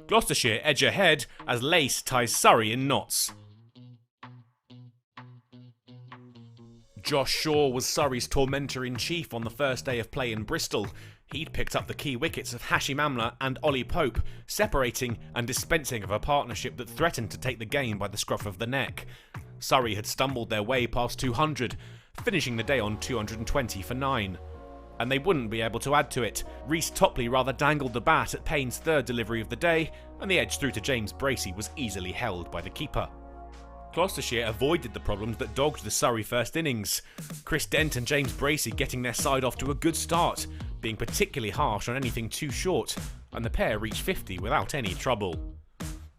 Gloucestershire edge ahead as Lace ties Surrey in knots. Josh Shaw was Surrey's tormentor-in-chief on the first day of play in Bristol. He'd picked up the key wickets of Hashim Amla and Ollie Pope, separating and dispensing of a partnership that threatened to take the game by the scruff of the neck. Surrey had stumbled their way past 200, finishing the day on 220 for 9. And they wouldn't be able to add to it. Reece Topley rather dangled the bat at Payne's third delivery of the day, and the edge through to James Bracey was easily held by the keeper. Gloucestershire avoided the problems that dogged the Surrey first innings. Chris Dent and James Bracey getting their side off to a good start, being particularly harsh on anything too short, and the pair reached 50 without any trouble.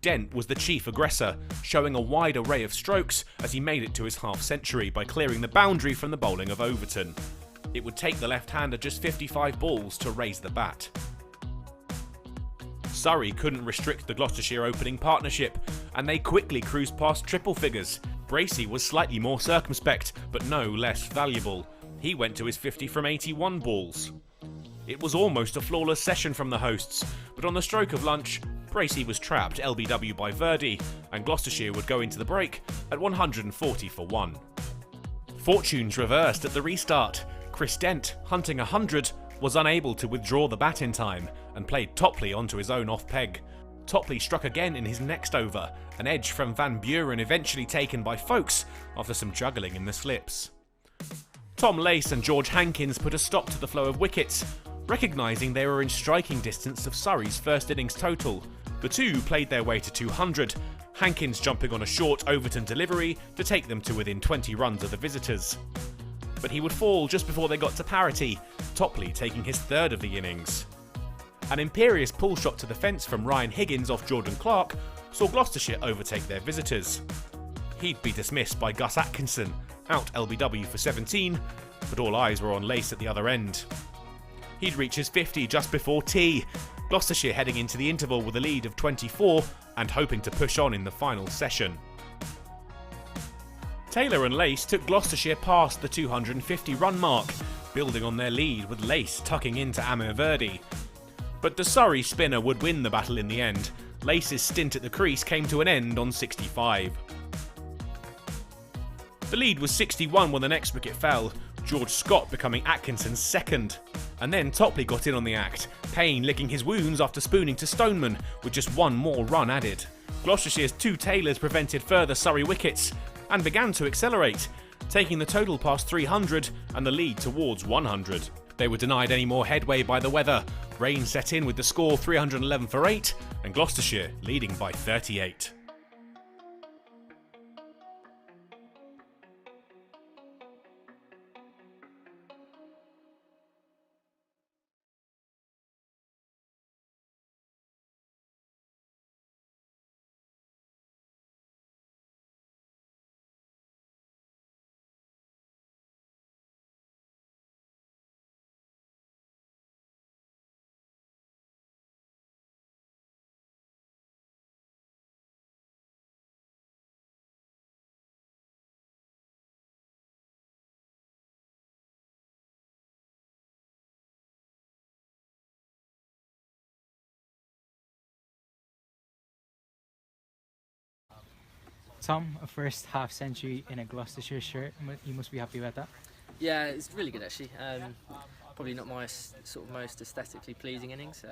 Dent was the chief aggressor, showing a wide array of strokes as he made it to his half-century by clearing the boundary from the bowling of Overton. It would take the left-hander just 55 balls to raise the bat. Surrey couldn't restrict the Gloucestershire opening partnership, and they quickly cruised past triple figures. Bracey was slightly more circumspect, but no less valuable. He went to his 50 from 81 balls. It was almost a flawless session from the hosts, but on the stroke of lunch, Bracey was trapped LBW by Verdi, and Gloucestershire would go into the break at 140 for 1. Fortunes reversed at the restart. Chris Dent, hunting 100, was unable to withdraw the bat in time and played Topley onto his own off-peg. Topley struck again in his next over, an edge from Van Buren eventually taken by Folkes after some juggling in the slips. Tom Lace and George Hankins put a stop to the flow of wickets, recognising they were in striking distance of Surrey's first innings total. The two played their way to 200, Hankins jumping on a short Overton delivery to take them to within 20 runs of the visitors. But he would fall just before they got to parity, Topley taking his third of the innings. An imperious pull shot to the fence from Ryan Higgins off Jordan Clark saw Gloucestershire overtake their visitors. He'd be dismissed by Gus Atkinson, out LBW for 17, but all eyes were on Lace at the other end. He'd reach his 50 just before tea, Gloucestershire heading into the interval with a lead of 24 and hoping to push on in the final session. Taylor and Lace took Gloucestershire past the 250 run mark, building on their lead with Lace tucking into Amir Verdi. But the Surrey spinner would win the battle in the end. Lace's stint at the crease came to an end on 65. The lead was 61 when the next wicket fell, George Scott becoming Atkinson's second. And then Topley got in on the act, Payne licking his wounds after spooning to Stoneman with just one more run added. Gloucestershire's two Taylors prevented further Surrey wickets and began to accelerate, taking the total past 300 and the lead towards 100. They were denied any more headway by the weather. Rain set in with the score 311 for 8 and Gloucestershire leading by 38. Tom, a first half century in a Gloucestershire shirt. You must be happy about that. Yeah, it's really good actually. Probably not my sort of most aesthetically pleasing innings.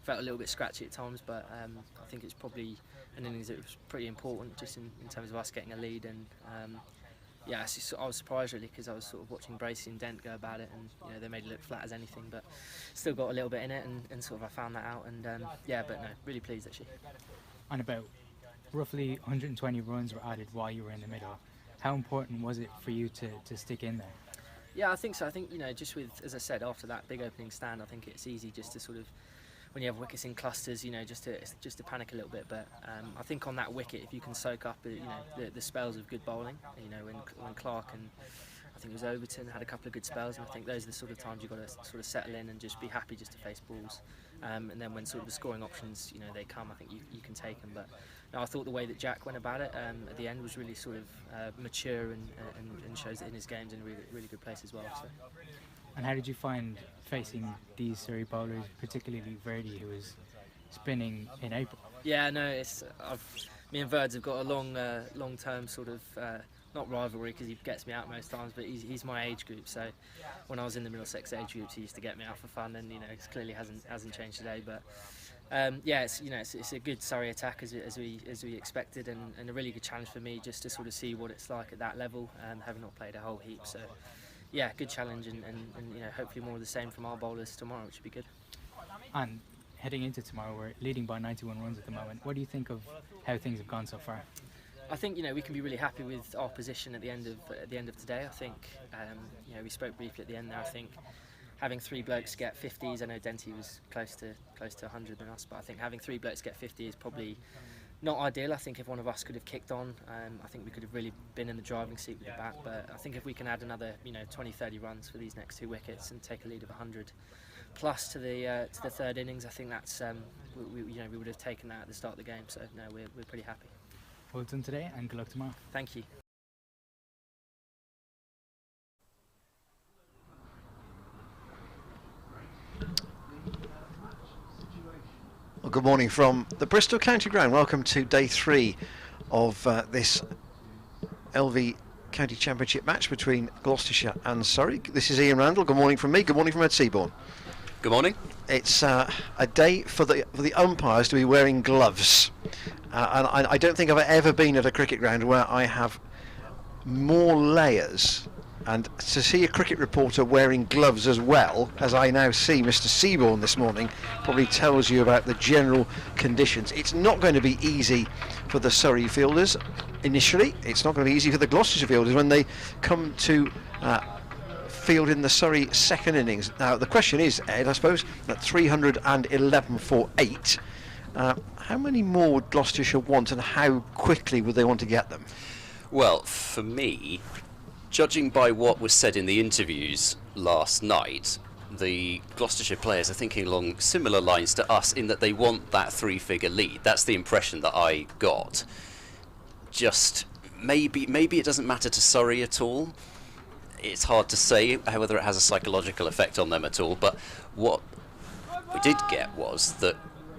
Felt a little bit scratchy at times, but I think it's probably an innings that was pretty important just in terms of us getting a lead. And yeah, I was surprised really because I was sort of watching Bracey and Dent go about it, and they made it look flat as anything, but still got a little bit in it, and sort of I found that out. And yeah, but no, really pleased actually. And about roughly 120 runs were added while you were in the middle. How important was it for you to stick in there? Yeah, I think so. I think, just with, as I said, after that big opening stand, I think it's easy just to sort of, when you have wickets in clusters, just to panic a little bit. But I think on that wicket, if you can soak up, the spells of good bowling, when Clark and I think it was Overton had a couple of good spells, and I think those are the sort of times you've got to sort of settle in and just be happy just to face balls. And then when sort of the scoring options, they come, I think you can take them. But no, I thought the way that Jack went about it at the end was really sort of mature and shows it in his games in a really, really good place as well. So. And how did you find facing these Surrey bowlers, particularly Verdi, who was spinning in April. Yeah, no, me and Verds have got a long-term sort of not rivalry because he gets me out most times, but he's my age group. So when I was in the Middlesex age groups, he used to get me out for fun, and it clearly hasn't changed today. But yeah, it's a good Surrey attack as we expected, and a really good challenge for me just to sort of see what it's like at that level, having not played a whole heap. So yeah, good challenge, and hopefully more of the same from our bowlers tomorrow, which would be good. And heading into tomorrow, we're leading by 91 runs at the moment. What do you think of how things have gone so far? I think we can be really happy with our position at the end of today. I think we spoke briefly at the end there. I think having 3 blokes get 50s. I know Denty was close to 100 than us, but I think having 3 blokes get 50 is probably not ideal. I think if one of us could have kicked on, I think we could have really been in the driving seat with the bat. But I think if we can add another 20-30 runs for these next 2 wickets and take a lead of 100 plus to the third innings, I think that's we would have taken that at the start of the game. So no, we're pretty happy. Well done today, and good luck tomorrow. Thank you. Well, good morning from the Bristol County Ground. Welcome to day 3 of this LV County Championship match between Gloucestershire and Surrey. This is Ian Randall. Good morning from me. Good morning from Ed Seaborn. Good morning. It's a day for the umpires to be wearing gloves. And I don't think I've ever been at a cricket ground where I have more layers, and to see a cricket reporter wearing gloves as well as I now see Mr. Seaborn this morning probably tells you about the general conditions. It's not going to be easy for the Surrey fielders initially. It's not going to be easy for the Gloucestershire fielders when they come to field in the Surrey second innings. Now the question is, Ed, I suppose, at 311 for 8, how many more would Gloucestershire want, and how quickly would they want to get them? Well, for me, judging by what was said in the interviews last night, the Gloucestershire players are thinking along similar lines to us in that they want that 3-figure lead. That's the impression that I got. Just maybe it doesn't matter to Surrey at all. It's hard to say whether it has a psychological effect on them at all, but what we did get was that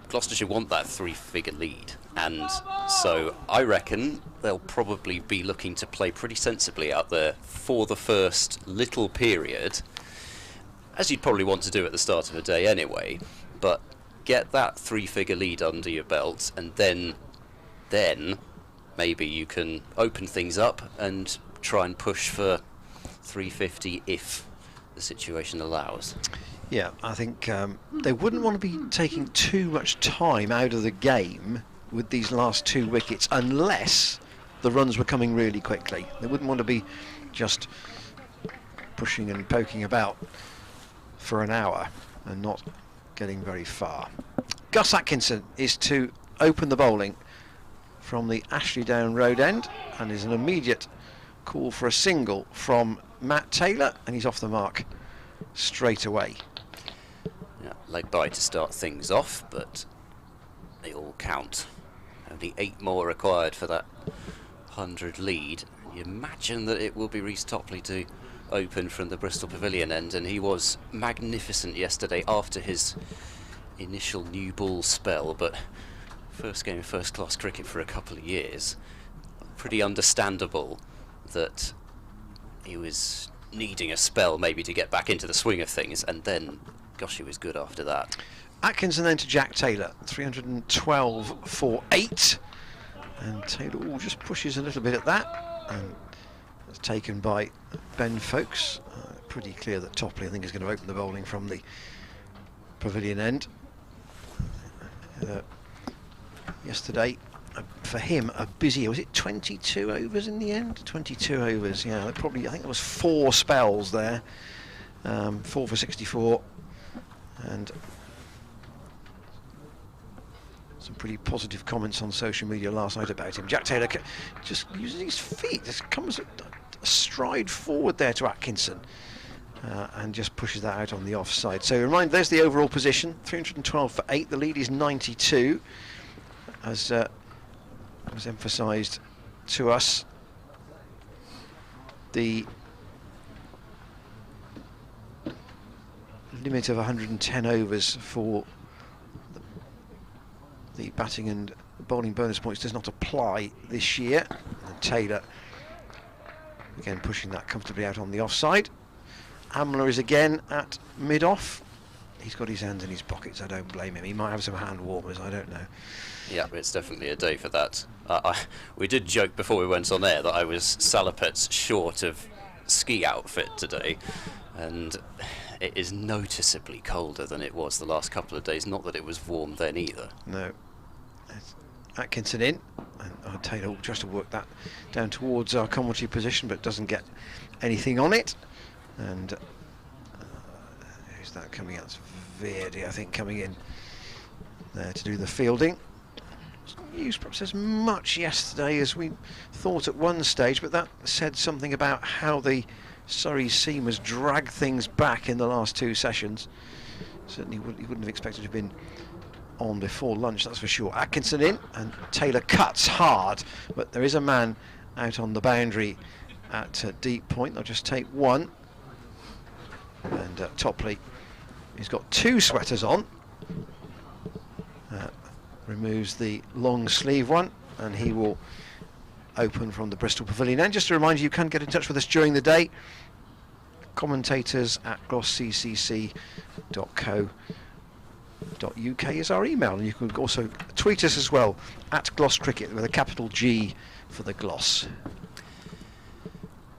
Gloucestershire want that 3-figure lead, and so I reckon they'll probably be looking to play pretty sensibly out there for the first little period, as you'd probably want to do at the start of a day anyway, but get that 3-figure lead under your belt, and then maybe you can open things up and try and push for 350 if the situation allows. Yeah, I think they wouldn't want to be taking too much time out of the game with these last 2 wickets unless the runs were coming really quickly. They wouldn't want to be just pushing and poking about for an hour and not getting very far. Gus Atkinson is to open the bowling from the Ashley Down Road end, and is an immediate call for a single from Matt Taylor, and he's off the mark straight away. Yeah, leg bye to start things off, but they all count. Only 8 more required for that 100 lead. You imagine that it will be Rhys Topley to open from the Bristol Pavilion end, and he was magnificent yesterday after his initial new ball spell, but first game of first-class cricket for a couple of years. Pretty understandable that he was needing a spell maybe to get back into the swing of things, and then gosh, he was good after that. Atkinson then to Jack Taylor, 312 for 8, and Taylor just pushes a little bit at that, and that's taken by Ben Folkes. Pretty clear that Topley, I think, is going to open the bowling from the Pavilion end. Yesterday, for him, a busy, was it 22 overs in the end? 22 overs, yeah, probably, I think there was 4 spells there, 4 for 64, and some pretty positive comments on social media last night about him. Jack Taylor just uses his feet, just comes a stride forward there to Atkinson, and just pushes that out on the offside. So remind, there's the overall position, 312 for 8, the lead is 92, as was emphasised to us. The limit of 110 overs for the batting and bowling bonus points does not apply this year. And Taylor again pushing that comfortably out on the offside. Amler is again at mid-off. He's got his hands in his pockets, I don't blame him. He might have some hand warmers, I don't know. Yeah, it's definitely a day for that. We did joke before we went on air that I was salopets short of ski outfit today, and it is noticeably colder than it was the last couple of days. Not that it was warm then either. No. Atkinson in, and Taylor just to work that down towards our commentary position, but doesn't get anything on it. And who's that coming out? It's Verdi, I think, coming in there to do the fielding. It's not used perhaps as much yesterday as we thought at one stage, but that said something about how the Surrey seamers dragged things back in the last two sessions. Certainly you wouldn't have expected to have been on before lunch, that's for sure. Atkinson in, and Taylor cuts hard, but there is a man out on the boundary at deep point. They'll just take one, and Topley, he's got two sweaters on, removes the long sleeve one, and he will open from the Bristol Pavilion. And just to remind you can get in touch with us during the day. Commentators at glosscc.co.uk is our email, and you can also tweet us as well at Gloss Cricket with a capital G for the Gloss.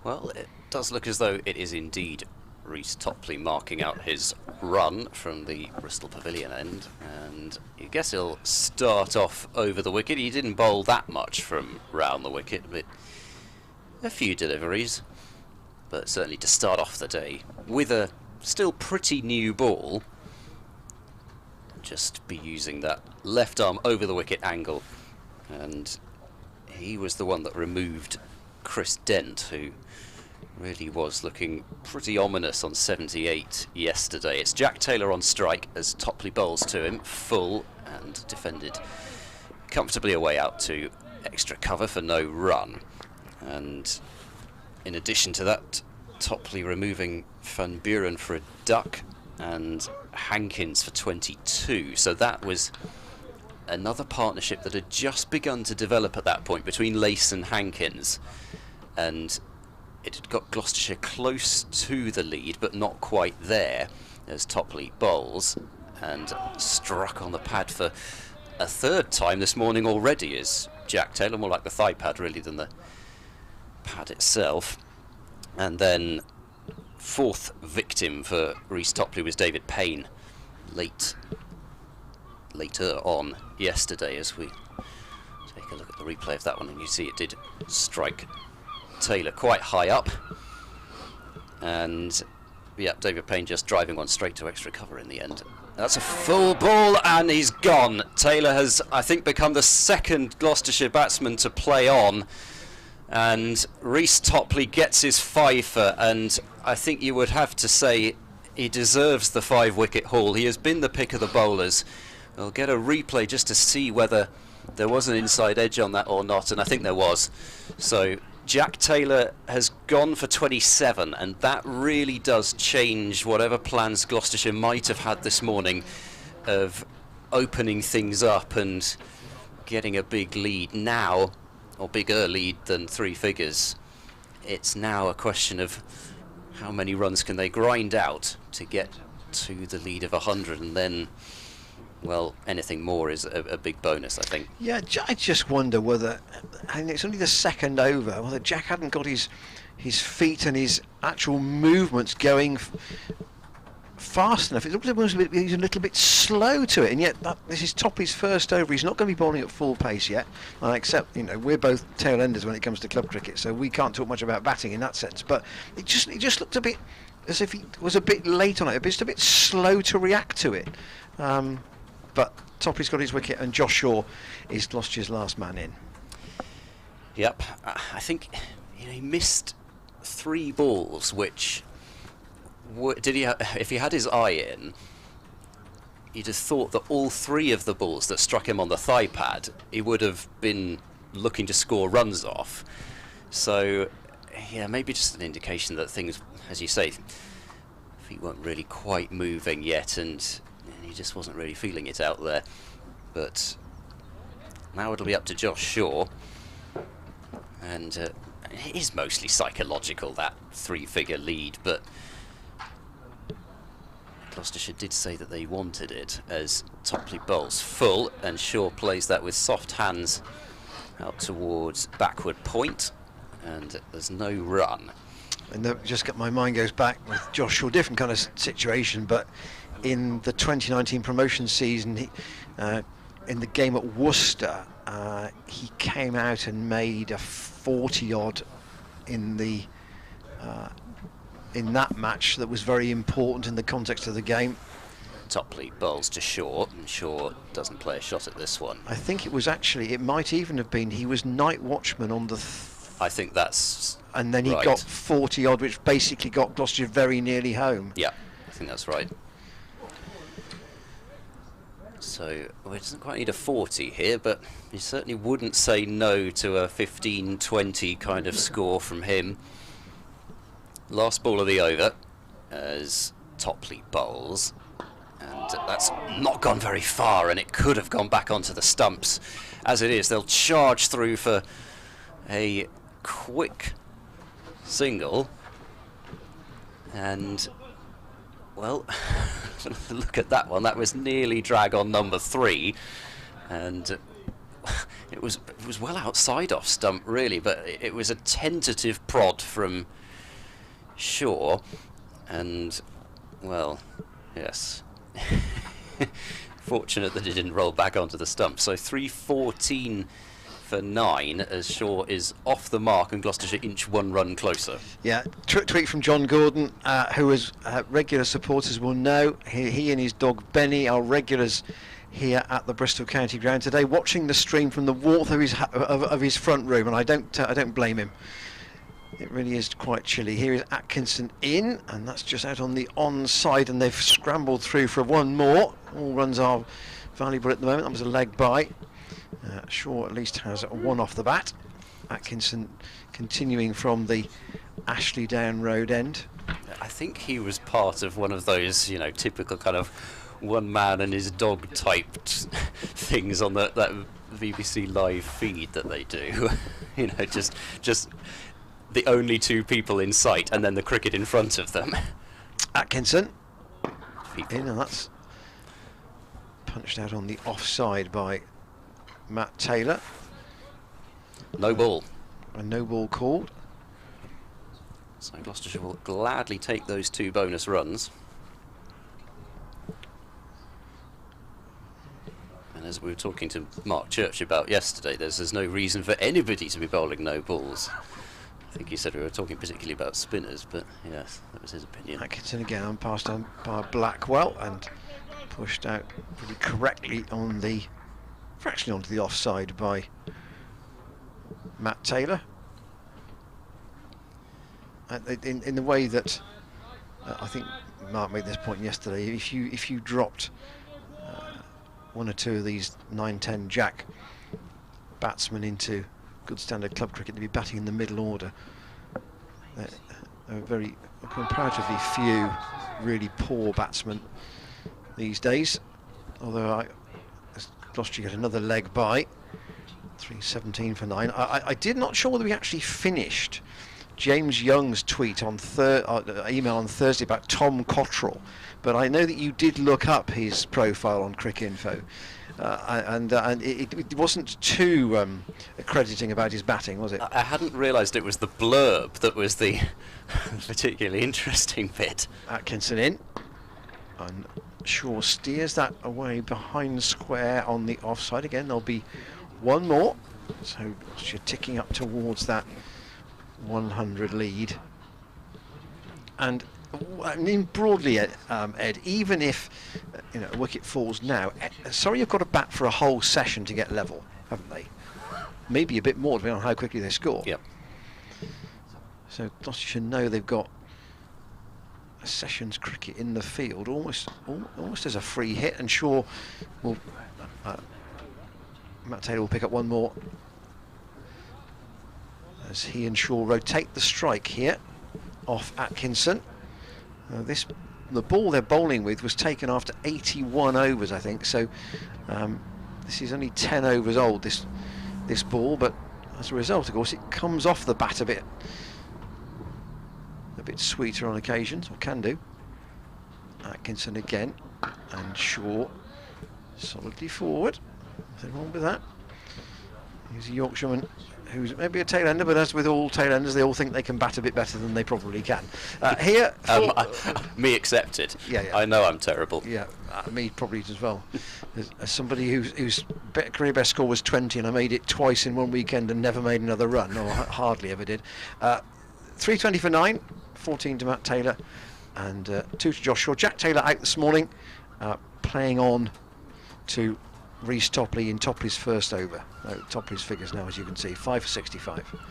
Well, it does look as though it is indeed Reece Topley marking out his run from the Bristol Pavilion end, and I guess he'll start off over the wicket. He didn't bowl that much from round the wicket, but a few deliveries. But certainly to start off the day with a still pretty new ball, just be using that left arm over the wicket angle, and he was the one that removed Chris Dent, who really was looking pretty ominous on 78 yesterday. It's Jack Taylor on strike as Topley bowls to him, full, and defended comfortably away out to extra cover for no run. And in addition to that, Topley removing Van Buren for a duck and Hankins for 22. So that was another partnership that had just begun to develop at that point between Lace and Hankins, and it had got Gloucestershire close to the lead but not quite there as Topley bowls, and struck on the pad for a third time this morning already as Jack Taylor, more like the thigh pad really than the pad itself. And then fourth victim for Reece Topley was David Payne later on yesterday, as we take a look at the replay of that one, and you see it did strike Taylor quite high up, and yeah, David Payne just driving one straight to extra cover in the end. That's a full ball, and he's gone. Taylor has, I think, become the second Gloucestershire batsman to play on, and Reece Topley gets his fifer, and I think you would have to say he deserves the 5-wicket haul. He has been the pick of the bowlers. We'll get a replay just to see whether there was an inside edge on that or not, and I think there was. So Jack Taylor has gone for 27, and that really does change whatever plans Gloucestershire might have had this morning of opening things up and getting a big lead now, or bigger lead than 3 figures. It's now a question of how many runs can they grind out to get to the lead of 100, and then, well, anything more is a big bonus, I think. Yeah, I just wonder whether, and it's only the second over, whether Jack hadn't got his feet and his actual movements going fast enough. It looks like he's a little bit slow to it, and yet this is Topley's first over. He's not going to be bowling at full pace yet. Except, we're both tail enders when it comes to club cricket, so we can't talk much about batting in that sense. But it just looked a bit as if he was a bit late on it, just a bit slow to react to it. But Topley's got his wicket, and Josh Shaw is Gloucestershire's last man in. Yep, I think he missed 3 balls, which if he had his eye in, you'd have thought that all 3 of the balls that struck him on the thigh pad, he would have been looking to score runs off. So, yeah, maybe just an indication that things, as you say, feet weren't really quite moving yet, and he just wasn't really feeling it out there. But Now it'll be up to Josh Shaw. And it is mostly psychological, that 3-figure lead, but Gloucestershire did say that they wanted it, as Topley bowls full and Shaw plays that with soft hands out towards backward point, and there's no run. And my mind goes back with Josh Shaw, different kind of situation, but in the 2019 promotion season, in the game at Worcester, he came out and made a 40-odd in that match that was very important in the context of the game. Topley bowls to Shaw, and Shaw doesn't play a shot at this one. I think it might even have been, he was night watchman on the... I think that's and then he right. got 40-odd, which basically got Gloucestershire very nearly home. Yeah, I think that's right. So, well, it doesn't quite need a 40 here, but you certainly wouldn't say no to a 15-20 kind of score from him. Last ball of the over as Topley bowls, and that's not gone very far, and it could have gone back onto the stumps. As it is, they'll charge through for a quick single, and well, look at that one. That was nearly drag on number 3, and it was well outside off stump really, but it was a tentative prod from Shaw, and well, yes. Fortunate that it didn't roll back onto the stump. So 314 for 9 as Shaw is off the mark and Gloucestershire inch 1 run closer. Yeah, tweet from John Gordon, who as regular supporters will know, he and his dog Benny are regulars here at the Bristol County Ground today, watching the stream from the warmth of his front room, and I don't blame him. It really is quite chilly. Here is Atkinson in, and that's just out on the onside, and they've scrambled through for one more. All runs are valuable at the moment. That was a leg by. Shaw at least has one off the bat. Atkinson continuing from the Ashley Down Road end. I think he was part of one of those, you know, typical kind of one man and his dog typed things on that BBC live feed that they do. You know, just the only 2 people in sight and then the cricket in front of them. Atkinson People. in, and that's punched out on the offside by Matt Taylor. No ball. A no ball called. So Gloucestershire will gladly take those 2 bonus runs. And as we were talking to Mark Church about yesterday, there's no reason for anybody to be bowling no balls. I think he said we were talking particularly about spinners, but yes, that was his opinion. Atkinson again passed on by Blackwell and pushed out pretty correctly on the fractionally onto the offside by Matt Taylor. In the way that I think Mark made this point yesterday, if you dropped 1 or 2 of these 9-10 jack batsmen into good standard club cricket to be batting in the middle order, there are very comparatively few really poor batsmen these days. Although Gloucestershire got another leg by 317 for 9. I did not sure whether we actually finished James Young's tweet on email on Thursday about Tom Cottrell, but I know that you did look up his profile on Cricinfo, and it wasn't too accrediting about his batting, was it? I hadn't realised it was the blurb that was the particularly interesting bit. Atkinson in, and Shaw steers that away behind square on the offside. Again, there'll be one more, so you're ticking up towards that 100 lead. And I mean, broadly, Ed, even if a wicket falls now, Surrey have got to bat for a whole session to get level, haven't they? Maybe a bit more, depending on how quickly they score. Yep. So Gloucestershire know they've got a session's cricket in the field, almost as a free hit, and Shaw will. Matt Taylor will pick up one more as he and Shaw rotate the strike here off Atkinson. The ball they're bowling with was taken after 81 overs, I think, so This is only 10 overs old, this ball, but as a result, of course, it comes off the bat a bit sweeter on occasions, or can do. Atkinson again, and Shaw solidly forward. Nothing wrong with that. He's a Yorkshireman who's maybe a tail-ender, but as with all tail-enders, they all think they can bat a bit better than they probably can. Here, me accepted. Yeah. I know I'm terrible. Yeah, me probably as well. As somebody whose career best score was 20, and I made it twice in one weekend and never made another run, or hardly ever did. 320 for 9, 14 to Matt Taylor, and 2 to Josh Shaw. Jack Taylor out this morning, playing on to Reece Topley in Topley's first over. Topley's figures now, as you can see, 5 for 65. Well,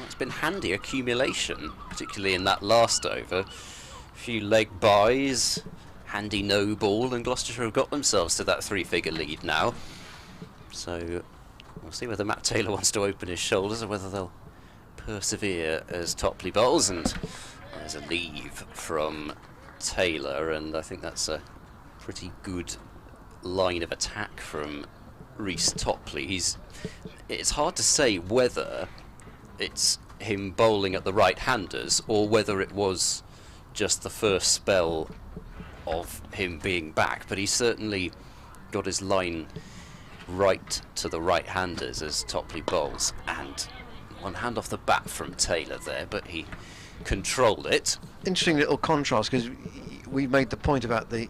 it's been handy accumulation, particularly in that last over. A few leg buys, handy no ball, and Gloucestershire have got themselves to that 3-figure lead now. So we'll see whether Matt Taylor wants to open his shoulders or whether they'll persevere as Topley bowls. And there's a leave from Taylor, and I think that's a pretty good line of attack from Reece Topley. It's hard to say whether it's him bowling at the right-handers or whether it was just the first spell of him being back, but he's certainly got his line right to the right-handers as Topley bowls. And one hand off the bat from Taylor there, but he controlled it. Interesting little contrast, because we made the point about the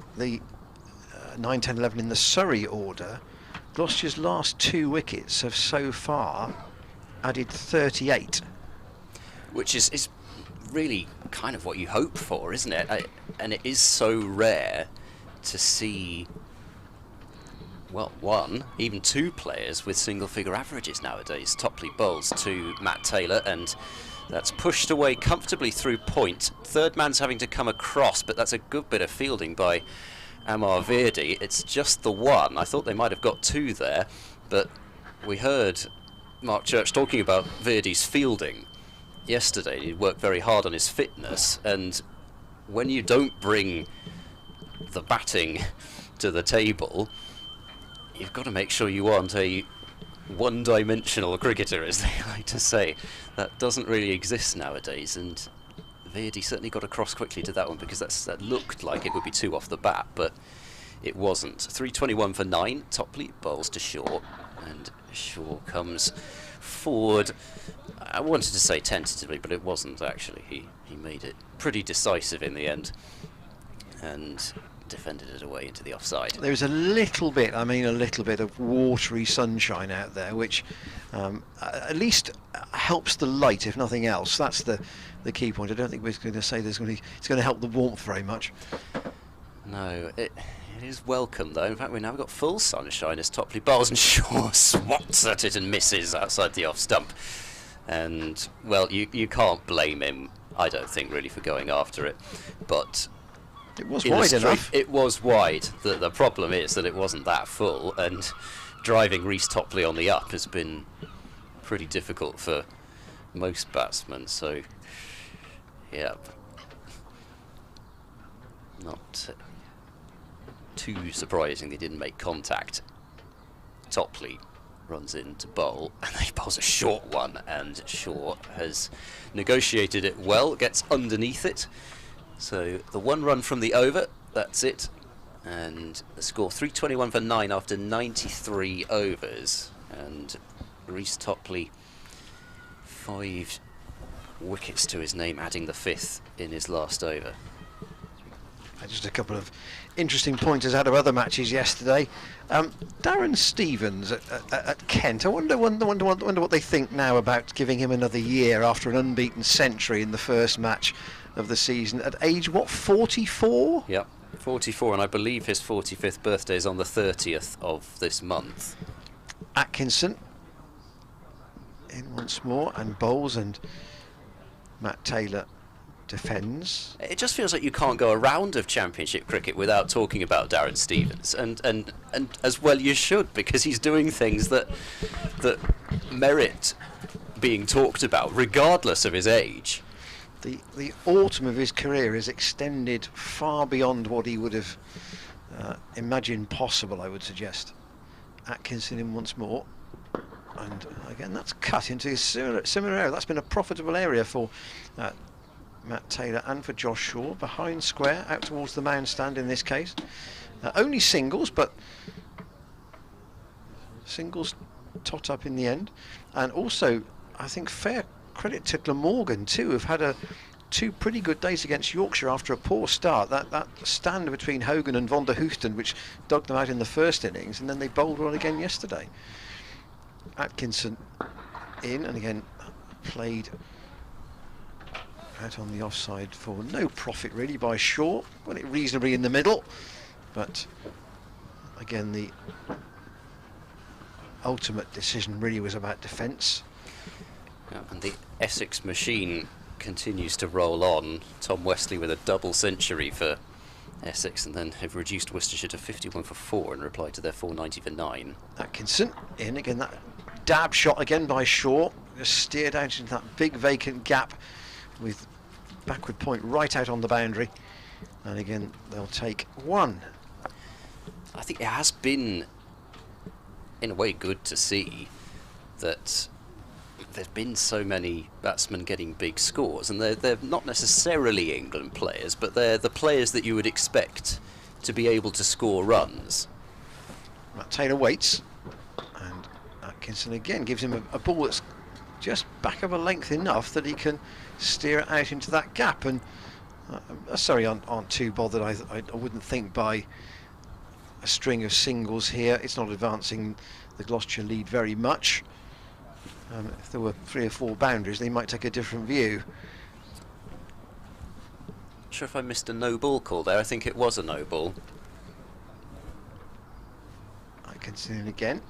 9, 10, 11 in the Surrey order. Gloucestershire's last 2 wickets have so far added 38. Which is really kind of what you hope for, isn't it? And it is so rare to see, well, 1, even 2 players with single-figure averages nowadays. Topley bowls to Matt Taylor, and that's pushed away comfortably through point. Third man's having to come across, but that's a good bit of fielding by Amar Verdi. It's just the 1. I thought they might have got 2 there, but we heard Mark Church talking about Verdi's fielding yesterday. He worked very hard on his fitness, and when you don't bring the batting to the table, you've got to make sure you aren't a one-dimensional cricketer, as they like to say. That doesn't really exist nowadays, and Verdi certainly got across quickly to that one, because that looked like it would be 2 off the bat, but it wasn't. 321 for 9. Topley bowls to Shaw, and Shaw comes forward. I wanted to say tentatively, but it wasn't actually. He made it pretty decisive in the end, and defended it away into the offside. There was a little bit of watery sunshine out there, which at least helps the light, if nothing else. That's the key point. I don't think we're going to say it's going to help the warmth very much. No, it is welcome though. In fact, we've now got full sunshine as Topley bowls, and Shaw swats at it and misses outside the off stump. And well, you can't blame him, I don't think, really, for going after it. But it was wide enough. It was wide. The problem is that it wasn't that full, and driving Reece Topley on the up has been pretty difficult for most batsmen. So, yeah, not too surprising they didn't make contact. Topley runs in to bowl, and he bowls a short one, and Shaw has negotiated it well, gets underneath it. So the 1 run from the over, that's it, and the score 321 for 9 after 93 overs, and Reece Topley 5 wickets to his name, adding the 5th in his last over. Just a couple of interesting pointers out of other matches yesterday. Darren Stevens at Kent. I wonder what they think now about giving him another year after an unbeaten century in the first match of the season. At age, what, 44? Yep, 44, and I believe his 45th birthday is on the 30th of this month. Atkinson in once more, and bowls, and Matt Taylor defends. It just feels like you can't go a round of Championship cricket without talking about Darren Stevens, and as well you should, because he's doing things that merit being talked about, regardless of his age. The autumn of his career is extended far beyond what he would have imagined possible, I would suggest. Atkinson in once more. And again, that's cut into a similar area. That's been a profitable area for Matt Taylor and for Josh Shaw. Behind square, out towards the mound stand in this case. Only singles, but singles tot up in the end. And also, I think fair credit to Glamorgan too, who've had two pretty good days against Yorkshire after a poor start. That stand between Hogan and Von der Hoofden, which dug them out in the first innings, and then they bowled well again yesterday. Atkinson in, and again played out on the offside for no profit really by Shaw. Got it reasonably in the middle, but again the ultimate decision really was about defence. Yeah, and the Essex machine continues to roll on. Tom Westley with a double century for Essex, and then have reduced Worcestershire to 51 for 4 in reply to their 490 for 9. Atkinson in again, that dab shot again by Shaw, just steered out into that big vacant gap with backward point right out on the boundary, and again they'll take 1. I think it has been in a way good to see that there's been so many batsmen getting big scores, and they're not necessarily England players, but they're the players that you would expect to be able to score runs. Matt Taylor waits, and Atkinson again gives him a ball that's just back of a length enough that he can steer it out into that gap, and Surrey aren't too bothered. I wouldn't think by a string of singles here. It's not advancing the Gloucestershire lead very much. If there were 3 or 4 boundaries, they might take a different view. Not sure if I missed a no ball call there. I think it was a no ball. Atkinson in again,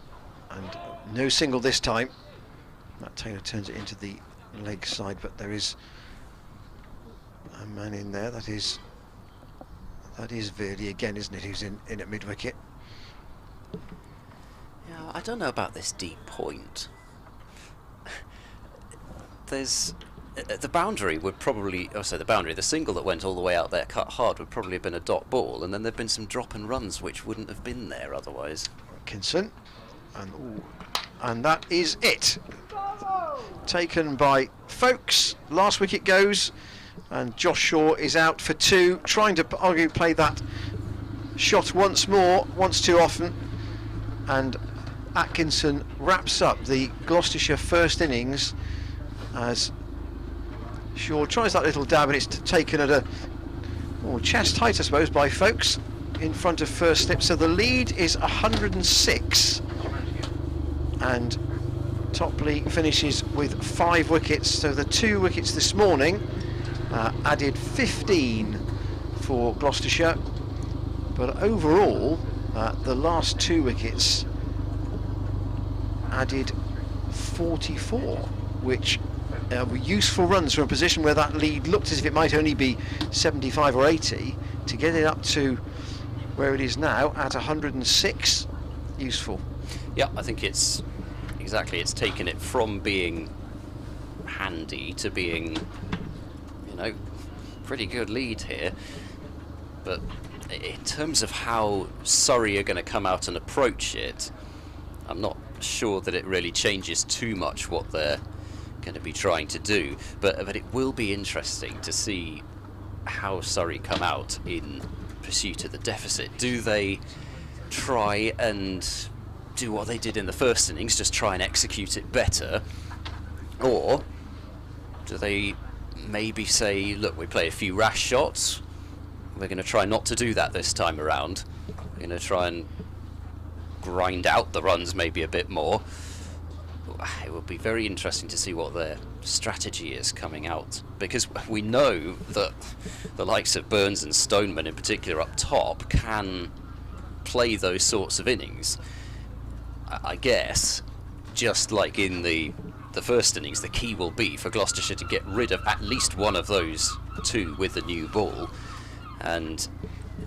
and no single this time. Matt Taylor turns it into the leg side, but there is a man in there. That is Verdi again, isn't it, who's in at mid-wicket. Yeah, I don't know about this deep point. There's the boundary would probably, the single that went all the way out there cut hard would probably have been a dot ball, and then there've been some drop and runs which wouldn't have been there otherwise. Atkinson, and that is it. Taken by Folkes. Last wicket goes, and Josh Shaw is out for 2, trying to play that shot once too often, and Atkinson wraps up the Gloucestershire first innings as Shaw tries that little dab, and it's taken at a chest height, I suppose, by Folkes in front of first slip. So the lead is 106, and Topley finishes with 5 wickets. So the 2 wickets this morning added 15 for Gloucestershire, but overall the last 2 wickets added 44, which were useful runs from a position where that lead looked as if it might only be 75 or 80 to get it up to where it is now at 106. Useful. Yeah, I think it's taken it from being handy to being, pretty good lead here. But in terms of how Surrey are going to come out and approach it, I'm not sure that it really changes too much what they're going to be trying to do, but it will be interesting to see how Surrey come out in pursuit of the deficit. Do they try and do what they did in the first innings, just try and execute it better, or do they maybe say, look, we play a few rash shots, we're going to try not to do that this time around, we're going to try and grind out the runs maybe a bit more. It will be very interesting to see what their strategy is coming out, because we know that the likes of Burns and Stoneman in particular up top can play those sorts of innings. I guess, just like in the first innings, the key will be for Gloucestershire to get rid of at least one of those 2 with the new ball, and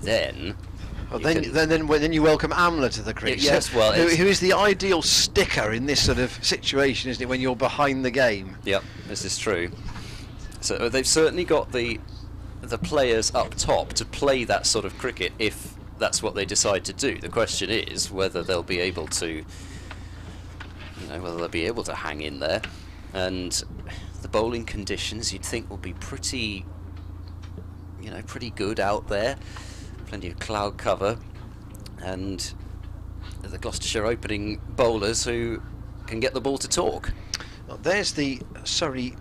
then then you welcome Amler to the crease. Yes, well, who is the ideal sticker in this sort of situation, isn't it, when you're behind the game? Yep, this is true. So they've certainly got the players up top to play that sort of cricket if that's what they decide to do. The question is whether they'll be able to, hang in there. And the bowling conditions, you'd think, will be pretty good out there. Plenty of cloud cover, and the Gloucestershire opening bowlers who can get the ball to talk. Well, there's the Surrey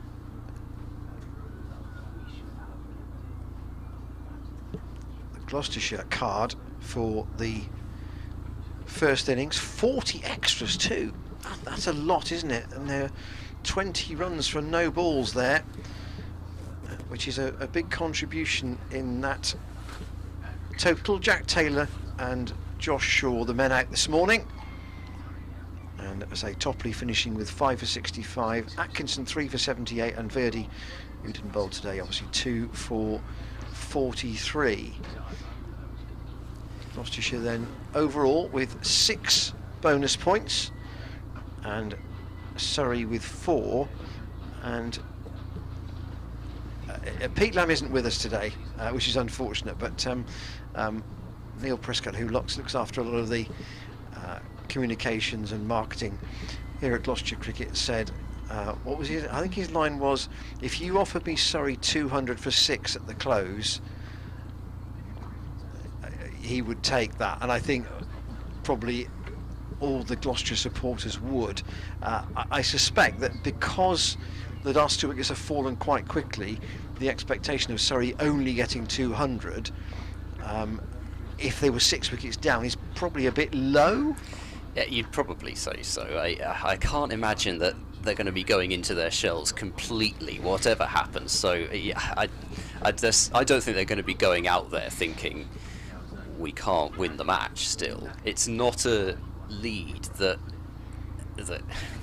Gloucestershire card for the first innings. 40 extras too. That's a lot, isn't it? And there are 20 runs for no balls there, which is a big contribution in that total. Jack Taylor and Josh Shaw, the men out this morning. And as I say, Topley finishing with 5 for 65, Atkinson 3 for 78, and Verdi, who didn't bowl today, obviously 2 for 43. Gloucestershire then overall with 6 bonus points, and Surrey with 4. And Pete Lamb isn't with us today, which is unfortunate, but Neil Prescott, who looks after a lot of the communications and marketing here at Gloucestershire Cricket, said, what was his? I think his line was, "If you offered me Surrey 200 for 6 at the close, he would take that." And I think probably all the Gloucestershire supporters would. I suspect that because the last 2 wickets have fallen quite quickly, the expectation of Surrey only getting 200, if they were 6 wickets down, is probably a bit low. Yeah, you'd probably say so. I can't imagine that they're going to be going into their shells completely, whatever happens. So yeah, I don't think they're going to be going out there thinking we can't win the match. Still, it's not a lead that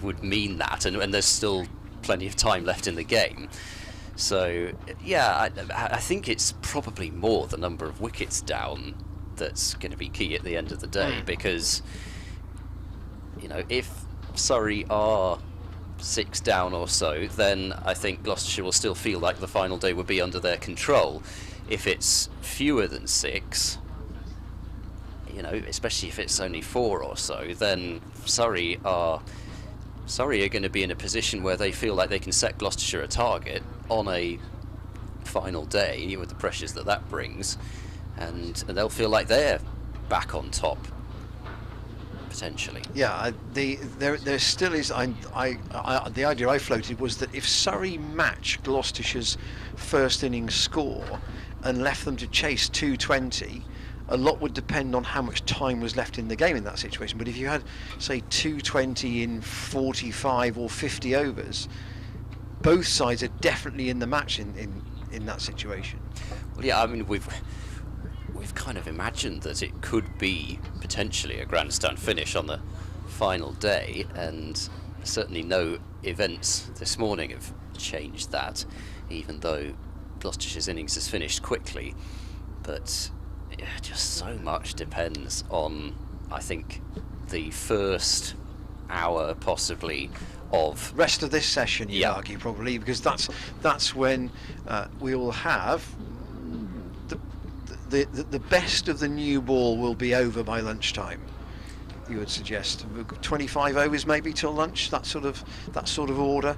would mean that, and there's still plenty of time left in the game. So yeah, I think it's probably more the number of wickets down that's going to be key at the end of the day, because if Surrey are 6 down or so, then I think Gloucestershire will still feel like the final day would be under their control. If it's fewer than 6, especially if it's only 4 or so, then Surrey are going to be in a position where they feel like they can set Gloucestershire a target on a final day with the pressures that brings, and they'll feel like they're back on top potentially. Yeah, there still is. The idea I floated was that if Surrey match Gloucestershire's first innings score and left them to chase 220, a lot would depend on how much time was left in the game in that situation. But if you had, say, 220 in 45 or 50 overs, both sides are definitely in the match in that situation. Well, yeah, I mean, we've kind of imagined that it could be potentially a grandstand finish on the final day, and certainly no events this morning have changed that, even though Gloucestershire's innings has finished quickly. But yeah, just so much depends on, I think, the first hour possibly of rest of this session, you'd argue, probably, because that's when we will have the best of the new ball will be over by lunchtime. You would suggest 25 overs maybe till lunch, that sort of order,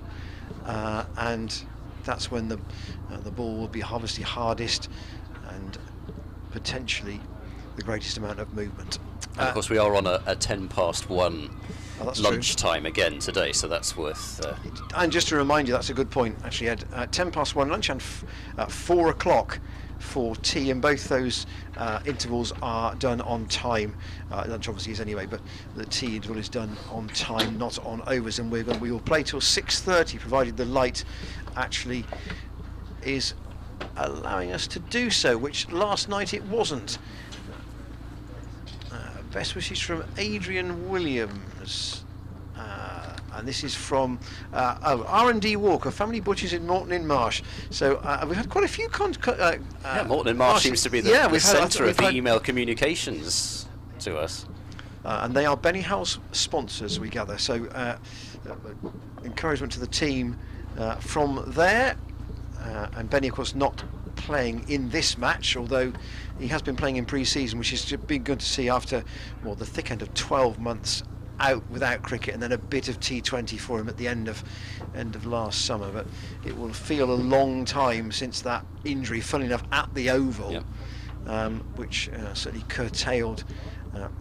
and that's when the ball will be obviously hardest and potentially the greatest amount of movement. And of course, we are on a 1:10 lunchtime true. Again today, so that's worth. And just to remind you, that's a good point. Actually, at 1:10 lunch and 4 o'clock for tea, and both those intervals are done on time. Lunch obviously is anyway, but the tea interval is done on time, not on overs, and we will play till 6:30, provided the light actually is allowing us to do so, which last night it wasn't. Best wishes from Adrian Williams, and this is from R&D Walker, family butchers in Morton in Marsh. So we've had quite a few Morton in Marsh seems to be the centre of the email communications to us, and they are Benny Howell's sponsors, we gather. So encouragement to the team from there, and Benny of course not playing in this match, although he has been playing in pre-season, which has been good to see after the thick end of 12 months out without cricket, and then a bit of T20 for him at the end of last summer. But it will feel a long time since that injury, funnily enough, at the Oval, which certainly curtailed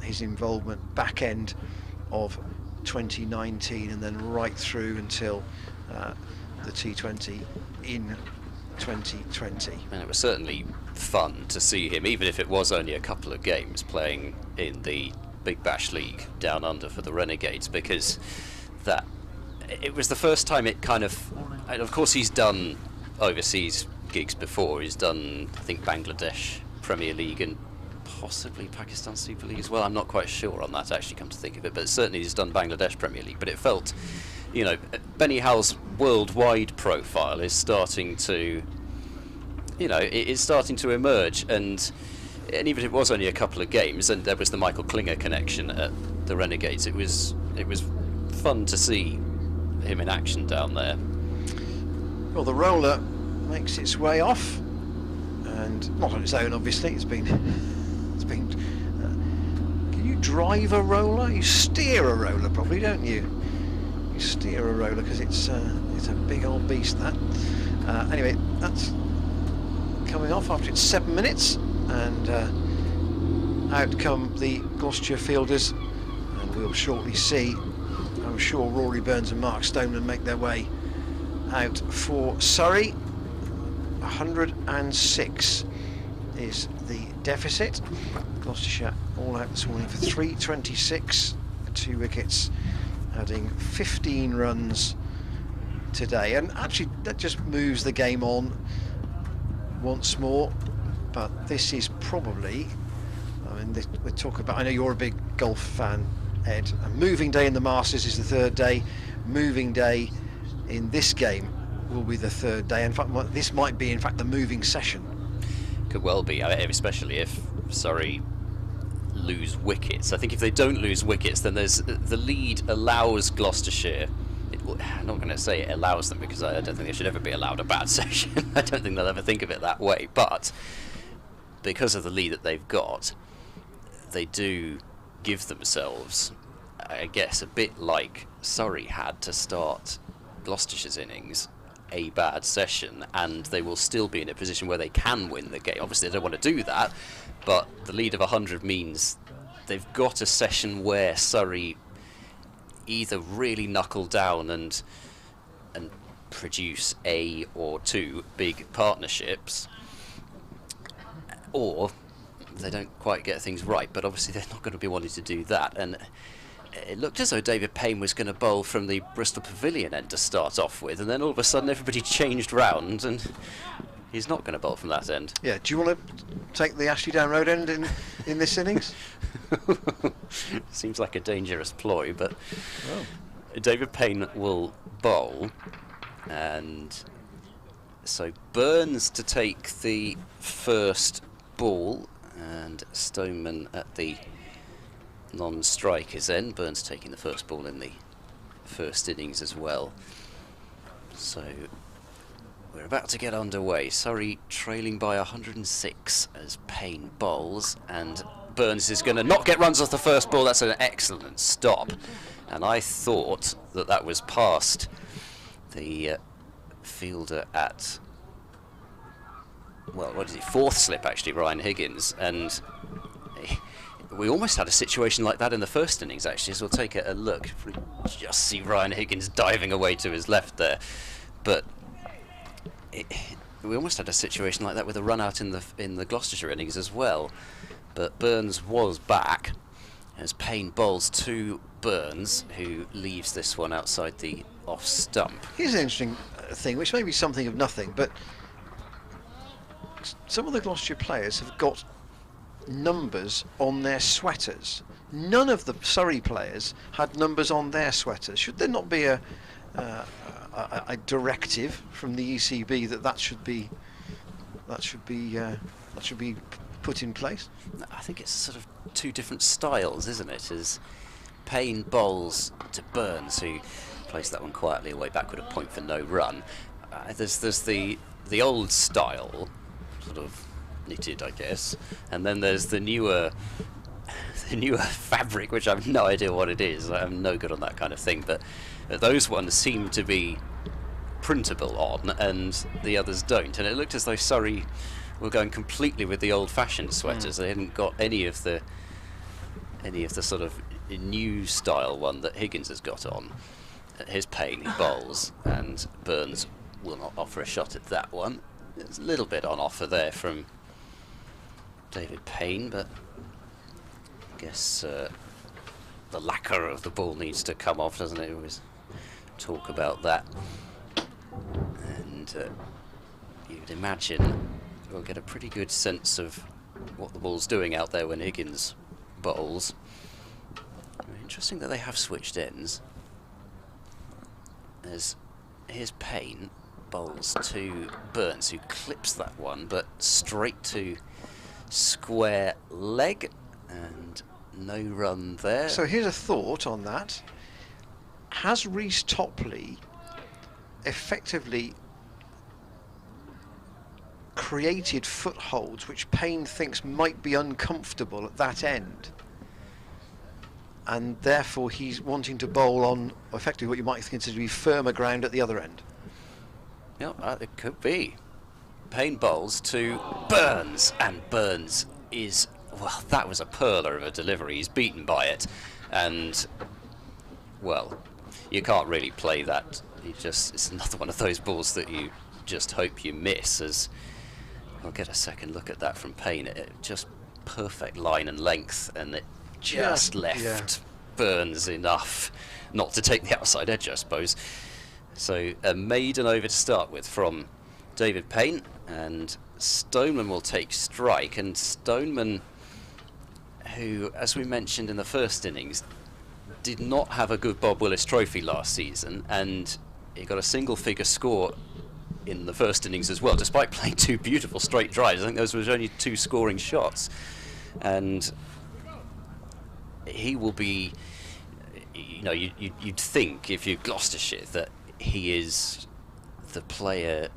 his involvement back end of 2019 and then right through until the T20 in 2020. And it was certainly fun to see him, even if it was only a couple of games, playing in the Big Bash League down under for the Renegades, because it was the first time it kind of, and of course he's done overseas gigs before. He's done, I think, Bangladesh Premier League and possibly Pakistan Super League as well. I'm not quite sure on that, actually, come to think of it, but certainly he's done Bangladesh Premier League. But it felt, Benny Howell's worldwide profile is starting to, it's starting to emerge, and even if it was only a couple of games, and there was the Michael Klinger connection at the Renegades, it was fun to see him in action down there. Well, the roller makes its way off, and not on its own, obviously. It's been. Can you drive a roller? You steer a roller, probably, don't you? You steer a roller because it's a big old beast. That. Anyway, that's coming off after it's 7 minutes, and out come the Gloucestershire fielders, and we'll shortly see. I'm sure Rory Burns and Mark Stoneman make their way out for Surrey. 106 is the deficit. Gloucestershire all out this morning for 326, 2 wickets, adding 15 runs today, and actually that just moves the game on once more. But this is probably, we're talking about, I know you're a big golf fan, Ed, a moving day in the Masters is the third day, moving day in this game will be the third day. In fact, this might be in fact the moving session. Could well be, especially if Surrey lose wickets. I think if they don't lose wickets, then the lead allows Gloucestershire. I'm not going to say it allows them, because I don't think they should ever be allowed a bad session. I don't think they'll ever think of it that way. But because of the lead that they've got, they do give themselves, I guess, a bit like Surrey had to start Gloucestershire's innings, a bad session, and they will still be in a position where they can win the game. Obviously they don't want to do that, but the lead of 100 means they've got a session where Surrey either really knuckle down and produce a or two big partnerships, or they don't quite get things right. But obviously they're not going to be wanting to do that, and it looked as though David Payne was going to bowl from the Bristol Pavilion end to start off with, and then all of a sudden everybody changed round and he's not going to bowl from that end. Yeah, do you want to take the Ashley Down Road end in this innings? Seems like a dangerous ploy, but David Payne will bowl, and so Burns to take the first ball, and Stoneman at the non-strikers end. Burns taking the first ball in the first innings as well. So we're about to get underway. Surrey trailing by 106 as Payne bowls, and Burns is going to not get runs off the first ball. That's an excellent stop, and I thought that was past the fielder at, well, what is it, fourth slip actually, Ryan Higgins, and we almost had a situation like that in the first innings, actually, so we'll take a look. If we just see Ryan Higgins diving away to his left there. But we almost had a situation like that with a run out in the Gloucestershire innings as well. But Burns was back as Payne bowls to Burns, who leaves this one outside the off stump. Here's an interesting thing, which may be something of nothing, but some of the Gloucestershire players have got numbers on their sweaters. None of the Surrey players had numbers on their sweaters. Should there not be a directive from the ECB that should be put in place? I think it's sort of two different styles, isn't it? As Payne bowls to Burns, who plays that one quietly away backward, a point for no run. There's the old style, knitted, I guess. And then there's the newer fabric, which I have no idea what it is. I'm no good on that kind of thing, but those ones seem to be printable on, and the others don't. And it looked as though Surrey were going completely with the old-fashioned sweaters. They hadn't got any of the sort of new style one that Higgins has got on. Here's Payne, he bowls, and Burns will not offer a shot at that one. There's a little bit on offer there from David Payne, but I guess the lacquer of the ball needs to come off, doesn't it? We always talk about that. And you'd imagine we'll get a pretty good sense of what the ball's doing out there when Higgins bowls. Interesting that they have switched ends. Here's Payne, bowls to Burns, who clips that one, but straight to square leg, and no run there. So here's a thought on that. Has Reece Topley effectively created footholds which Payne thinks might be uncomfortable at that end, and therefore he's wanting to bowl on effectively what you might consider to be firmer ground at the other end? Yeah, it could be. Payne bowls to Burns, and Burns is, well, that was a perler of a delivery. He's beaten by it, and, well, you can't really play that. It's another one of those balls that you just hope you miss. As I'll get a second look at that from Payne. It just perfect line and length, and it just left Burns enough not to take the outside edge, I suppose. So a maiden over to start with from David Payne, and Stoneman will take strike. And Stoneman, who, as we mentioned in the first innings, did not have a good Bob Willis Trophy last season, and he got a single figure score in the first innings as well, despite playing two beautiful straight drives. I think those were only two scoring shots, and he will be, you know, you'd think if you're Gloucestershire that he is the player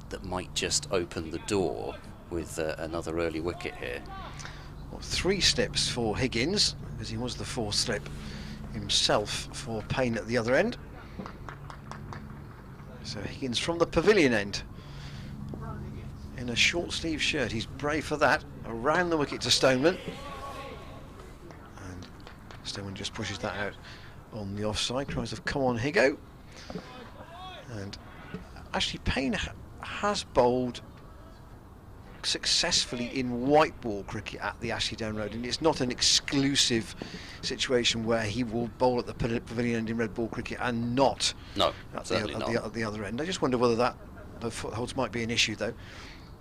that might just open the door with another early wicket here. Well, 3 slips for Higgins, because he was the 4th slip himself for Payne at the other end. So Higgins from the pavilion end in a short sleeve shirt. He's brave for that. Around the wicket to Stoneman, and Stoneman just pushes that out on the offside. Cries of "Come on, Higgo!" And actually Payne has bowled successfully in white ball cricket at the Ashley Down Road, and it's not an exclusive situation where he will bowl at the pavilion end in red ball cricket and not at the other end. I just wonder whether the footholds might be an issue, though.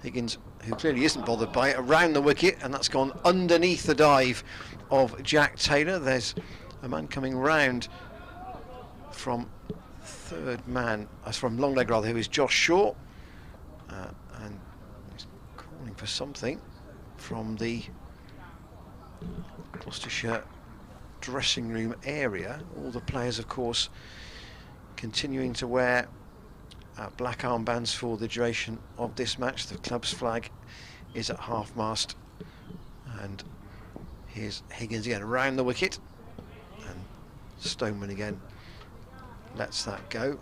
Higgins, who clearly isn't bothered by it, around the wicket, and that's gone underneath the dive of Jack Taylor. There's a man coming round from third man, from long leg rather, who is Josh Shaw, and he's calling for something from the Gloucestershire dressing room area. All the players, of course, continuing to wear black armbands for the duration of this match. The club's flag is at half-mast, and here's Higgins again around the wicket, and Stoneman again lets that go.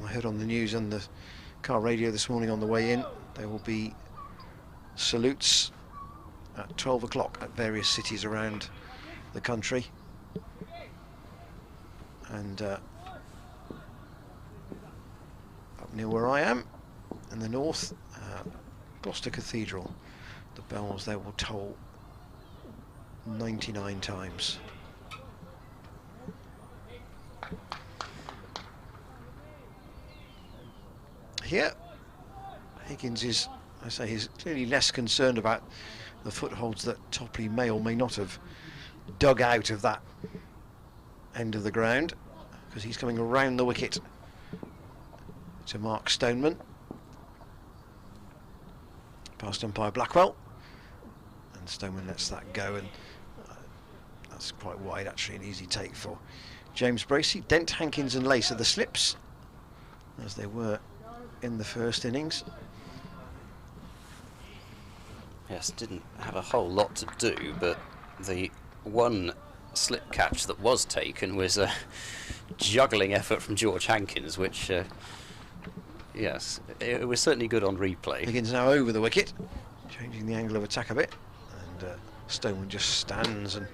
I heard on the news and the car radio this morning on the way in, there will be salutes at 12 o'clock at various cities around the country, and up near where I am in the north, Gloucester Cathedral, the bells there will toll 99 times. Here Higgins is, I say, he's clearly less concerned about the footholds that Topley may or may not have dug out of that end of the ground, because he's coming around the wicket to mark Stoneman, past umpire Blackwell, and Stoneman lets that go, and that's quite wide actually, an easy take for James Bracey. Dent, Hankins and Lace are the slips, as they were in the first innings. yes, didn't have a whole lot to do, but the one slip catch that was taken was a juggling effort from George Hankins, which, yes, it was certainly good on replay. Higgins now over the wicket, changing the angle of attack a bit, and Stoneman just stands and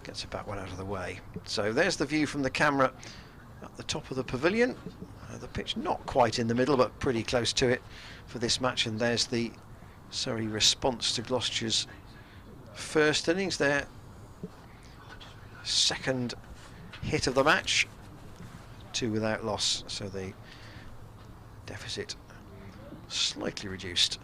gets a back one out of the way. So there's the view from the camera at the top of the pavilion. The pitch not quite in the middle, but pretty close to it for this match, and there's the Surrey response to Gloucestershire's first innings. Their second hit of the match, 2 without loss, so the deficit slightly reduced,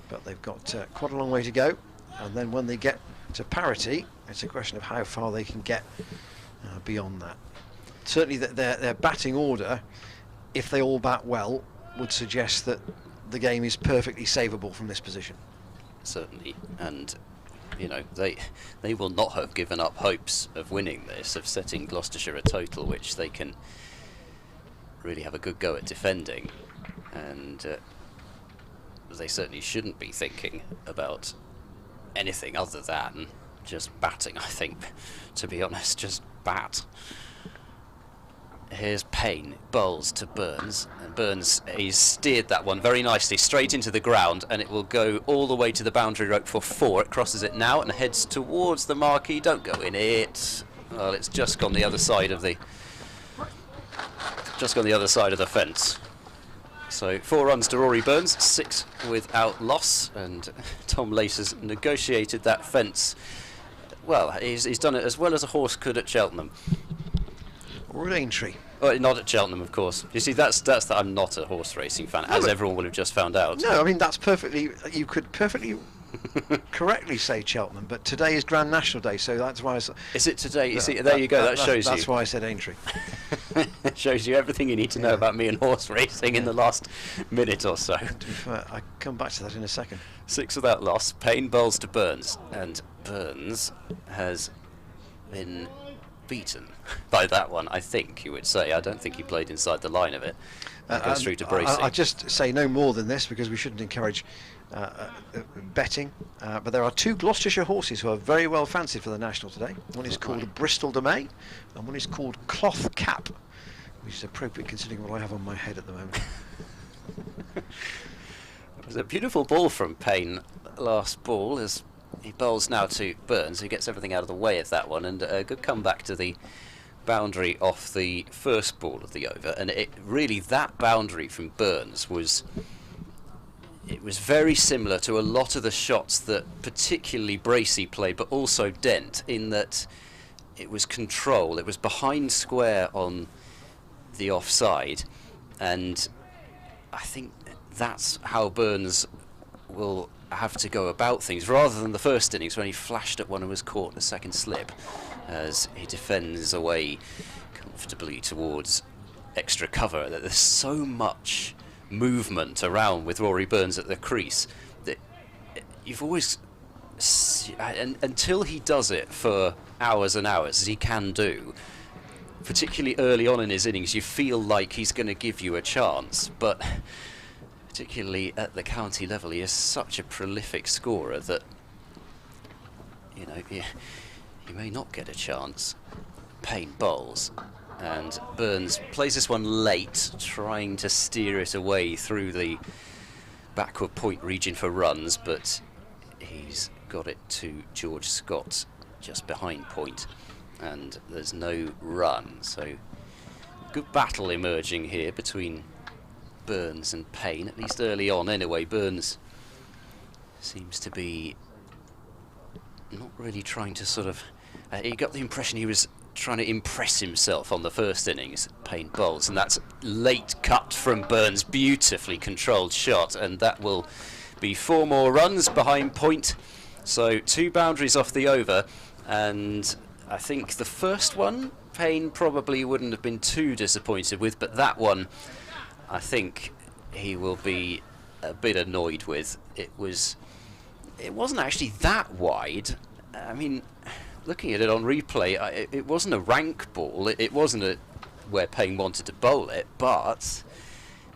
but they've got quite a long way to go, and then when they get to parity, it's a question of how far they can get beyond that. Certainly their batting order, if they all bat well, would suggest that the game is perfectly savable from this position. Certainly, and you know, they will not have given up hopes of winning this, of setting Gloucestershire a total which they can really have a good go at defending, and they certainly shouldn't be thinking about anything other than just batting, I think, to be honest, just bat. Here's Payne, bowls to Burns, and Burns, he's steered that one very nicely straight into the ground, and it will go all the way to the boundary rope for 4. It crosses it now and heads towards the marquee. Don't go in it. Well, it's just gone the other side of the fence. So 4 runs to Rory Burns, 6 without loss, and Tom Lace has negotiated that fence. Well, he's done it as well as a horse could at Cheltenham. Or at Aintree. Well, not at Cheltenham, of course. You see, that's that I'm not a horse racing fan, as everyone will have just found out. No, I mean, that's perfectly, you could perfectly correctly say Cheltenham, but today is Grand National Day, so that's why I said... Is it today? You see, there you go, that shows you. That's why I said Aintree. It shows you everything you need to know about me and horse racing in the last minute or so. To be fair, I come back to that in a second. 6 without loss. Payne bowls to Burns, and Burns has been beaten by that one, I think you would say. I don't think he played inside the line of it. Goes through to Bracey. I'll just say no more than this, because we shouldn't encourage betting, but there are 2 Gloucestershire horses who are very well fancied for the National today. One is called Bristol de May, and one is called Cloth Cap, which is appropriate considering what I have on my head at the moment. It was a beautiful ball from Payne last ball, as he bowls now to Burns, who gets everything out of the way of that one, and a good comeback to the boundary off the first ball of the over. And it really, that boundary from Burns was very similar to a lot of the shots that particularly Bracey played, but also Dent, in that it was control, it was behind square on the offside, and I think that's how Burns will have to go about things, rather than the first innings when he flashed at one and was caught in a second slip, as he defends away comfortably towards extra cover. There's so much movement around with Rory Burns at the crease that you've always until he does it for hours and hours, as he can do, particularly early on in his innings, you feel like he's going to give you a chance, but particularly at the county level, he is such a prolific scorer that, you know, you may not get a chance. Payne bowls, and Burns plays this one late, trying to steer it away through the backward point region for runs, but he's got it to George Scott just behind point, and there's no run. So good battle emerging here between Burns and Payne, at least early on anyway. Burns seems to be not really trying to sort of you got the impression he was trying to impress himself on the first innings. Payne bowls, and that's late cut from Burns, beautifully controlled shot, and that will be 4 more runs behind point. So 2 boundaries off the over, and I think the first one Payne probably wouldn't have been too disappointed with, but that one I think he will be a bit annoyed with. It wasn't actually that wide. I mean, looking at it on replay, it wasn't a rank ball. It wasn't where Payne wanted to bowl it, but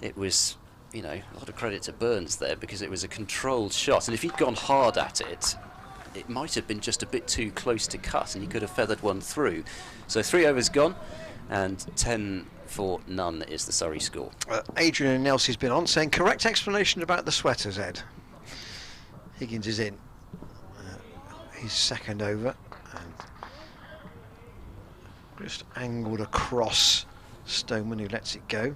it was you know, a lot of credit to Burns there, because it was a controlled shot, and if he'd gone hard at it, it might have been just a bit too close to cut, and he could have feathered one through. So 3 overs gone, and 10 for none is the Surrey score. Adrian and Nelsie's been on, saying correct explanation about the sweaters, Ed. Higgins is in. His second over, and just angled across Stoneman, who lets it go.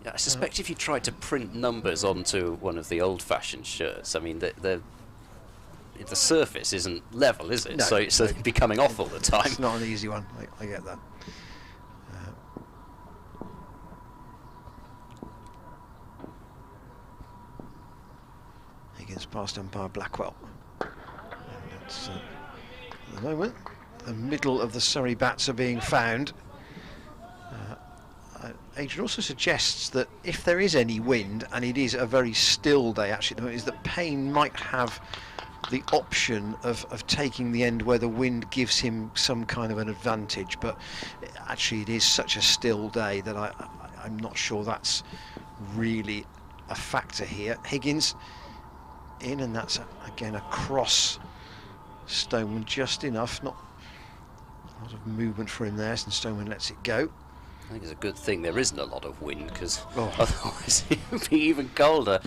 Yeah, I suspect if you tried to print numbers onto one of the old-fashioned shirts, I mean, the surface isn't level, is it? No, so it's becoming off all the time. It's not an easy one, I get that. Higgins past umpire Blackwell. And that's, at the moment, the middle of the Surrey bats are being found. Adrian also suggests that if there is any wind, and it is a very still day actually at the moment, is that Payne might have the option of taking the end where the wind gives him some kind of an advantage, but actually it is such a still day that I'm not sure that's really a factor here. Higgins in, and that's again across Stoneman just enough, not a lot of movement for him there, and Stoneman lets it go. I think it's a good thing there isn't a lot of wind, because otherwise it would be even colder.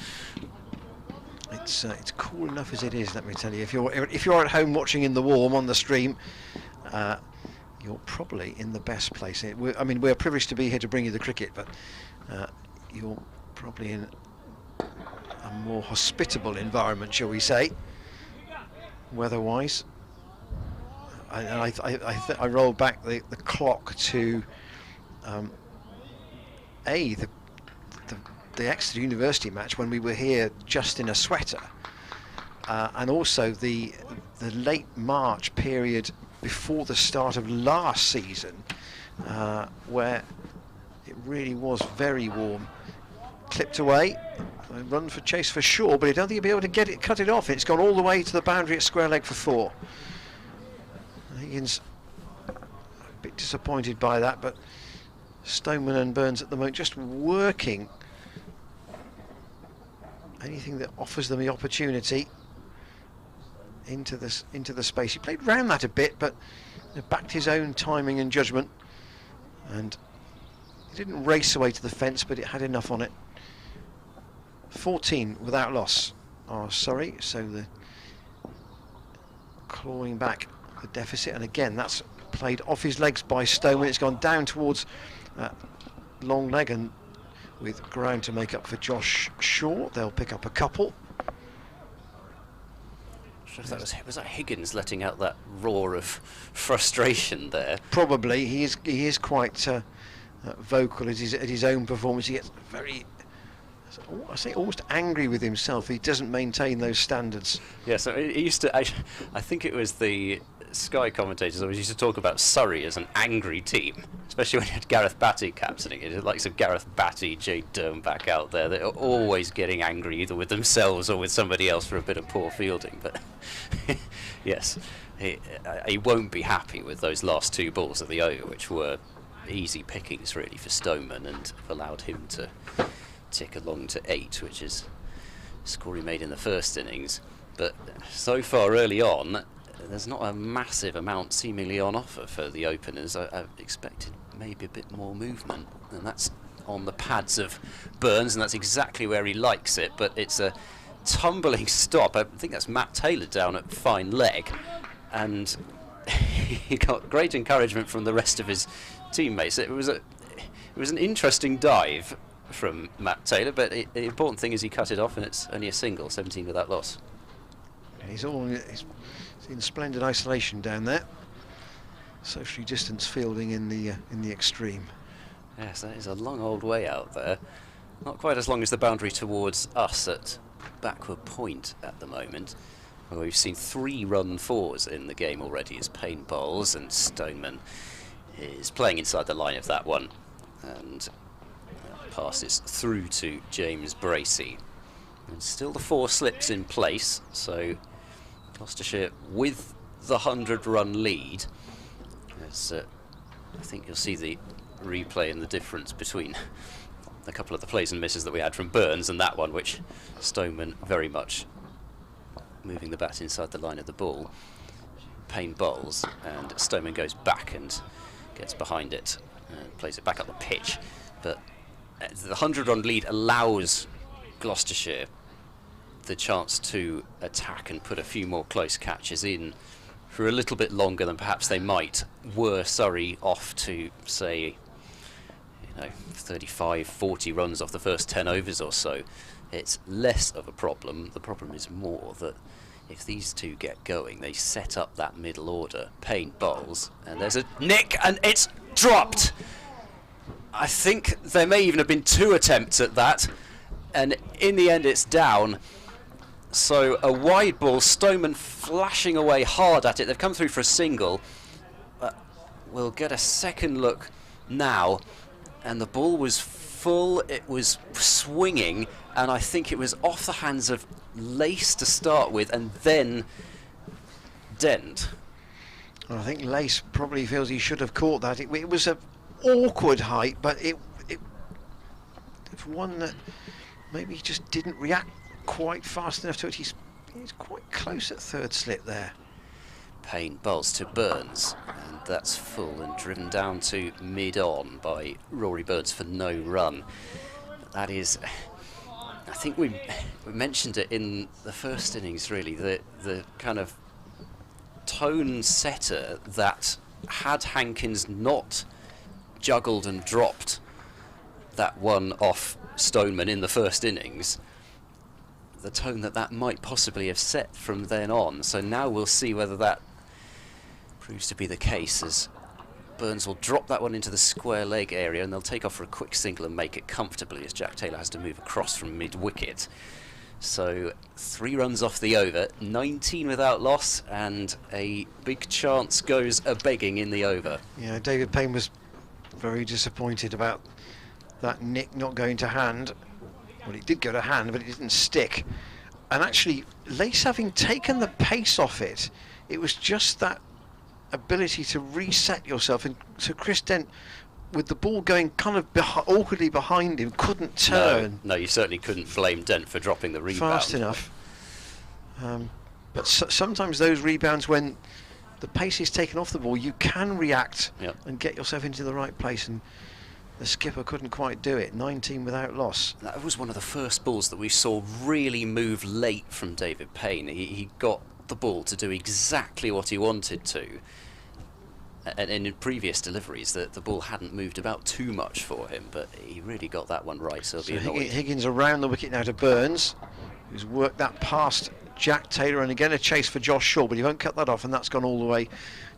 It's cool enough as it is, let me tell you. If you're at home watching in the warm on the stream, you're probably in the best place. We're privileged to be here to bring you the cricket, but you're probably in a more hospitable environment, shall we say, weather-wise. I rolled back the clock to the Exeter University match when we were here just in a sweater, and also the late March period before the start of last season, where it really was very warm. Clipped away, run for chase for sure, but I don't think he'll be able to cut it off. It's gone all the way to the boundary at square leg for 4. Higgins a bit disappointed by that, but Stoneman and Burns at the moment just working anything that offers them the opportunity into the space. He played round that a bit, but backed his own timing and judgment, and he didn't race away to the fence, but it had enough on it. 14 without loss are Surrey, so the clawing back the deficit, and again that's played off his legs by Stoneman. It's gone down towards long leg, and with ground to make up for Josh Shaw, they'll pick up a couple. Was that Higgins letting out that roar of frustration there? Probably. He is quite vocal at his own performance. He gets very, I say, almost angry with himself. He doesn't maintain those standards. Yeah, so it used to. I think it was the Sky commentators always used to talk about Surrey as an angry team, especially when you had Gareth Batty captaining it. Like some Gareth Batty, Jade Durham back out there. They're always getting angry either with themselves or with somebody else for a bit of poor fielding. But yes, he won't be happy with those last 2 balls of the over, which were easy pickings really for Stoneman, and allowed him to tick along to 8, which is a score he made in the first innings. But so far early on, there's not a massive amount seemingly on offer for the openers. I've expected maybe a bit more movement, and that's on the pads of Burns, and that's exactly where he likes it. But it's a tumbling stop. I think that's Matt Taylor down at fine leg, and he got great encouragement from the rest of his teammates. It was an interesting dive from Matt Taylor, but the important thing is he cut it off, and it's only a single, 17 without loss. He's in splendid isolation down there. Socially distanced fielding in the extreme. Yes, that is a long old way out there. Not quite as long as the boundary towards us at backward point at the moment. Well, we've seen 3 run 4s in the game already as Payne bowls, and Stoneman is playing inside the line of that one, and passes through to James Bracey. And still the 4 slips in place, so Gloucestershire with the 100-run lead. As I think you'll see the replay and the difference between a couple of the plays and misses that we had from Burns, and that one which Stoneman very much moving the bat inside the line of the ball. Payne bowls, and Stoneman goes back and gets behind it and plays it back up the pitch. But the 100-run lead allows Gloucestershire the chance to attack and put a few more close catches in for a little bit longer than perhaps they might were Surrey off to, say, 35, 40 runs off the first 10 overs or so. It's less of a problem. The problem is more that if these two get going, they set up that middle order. Payne bowls, and there's a nick, and it's dropped. I think there may even have been 2 attempts at that, and in the end it's down. So a wide ball, Stoneman flashing away hard at it. They've come through for a single. We'll get a second look now, and the ball was full, it was swinging, and I think it was off the hands of Lace to start with, and then Dent. I think Lace probably feels he should have caught that. It was an awkward height, but it's one that maybe he just didn't react quite fast enough to it. He's quite close at third slip there. Payne bowls to Burns, and that's full and driven down to mid-on by Rory Burns for no run. That is, I think we mentioned it in the first innings, really, the kind of tone setter that had Hankins not juggled and dropped that one off Stoneman in the first innings, the tone that might possibly have set from then on. So now we'll see whether that proves to be the case, as Burns will drop that one into the square leg area, and they'll take off for a quick single and make it comfortably, as Jack Taylor has to move across from mid-wicket. So 3 runs off the over, 19 without loss, and a big chance goes a-begging in the over. Yeah, David Payne was very disappointed about that nick not going to hand. Well, it did go to hand, but it didn't stick. And actually, Lace having taken the pace off it, it was just that ability to reset yourself. And so Chris Dent, with the ball going kind of awkwardly behind him, couldn't turn. No, you certainly couldn't blame Dent for dropping the rebound. Fast enough. But sometimes those rebounds, when the pace is taken off the ball, you can react and get yourself into the right place. And the skipper couldn't quite do it. 19 without loss. That was one of the first balls that we saw really move late from David Payne. He got the ball to do exactly what he wanted to. And in previous deliveries, the ball hadn't moved about too much for him, but he really got that one right, so he'll be annoyed. Higgins around the wicket now to Burns, who's worked that past Jack Taylor, and again a chase for Josh Shaw, but he won't cut that off, and that's gone all the way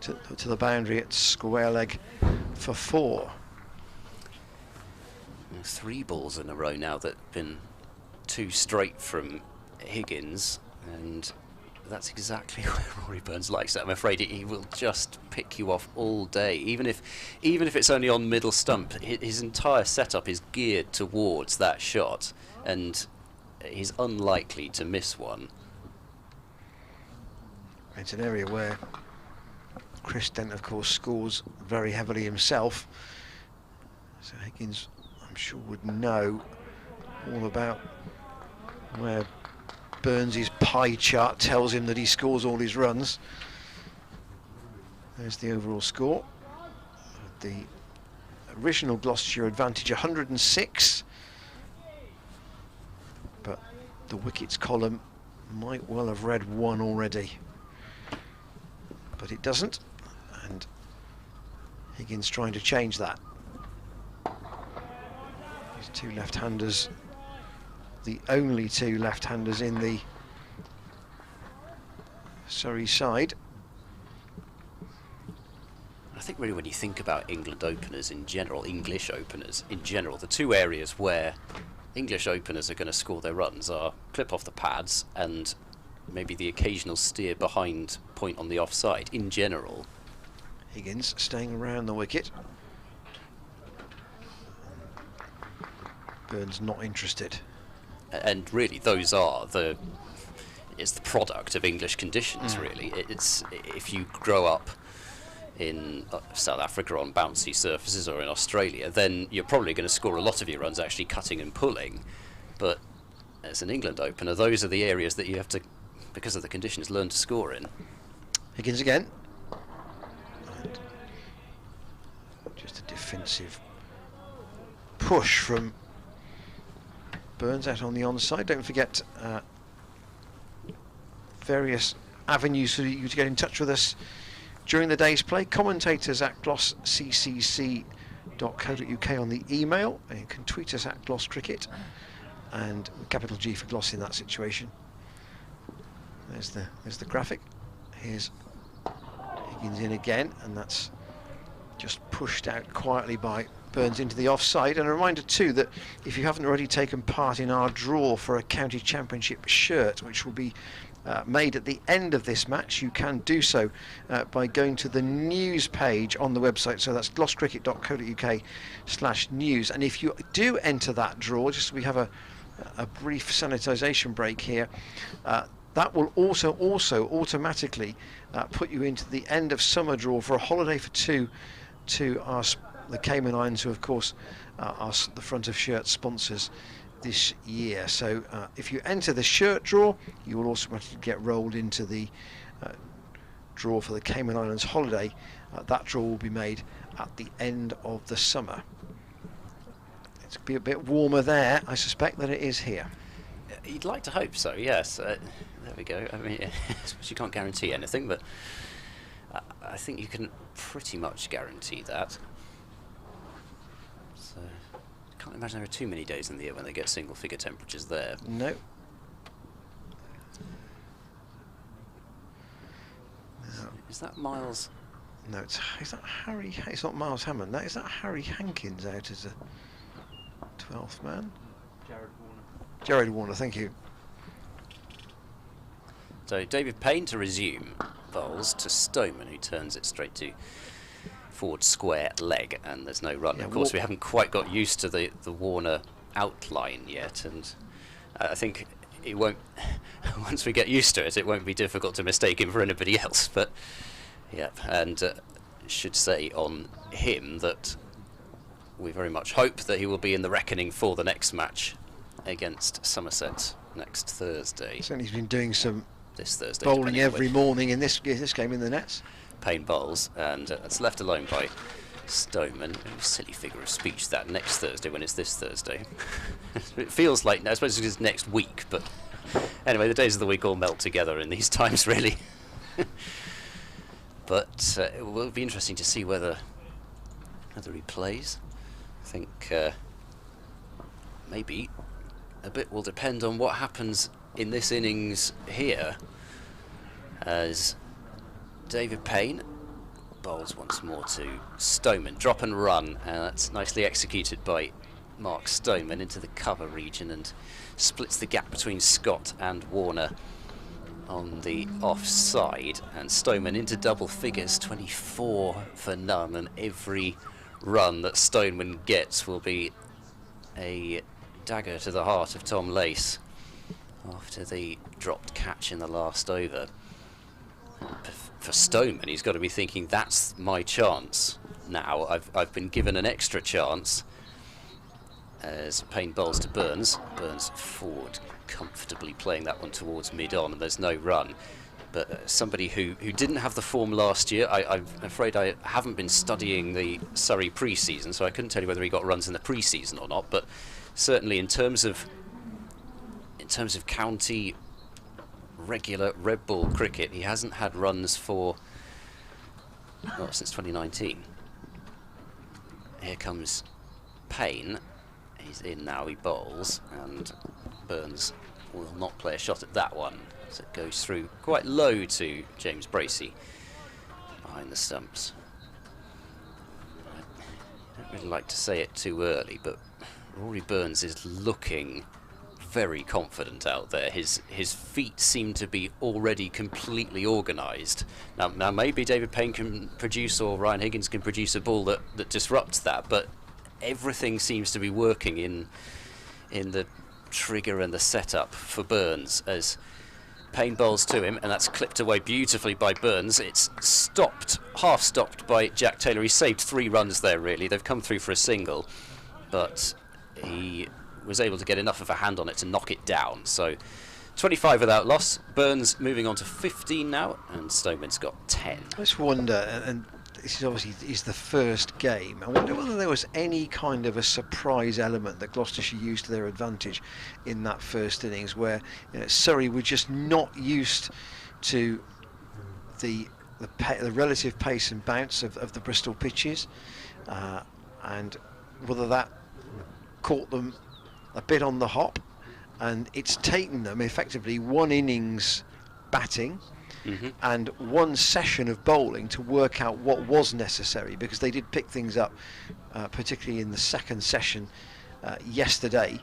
to the boundary at square leg for 4. 3 balls in a row now that have been 2 straight from Higgins, and that's exactly where Rory Burns likes it. I'm afraid he will just pick you off all day, even if it's only on middle stump. His entire setup is geared towards that shot, and he's unlikely to miss one. It's an area where Chris Dent, of course, scores very heavily himself, so Higgins, I'm sure, would know all about where Burns' pie chart tells him that he scores all his runs. There's the overall score. The original Gloucestershire advantage 106, but the wickets column might well have read 1 already, but it doesn't, and Higgins trying to change that. These 2 left-handers, the only 2 left-handers in the Surrey side. I think really when you think about England openers in general, English openers in general, the 2 areas where English openers are going to score their runs are clip off the pads and maybe the occasional steer behind point on the offside. In general, Higgins staying around the wicket. Burns not interested. And really, those are it's the product of English conditions. Really, it's if you grow up in South Africa on bouncy surfaces or in Australia, then you're probably going to score a lot of your runs actually cutting and pulling. But as an England opener, those are the areas that you have to, because of the conditions, learn to score in. Higgins again. And just a defensive push from Burns out on the onside. Don't forget various avenues for you to get in touch with us during the day's play. Commentators at glossccc.co.uk on the email, and you can tweet us at Gloss Cricket, and capital G for Gloss in that situation. There's the graphic. Here's Higgins in again, and that's just pushed out quietly by Burns into the offside. And a reminder too that if you haven't already taken part in our draw for a county championship shirt, which will be made at the end of this match, you can do so by going to the news page on the website. So that's glosscricket.co.uk/news. And if you do enter that draw, just so we have a brief sanitisation break here, that will also automatically put you into the end of summer draw for a holiday for two to the Cayman Islands, who of course are the front of shirt sponsors this year. So if you enter the shirt draw, you will automatically get rolled into the draw for the Cayman Islands holiday. That draw will be made at the end of the summer. It's be a bit warmer there, I suspect, than it is here. You'd like to hope so, yes. There we go. I mean, I suppose you can't guarantee anything, but I think you can pretty much guarantee that. So, I can't imagine there are too many days in the year when they get single-figure temperatures there. No. Is that Miles? No, is that Harry? It's not Miles Hammond. Is that Harry Hankins out as a 12th man? Jared Warner, thank you. So David Payne to resume, bowls to Stoneman, who turns it straight to forward square leg, and there's no run. Yeah, of course, we haven't quite got used to the Warner outline yet, and I think it won't. Once we get used to it, it won't be difficult to mistake him for anybody else. But yeah, and should say on him that we very much hope that he will be in the reckoning for the next match against Somerset next Thursday. Certainly he's been doing some this Thursday bowling every morning in this game in the nets. Payne bowls, and it's left alone by Stoneman. A silly figure of speech that, next Thursday when it's this Thursday. It feels like, I suppose it's next week, but anyway, the days of the week all melt together in these times, really. But it will be interesting to see whether he plays. I think maybe a bit will depend on what happens in this innings here, as David Payne bowls once more to Stoneman. Drop and run, and that's nicely executed by Mark Stoneman into the cover region and splits the gap between Scott and Warner on the offside. And Stoneman into double figures, 24 for none, and every run that Stoneman gets will be a dagger to the heart of Tom Lace after the dropped catch in the last over. For Stoneman, he's got to be thinking, that's my chance now. I've been given an extra chance. As Payne bowls to Burns. Burns forward, comfortably playing that one towards mid-on, and there's no run. But somebody who didn't have the form last year, I'm afraid I haven't been studying the Surrey pre-season, so I couldn't tell you whether he got runs in the pre-season or not. But certainly in terms of county regular red ball cricket, he hasn't had runs for since 2019. Here comes Payne. He's in now, he bowls, and Burns will not play a shot at that one, so it goes through quite low to James Bracey behind the stumps. I don't really like to say it too early, but Rory Burns is looking very confident out there. His feet seem to be already completely organised. Now maybe David Payne can produce, or Ryan Higgins can produce a ball that disrupts that, but everything seems to be working in the trigger and the setup for Burns, as Payne bowls to him, and that's clipped away beautifully by Burns. It's stopped, half stopped by Jack Taylor. He saved 3 runs there, really. They've come through for a single, but he was able to get enough of a hand on it to knock it down. So 25 without loss. Burns moving on to 15 now, and Stoneman's got 10. I just wonder, and this is obviously the first game, I wonder whether there was any kind of a surprise element that Gloucestershire used to their advantage in that first innings, where Surrey were just not used to the relative pace and bounce of the Bristol pitches, and whether that caught them a bit on the hop, and it's taken them effectively 1 innings batting and 1 session of bowling to work out what was necessary, because they did pick things up, particularly in the second session yesterday,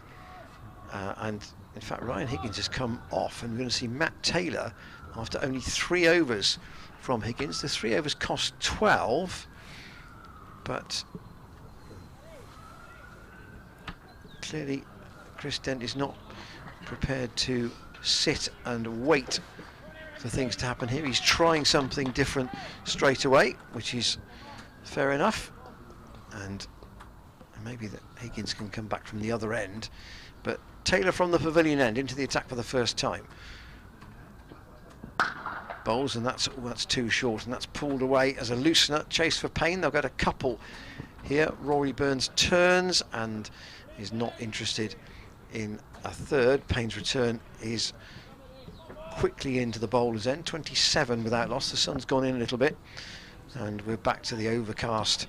and in fact Ryan Higgins has come off, and we're going to see Matt Taylor after only 3 overs from Higgins. The 3 overs cost 12, but clearly Chris Dent is not prepared to sit and wait for things to happen here. He's trying something different straight away, which is fair enough, and maybe that Higgins can come back from the other end, but Taylor from the pavilion end into the attack for the first time. Bowls, and that's too short, and that's pulled away as a loosener. Chase for Payne. They'll get a couple here. Rory Burns turns and is not interested in a third. Payne's return is quickly into the bowler's end. 27 without loss. The sun's gone in a little bit, and we're back to the overcast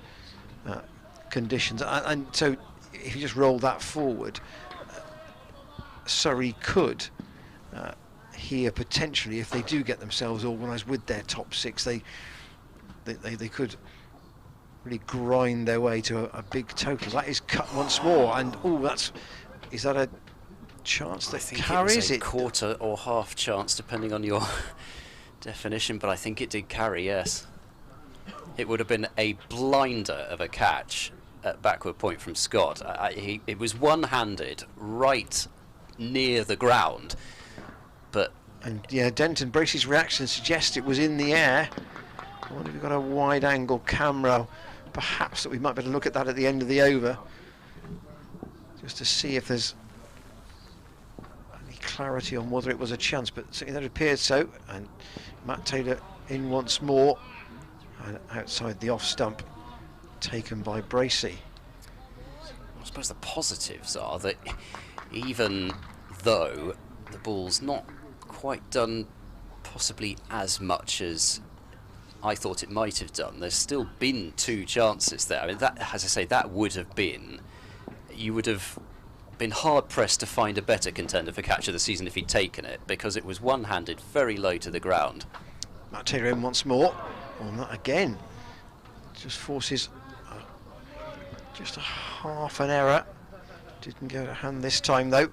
conditions. And so, if you just roll that forward, Surrey could here potentially, if they do get themselves organised with their top 6, they could really grind their way to a big total. That is cut once more, and is that a chance that carries it? Quarter or half chance, depending on your definition, but I think it did carry, yes. It would have been a blinder of a catch at backward point from Scott. It was one-handed right near the ground, but... And yeah, Denton Bracey's reaction suggests it was in the air. I wonder if we've got a wide-angle camera, perhaps, that we might be able to look at that at the end of the over, just to see if there's any clarity on whether it was a chance, but certainly that appeared so. And Matt Taylor in once more, and outside the off stump, taken by Bracey. I suppose the positives are that even though the ball's not quite done possibly as much as I thought it might have done, there's still been 2 chances there. I mean, that, as I say, that would have been, you would have been hard pressed to find a better contender for catch of the season if he'd taken it, because it was one-handed, very low to the ground. Matt Taylor in once more, on that again, just forces just a half an error. Didn't go to hand this time though.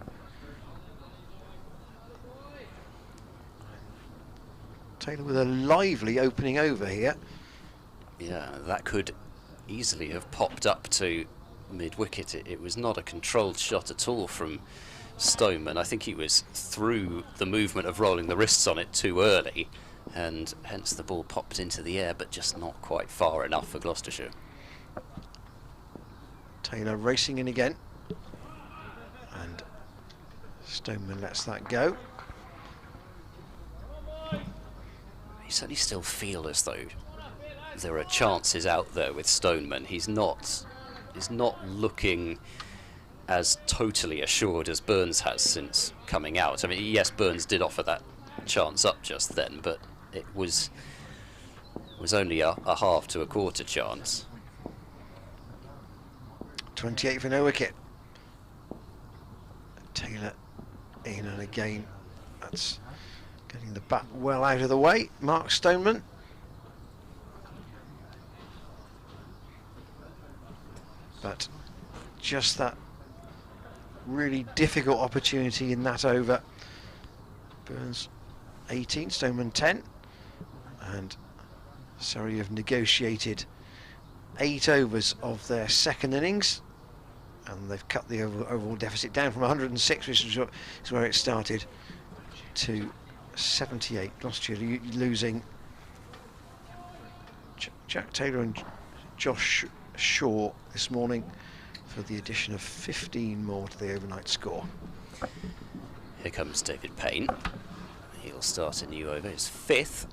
Taylor with a lively opening over here. Yeah, that could easily have popped up to mid-wicket. It was not a controlled shot at all from Stoneman. I think he was through the movement of rolling the wrists on it too early, and hence the ball popped into the air, but just not quite far enough for Gloucestershire. Taylor racing in again, and Stoneman lets that go. You certainly still feel as though there are chances out there with Stoneman. He's not looking as totally assured as Burns has since coming out. I mean, yes, Burns did offer that chance up just then, but it was only a half to a quarter chance. 28 for no wicket. Taylor in, and again that's getting the bat well out of the way. Mark Stoneman. But just that really difficult opportunity in that over. Burns 18, Stoneman 10, and Surrey have negotiated 8 overs of their second innings, and they've cut the overall deficit down from 106, which is where it started, to 78. Gloucestershire losing Jack Taylor and Josh Shaw this morning for the addition of 15 more to the overnight score. Here comes David Payne. He'll start a new over, his 5th,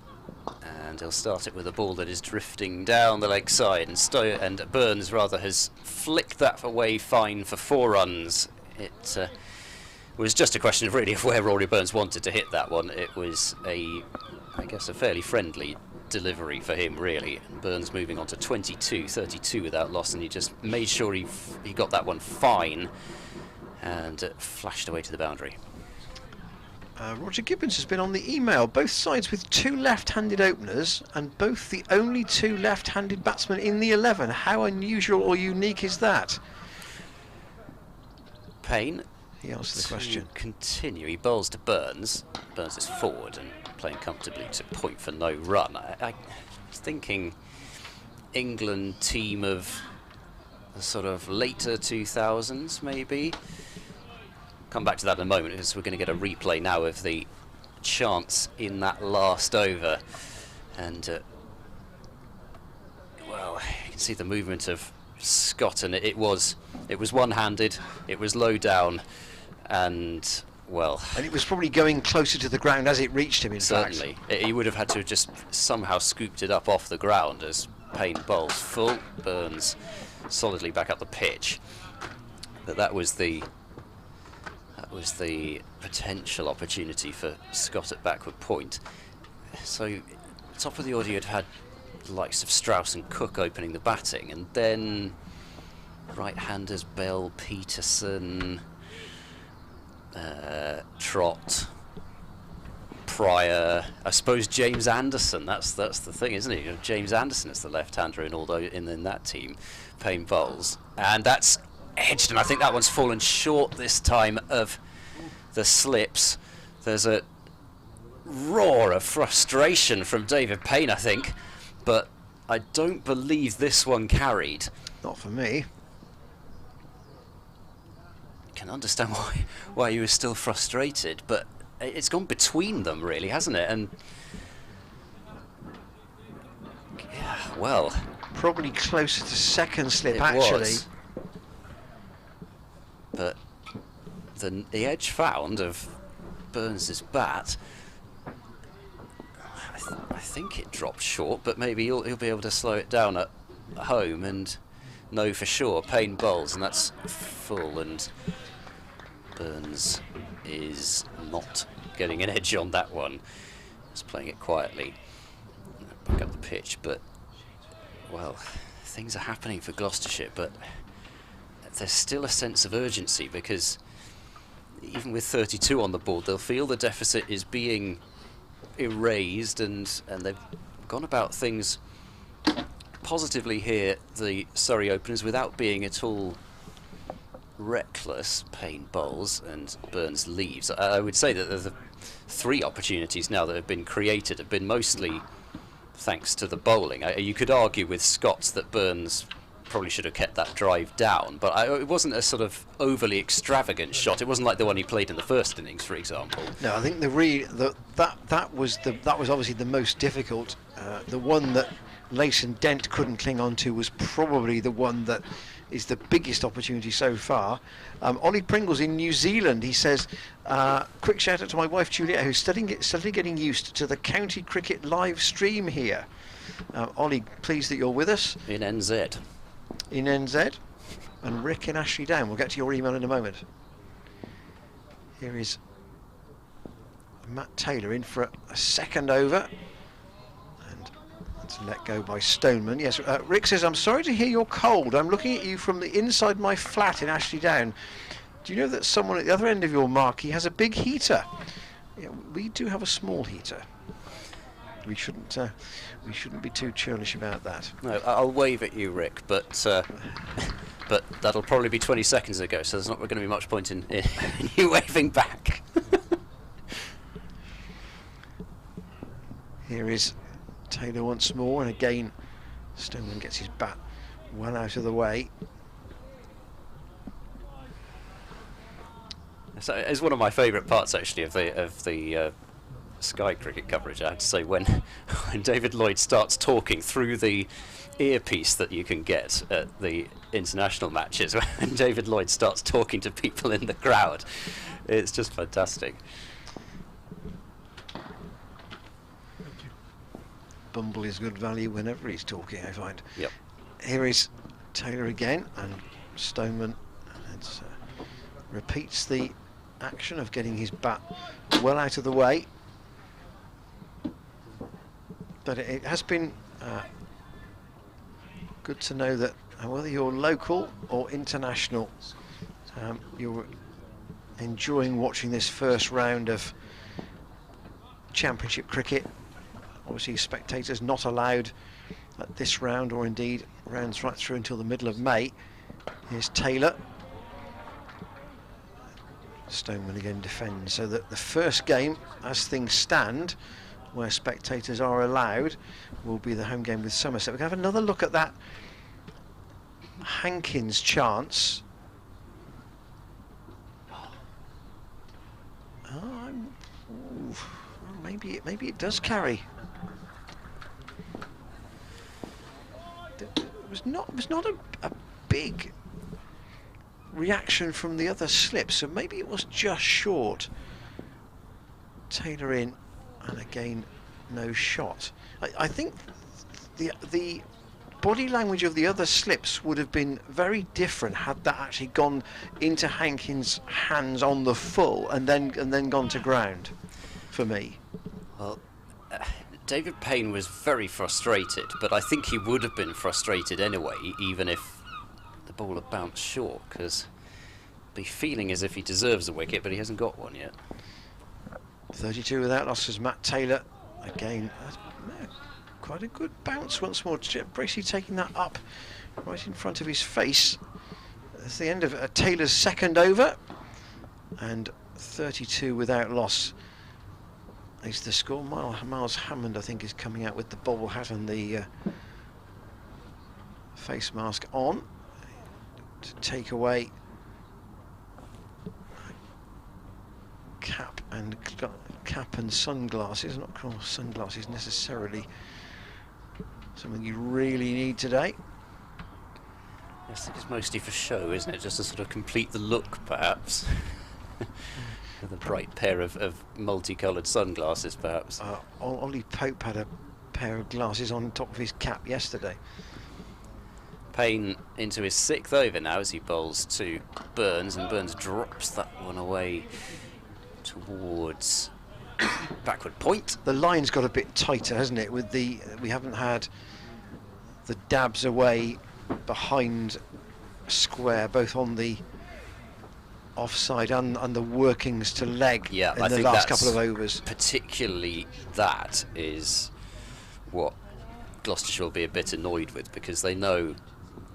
and he'll start it with a ball that is drifting down the leg side, and Burns rather has flicked that away fine for 4 runs. It was just a question of really of where Rory Burns wanted to hit that one. It was I guess a fairly friendly delivery for him, really. And Burns moving on to 32 without loss, and he just made sure he got that one fine, and flashed away to the boundary. Roger Gibbons has been on the email. Both sides with 2 left-handed openers and both the only 2 left-handed batsmen in the 11. How unusual or unique is that? Payne, he answered the question. Continue. He bowls to Burns. Burns is forward and playing comfortably to point for no run. I was thinking England team of the sort of later 2000s, maybe. Come back to that in a moment, because we're going to get a replay now of the chance in that last over, and well, you can see the movement of Scott, and it was one-handed, it was low down, and well, and it was probably going closer to the ground as it reached him. In certainly, he would have had to have just somehow scooped it up off the ground as Payne bowls full. Burns solidly back up the pitch, but that was the potential opportunity for Scott at backward point. So top of the order you'd had the likes of Strauss and Cook opening the batting, and then right-handers Bell, Peterson, Trott, Pryor, I suppose James Anderson. That's the thing, isn't it? James Anderson is the left-hander in that team. Payne bowls, and that's edged, and I think that one's fallen short this time of the slips. There's a roar of frustration from David Payne, I think, but I don't believe this one carried. Not for me. Can understand why he was still frustrated, but it's gone between them, really, hasn't it? And yeah, well, probably closer to second slip, it actually. Was. But the edge found of Burns's bat, I think it dropped short, but maybe he'll be able to slow it down at home and know for sure. Payne bowls, and that's full, and Burns is not getting an edge on that one. He's playing it quietly, back up the pitch, but well, things are happening for Gloucestershire, but there's still a sense of urgency, because even with 32 on the board, they'll feel the deficit is being erased, and they've gone about things positively here, the Surrey openers, without being at all reckless. Payne bowls and Burns leaves. I would say that the 3 opportunities now that have been created have been mostly thanks to the bowling. You could argue with Scott's that Burns probably should have kept that drive down, but it wasn't a sort of overly extravagant shot. It wasn't like the one he played in the first innings, for example. No, I think that was obviously the most difficult. The one that Leyson Dent couldn't cling on to was probably the one that is the biggest opportunity so far. Ollie Pringle's in New Zealand. He says, quick shout out to my wife Juliet, who's steadily getting used to the county cricket live stream here. Ollie, pleased that you're with us. In NZ. In NZ, and Rick in Ashley Down. We'll get to your email in a moment. Here is Matt Taylor in for a second over, and that's let go by Stoneman. Yes, Rick says, I'm sorry to hear you're cold. I'm looking at you from the inside my flat in Ashley Down. Do you know that someone at the other end of your marquee has a big heater? Yeah, we do have a small heater. We shouldn't be too churlish about that. No, I'll wave at you, Rick, but that'll probably be 20 seconds ago, so there's not going to be much point in you waving back. Here is Taylor once more, and again Stoneman gets his bat well out of the way. So it's one of my favourite parts, actually, of the Sky cricket coverage, I have to say, when David Lloyd starts talking through the earpiece that you can get at the international matches, when David Lloyd starts talking to people in the crowd, it's just fantastic. Bumble is good value whenever he's talking, I find. Yep. Here is Taylor again, and Stoneman repeats the action of getting his bat well out of the way. But it has been good to know that whether you're local or international, you're enjoying watching this first round of Championship cricket. Obviously spectators not allowed at this round, or indeed rounds right through until the middle of May. Here's Taylor. Stoneman again defends, so that the first game, as things stand, where spectators are allowed, will be the home game with Somerset. We can have another look at that Hankins chance. Maybe it does carry. It was not a big reaction from the other slip, so maybe it was just short. Taylor in, and again no shot. I think the body language of the other slips would have been very different had that actually gone into Hankins' hands on the full and then gone to ground, for me. Well, David Payne was very frustrated, but I think he would have been frustrated anyway, even if the ball had bounced short, because he'd be feeling as if he deserves a wicket, but he hasn't got one yet. 32 without losses, Matt Taylor. Again, quite a good bounce once more. Bracey taking that up right in front of his face. That's the end of Taylor's second over, and 32 without loss is the score. Miles Hammond, I think, is coming out with the bobble hat and the face mask on to take away cap and sunglasses. Not cool sunglasses necessarily something you really need today. Yes, it's mostly for show, isn't it? Just to sort of complete the look, perhaps. With a bright pair of multicoloured sunglasses, perhaps. Ollie Pope had a pair of glasses on top of his cap yesterday. Payne into his 6th over now as he bowls to Burns, and Burns drops that one away towards backward point. The line's got a bit tighter, hasn't it? With we haven't had the dabs away behind square, both on the offside and the workings to leg in the last couple of overs. Particularly that is what Gloucestershire will be a bit annoyed with, because they know,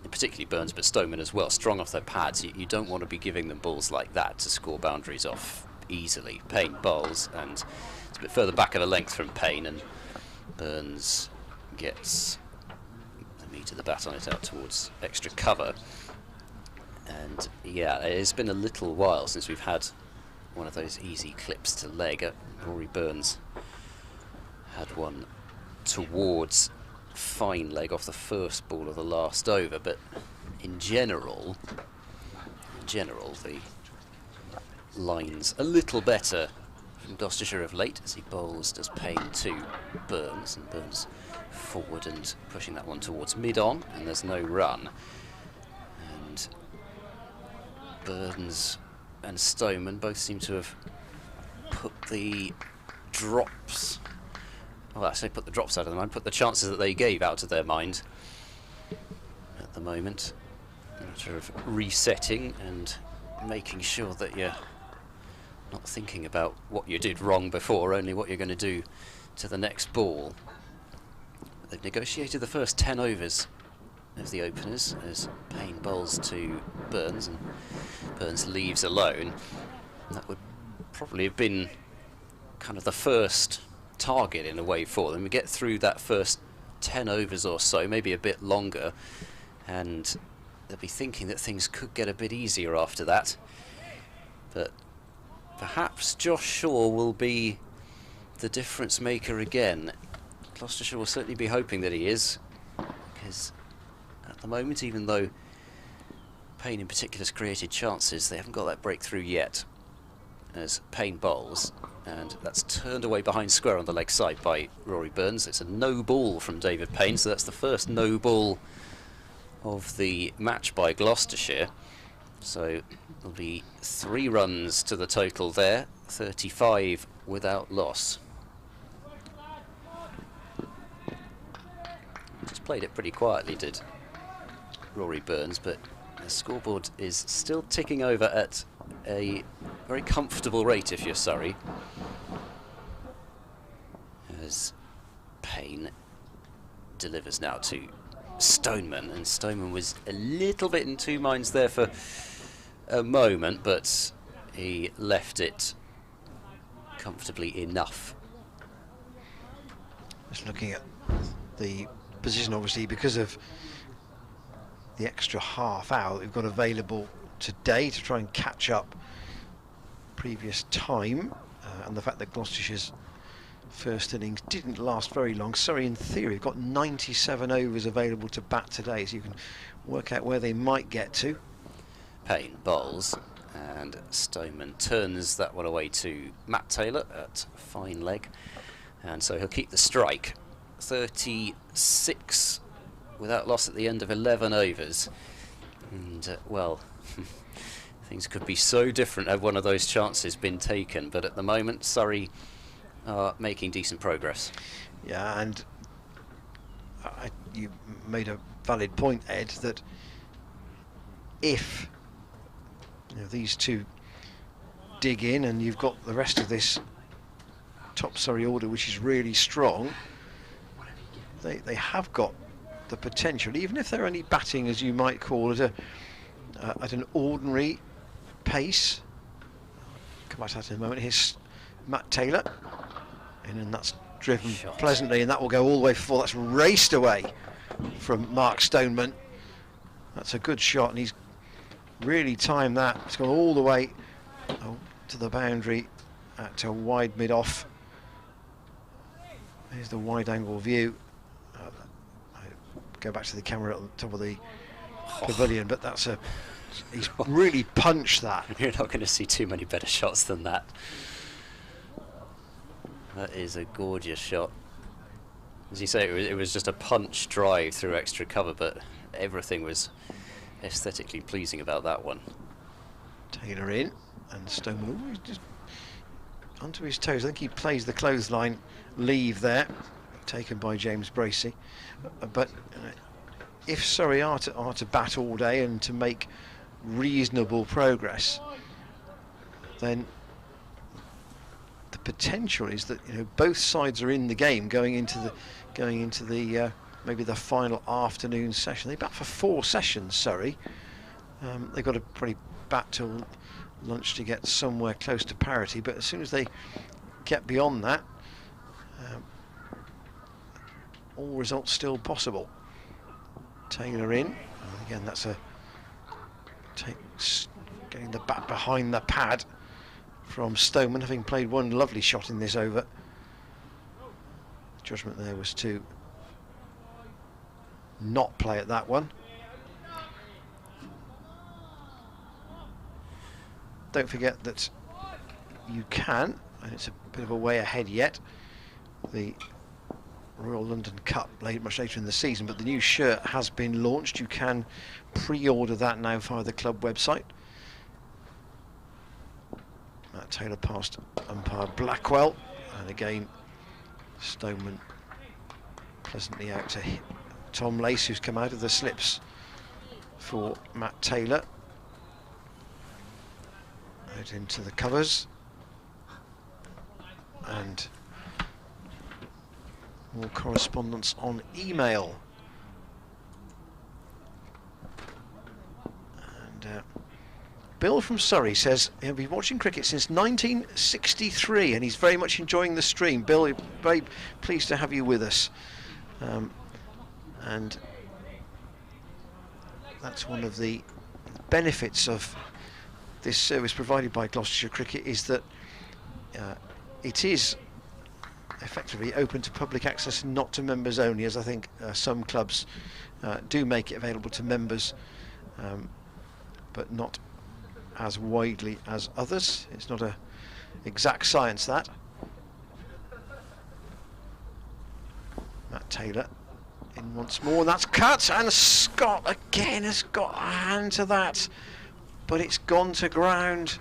particularly Burns but Stoneman as well, strong off their pads, you don't want to be giving them balls like that to score boundaries off easily. Payne bowls, and it's a bit further back of a length from Payne, and Burns gets the meat of the bat on it out towards extra cover. And yeah, it's been a little while since we've had one of those easy clips to leg. Rory Burns had one towards fine leg off the first ball of the last over, but in general the line's a little better from Gloucestershire of late as he bowls, does Payne to Burns, and Burns forward and pushing that one towards mid-on, and there's no run. And Burns and Stoneman both seem to have put the drops, well, I say put the drops out of their mind, put the chances that they gave out of their mind at the moment. A matter of resetting and making sure that you're not thinking about what you did wrong before, only what you're going to do to the next ball. They've negotiated the first 10 overs of the openers as Payne bowls to Burns, and Burns leaves alone. That would probably have been kind of the first target in a way for them. We get through that first 10 overs or so, maybe a bit longer, and they'll be thinking that things could get a bit easier after that. But perhaps Josh Shaw will be the difference maker again? Gloucestershire will certainly be hoping that he is, because at the moment, even though Payne in particular has created chances, they haven't got that breakthrough yet. As Payne bowls, and that's turned away behind square on the leg side by Rory Burns. It's a no ball from David Payne, so that's the first no ball of the match by Gloucestershire. So there'll be 3 runs to the total there, 35 without loss. Just played it pretty quietly, did Rory Burns, but the scoreboard is still ticking over at a very comfortable rate if you're Surrey. As Payne delivers now to Stoneman, and Stoneman was a little bit in 2 minds there for a moment, but he left it comfortably enough. Just looking at the position, obviously, because of the extra half hour we've got available today to try and catch up previous time, and the fact that Gloucestershire's first innings didn't last very long. Surrey, in theory, have got 97 overs available to bat today, so you can work out where they might get to. Payne bowls, and Stoneman turns that one away to Matt Taylor at fine leg, and so he'll keep the strike. 36 without loss at the end of 11 overs, and well, things could be so different had one of those chances been taken, but at the moment Surrey are making decent progress. Yeah, and you made a valid point, Ed, that if these two dig in and you've got the rest of this top Surrey order which is really strong, they have got the potential, even if they're only batting, as you might call it, at an ordinary pace. Come back to that in a moment. Here's Matt Taylor, and that's driven pleasantly, and that will go all the way for 4. That's raced away from Mark Stoneman. That's a good shot, and he's really timed that. It's gone all the way to the boundary at a wide mid-off. Here's the wide-angle view. Go back to the camera at the top of the pavilion, but he's really punched that. You're not going to see too many better shots than that. That is a gorgeous shot. As you say, it was just a punch drive through extra cover, but everything was aesthetically pleasing about that one. Taylor in, and Stoneman just onto his toes. I think he plays the clothesline leave there, taken by James Bracey. But if Surrey are to bat all day and to make reasonable progress, then the potential is that both sides are in the game going into the maybe the final afternoon session. They bat for 4 sessions, Surrey. They've got to probably bat till lunch to get somewhere close to parity, but as soon as they get beyond that, all results still possible. Taylor in, and again that's getting the bat behind the pad from Stoneman, having played one lovely shot in this over. Judgment there was to not play at that one. Don't forget that you can, and it's a bit of a way ahead yet, the Royal London Cup much later in the season, but the new shirt has been launched. You can pre-order that now via the club website. Matt Taylor past umpire Blackwell, and again Stoneman pleasantly out to Tom Lace, who's come out of the slips for Matt Taylor. Out into the covers, and more correspondence on email. And Bill from Surrey says he'll be watching cricket since 1963 and he's very much enjoying the stream. Bill, we're very pleased to have you with us. And that's one of the benefits of this service provided by Gloucestershire Cricket, is that it is effectively open to public access, not to members only, as I think some clubs do make it available to members, but not as widely as others. It's not a exact science, that. Matt Taylor in once more, and that's cut, and Scott again has got a hand to that, but it's gone to ground,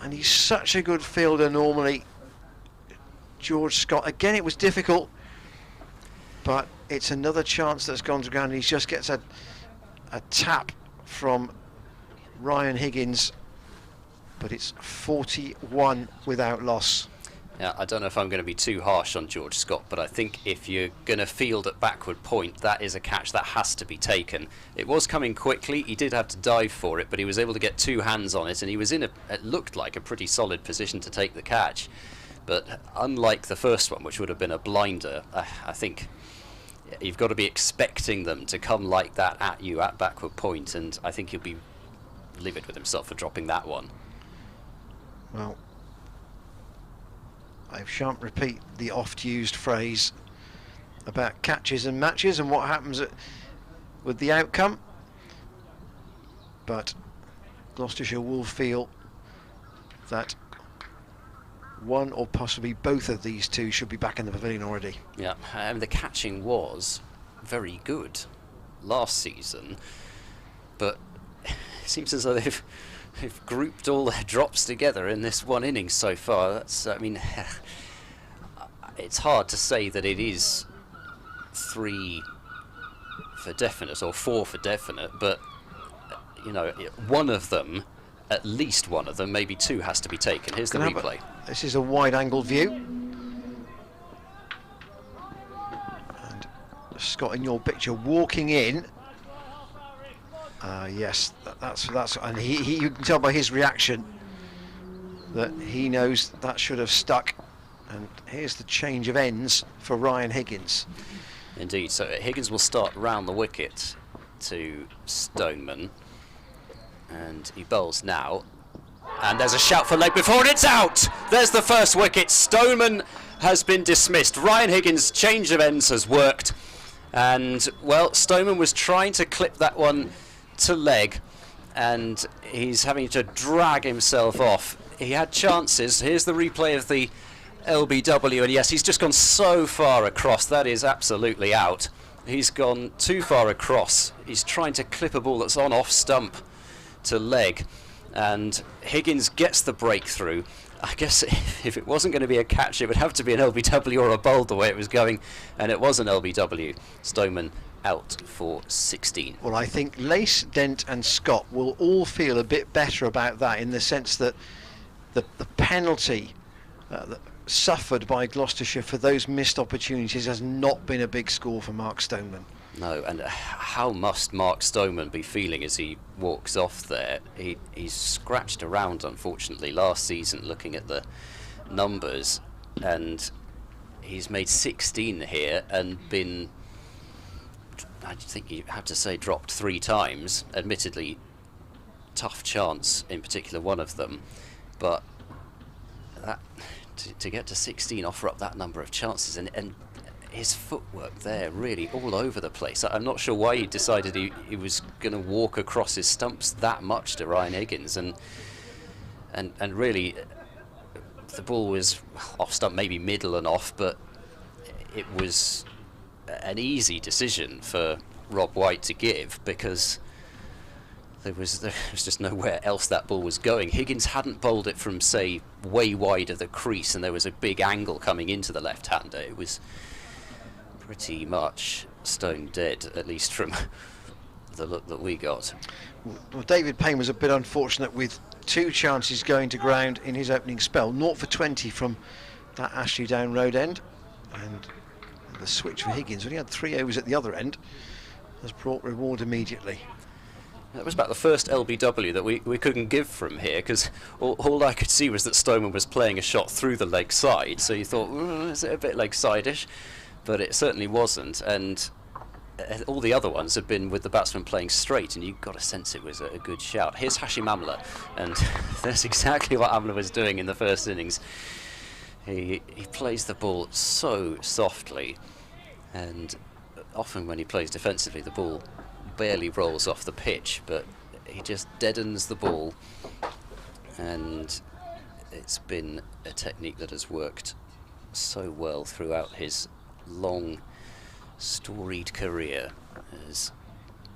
and he's such a good fielder normally, George Scott. Again, it was difficult, but it's another chance that's gone to ground, and he just gets a tap from Ryan Higgins, but it's 41 without loss. Yeah, I don't know if I'm going to be too harsh on George Scott, but I think if you're going to field at backward point, that is a catch that has to be taken. It was coming quickly, he did have to dive for it, but he was able to get two hands on it, and he was in it looked like a pretty solid position to take the catch. But unlike the first one, which would have been a blinder, I think you've got to be expecting them to come like that at you at backward point, and I think he'll be livid with himself for dropping that one. Well, I shan't repeat the oft-used phrase about catches and matches and what happens with the outcome, but Gloucestershire will feel that one or possibly both of these two should be back in the pavilion already. Yeah, the catching was very good last season, but it seems as though they've grouped all their drops together in this one innings so far. That's, I mean, it's hard to say that it is 3 for definite or 4 for definite, but you know, one of them, at least one of them, maybe 2, has to be taken. Here's the replay. This is a wide-angle view, and Scott in your picture walking in. Yes, that's, and you can tell by his reaction that he knows that should have stuck. And here's the change of ends for Ryan Higgins. Indeed, so Higgins will start round the wicket to Stoneman, and he bowls now. And there's a shout for leg before, and it's out! There's the first wicket. Stoneman has been dismissed. Ryan Higgins' change of ends has worked. And, well, Stoneman was trying to clip that one to leg, and he's having to drag himself off. He had chances. Here's the replay of the LBW, and yes, he's just gone so far across. That is absolutely out. He's gone too far across. He's trying to clip a ball that's on off stump to leg, and Higgins gets the breakthrough. I guess if it wasn't going to be a catch, it would have to be an LBW or a bowl the way it was going, and it was an LBW. Stoneman out for 16. Well, I think Lace, Dent and Scott will all feel a bit better about that, in the sense that the penalty suffered by Gloucestershire for those missed opportunities has not been a big score for Mark Stoneman. No, and how must Mark Stoneman be feeling as he walks off there? He's scratched around, unfortunately, last season, looking at the numbers, and he's made 16 here and been, I think you have to say, dropped 3 times. Admittedly, tough chance, in particular one of them, but that to get to 16, offer up that number of chances, and his footwork there really all over the place. I'm not sure why he decided he was going to walk across his stumps that much to Ryan Higgins, and really the ball was off stump, maybe middle and off, but it was an easy decision for Rob White to give, because there was just nowhere else that ball was going. Higgins hadn't bowled it from, say, way wide of the crease, and there was a big angle coming into the left-hander. It was pretty much stone dead, at least from the look that we got. Well, David Payne was a bit unfortunate with 2 chances going to ground in his opening spell. 0 for 20 from that Ashley Down Road end, and the switch for Higgins, when he had 3 overs at the other end, has brought reward immediately. That was about the first LBW that we couldn't give from here, because all I could see was that Stoneman was playing a shot through the leg side, so you thought, is it a bit leg side-ish? But it certainly wasn't, and all the other ones have been with the batsman playing straight, and you got a sense it was a good shout. Here's Hashim Amla, and that's exactly what Amla was doing in the first innings. He plays the ball so softly, and often when he plays defensively the ball barely rolls off the pitch, but he just deadens the ball, and it's been a technique that has worked so well throughout his long storied career, as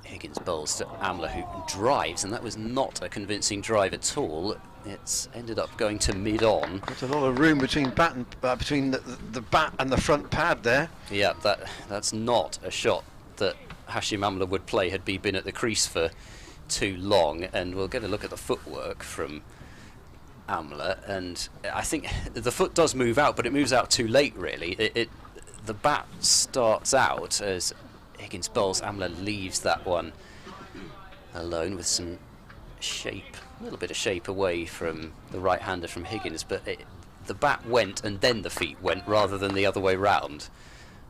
Higgins bowls to Amla, who drives, and that was not a convincing drive at all. It's ended up going to mid-on. There's a lot of room between bat and between the bat and the front pad there. Yeah, that's not a shot that Hashim Amla would play had he been at the crease for too long. And we'll get a look at the footwork from Amla, and I think the foot does move out, but it moves out too late, really. The bat starts out as Higgins bowls. Amla leaves that one alone with some shape, a little bit of shape away from the right-hander from Higgins, but the bat went and then the feet went rather than the other way round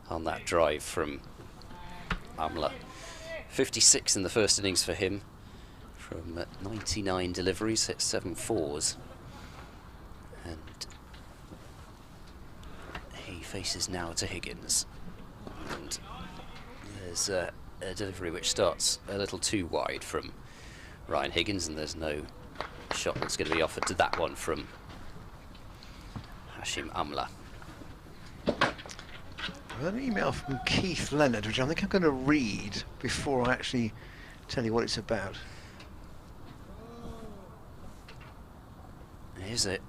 on that drive from Amla. 56 in the first innings for him from 99 deliveries, hit 7 fours, and he faces now to Higgins, and there's a delivery which starts a little too wide from Ryan Higgins, and there's no shot that's going to be offered to that one from Hashim Amla. I've got an email from Keith Leonard, which I think I'm going to read before I actually tell you what it's about. Here's it.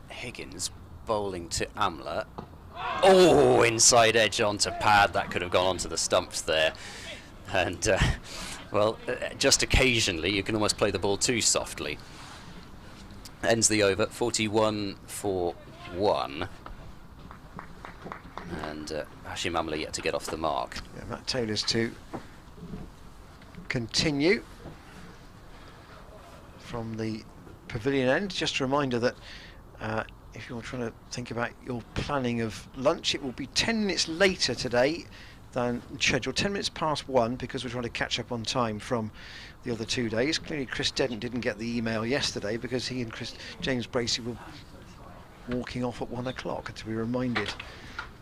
Higgins bowling to Amla. Oh, inside edge onto pad. That could have gone onto the stumps there. And, well, just occasionally you can almost play the ball too softly. Ends the over, 41 for 1. And Hashim Amla yet to get off the mark. Yeah, Matt Taylor's to continue from the pavilion end. Just a reminder that if you're trying to think about your planning of lunch, it will be 10 minutes later today than scheduled, 10 minutes past 1, because we're trying to catch up on time from the other 2 days. Clearly Chris Dedden didn't get the email yesterday because he and James Bracey were walking off at 1 o'clock, to be reminded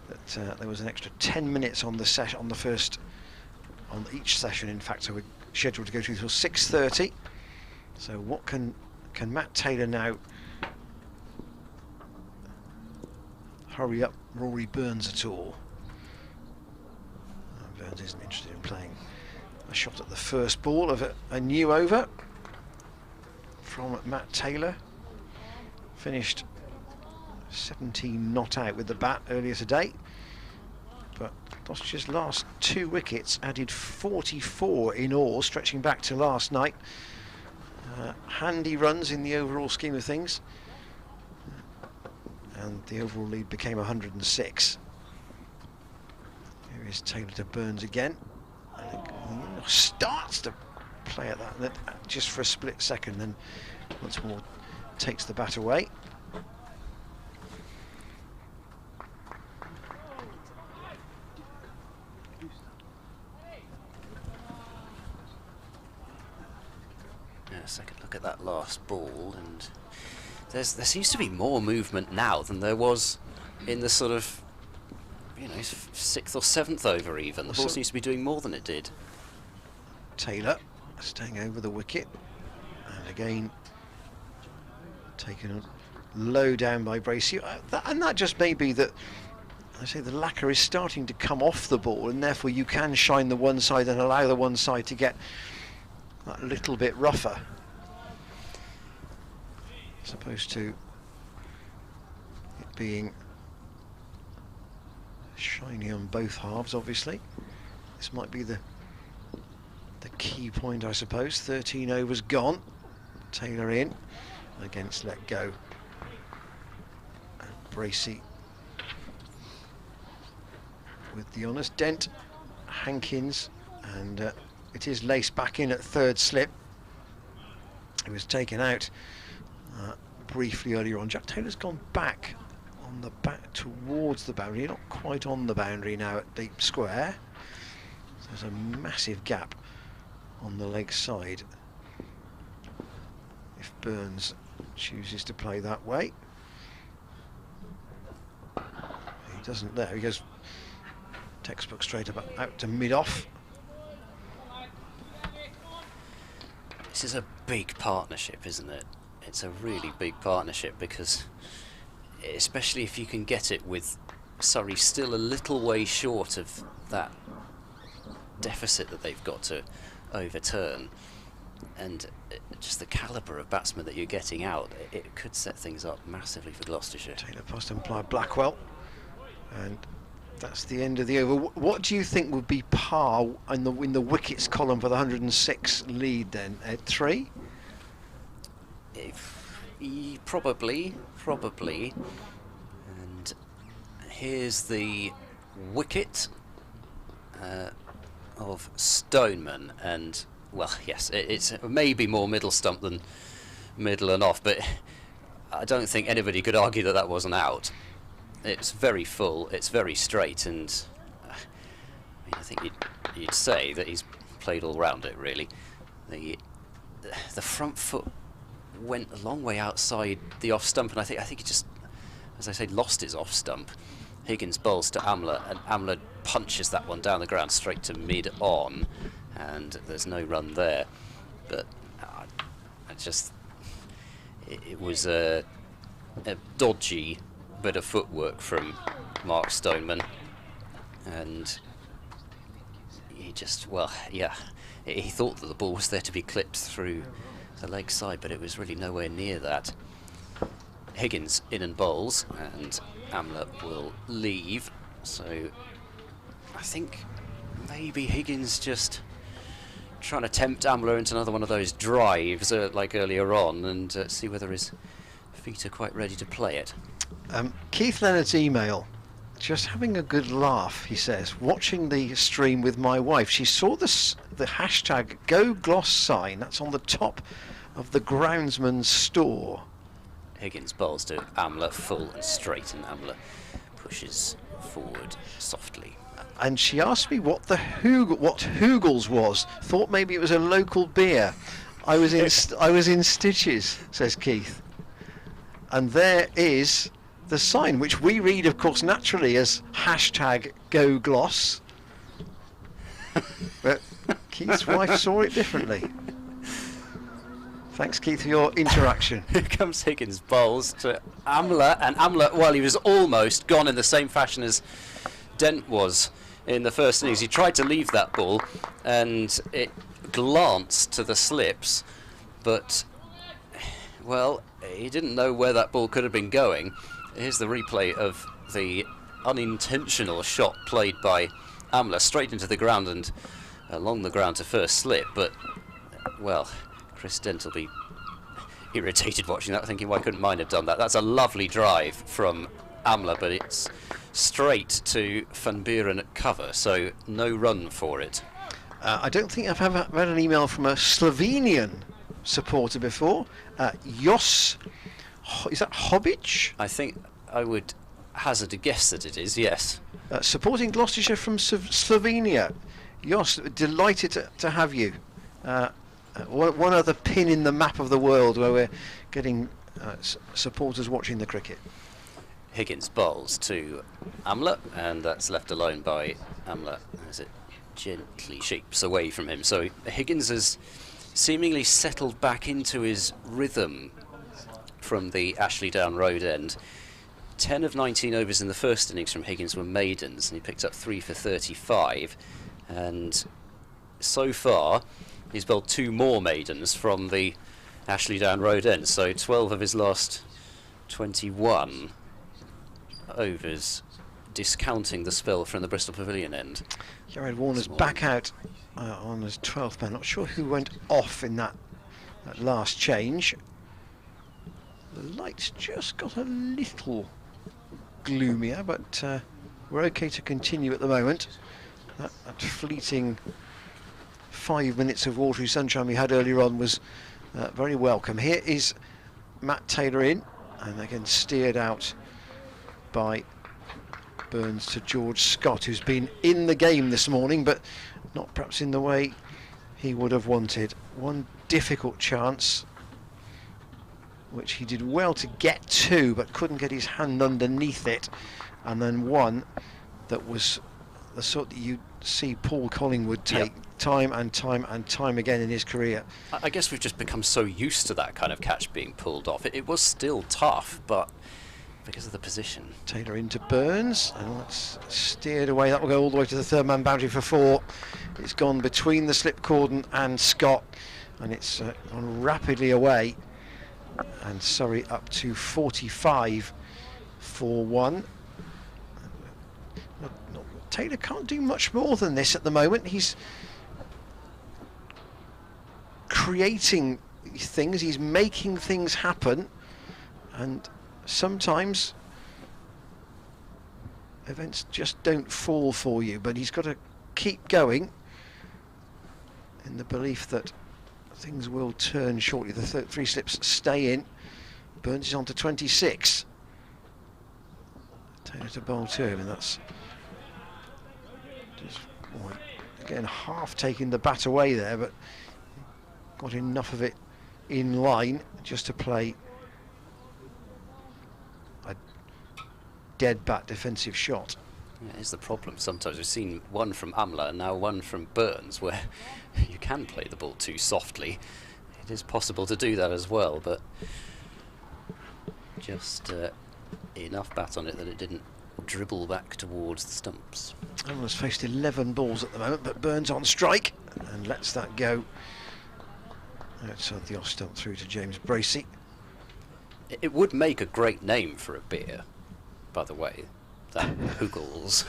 that there was an extra 10 minutes on the session, on each session, in fact, so we're scheduled to go through till 6:30. So what can Matt Taylor now hurry up Rory Burns at all? Burns isn't interested in playing a shot at the first ball of a new over from Matt Taylor. Finished 17 not out with the bat earlier today, but Gloucestershire's last 2 wickets added 44 in all, stretching back to last night. Handy runs in the overall scheme of things, and the overall lead became 106. Here is Taylor to Burns again, and it starts to play at that just for a split second, then once more takes the bat away. A second look at that last ball, and there seems to be more movement now than there was in the sort of, 6th or 7th over even. The ball seems to be doing more than it did. Taylor staying over the wicket, and again taken low down by Bracey, and that just may be that, I say, the lacquer is starting to come off the ball, and therefore you can shine the one side and allow the one side to get that little bit rougher, as opposed to it being shiny on both halves. Obviously this might be the key point, I suppose. 13 overs gone, Taylor in against let go, and Bracey with the honest dent. Hankins, and it is laced back in at third slip. It was taken out briefly earlier on. Jack Taylor's gone back on the back towards the boundary, not quite on the boundary now at deep square. There's a massive gap on the leg side if Burns chooses to play that way. doesn't there. He goes textbook straight out to mid-off. This is a big partnership, isn't it? It's a really big partnership, because especially if you can get it with Surrey still a little way short of that deficit that they've got to overturn, and just the calibre of batsmen that you're getting out, it could set things up massively for Gloucestershire. Taylor Post implied Blackwell, and that's the end of the over. What do you think would be par in the wickets column for the 106 lead then? At 3? Probably. And here's the wicket of Stoneman, and well, yes, it's maybe more middle stump than middle and off, but I don't think anybody could argue that that wasn't out. It's very full, it's very straight, and I think you'd say that he's played all round it, really. The front foot went a long way outside the off stump, and I think he just, as I say, lost his off stump. Higgins bowls to Amla, and Amla punches that one down the ground straight to mid-on, and there's no run there. But it was a dodgy bit of footwork from Mark Stoneman, and he just, well, yeah, he thought that the ball was there to be clipped through the leg side, but it was really nowhere near that. Higgins in and bowls, and Amla will leave, so I think maybe Higgins just trying to tempt Amla into another one of those drives like earlier on, and see whether his feet are quite ready to play it. Keith Leonard's email, just having a good laugh, he says, watching the stream with my wife. She saw the hashtag #GoGloss sign that's on the top of the groundsman's store. Higgins bowls to Amla full and straight, and Amla pushes forward softly. And she asked me what Hugels was. Thought maybe it was a local beer. I was in stitches, says Keith. And there is the sign, which we read, of course, naturally as hashtag #GoGloss. But Keith's wife saw it differently. Thanks, Keith, for your interaction. Here comes Higgins, bowls to Amla, and Amla, well, he was almost gone in the same fashion as Dent was in the first innings. He tried to leave that ball, and it glanced to the slips, but, well, he didn't know where that ball could have been going. Here's the replay of the unintentional shot played by Amla straight into the ground and along the ground to first slip, but, well, Chris Dent will be irritated watching that, thinking, why couldn't mine have done that? That's a lovely drive from Amla, but it's straight to Van Buren at cover, so no run for it. I don't think I've ever read an email from a Slovenian supporter before. Jos, is that Hobic? I think I would hazard a guess that it is, yes. Supporting Gloucestershire from Slovenia. Jos, delighted to have you. One other pin in the map of the world where we're getting supporters watching the cricket. Higgins bowls to Amla, and that's left alone by Amla as it gently shapes away from him. So Higgins has seemingly settled back into his rhythm from the Ashley Down Road end. 10 of 19 overs in the first innings from Higgins were maidens, and he picked up 3 for 35, and so far he's bowled 2 more maidens from the Ashley Down Road end, so 12 of his last 21 overs, discounting the spell from the Bristol Pavilion end. Jared Warner's back out on his 12th man. Not sure who went off in that last change. The lights just got a little gloomier, but we're okay to continue at the moment. That fleeting 5 minutes of watery sunshine we had earlier on was very welcome. Here is Matt Taylor in, and again steered out by Burns to George Scott, who's been in the game this morning, but not perhaps in the way he would have wanted. One difficult chance, which he did well to get to, but couldn't get his hand underneath it, and then one that was the sort that you see Paul Collingwood take time and time and time again in his career. I guess we've just become so used to that kind of catch being pulled off. It was still tough, but because of the position. Taylor into Burns, and that's steered away. That will go all the way to the third man boundary for 4. It's gone between the slip cordon and Scott, and it's gone rapidly away. And Surrey up to 45 for 1. Taylor can't do much more than this at the moment. He's creating things, he's making things happen, and sometimes events just don't fall for you, but he's got to keep going in the belief that things will turn shortly. The 3 slips stay in. Burns is on to 26. Taylor to bowl 2, and that's just, again, half taking the bat away there, but got enough of it in line just to play a dead bat defensive shot. Yeah, here's the problem. Sometimes we've seen one from Amla and now one from Burns, where you can play the ball too softly. It is possible to do that as well, but just enough bat on it that it didn't dribble back towards the stumps. Amla's faced 11 balls at the moment, but Burns on strike and lets that go outside the off stump through to James Bracey. It would make a great name for a beer, by the way, that Hoogles.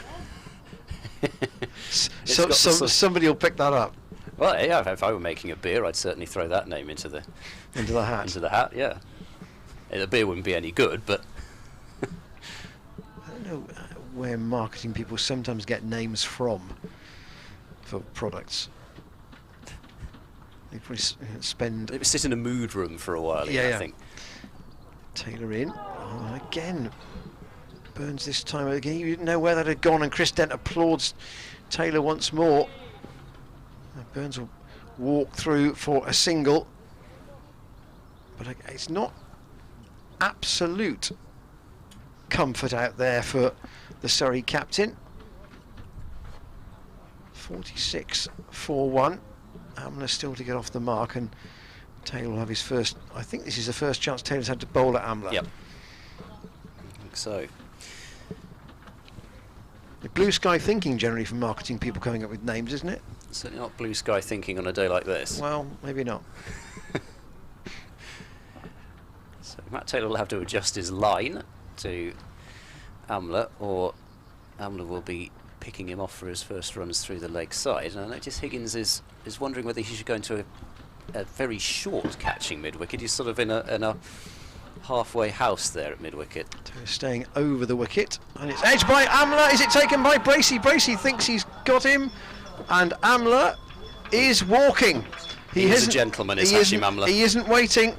Somebody will pick that up. Well, yeah, if I were making a beer, I'd certainly throw that name into the hat. Into the hat, yeah. The beer wouldn't be any good, but I don't know where marketing people sometimes get names from for products. They probably spend. They sit in a mood room for a while. I think. Taylor in again. Burns this time again. You didn't know where that had gone, and Chris Dent applauds Taylor once more. Burns will walk through for a single, but it's not absolute comfort out there for the Surrey captain. 46 for 1. Amla still to get off the mark, and Taylor will have his first. I think this is the first chance Taylor's had to bowl at Amla. Yep. I think so. The blue sky thinking generally from marketing people coming up with names, isn't it? Certainly not blue sky thinking on a day like this. Well, maybe not. So Matt Taylor will have to adjust his line to Amla, or Amla will be picking him off for his first runs through the leg side. And I notice Higgins is wondering whether he should go into a very short catching mid-wicket. He's sort of in a halfway house there at mid-wicket. Staying over the wicket, and it's edged by Amla. Is it taken by Bracey? Bracey thinks he's got him, and Amla is walking. He is a gentleman, is Hashim Amla. He isn't waiting,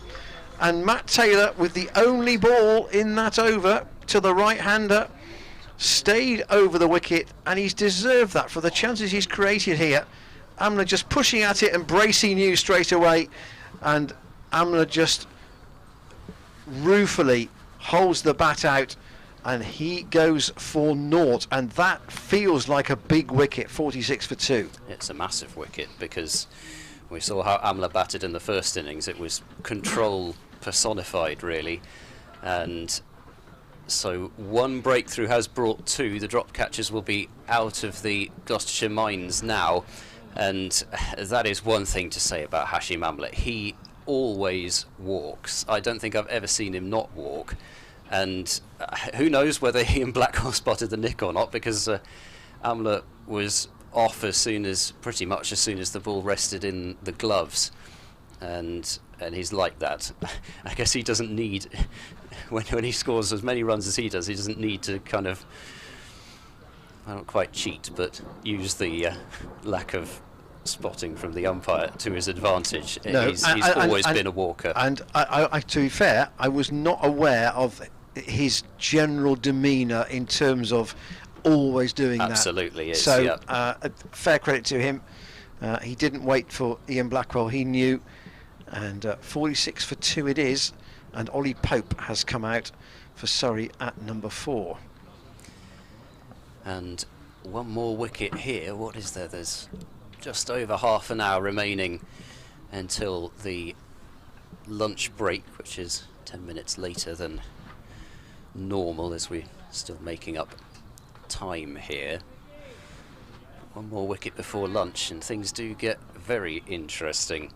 and Matt Taylor, with the only ball in that over to the right-hander, stayed over the wicket, and he's deserved that for the chances he's created here. Amla just pushing at it, and Bracey knew straight away, and Amla just ruefully holds the bat out, and he goes for naught, and that feels like a big wicket. 46 for 2. It's a massive wicket, because we saw how Amla batted in the first innings. It was control personified, really, and so one breakthrough has brought 2. The drop catches will be out of the Gloucestershire minds now, and that is one thing to say about Hashim Amla. He always walks. I don't think I've ever seen him not walk, and who knows whether he and Blackwell spotted the nick or not, because Amla was off pretty much as soon as the ball rested in the gloves, and he's like that. I guess he doesn't need, when he scores as many runs as he doesn't need to kind of, I don't quite cheat, but use the lack of spotting from the umpire to his advantage. No, he's always been a walker. And I, to be fair, I was not aware of his general demeanour in terms of always doing that. Absolutely is. So, yeah. Fair credit to him. He didn't wait for Ian Blackwell. He knew. And 46 for 2 it is. And Ollie Pope has come out for Surrey at number 4. And one more wicket here. What is there? There's just over half an hour remaining until the lunch break, which is 10 minutes later than normal, as we're still making up time here. One more wicket before lunch and things do get very interesting.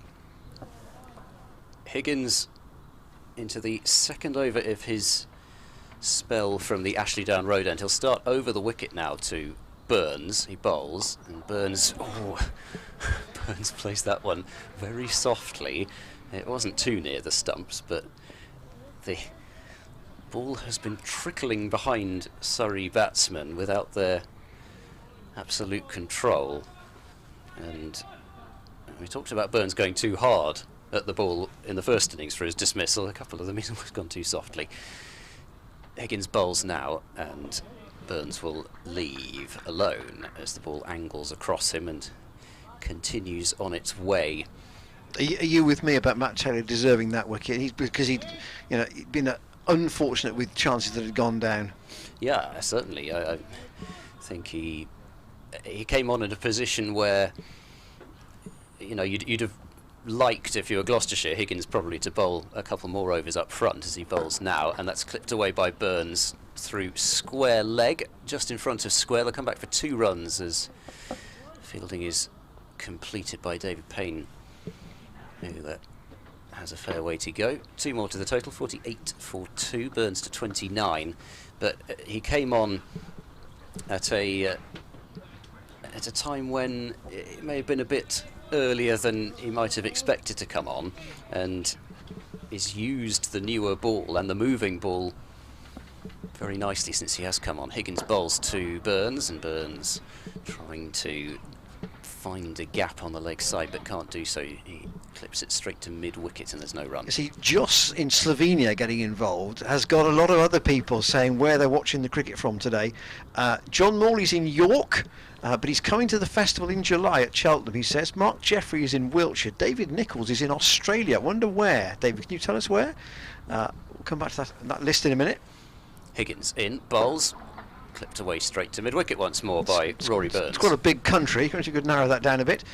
Higgins into the second over of his spell from the Ashley Down road end. He'll start over the wicket now to Burns. He bowls, and Burns, Burns plays that one very softly. It wasn't too near the stumps, but the ball has been trickling behind Surrey batsmen without their absolute control. And we talked about Burns going too hard at the ball in the first innings for his dismissal. A couple of them he's almost gone too softly. Higgins bowls now, and Burns will leave alone as the ball angles across him and continues on its way. Are you with me about Matt Taylor deserving that wicket? Because he'd been unfortunate with chances that had gone down. Yeah, certainly. I think he came on in a position where, you know, you'd have liked, if you were Gloucestershire, Higgins probably to bowl a couple more overs up front as he bowls now, and that's clipped away by Burns through square leg, just in front of square. They'll come back for 2 runs as fielding is completed by David Payne, who has a fair way to go. 2 more to the total, 48 for 2, Burns to 29, but he came on at a time when it may have been a bit earlier than he might have expected to come on, and he's used the newer ball and the moving ball very nicely since he has come on. Higgins bowls to Burns, and Burns trying to find a gap on the leg side but can't do so. He clips it straight to mid-wicket and there's no run. You see, Joss in Slovenia getting involved has got a lot of other people saying where they're watching the cricket from today. John Morley's in York, but he's coming to the festival in July at Cheltenham, he says. Mark Jeffrey is in Wiltshire. David Nichols is in Australia. Wonder where. David, can you tell us where? We'll come back to that list in a minute. Higgins in, bowls, clipped away straight to mid-wicket once more by Rory Burns. It's quite a big country. Perhaps you could narrow that down a bit.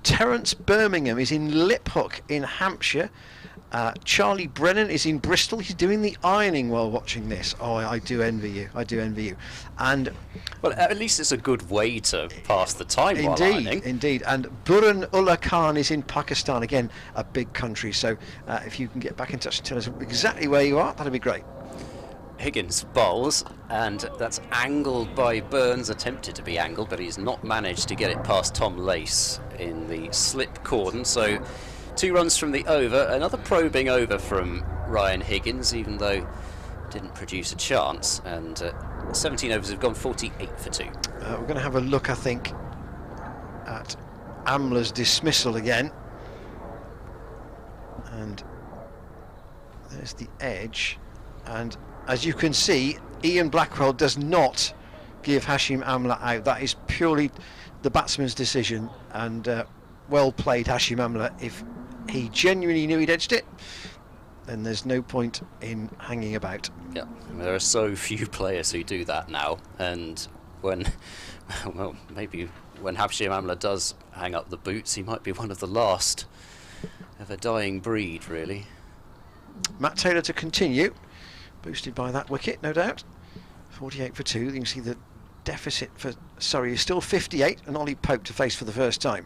Terence Birmingham is in Liphook in Hampshire. Charlie Brennan is in Bristol. He's doing the ironing while watching this. Oh, I do envy you. I do envy you. And well, at least it's a good way to pass the time while ironing. Indeed. And Burhan Ullah Khan is in Pakistan. Again, a big country. So if you can get back in touch and tell us exactly where you are, that'd be great. Higgins bowls, and that's angled by Burns, attempted to be angled, but he's not managed to get it past Tom Lace in the slip cordon. So 2 runs from the over, another probing over from Ryan Higgins, even though didn't produce a chance, and 17 overs have gone 48 for 2. We're going to have a look, I think, at Amla's dismissal again, and there's the edge, and as you can see, Ian Blackwell does not give Hashim Amla out. That is purely the batsman's decision, and well played, Hashim Amla. If he genuinely knew he'd edged it, then there's no point in hanging about. Yeah, there are so few players who do that now, and when, well, maybe when Hashim Amla does hang up the boots, he might be one of the last of a dying breed, really. Matt Taylor to continue. Boosted by that wicket, no doubt. 48 for 2. You can see the deficit for Surrey is still 58, and Ollie Pope to face for the first time.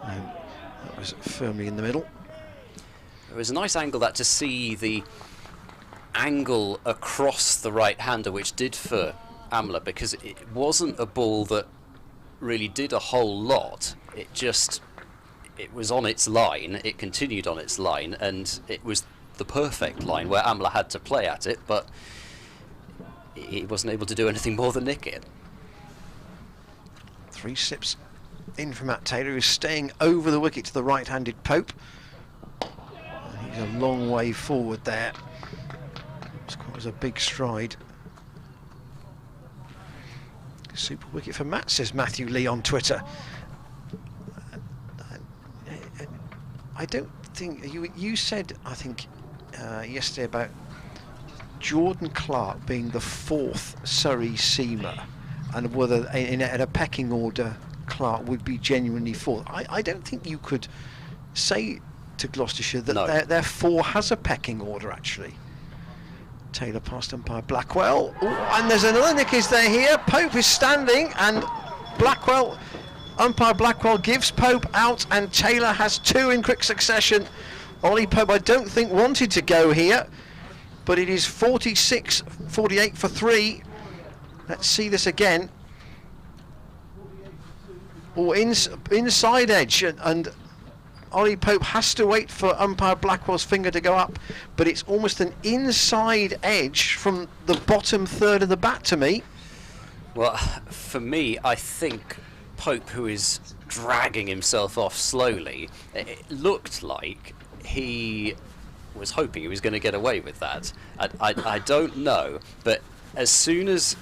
And that was firmly in the middle. It was a nice angle that to see the angle across the right-hander, which did for Amla, because it wasn't a ball that really did a whole lot. It was on its line, it continued on its line, and it was the perfect line where Amla had to play at it, but he wasn't able to do anything more than nick it. 3 sips in from Matt Taylor, who's staying over the wicket to the right-handed Pope. And he's a long way forward there. It was a big stride. Super wicket for Matt, says Matthew Lee on Twitter. I don't think you said, I think yesterday, about Jordan Clark being the 4th Surrey seamer. and whether in a pecking order Clark would be genuinely fourth. I don't think you could say to Gloucestershire that No. their 4 has a pecking order, actually. Taylor past umpire Blackwell. Ooh, and there's another nick is there here. Pope is standing, and umpire Blackwell gives Pope out, and Taylor has 2 in quick succession. Ollie Pope, I don't think, wanted to go here, but it is 46-48 for 3. Let's see this again. Or inside edge, and Ollie Pope has to wait for umpire Blackwell's finger to go up, but it's almost an inside edge from the bottom third of the bat to me. Well, for me, I think Pope, who is dragging himself off slowly, it looked like he was hoping he was going to get away with that. I don't know, but as soon as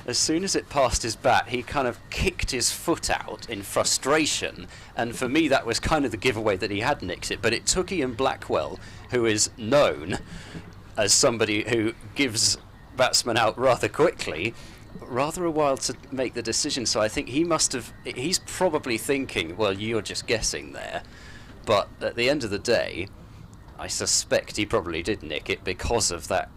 it passed his bat, he kind of kicked his foot out in frustration, and for me that was kind of the giveaway that he had nicked it. But it took Ian Blackwell, who is known as somebody who gives batsmen out rather quickly, rather a while to make the decision. So I think he's probably thinking, well, you're just guessing there. But at the end of the day, I suspect he probably did nick it because of that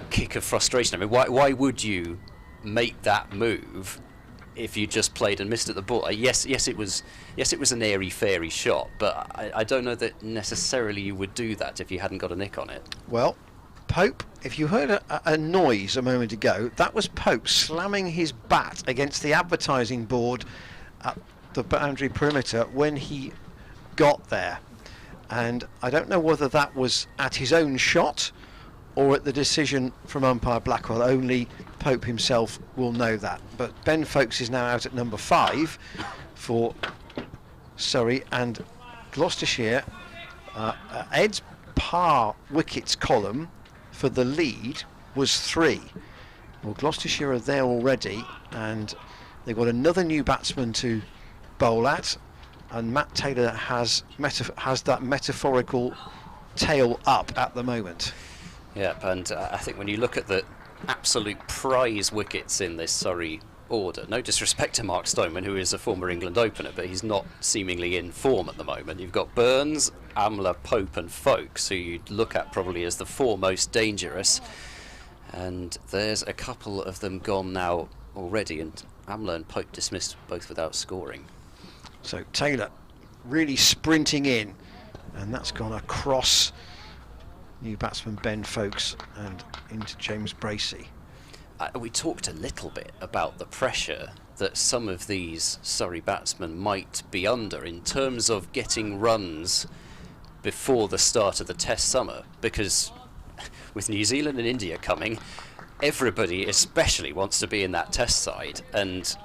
kick of frustration. I mean, why would you make that move if you just played and missed at the ball? Yes, it was an airy-fairy shot, but I don't know that necessarily you would do that if you hadn't got a nick on it. Well, Pope, if you heard a noise a moment ago, that was Pope slamming his bat against the advertising board at the boundary perimeter when he got there. And I don't know whether that was at his own shot or at the decision from umpire Blackwell. Only Pope himself will know that. But Ben Folkes is now out at number 5 for Surrey, and Gloucestershire, Ed's par wickets column for the lead was 3. Well, Gloucestershire are there already, and they've got another new batsman to bowl at, and Matt Taylor has that metaphorical tail up at the moment. Yep, and I think when you look at the absolute prize wickets in this Surrey order, no disrespect to Mark Stoneman, who is a former England opener, but he's not seemingly in form at the moment. You've got Burns, Amla, Pope and Folkes, who you'd look at probably as the 4 most dangerous, and there's a couple of them gone now already, and Amla and Pope dismissed both without scoring. So Taylor really sprinting in, and that's gone across new batsman Ben Folkes and into James Bracey. We talked a little bit about the pressure that some of these Surrey batsmen might be under in terms of getting runs before the start of the Test summer, because with New Zealand and India coming, everybody especially wants to be in that Test side, and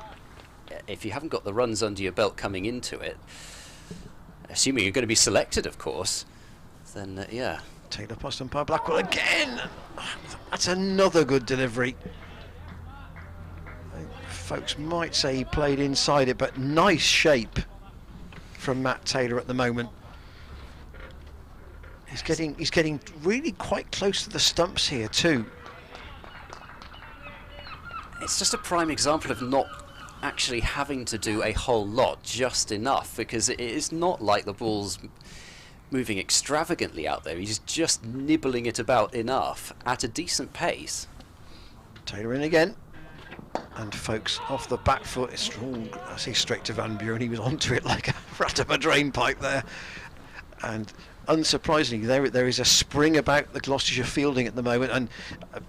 if you haven't got the runs under your belt coming into it, assuming you're going to be selected, of course, then yeah. Taylor past umpire Blackwell again. That's another good delivery. I think folks might say he played inside it, but nice shape from Matt Taylor at the moment. He's getting really quite close to the stumps here too. It's just a prime example of not actually having to do a whole lot, just enough, because it is not like the ball's moving extravagantly out there. He's just nibbling it about enough at a decent pace. Taylor in again, and Folkes off the back foot. It's all, I say, straight to Van Buren. He was onto it like a rat up a drain pipe there, and unsurprisingly there is a spring about the Gloucestershire fielding at the moment, and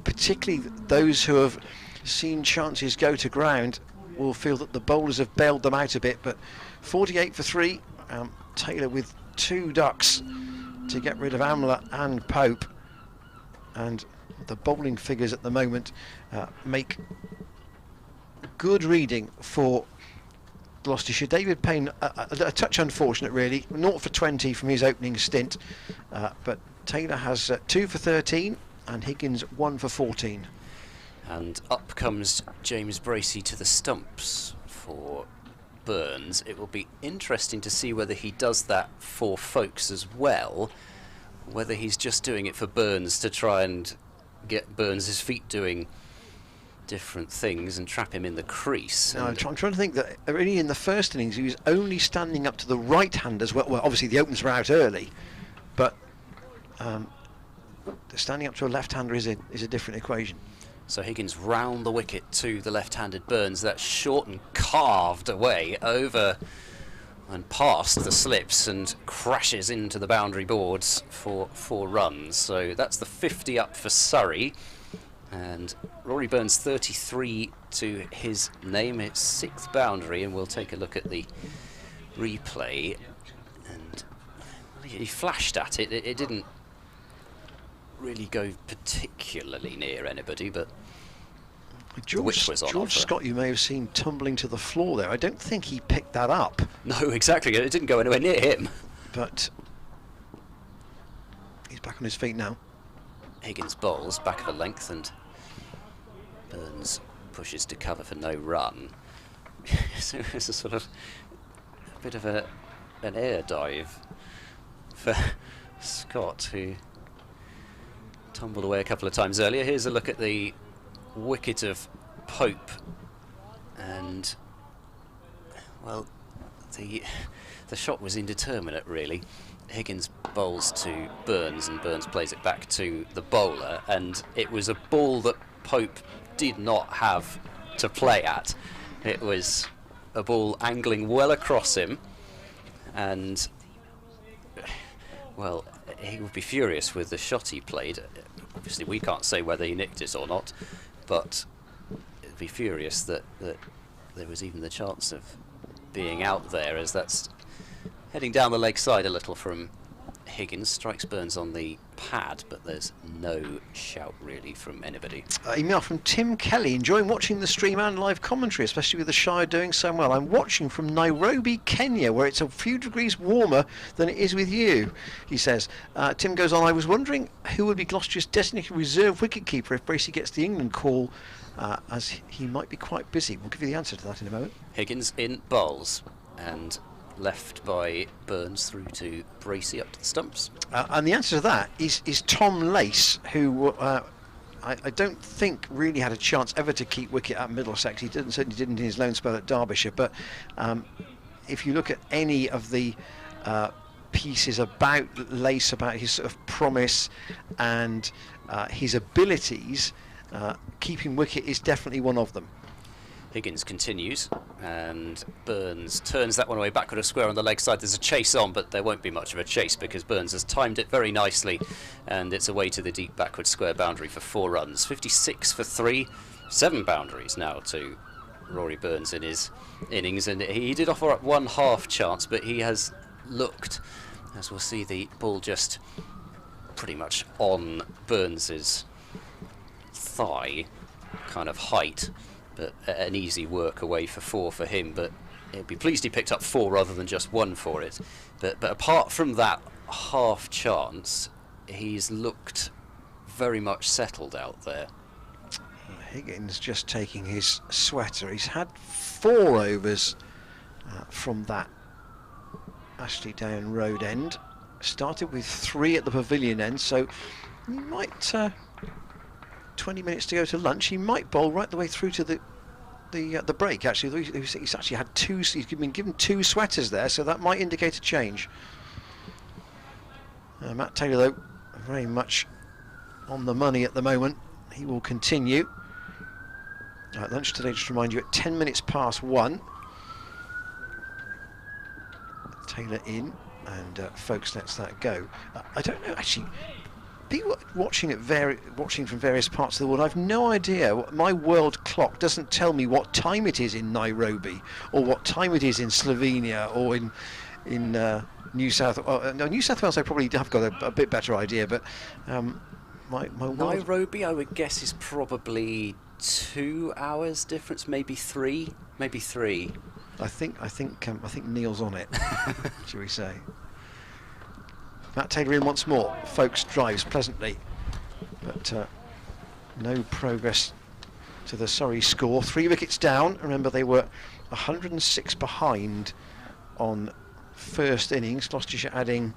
particularly those who have seen chances go to ground will feel that the bowlers have bailed them out a bit. But 48 for 3, Taylor with 2 ducks to get rid of Amla and Pope, and the bowling figures at the moment make good reading for Gloucestershire. David Payne, a touch unfortunate really, 0 for 20 from his opening stint, but Taylor has 2 for 13 and Higgins 1 for 14. And up comes James Bracey to the stumps for Burns. It will be interesting to see whether he does that for Folkes as well, whether he's just doing it for Burns to try and get Burns' feet doing different things and trap him in the crease. No, I'm And trying to think that really in the first innings he was only standing up to the right-handers. Well, obviously the opens were out early, but standing up to a left-hander is a different equation. so Higgins round the wicket to the left-handed Burns. That's short and carved away over and past the slips and crashes into the boundary boards for 4 runs. So that's the 50 up for Surrey. And Rory Burns 33 to his name, it's 6th boundary, and we'll take a look at the replay. And he flashed at it. It didn't really go particularly near anybody, but George was on offer. Scott, you may have seen tumbling to the floor there. I don't think he picked that up, no, exactly. It didn't go anywhere near him. but he's back on his feet now. Higgins bowls back of a length, and Burns pushes to cover for no run. So it's a sort of a bit of an air dive for Scott, who tumbled away a couple of times earlier. Here's a look at the wicket of Pope, and well, the shot was indeterminate really. Higgins bowls to Burns, and Burns plays it back to the bowler, and it was a ball that Pope did not have to play at. It was a ball angling well across him, and well, he would be furious with the shot he played. Obviously we can't say whether he nicked it or not, but he'd be furious that there was even the chance of being out there, as that's heading down the leg side a little from Higgins. Strikes Burns on the pad, but there's no shout really from anybody. Email from Tim Kelly, enjoying watching the stream and live commentary, especially with the Shire doing so well. I'm watching from Nairobi, Kenya, where it's a few degrees warmer than it is with you, he says. Tim goes on, I was wondering who would be Gloucestershire's designated reserve wicketkeeper if Bracey gets the England call, as he might be quite busy. We'll give you the answer to that in a moment. Higgins in bowls, and left by Burns through to Bracey up to the stumps. And the answer to that is Tom Lace, who I don't think really had a chance ever to keep wicket at Middlesex. He certainly didn't in his loan spell at Derbyshire, but if you look at any of the pieces about Lace, about his sort of promise and his abilities, keeping wicket is definitely one of them. Higgins continues, and Burns turns that one away backward of square on the leg side. There's a chase on, but there won't be much of a chase because Burns has timed it very nicely, and it's away to the deep backward square boundary for 4 runs. 56 for 3, 7 boundaries now to Rory Burns in his innings, and he did offer up 1 half chance, but he has looked, as we'll see, the ball just pretty much on Burns's thigh kind of height, but an easy work away for 4 for him. But he'd be pleased he picked up 4 rather than just 1 for it. But apart from that half chance, he's looked very much settled out there. Higgins just taking his sweater. He's had 4 overs from that Ashley Down Road end. Started with 3 at the Pavilion end, so he might 20 minutes to go to lunch. He might bowl right the way through to the break. Actually, he's actually had 2. He's been given 2 sweaters there, so that might indicate a change. Matt Taylor, though, very much on the money at the moment. He will continue. Lunch today, just to remind you, at 10 minutes past 1. Taylor in, and Folks lets that go. I don't know, actually. People watching from various parts of the world, I've no idea. My world clock doesn't tell me what time it is in Nairobi, or what time it is in Slovenia, or in New South Wales. No, New South Wales I probably have got a bit better idea, but my world... Nairobi, I would guess, is probably 2 hours difference, maybe 3. Maybe 3. I think Neil's on it, shall we say. Matt Taylor in once more. Folks drives pleasantly, but no progress to the Surrey score. 3 wickets down. Remember, they were 106 behind on first innings. Gloucestershire adding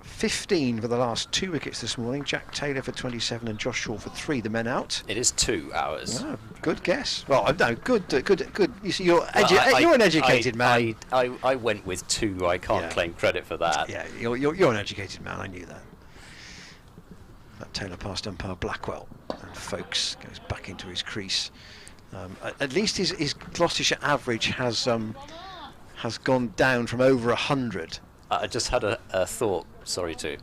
15 for the last 2 wickets this morning. Jack Taylor for 27 and Josh Shaw for 3. The men out. It is 2 hours. Oh, good guess. Well, no, good. You see, you're an educated man. I went with 2. I can't claim credit for that. Yeah, you're an educated man. I knew that. That Taylor past umpire Blackwell, and Folkes goes back into his crease. At least his Gloucestershire average has gone down from over 100. I just had a thought, sorry to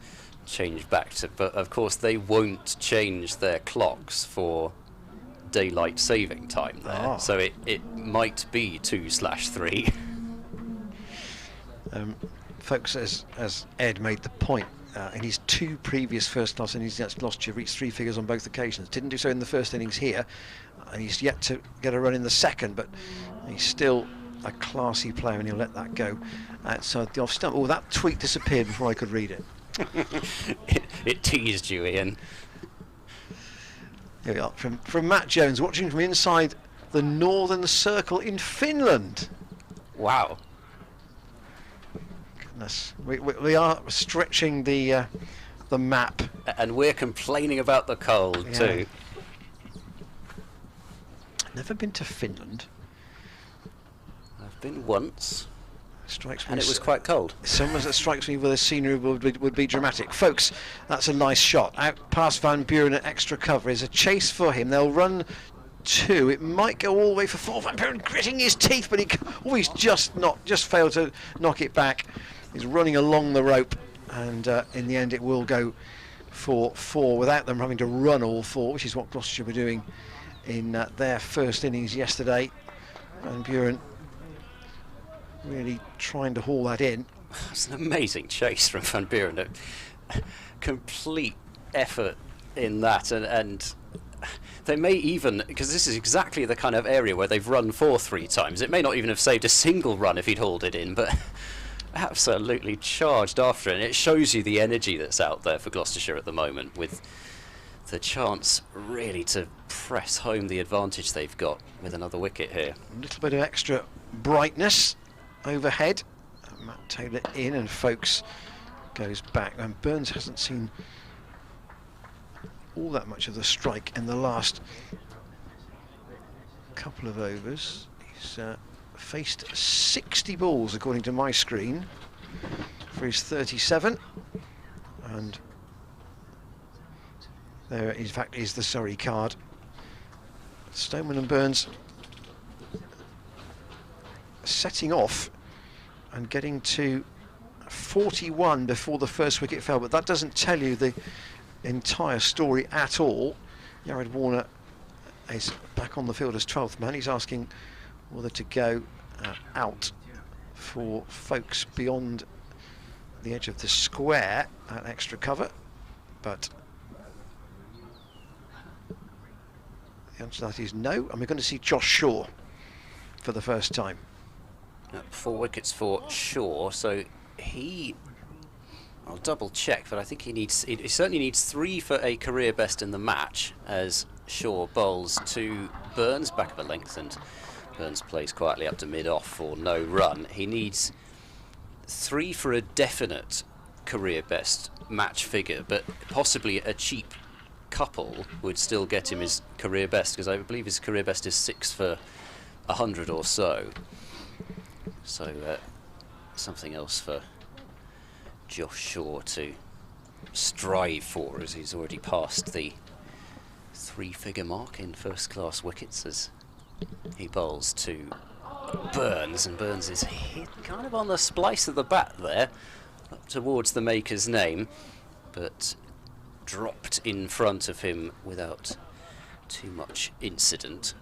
change back to, but of course they won't change their clocks for daylight saving time there, so it might be 2/3. Folks, as Ed made the point, in his 2 previous first-class innings against Gloucestershire, reached 3 figures on both occasions. Didn't do so in the first innings here, and he's yet to get a run in the second, but he's still a classy player, and he'll let that go outside the off stump. Oh, that tweet disappeared before I could read it. It teased you, Ian. Here we are, from Matt Jones, watching from inside the northern circle in Finland. Wow. Goodness, we are stretching the map. And we're complaining about the cold too. Never been to Finland. I've been once. Strikes me, and it was quite cold. Someone that strikes me with a scenery would be dramatic. Folks, that's a nice shot. Out past Van Buren at extra cover is a chase for him. They'll run 2. It might go all the way for 4. Van Buren gritting his teeth, but he's just failed to knock it back. He's running along the rope, and in the end it will go for 4 without them having to run all 4, which is what Gloucestershire were doing in their first innings yesterday. Van Buren really trying to haul that in. It's an amazing chase from Van Buren. A complete effort in that, and they may even, because this is exactly the kind of area where they've run 4 3 times, it may not even have saved a single run if he'd hauled it in, but absolutely charged after it. And it shows you the energy that's out there for Gloucestershire at the moment, with the chance really to press home the advantage they've got with another wicket here. A little bit of extra brightness overhead. Matt Taylor in, and Folkes goes back, and Burns hasn't seen all that much of the strike in the last couple of overs. He's faced 60 balls according to my screen for his 37, and there in fact is the Surrey card. Stoneman and Burns setting off and getting to 41 before the first wicket fell, but that doesn't tell you the entire story at all. Yared Warner is back on the field as 12th man. He's asking whether to go out for Folkes beyond the edge of the square at extra cover, but the answer to that is no, and we're going to see Josh Shaw for the first time. 4 wickets for Shaw, so I'll double check, but I think he certainly needs 3 for a career best in the match, as Shaw bowls to Burns back of a length, and Burns plays quietly up to mid-off for no run. He needs 3 for a definite career best match figure, but possibly a cheap couple would still get him his career best, because I believe his career best is 6 for 100 or so. So something else for Josh Shaw to strive for, as he's already passed the 3-figure mark in first-class wickets as he bowls to Burns, and Burns is hit kind of on the splice of the bat there, up towards the maker's name, but dropped in front of him without too much incident.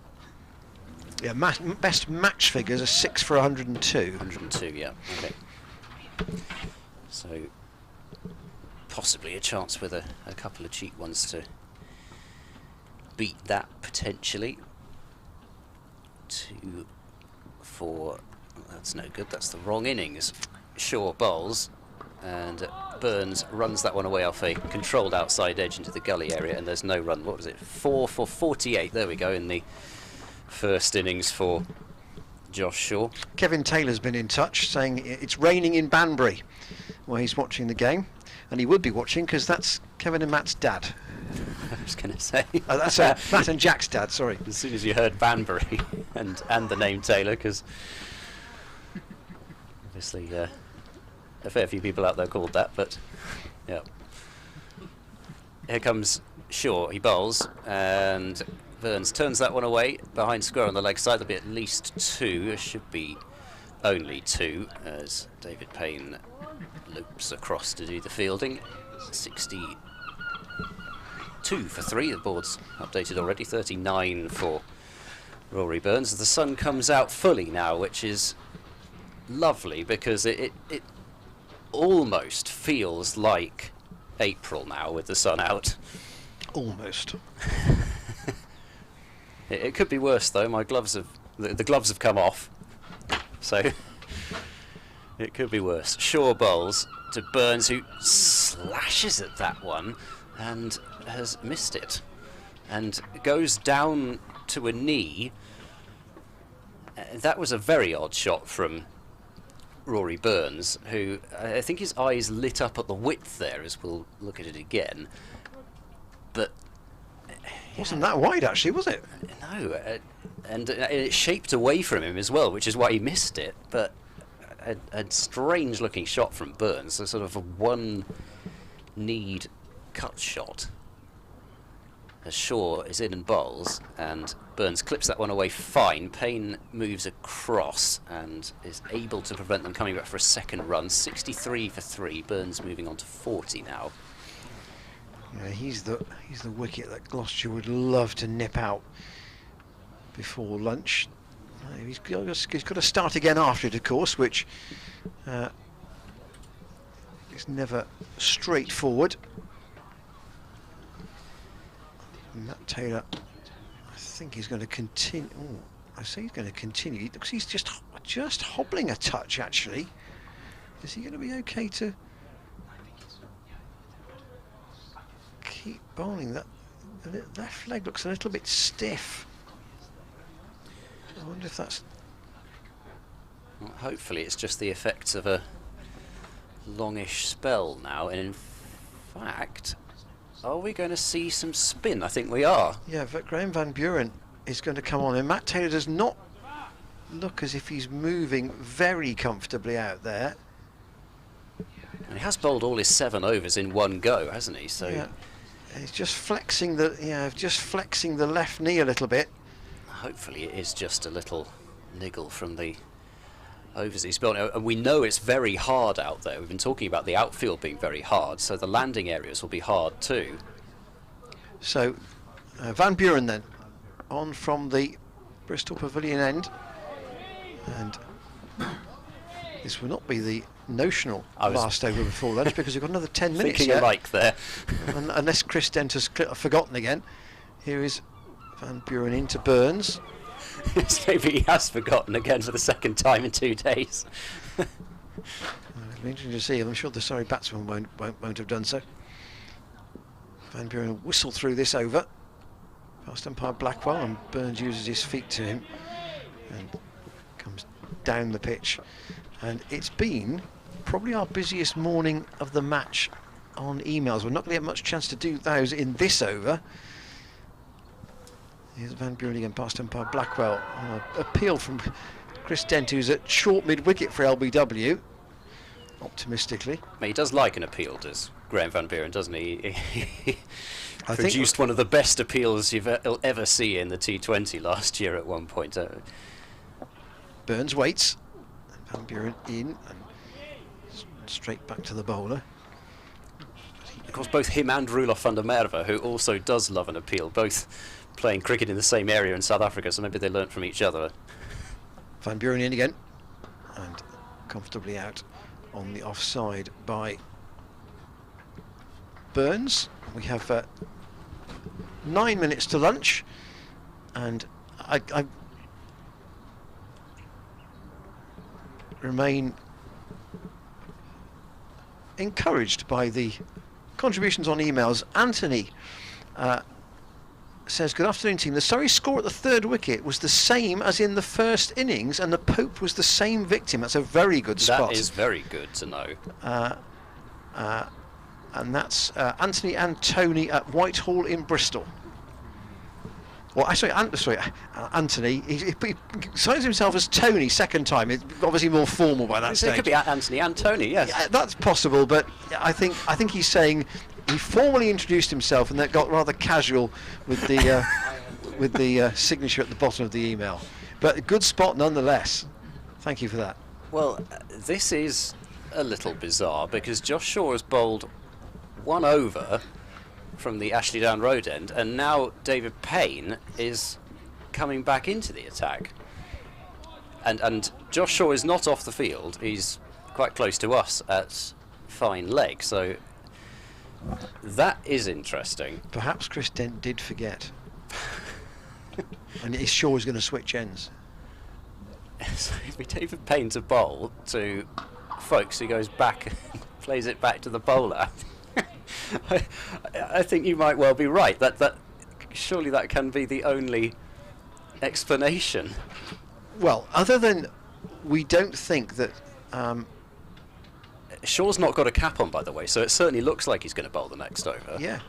Yeah, best match figures are 6 for 102. 102, yeah, okay. So possibly a chance with a couple of cheap ones to beat that potentially. 2 for, that's no good, that's the wrong innings. Shaw bowls, and Burns runs that one away off a controlled outside edge into the gully area, and there's no run. What was it? 4 for 48. There we go, in the first innings for Josh Shaw. Kevin Taylor's been in touch saying it's raining in Banbury, where he's watching the game, and he would be watching because that's Kevin and Matt's dad. I was going to say. That's Matt and Jack's dad. Sorry. As soon as you heard Banbury and the name Taylor, because obviously a fair few people out there called that, but yeah. Here comes Shaw. He bowls, and Burns turns that one away behind square on the leg side. There'll be at least 2. There should be only 2 as David Payne loops across to do the fielding. 62 for 3. The board's updated already. 39 for Rory Burns. The sun comes out fully now, which is lovely because it almost feels like April now with the sun out. Almost. It could be worse though. My gloves have the gloves have come off, so it could be worse. Shaw bowls to Burns, who slashes at that one and has missed it, and goes down to a knee. That was a very odd shot from Rory Burns, who I think his eyes lit up at the width there, as we'll look at it again. But Wasn't that wide actually, was it? no, and it shaped away from him as well, which is why he missed it. But a strange looking shot from Burns, a sort of a one-kneed cut shot. As Shaw is in and bowls, and Burns clips that one away fine. Payne moves across and is able to prevent them coming back for a second run. 63 for 3. Burns moving on to 40 now. Yeah, he's the wicket that Gloucestershire would love to nip out before lunch. He's got to start again after it, of course, which is never straightforward. Matt Taylor, I think he's going to continue. Oh, I say he's going to continue because he's just hobbling a touch. Actually, is he going to be okay to keep bowling? That left leg looks a little bit stiff. I wonder if that's. Well, hopefully, it's just the effects of a longish spell now, and in fact. Are we going to see some spin? I think we are. Yeah, but Graham Van Buren is going to come on, and Matt Taylor does not look as if he's moving very comfortably out there. And he has bowled all his 7 overs in one go, hasn't he? So yeah, he's just flexing the left knee a little bit. hopefully it is just a little niggle from the overs he's bowled. And we know it's very hard out there. We've been talking about the outfield being very hard, so the landing areas will be hard too. So Van Buren then on from the Bristol Pavilion end, and this will not be the notional last over before lunch because we've got another 10 minutes thinking yet. alike there. Unless Chris Dent has forgotten again. Here is Van Buren into Burns. Maybe he has forgotten again for the second time in 2 days. It'll be interesting to see. I'm sure the Surrey batsman won't have done so. Van Buren will whistle through this over past umpire Blackwell, and Burns uses his feet to him and comes down the pitch. And it's been probably our busiest morning of the match on emails. We're not going to get much chance to do those in this over. Here's Van Buren again past umpire Blackwell. Appeal from Chris Dent, who's at short mid-wicket for LBW, optimistically. He does like an appeal, does Graham Van Buren, doesn't he? I produced one of the best appeals you'll ever see in the T20 last year at one point. Burns waits. Van Buren in and straight back to the bowler. Of course, both him and Roelof van der Merwe, who also does love an appeal, both playing cricket in the same area in South Africa, so maybe they learnt from each other. Van Buren in again and comfortably out on the offside by Burns. We have 9 minutes to lunch, and I remain encouraged by the contributions on emails. Anthony says, good afternoon team, the Surrey score at the 3rd wicket was the same as in the first innings and the Pope was the same victim. That's a very good spot. That is very good to know. and that's Anthony and Tony at Whitehall in Bristol. Well, actually, Anthony, he signs himself as Tony second time. It's obviously more formal by that So stage. it could be Anthony and Tony, yes. Yeah, that's possible, but I think he's saying he formally introduced himself and that got rather casual with the with the signature at the bottom of the email. But a good spot nonetheless. Thank you for that. Well, this is a little bizarre because Josh Shaw has bowled 1 over from the Ashley Down Road end, and now David Payne is coming back into the attack. And Josh Shaw is not off the field. He's quite close to us at fine leg, so that is interesting. Perhaps Chris Dent did forget. And is Shaw is going to switch ends. So it'd be David Payne to bowl to Folks, who goes back and plays it back to the bowler. I think you might well be right. That surely that can be the only explanation. Well, other than we don't think that Shaw's not got a cap on, by the way, so it certainly looks like he's going to bowl the next over. yeah.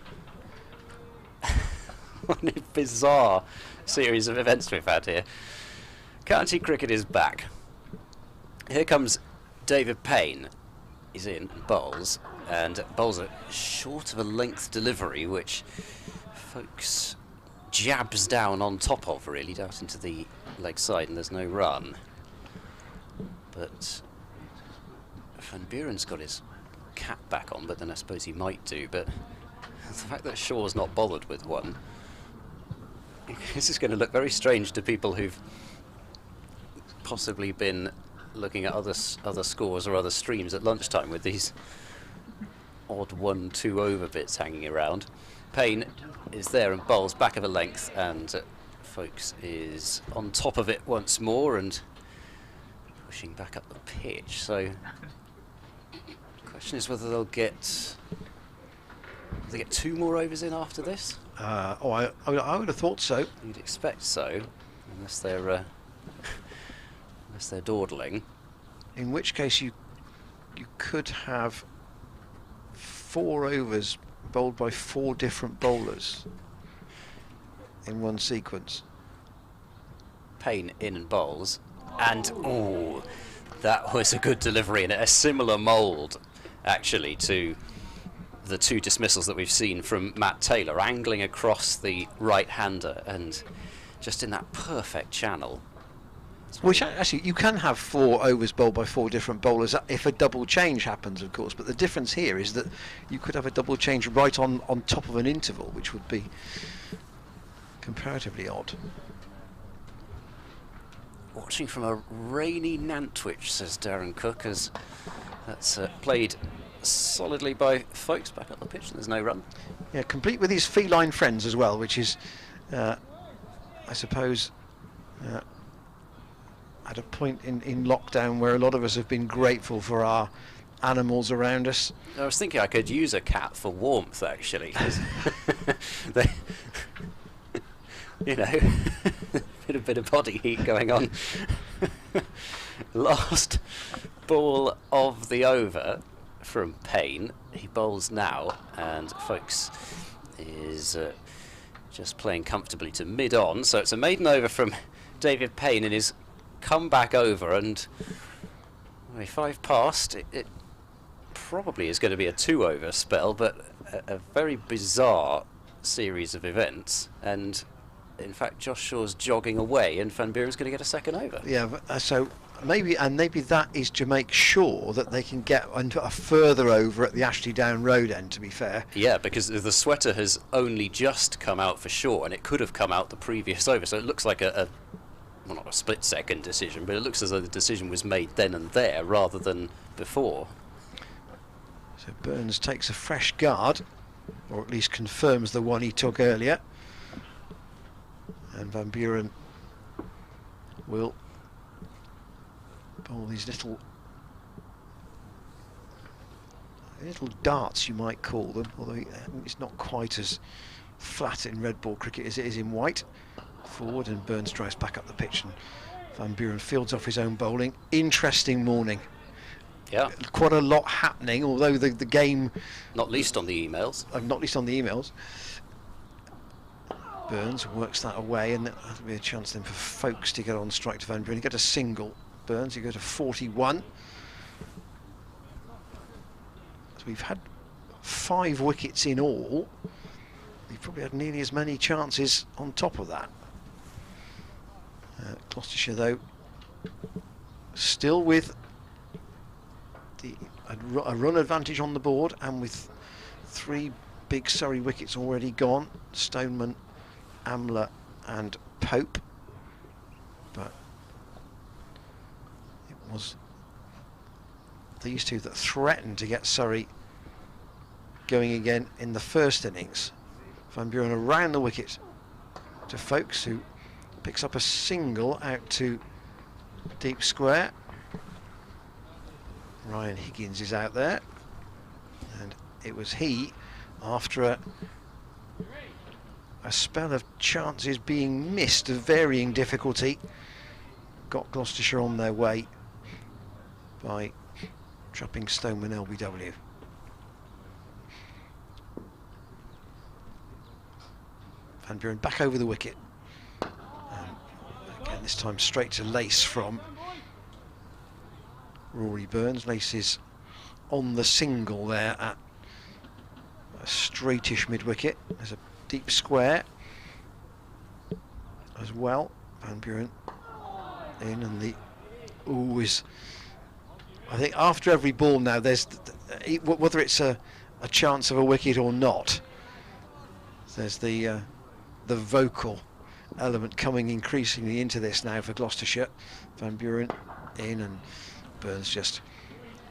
What a bizarre series of events we've had here. County cricket is back. Here comes David Payne. He's in and bowls, and bowls a short of a length delivery, which Folks jabs down on top of, really, out into the leg side, and there's no run. But Van Buren's got his cap back on, but then I suppose he might do. But the fact that Shaw's not bothered with one, this is going to look very strange to people who've possibly been looking at other scores or other streams at lunchtime with these odd 1-2 over bits hanging around. Payne is there and bowls back of a length, and Folks is on top of it once more and pushing back up the pitch. So the question is whether they'll get 2 more overs in after this. I would have thought so. You'd expect so, unless they're dawdling. In which case you could have 4 overs bowled by 4 different bowlers in one sequence. Payne in and bowls, and oh, that was a good delivery, and a similar mould actually to the 2 dismissals that we've seen from Matt Taylor, angling across the right-hander and just in that perfect channel. Which actually, you can have 4 overs bowled by 4 different bowlers if a double change happens, of course. But the difference here is that you could have a double change right on top of an interval, which would be comparatively odd. Watching from a rainy Nantwich, says Darren Cook, as that's played solidly by Folks back up the pitch, and there's no run. Yeah, complete with his feline friends as well, which is, I suppose, at a point in lockdown where a lot of us have been grateful for our animals around us. I was thinking I could use a cat for warmth, actually. 'Cause they, you know, a bit of body heat going on. Last ball of the over from Payne. He bowls now, and Folks is just playing comfortably to mid-on. So it's a maiden over from David Payne in his comeback over, and 5 past. It probably is going to be a 2 over spell, but a very bizarre series of events. And in fact, Josh Shaw's jogging away, and Van Buren's going to get a second over. Yeah, so maybe that is to make sure that they can get into a further over at the Ashley Down Road end, to be fair. Yeah, because the sweater has only just come out for Shaw, and it could have come out the previous over, so it looks like well, not a split-second decision, but it looks as though the decision was made then and there rather than before. So Burns takes a fresh guard, or at least confirms the one he took earlier. And Van Buren will bowl these little darts, you might call them, although it's not quite as flat in red ball cricket as it is in white. Forward, and Burns drives back up the pitch, and Van Buren fields off his own bowling. Interesting morning. Yeah. Quite a lot happening, although the game, Not least on the emails. not least on the emails. Burns works that away, and that'll be a chance then for Folks to get on strike to Van Buren. He got a single. Burns, you go to 41. So we've had 5 wickets in all. We've probably had nearly as many chances on top of that. Gloucestershire, though, still with a run advantage on the board, and with 3 big Surrey wickets already gone. Stoneman, Amler and Pope. But it was these two that threatened to get Surrey going again in the first innings. Van Buren around the wicket to Folks, who picks up a single out to deep square. Ryan Higgins is out there, and it was he, after a spell of chances being missed of varying difficulty, got Gloucestershire on their way by trapping Stoneman LBW. Van Buren back over the wicket. Again, this time straight to Lace from Rory Burns. Lace is on the single there at a straightish mid-wicket. There's a deep square as well. Van Buren in, and the is, I think after every ball now, there's whether it's a chance of a wicket or not, there's the vocal element coming increasingly into this now for Gloucestershire. Van Buren in, and Burns just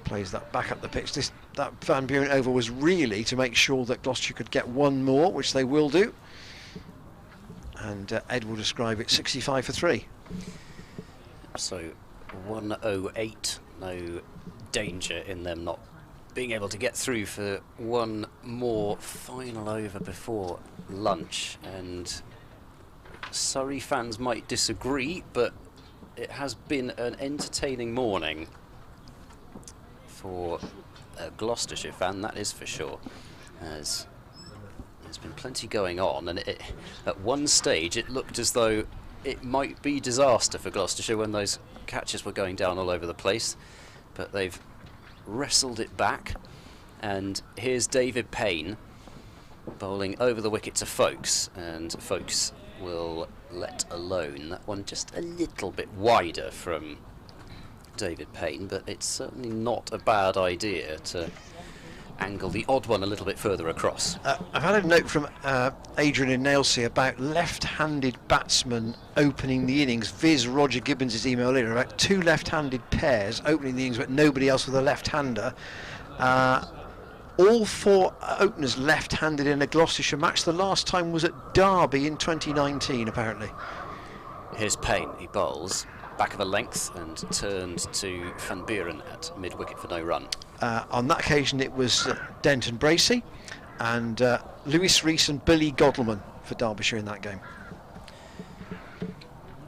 plays that back up the pitch. That Van Buren over was really to make sure that Gloucestershire could get one more, which they will do. And Ed will describe it 65 for 3. So 108, no danger in them not being able to get through for one more final over before lunch. And Surrey fans might disagree, but it has been an entertaining morning for a Gloucestershire fan, that is for sure. As there's been plenty going on, and at one stage it looked as though it might be disaster for Gloucestershire when those catches were going down all over the place, but they've wrestled it back. And here's David Payne bowling over the wicket to Folks, and Folks will let alone. That one just a little bit wider from David Payne, but it's certainly not a bad idea to angle the odd one a little bit further across. I've had a note from Adrian in Nailsea about left-handed batsmen opening the innings. Viz Roger Gibbons' email earlier about 2 left-handed pairs opening the innings, but nobody else with a left-hander. All 4 openers left-handed in a Gloucestershire match. The last time was at Derby in 2019, apparently. Here's Payne. He bowls back of a length and turned to Van Buren at mid-wicket for no run. On that occasion it was Denton Bracey and Lewis Rees and Billy Godleman for Derbyshire in that game.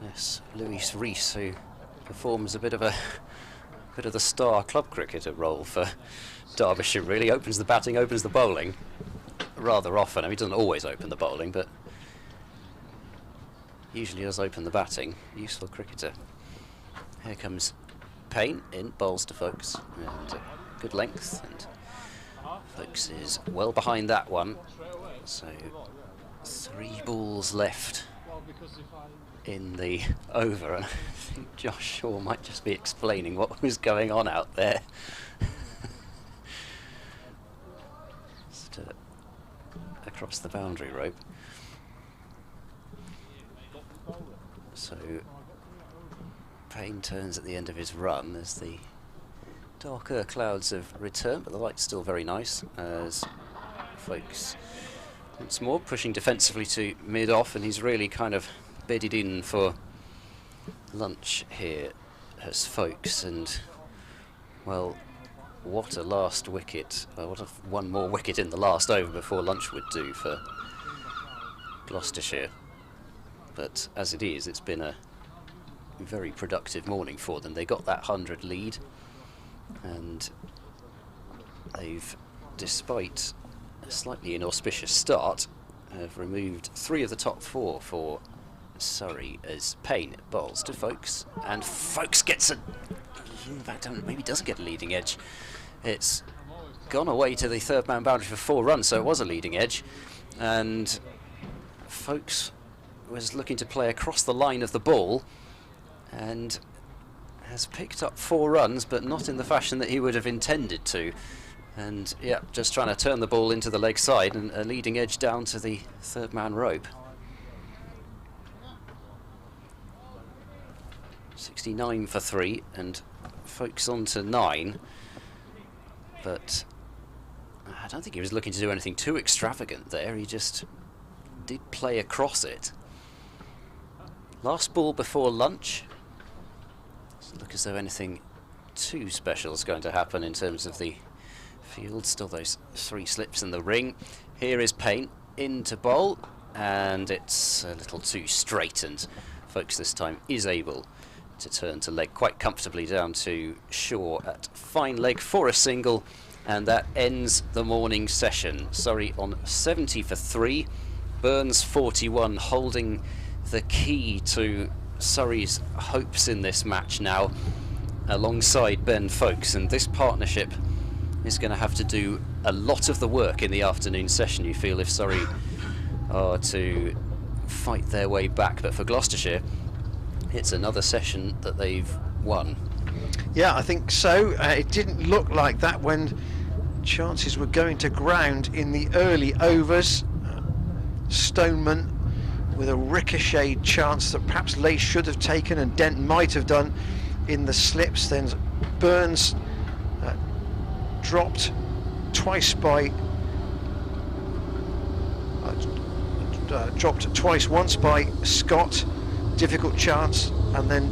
Yes, Lewis Rees, who performs a bit of the star club cricketer role for Derbyshire, really. Opens the batting, opens the bowling rather often. I mean, he doesn't always open the bowling, but usually does open the batting. Useful cricketer. Here comes Payne in, bowls to Folks, and good length, and Folks is well behind that one. So 3 balls left in the over, and I think Josh Shaw might just be explaining what was going on out there. Just across the boundary rope. So Payne turns at the end of his run as the darker clouds have returned, but the light's still very nice as Folks once more pushing defensively to mid-off, and he's really kind of bedded in for lunch here as Folks. And well, what a last wicket, what one more wicket in the last over before lunch would do for Gloucestershire. But as it is, it's been a very productive morning for them. They got that 100 lead And they've, despite a slightly inauspicious start, have removed 3 of the top 4 for Surrey as Payne bowls to Folkes, and Folkes gets a, in fact maybe doesn't get a leading edge. It's gone away to the third man boundary for 4 runs, so it was a leading edge, and Folkes was looking to play across the line of the ball and has picked up 4 runs, but not in the fashion that he would have intended to. And yeah, just trying to turn the ball into the leg side, and a leading edge down to the third man rope. 69 for 3, and Folkes on to 9. But I don't think he was looking to do anything too extravagant there. He just did play across it. Last ball before lunch. Doesn't look as though anything too special is going to happen in terms of the field. Still those 3 slips in the ring. Here is Payne into bowl, and it's a little too straight, and Folkes this time is able to turn to leg quite comfortably down to Shaw at fine leg for a single, and that ends the morning session. Surrey on 70 for 3, Burns 41, holding the key to Surrey's hopes in this match now, alongside Ben Folkes, and this partnership is going to have to do a lot of the work in the afternoon session, you feel, if Surrey are to fight their way back. But for Gloucestershire, it's another session that they've won. Yeah, I think so. It didn't look like that when chances were going to ground in the early overs. Stoneman with a ricocheted chance that perhaps Leigh should have taken and Dent might have done in the slips. Then Burns dropped twice by once by Scott, difficult chance, and then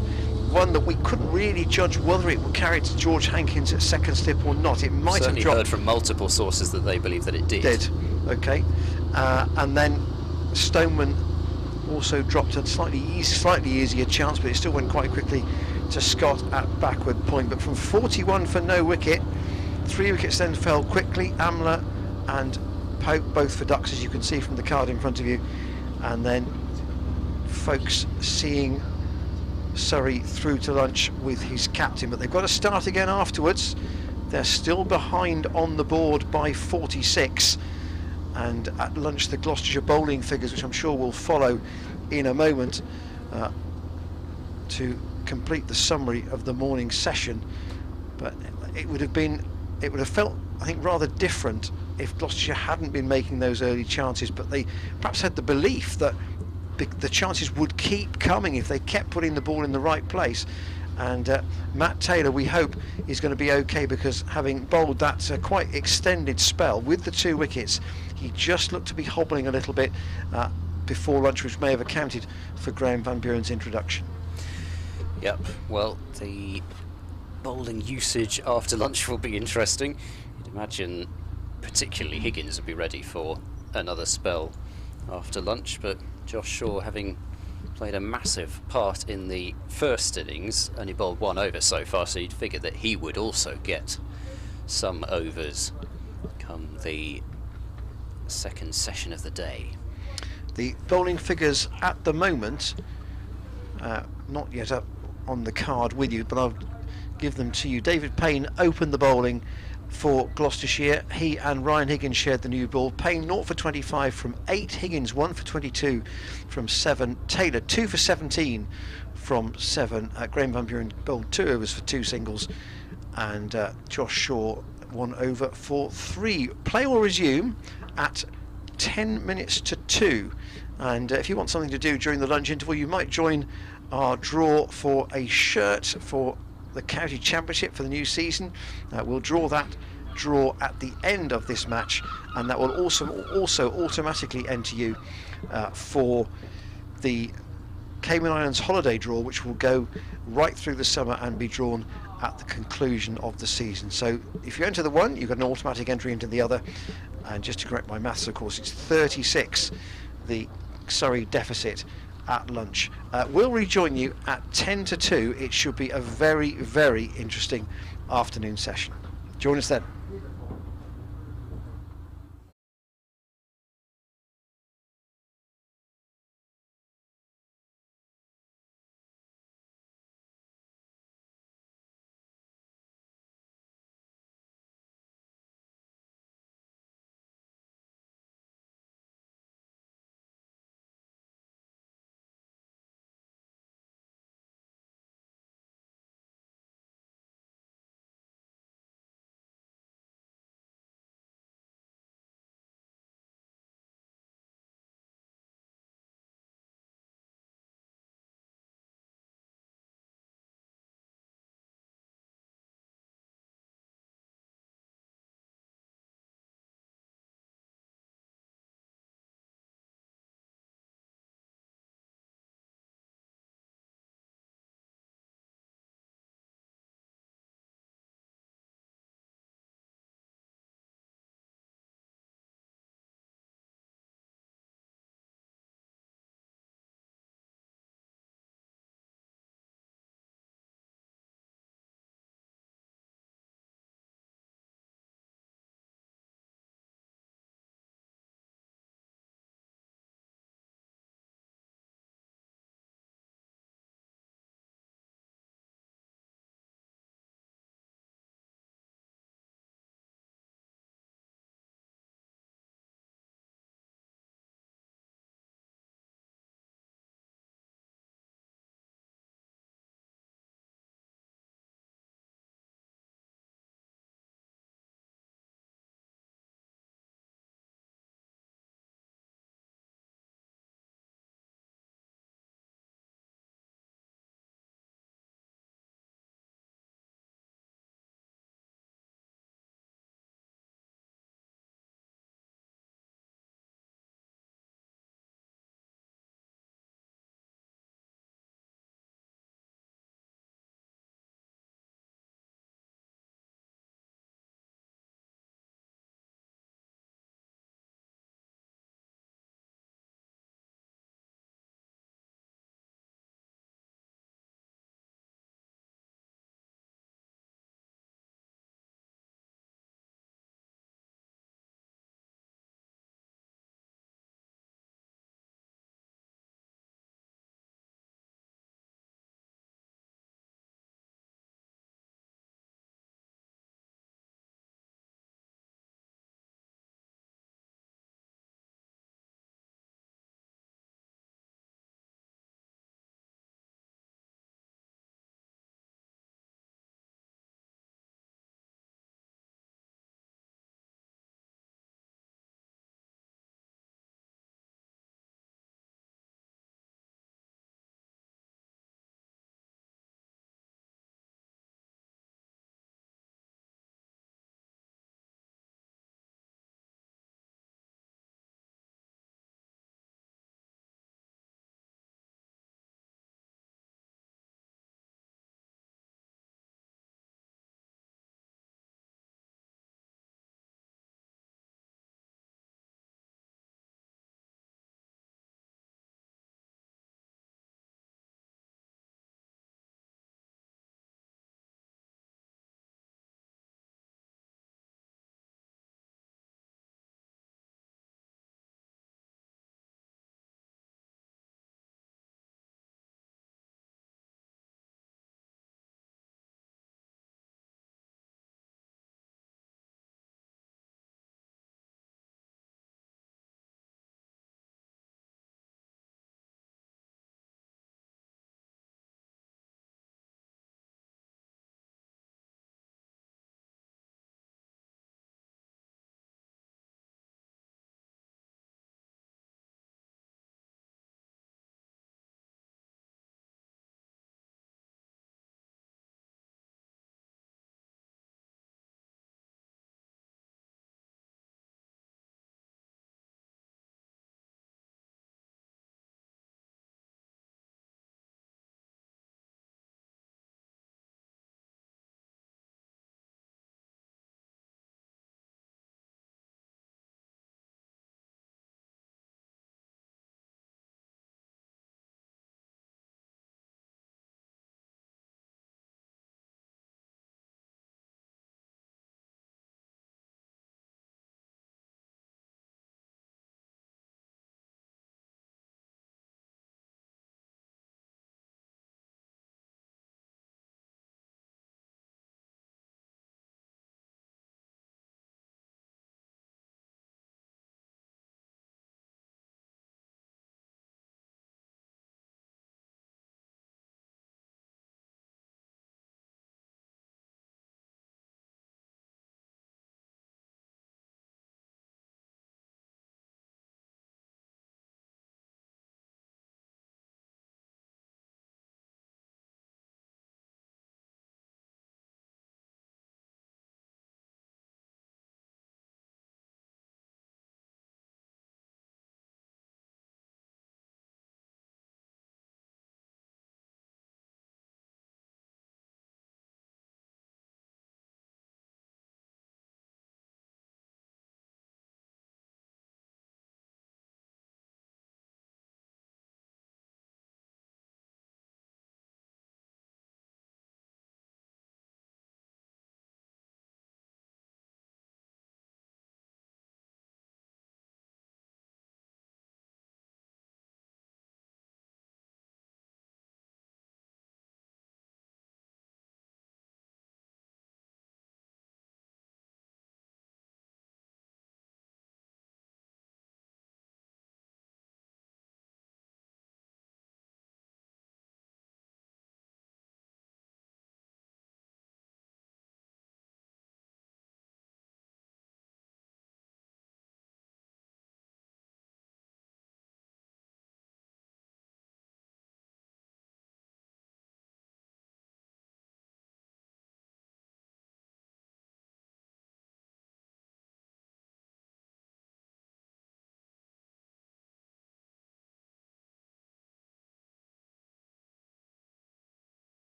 one that we couldn't really judge whether it would carry to George Hankins at second slip or not. It might Certainly have dropped. Heard from multiple sources that they believe that it did. Okay, and then Stoneman also dropped a slightly easier chance, but it still went quite quickly to Scott at backward point. But from 41 for no wicket, 3 wickets then fell quickly. Amla and Pope both for ducks, as you can see from the card in front of you, and then Folkes seeing Surrey through to lunch with his captain. But they've got to start again afterwards. They're still behind on the board by 46, and at lunch the Gloucestershire bowling figures, which I'm sure will follow in a moment, to complete the summary of the morning session. But it would have felt, I think, rather different if Gloucestershire hadn't been making those early chances, but they perhaps had the belief that the chances would keep coming if they kept putting the ball in the right place. And Matt Taylor, we hope, is going to be okay, because having bowled that quite extended spell with the 2 wickets, he just looked to be hobbling a little bit before lunch, which may have accounted for Graham Van Buren's introduction. Yep, well, the bowling usage after lunch will be interesting. You'd imagine particularly Higgins would be ready for another spell after lunch, but Josh Shaw, having played a massive part in the first innings, only bowled 1 over so far, so you'd figure that he would also get some overs come the second session of the day. The bowling figures at the moment, not yet up on the card with you, but I'll give them to you. David Payne opened the bowling for Gloucestershire. He and Ryan Higgins shared the new ball. Payne 0 for 25 from 8, Higgins 1 for 22 from 7, Taylor 2 for 17 from 7. Graham Van Buren bowled 2 overs for 2 singles, and Josh Shaw 1 over for 3. Play will resume at 10 minutes to 2, and if you want something to do during the lunch interval, you might join our draw for a shirt for the county championship for the new season. We'll draw at the end of this match, and that will also automatically enter you for the Cayman Islands holiday draw, which will go right through the summer and be drawn at the conclusion of the season. So if you enter the one, you've got an automatic entry into the other. And just to correct my maths, of course, it's 36, the Surrey deficit at lunch. We'll rejoin you at 10 to 2. It should be a very, very interesting afternoon session. Join us then.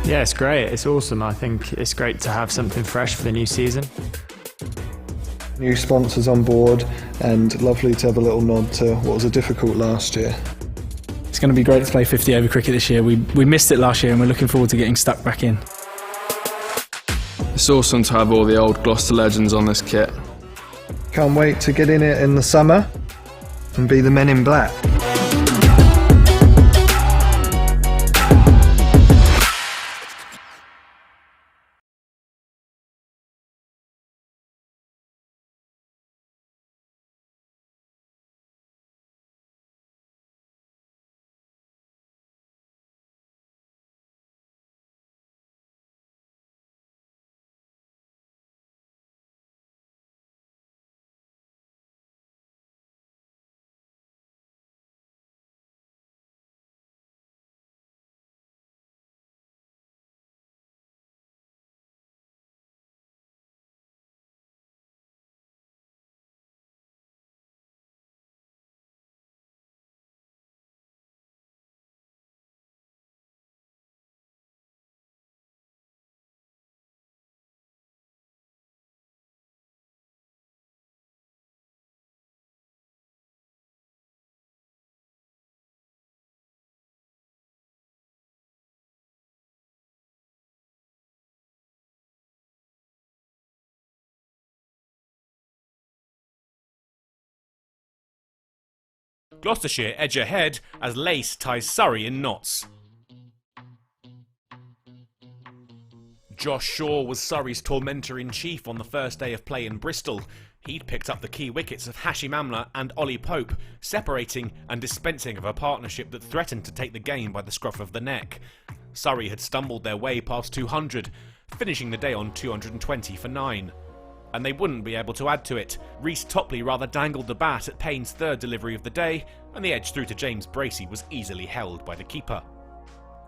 Yeah, it's great. It's awesome. I think it's great to have something fresh for the new season. New sponsors on board, and lovely to have a little nod to what was a difficult last year. It's going to be great to play 50 over cricket this year. We missed it last year and we're looking forward to getting stuck back in. It's awesome to have all the old Gloucester legends on this kit. Can't wait to get in it in the summer and be the men in black. Gloucestershire edge ahead as Lace ties Surrey in knots. Josh Shaw was Surrey's tormentor-in-chief on the first day of play in Bristol. He'd picked up the key wickets of Hashim Amla and Ollie Pope, separating and dispensing of a partnership that threatened to take the game by the scruff of the neck. Surrey had stumbled their way past 200, finishing the day on 220 for 9. And they wouldn't be able to add to it. Reece Topley rather dangled the bat at Payne's third delivery of the day, and the edge through to James Bracey was easily held by the keeper.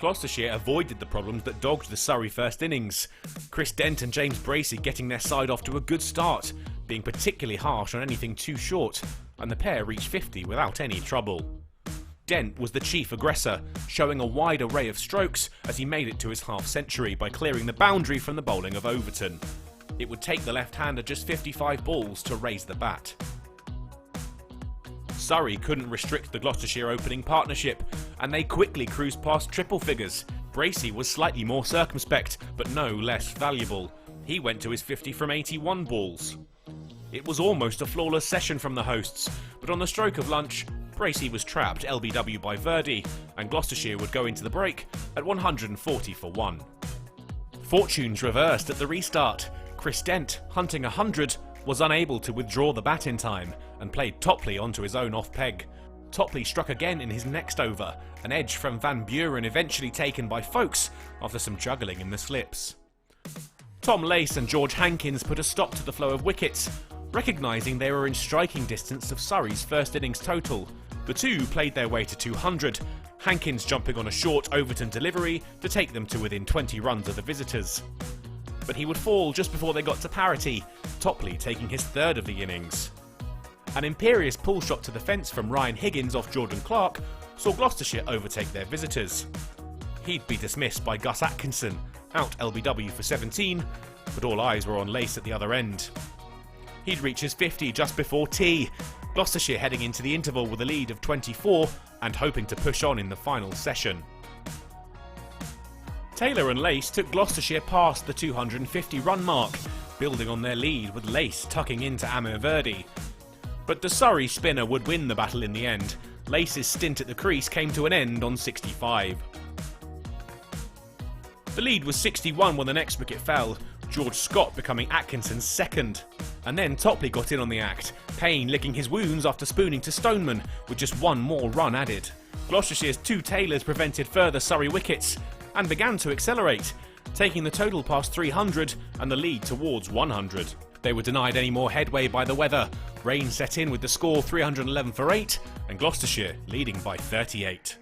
Gloucestershire avoided the problems that dogged the Surrey first innings. Chris Dent and James Bracey getting their side off to a good start, being particularly harsh on anything too short, and the pair reached 50 without any trouble. Dent was the chief aggressor, showing a wide array of strokes as he made it to his half-century by clearing the boundary from the bowling of Overton. It would take the left-hander just 55 balls to raise the bat. Surrey couldn't restrict the Gloucestershire opening partnership, and they quickly cruised past triple figures. Bracey was slightly more circumspect, but no less valuable. He went to his 50 from 81 balls. It was almost a flawless session from the hosts, but on the stroke of lunch, Bracey was trapped LBW by Verdi, and Gloucestershire would go into the break at 140 for 1. Fortunes reversed at the restart. Chris Dent, hunting 100, was unable to withdraw the bat in time and played Topley onto his own off-peg. Topley struck again in his next over, an edge from Van Buren eventually taken by Folkes after some juggling in the slips. Tom Lace and George Hankins put a stop to the flow of wickets, recognising they were in striking distance of Surrey's first innings total. The two played their way to 200, Hankins jumping on a short Overton delivery to take them to within 20 runs of the visitors. but he would fall just before they got to parity, Topley taking his third of the innings. An imperious pull shot to the fence from Ryan Higgins off Jordan Clark saw Gloucestershire overtake their visitors. He'd be dismissed by Gus Atkinson, out LBW for 17, but all eyes were on Lace at the other end. He'd reach his 50 just before tea, Gloucestershire heading into the interval with a lead of 24 and hoping to push on in the final session. Taylor and Lace took Gloucestershire past the 250 run mark, building on their lead with Lace tucking into Amir Verdi. But the Surrey spinner would win the battle in the end. Lace's stint at the crease came to an end on 65. The lead was 61 when the next wicket fell, George Scott becoming Atkinson's second. And then Topley got in on the act, Payne licking his wounds after spooning to Stoneman with just one more run added. Gloucestershire's two Taylors prevented further Surrey wickets and began to accelerate, taking the total past 300 and the lead towards 100. They were denied any more headway by the weather. Rain set in with the score 311 for 8 and Gloucestershire leading by 38.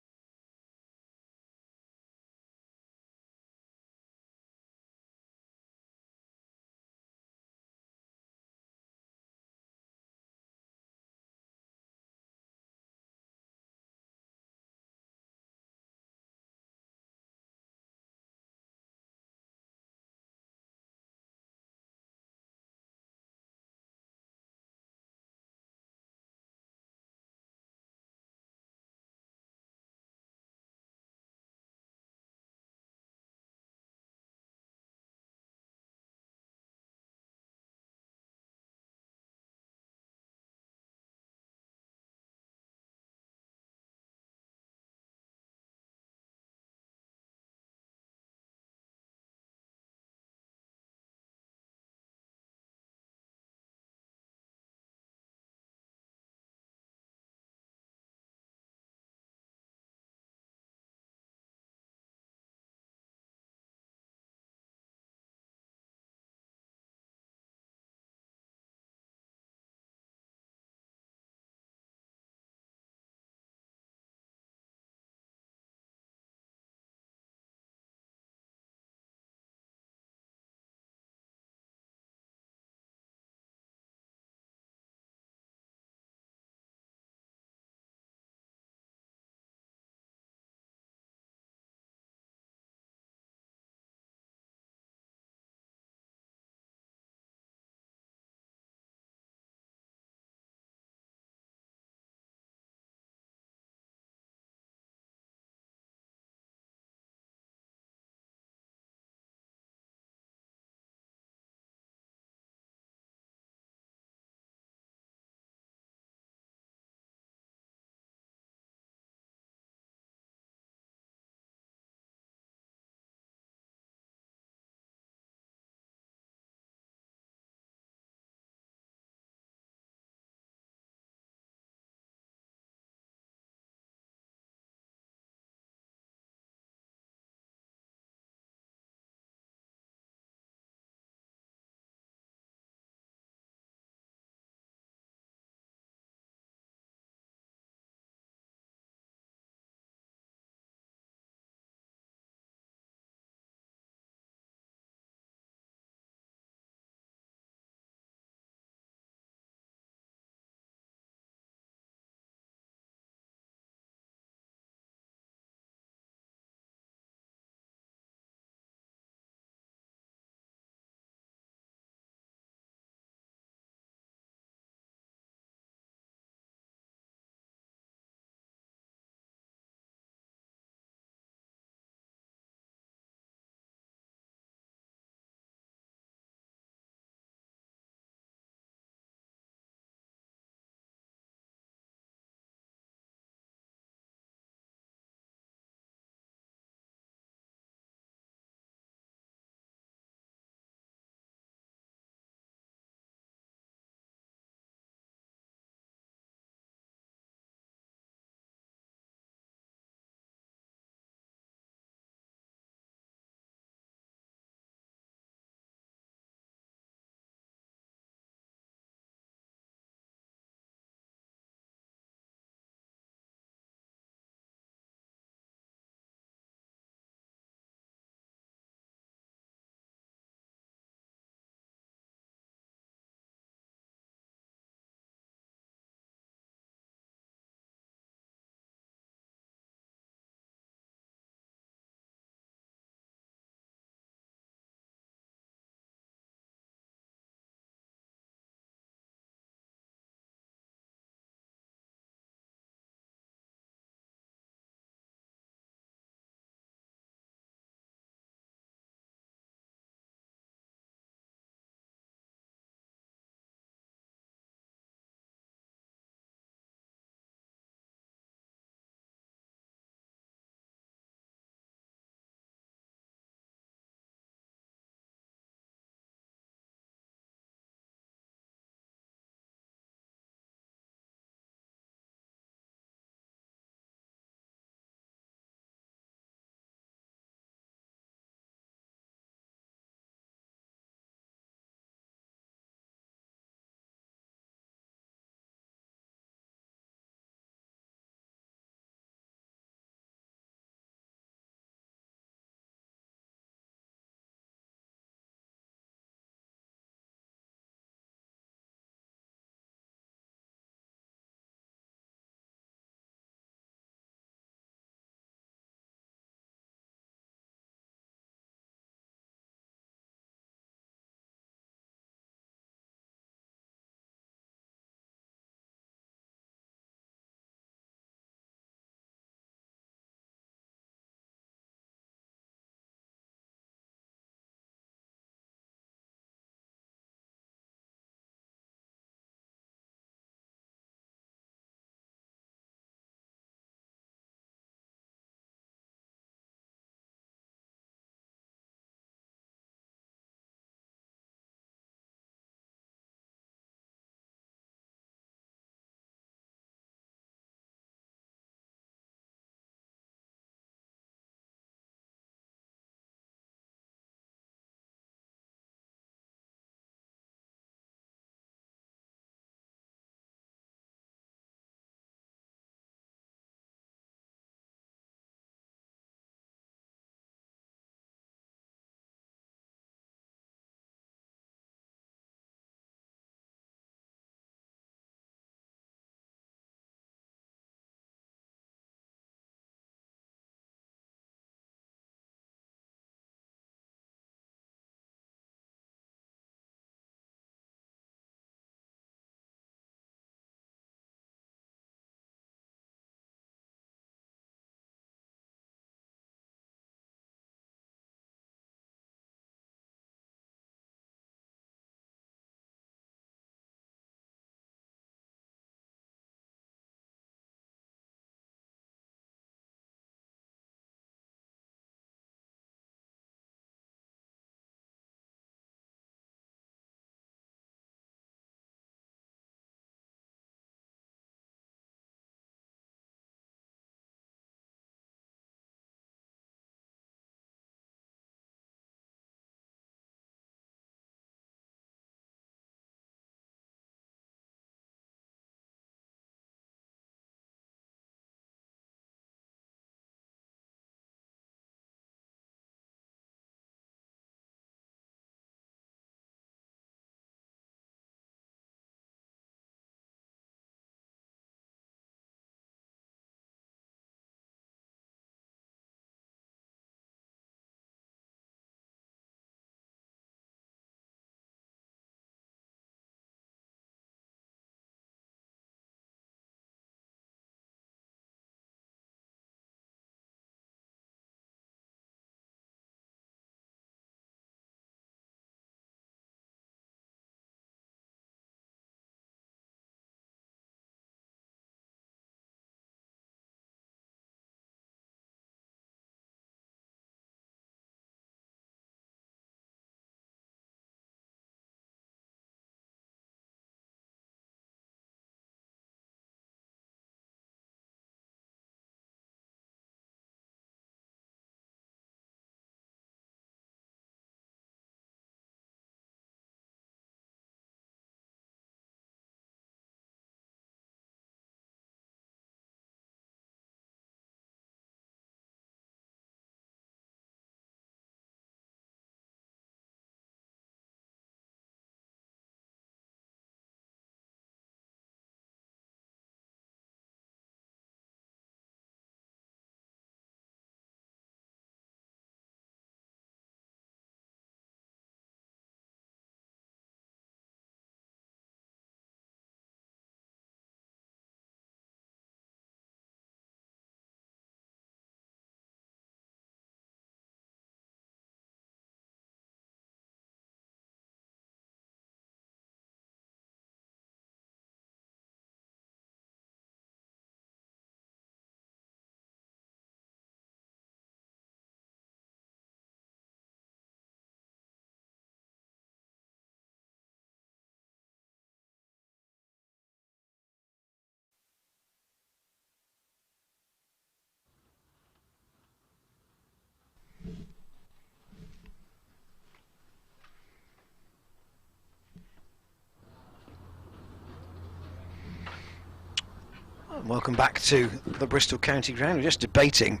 Welcome back to the Bristol County Ground. We're just debating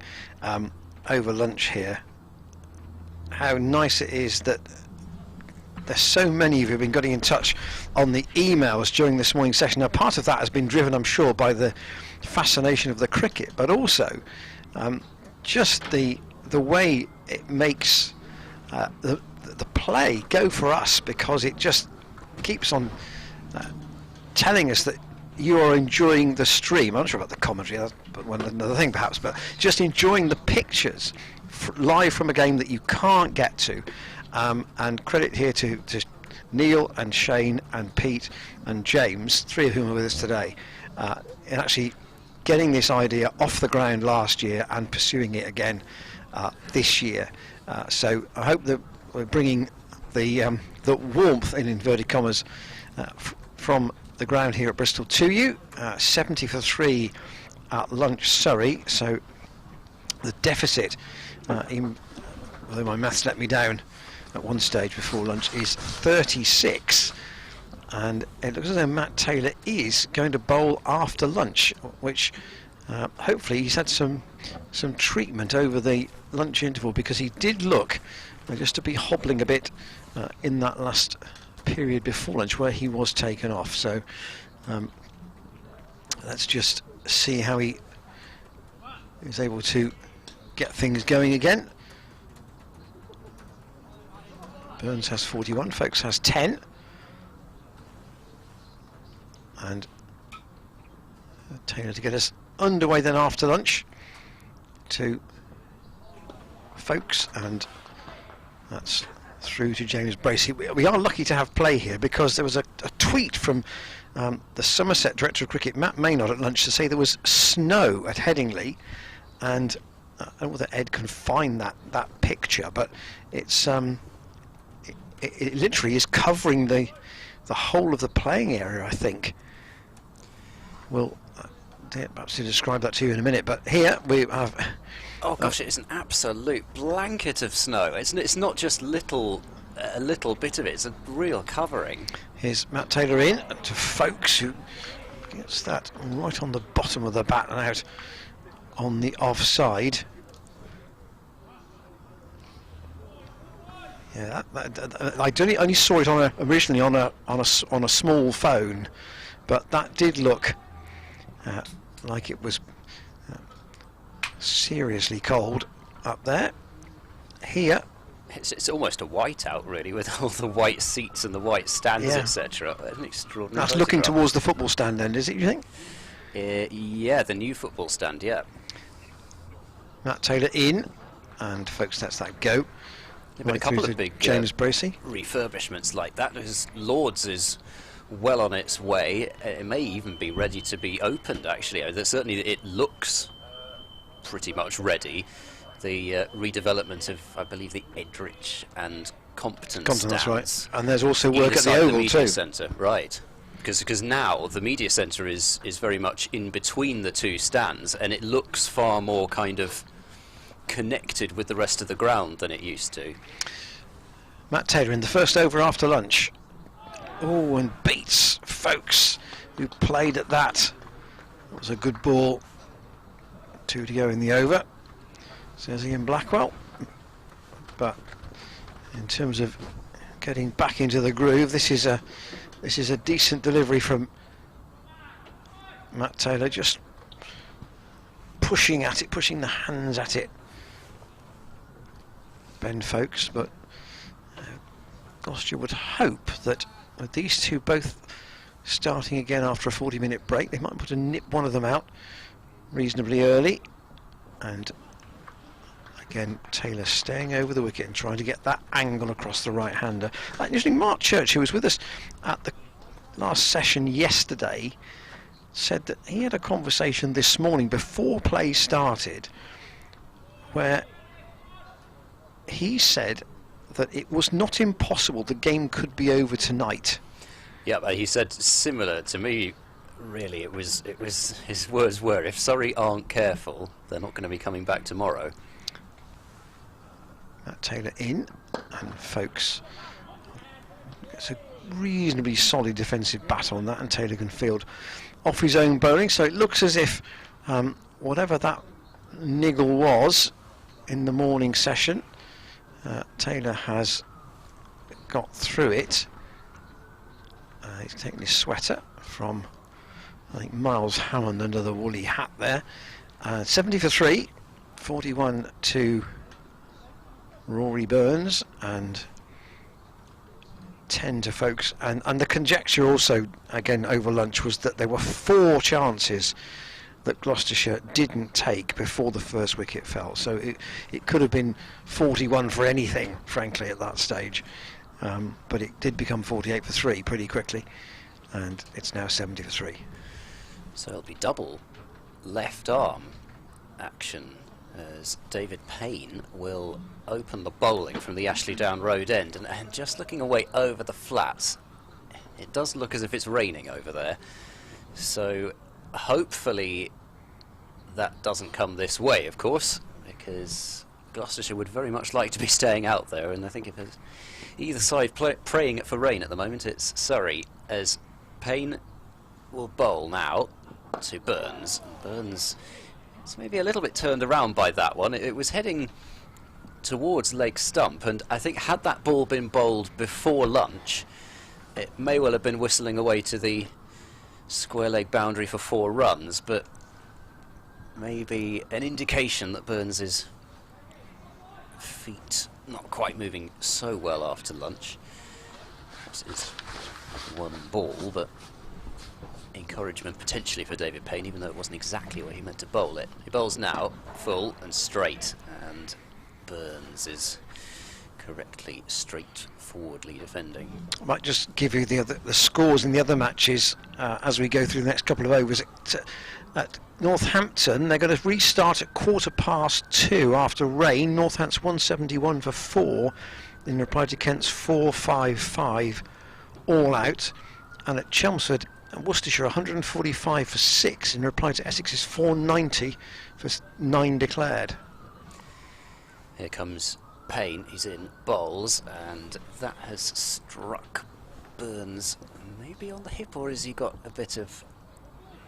over lunch here how nice it is that there's so many of you have been getting in touch on the emails during this morning's session. Now, part of that has been driven, I'm sure, by the fascination of the cricket, but also just the way it makes the play go for us, because it just keeps on telling us that you are enjoying the stream. I'm not sure about the commentary, that's another thing perhaps, but just enjoying the pictures live from a game that you can't get to. And credit here to Neil and Shane and Pete and James, 3 of whom are with us today, in actually getting this idea off the ground last year and pursuing it again this year. So I hope that we're bringing the warmth, in inverted commas, from the ground here at Bristol to you. 70 for 3 at lunch, Surrey. So the deficit, although my maths let me down at one stage before lunch, is 36. And it looks as though Matt Taylor is going to bowl after lunch, which hopefully he's had some treatment over the lunch interval, because he did look just to be hobbling a bit in that last period before lunch where he was taken off. So let's just see how he is able to get things going again. Burns has 41, Folks has 10, and Taylor to get us underway then after lunch to Folks, and that's through to James Bracey. We are lucky to have play here, because there was a tweet from the Somerset Director of Cricket, Matt Maynard, at lunch to say there was snow at Headingley, and I don't know whether Ed can find that picture, but it's it literally is covering the whole of the playing area, I think. We'll perhaps to describe that to you in a minute, but here we have... Oh gosh, it is an absolute blanket of snow. It's not just a little bit of it, it's a real covering. Here's Matt Taylor in to Folks, who gets that right on the bottom of the bat and out on the offside. Yeah, I only saw it originally on a small phone, but that did look like it was seriously cold up there. Here, it's almost a whiteout, really, with all the white seats and the white stands, etc. An extraordinary. That's looking towards the football stand, then, is it? You think? Yeah, the new football stand. Yeah. Matt Taylor in, and Folks, that's that go. There's been a couple of big James Bracey refurbishments like that. Because Lords is well on its way. It may even be ready to be opened, actually. Certainly it looks pretty much ready. The redevelopment of, I believe, the Edrich and Compton stands. That's right. And there's also work at the Oval, the media too. Centre, right. Because now the media centre is very much in between the two stands, and it looks far more kind of connected with the rest of the ground than it used to. Matt Taylor in the first over after lunch. Oh, and beats Folks, who played at that. That was a good ball. 2 to go in the over, says Ian Blackwell. But in terms of getting back into the groove, this is a decent delivery from Matt Taylor, just pushing at it, pushing the hands at it. Ben Folks, but Gloucestershire would hope that with these two both starting again after a 40-minute break, they might put to nip one of them out reasonably early. And again, Taylor staying over the wicket and trying to get that angle across the right-hander. Interesting, Mark Church, who was with us at the last session yesterday, said that he had a conversation this morning before play started where he said that it was not impossible the game could be over tonight. Yeah, he said similar to me. Really, it was his words were, if Surrey aren't careful, they're not going to be coming back tomorrow. Matt Taylor in, and Folks gets a reasonably solid defensive bat on that, and Taylor can field off his own bowling. So it looks as if whatever that niggle was in the morning session, Taylor has got through it. He's taken his sweater from, I think, Miles Hammond under the woolly hat there. 70 for 3, 41 to Rory Burns, and 10 to Folkes. And the conjecture also, again over lunch, was that there were 4 chances that Gloucestershire didn't take before the first wicket fell. So it could have been 41 for anything, frankly, at that stage. But it did become 48 for 3 pretty quickly, and it's now 70 for 3. So it'll be double left arm action as David Payne will open the bowling from the Ashley Down Road end, and just looking away over the flats, it does look as if it's raining over there, so hopefully that doesn't come this way, of course, because Gloucestershire would very much like to be staying out there, and I think if there's either side praying for rain at the moment, it's Surrey, as Payne will bowl now to Burns. Burns is maybe a little bit turned around by that one. It was heading towards leg stump, and I think had that ball been bowled before lunch, it may well have been whistling away to the square leg boundary for 4 runs, but maybe an indication that Burns's feet not quite moving so well after lunch. This is 1 ball, but encouragement potentially for David Payne, even though it wasn't exactly where he meant to bowl it. He bowls now full and straight, and Burns is correctly straightforwardly defending. I might just give you the scores in the other matches as we go through the next couple of overs. At Northampton, they're going to restart at 2:15 after rain. Northampton's 171 for 4 in reply to Kent's 455 all out, and at Chelmsford, Worcestershire 145 for 6 in reply to Essex's 490 for 9 declared. Here comes Payne, he's in bowls, and that has struck Burns maybe on the hip, or has he got a bit of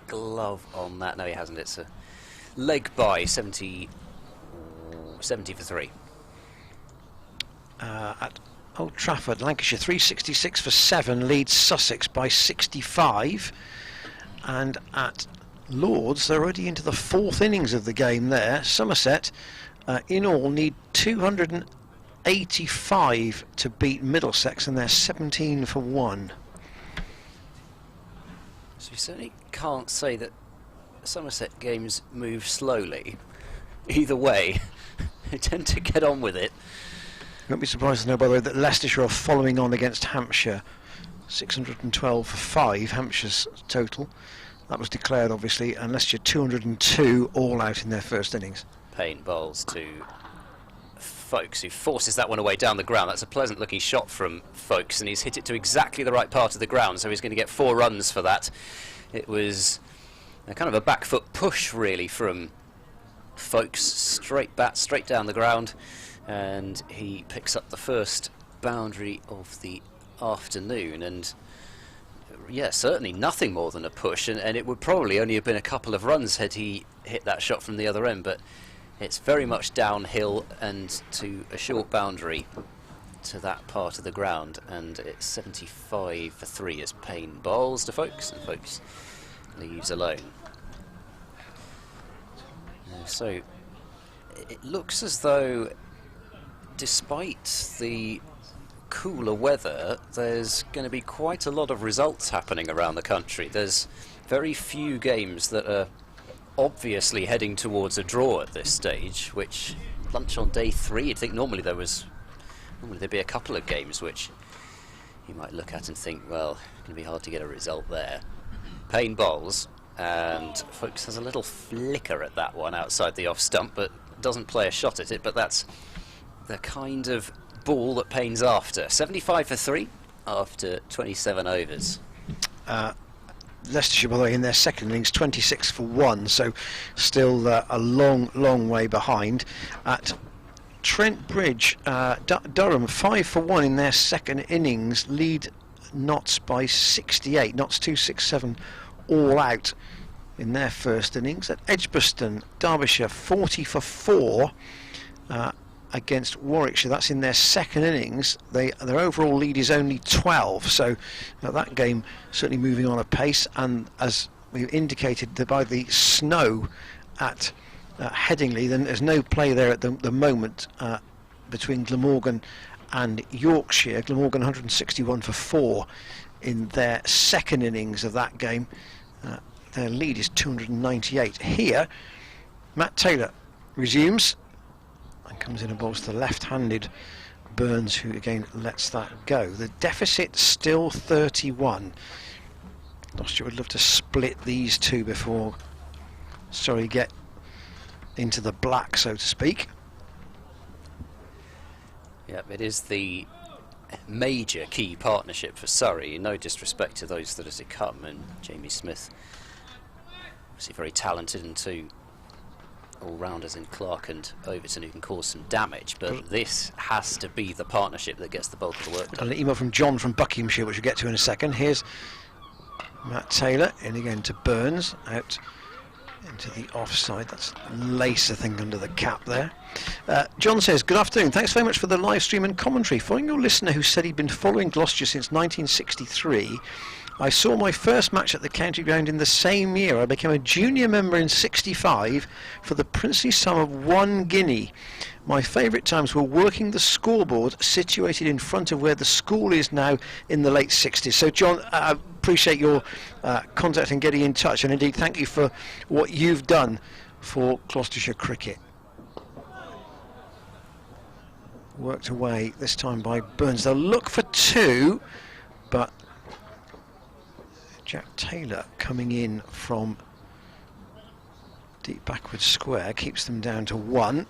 glove on that? No, he hasn't. It's a leg by 70 for 3. At Old Trafford, Lancashire 366 for 7 leads Sussex by 65, and at Lords they're already into the 4th innings of the game there. Somerset in all need 285 to beat Middlesex, and they're 17 for 1. So you certainly can't say that Somerset games move slowly. Either way, they tend to get on with it. Won't be surprised to know, by the way, that Leicestershire are following on against Hampshire. 612 for 5, Hampshire's total. That was declared, obviously, and Leicestershire 202 all out in their first innings. Payne bowls to Folkes, who forces that one away down the ground. That's a pleasant looking shot from Folkes, and he's hit it to exactly the right part of the ground, so he's going to get 4 runs for that. It was a kind of a back foot push, really, from Folkes, straight down the ground, and he picks up the first boundary of the afternoon. And yeah, certainly nothing more than a push, and it would probably only have been a couple of runs had he hit that shot from the other end, but it's very much downhill and to a short boundary to that part of the ground, and it's 75 for 3 as Payne bowls to Folkes, and Folkes leaves alone. So it looks as though, despite the cooler weather, there's going to be quite a lot of results happening around the country. There's very few games that are obviously heading towards a draw at this stage, which lunch on day 3, you'd think normally there'd be a couple of games which you might look at and think, well, it's going to be hard to get a result there. Payne bowls, and Folkes has a little flicker at that one outside the off stump, but doesn't play a shot at it. But that's the kind of ball that Payne's after. 75 for 3 after 27 overs. Leicestershire, by the way, in their second innings, 26 for 1, so still a long way behind. At Trent Bridge, Durham 5 for 1 in their second innings lead Notts by 68. Notts 267 all out in their first innings. At Edgbaston, Derbyshire 40 for 4 against Warwickshire. That's in their second innings. Their overall lead is only 12, so that game certainly moving on apace. And as we indicated, by the snow at Headingley, then there's no play there at the moment between Glamorgan and Yorkshire. Glamorgan 161 for 4 in their second innings of that game. Their lead is 298. Here, Matt Taylor resumes and comes in and bowls to the left-handed Burns, who again lets that go. The deficit still 31. Gloucestershire would love to split these two before Surrey get into the black, so to speak. Yep, it is the major key partnership for Surrey. No disrespect to those that are to come, and Jamie Smith, obviously very talented, and two all-rounders in Clark and Overton who can cause some damage, but this has to be the partnership that gets the bulk of the work done. An email from John from Buckinghamshire, which we'll get to in a second. Here's Matt Taylor in again to Burns, out into the offside. That's lace, I think, under the cap there. John says, good afternoon, thanks very much for the live stream and commentary. Following your listener who said he'd been following Gloucestershire since 1963, I saw my first match at the county ground in the same year. I became a junior member in 65 for the princely sum of 1 guinea. My favourite times were working the scoreboard situated in front of where the school is now in the late 60s. So John, I appreciate your contact and getting in touch, and indeed thank you for what you've done for Gloucestershire cricket. Worked away this time by Burns. They'll look for 2, but Jack Taylor coming in from deep backward square keeps them down to 1,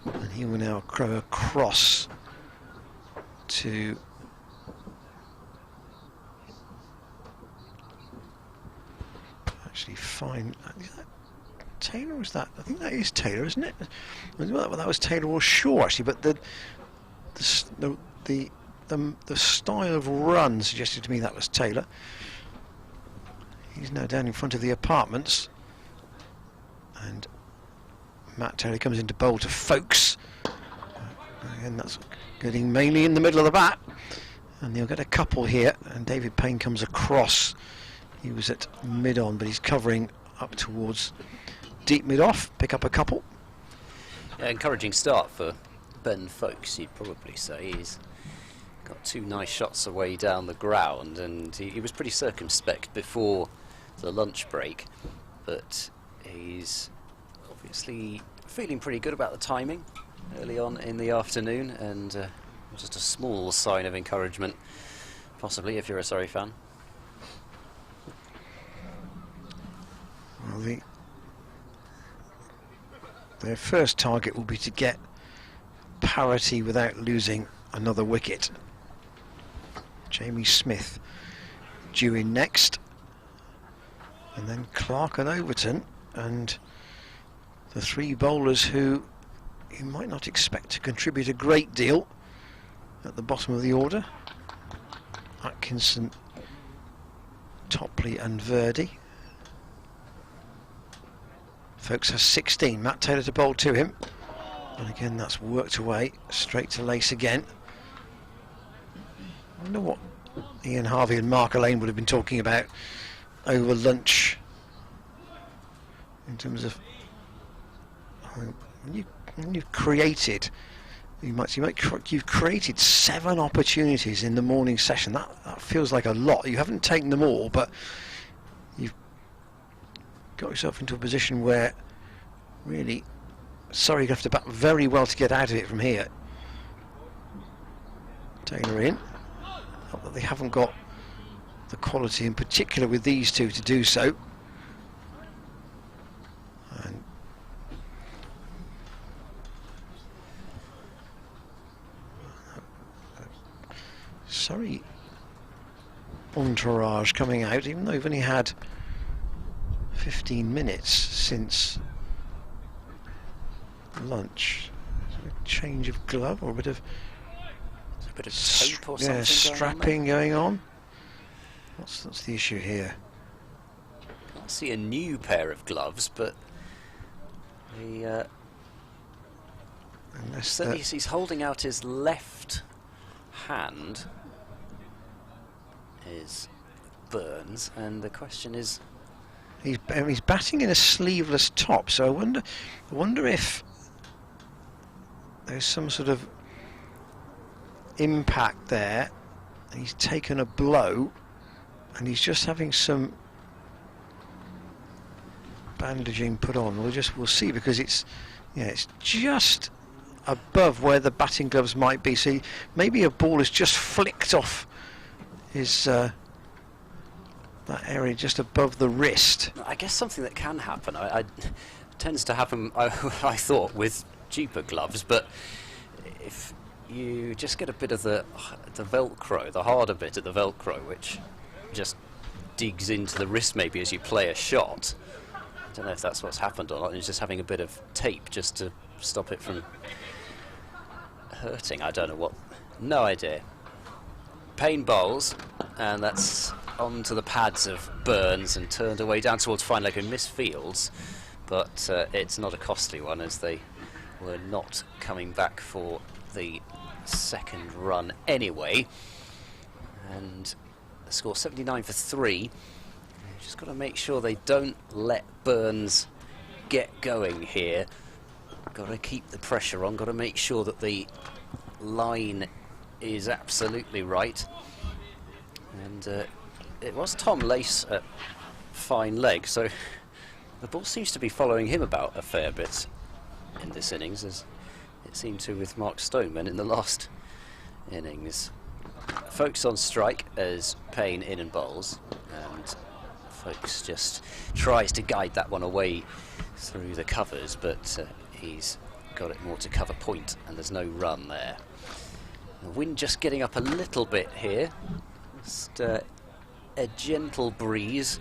and he will now crow across to actually find Taylor. Was that? I think that is Taylor, isn't it? Well, that was Taylor or Shaw actually, but the style of run suggested to me that was Taylor. He's now down in front of the apartments, and Matt Taylor comes into bowl to Folkes, and that's getting mainly in the middle of the bat, and they'll get a couple here. And David Payne comes across. He was at mid-on, but he's covering up towards deep mid-off, pick up a couple. Yeah, encouraging start for Ben Folkes, you'd probably say. He's got 2 nice shots away down the ground, and he was pretty circumspect before the lunch break, but he's obviously feeling pretty good about the timing early on in the afternoon, and just a small sign of encouragement, possibly, if you're a Surrey fan. Well, their first target will be to get parity without losing another wicket. Jamie Smith due in next, and then Clark and Overton, and the 3 bowlers who you might not expect to contribute a great deal at the bottom of the order: Atkinson, Topley and Verdi. Folkes has 16. Matt Taylor to bowl to him, and again that's worked away straight to lace again. I wonder what Ian Harvey and Mark Elaine would have been talking about over lunch in terms of when you've created, you've created 7 opportunities in the morning session. That feels like a lot. You haven't taken them all, but you've got yourself into a position where really Surrey you have to bat very well to get out of it from here. Taylor in. Not that they haven't got the quality, in particular with these two, to do so. And Surrey entourage coming out, even though we've only had 15 minutes since lunch. A change of glove, or a bit of bit of tape or something Yeah, going strapping going on. What's the issue here? Can't see a new pair of gloves, but he's holding out his left hand. Is Burns, and the question is, he's batting in a sleeveless top. So I wonder if there's some sort of impact there. He's taken a blow, and he's just having some bandaging put on. We'll see, because it's just above where the batting gloves might be. So maybe a ball has just flicked off his that area just above the wrist. I guess something that can happen. I tends to happen. I thought with cheaper gloves, but if you just get a bit of the Velcro, the harder bit of the Velcro, which just digs into the wrist maybe as you play a shot. I don't know if that's what's happened or not. He's just having a bit of tape just to stop it from hurting. I don't know what. No idea. Payne bowls, and that's onto the pads of Burns and turned away down towards fine leg and missed fields, but it's not a costly one, as they were not coming back for the second run anyway. And the score 79 for 3. Just got to make sure they don't let Burns get going here. Got to keep the pressure on, got to make sure that the line is absolutely right. And it was Tom Lace at fine leg, so the ball seems to be following him about a fair bit in this innings, as it seemed to with Mark Stoneman in the last innings. Folks on strike as Payne in and bowls, and Folks just tries to guide that one away through the covers, but he's got it more to cover point, and there's no run there. The wind just getting up a little bit here. Just a gentle breeze,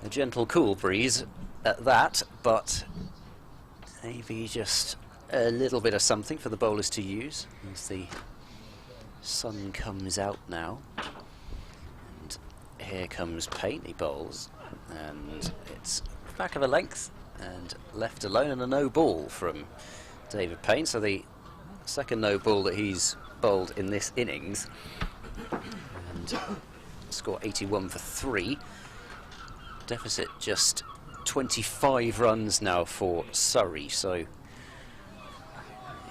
a gentle cool breeze at that, but maybe just a little bit of something for the bowlers to use as the sun comes out now. And here comes Payne, he bowls, and it's back of a length and left alone, and a no ball from David Payne. So the second no ball that he's bowled in this innings, and score 81 for 3. Deficit just 25 runs now for Surrey, so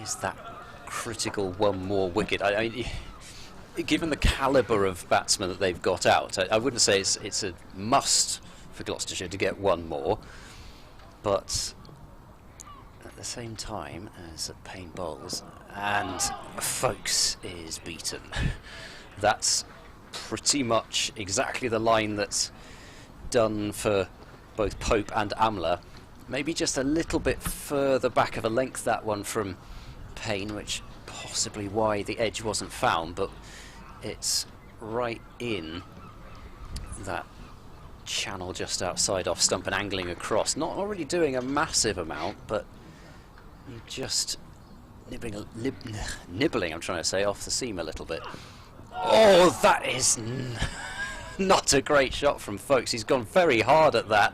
is that critical one more wicket? I mean, given the calibre of batsmen that they've got out, I wouldn't say it's a must for Gloucestershire to get one more, but at the same time as Payne bowls and Folks is beaten. That's pretty much exactly the line that's done for both Pope and Amla. Maybe just a little bit further back of a length, that one from Payne, which possibly why the edge wasn't found, but it's right in that channel just outside off stump and angling across. Not already doing a massive amount, but just nibbling, I'm trying to say, off the seam a little bit. Oh, that is not a great shot from Folks. He's gone very hard at that,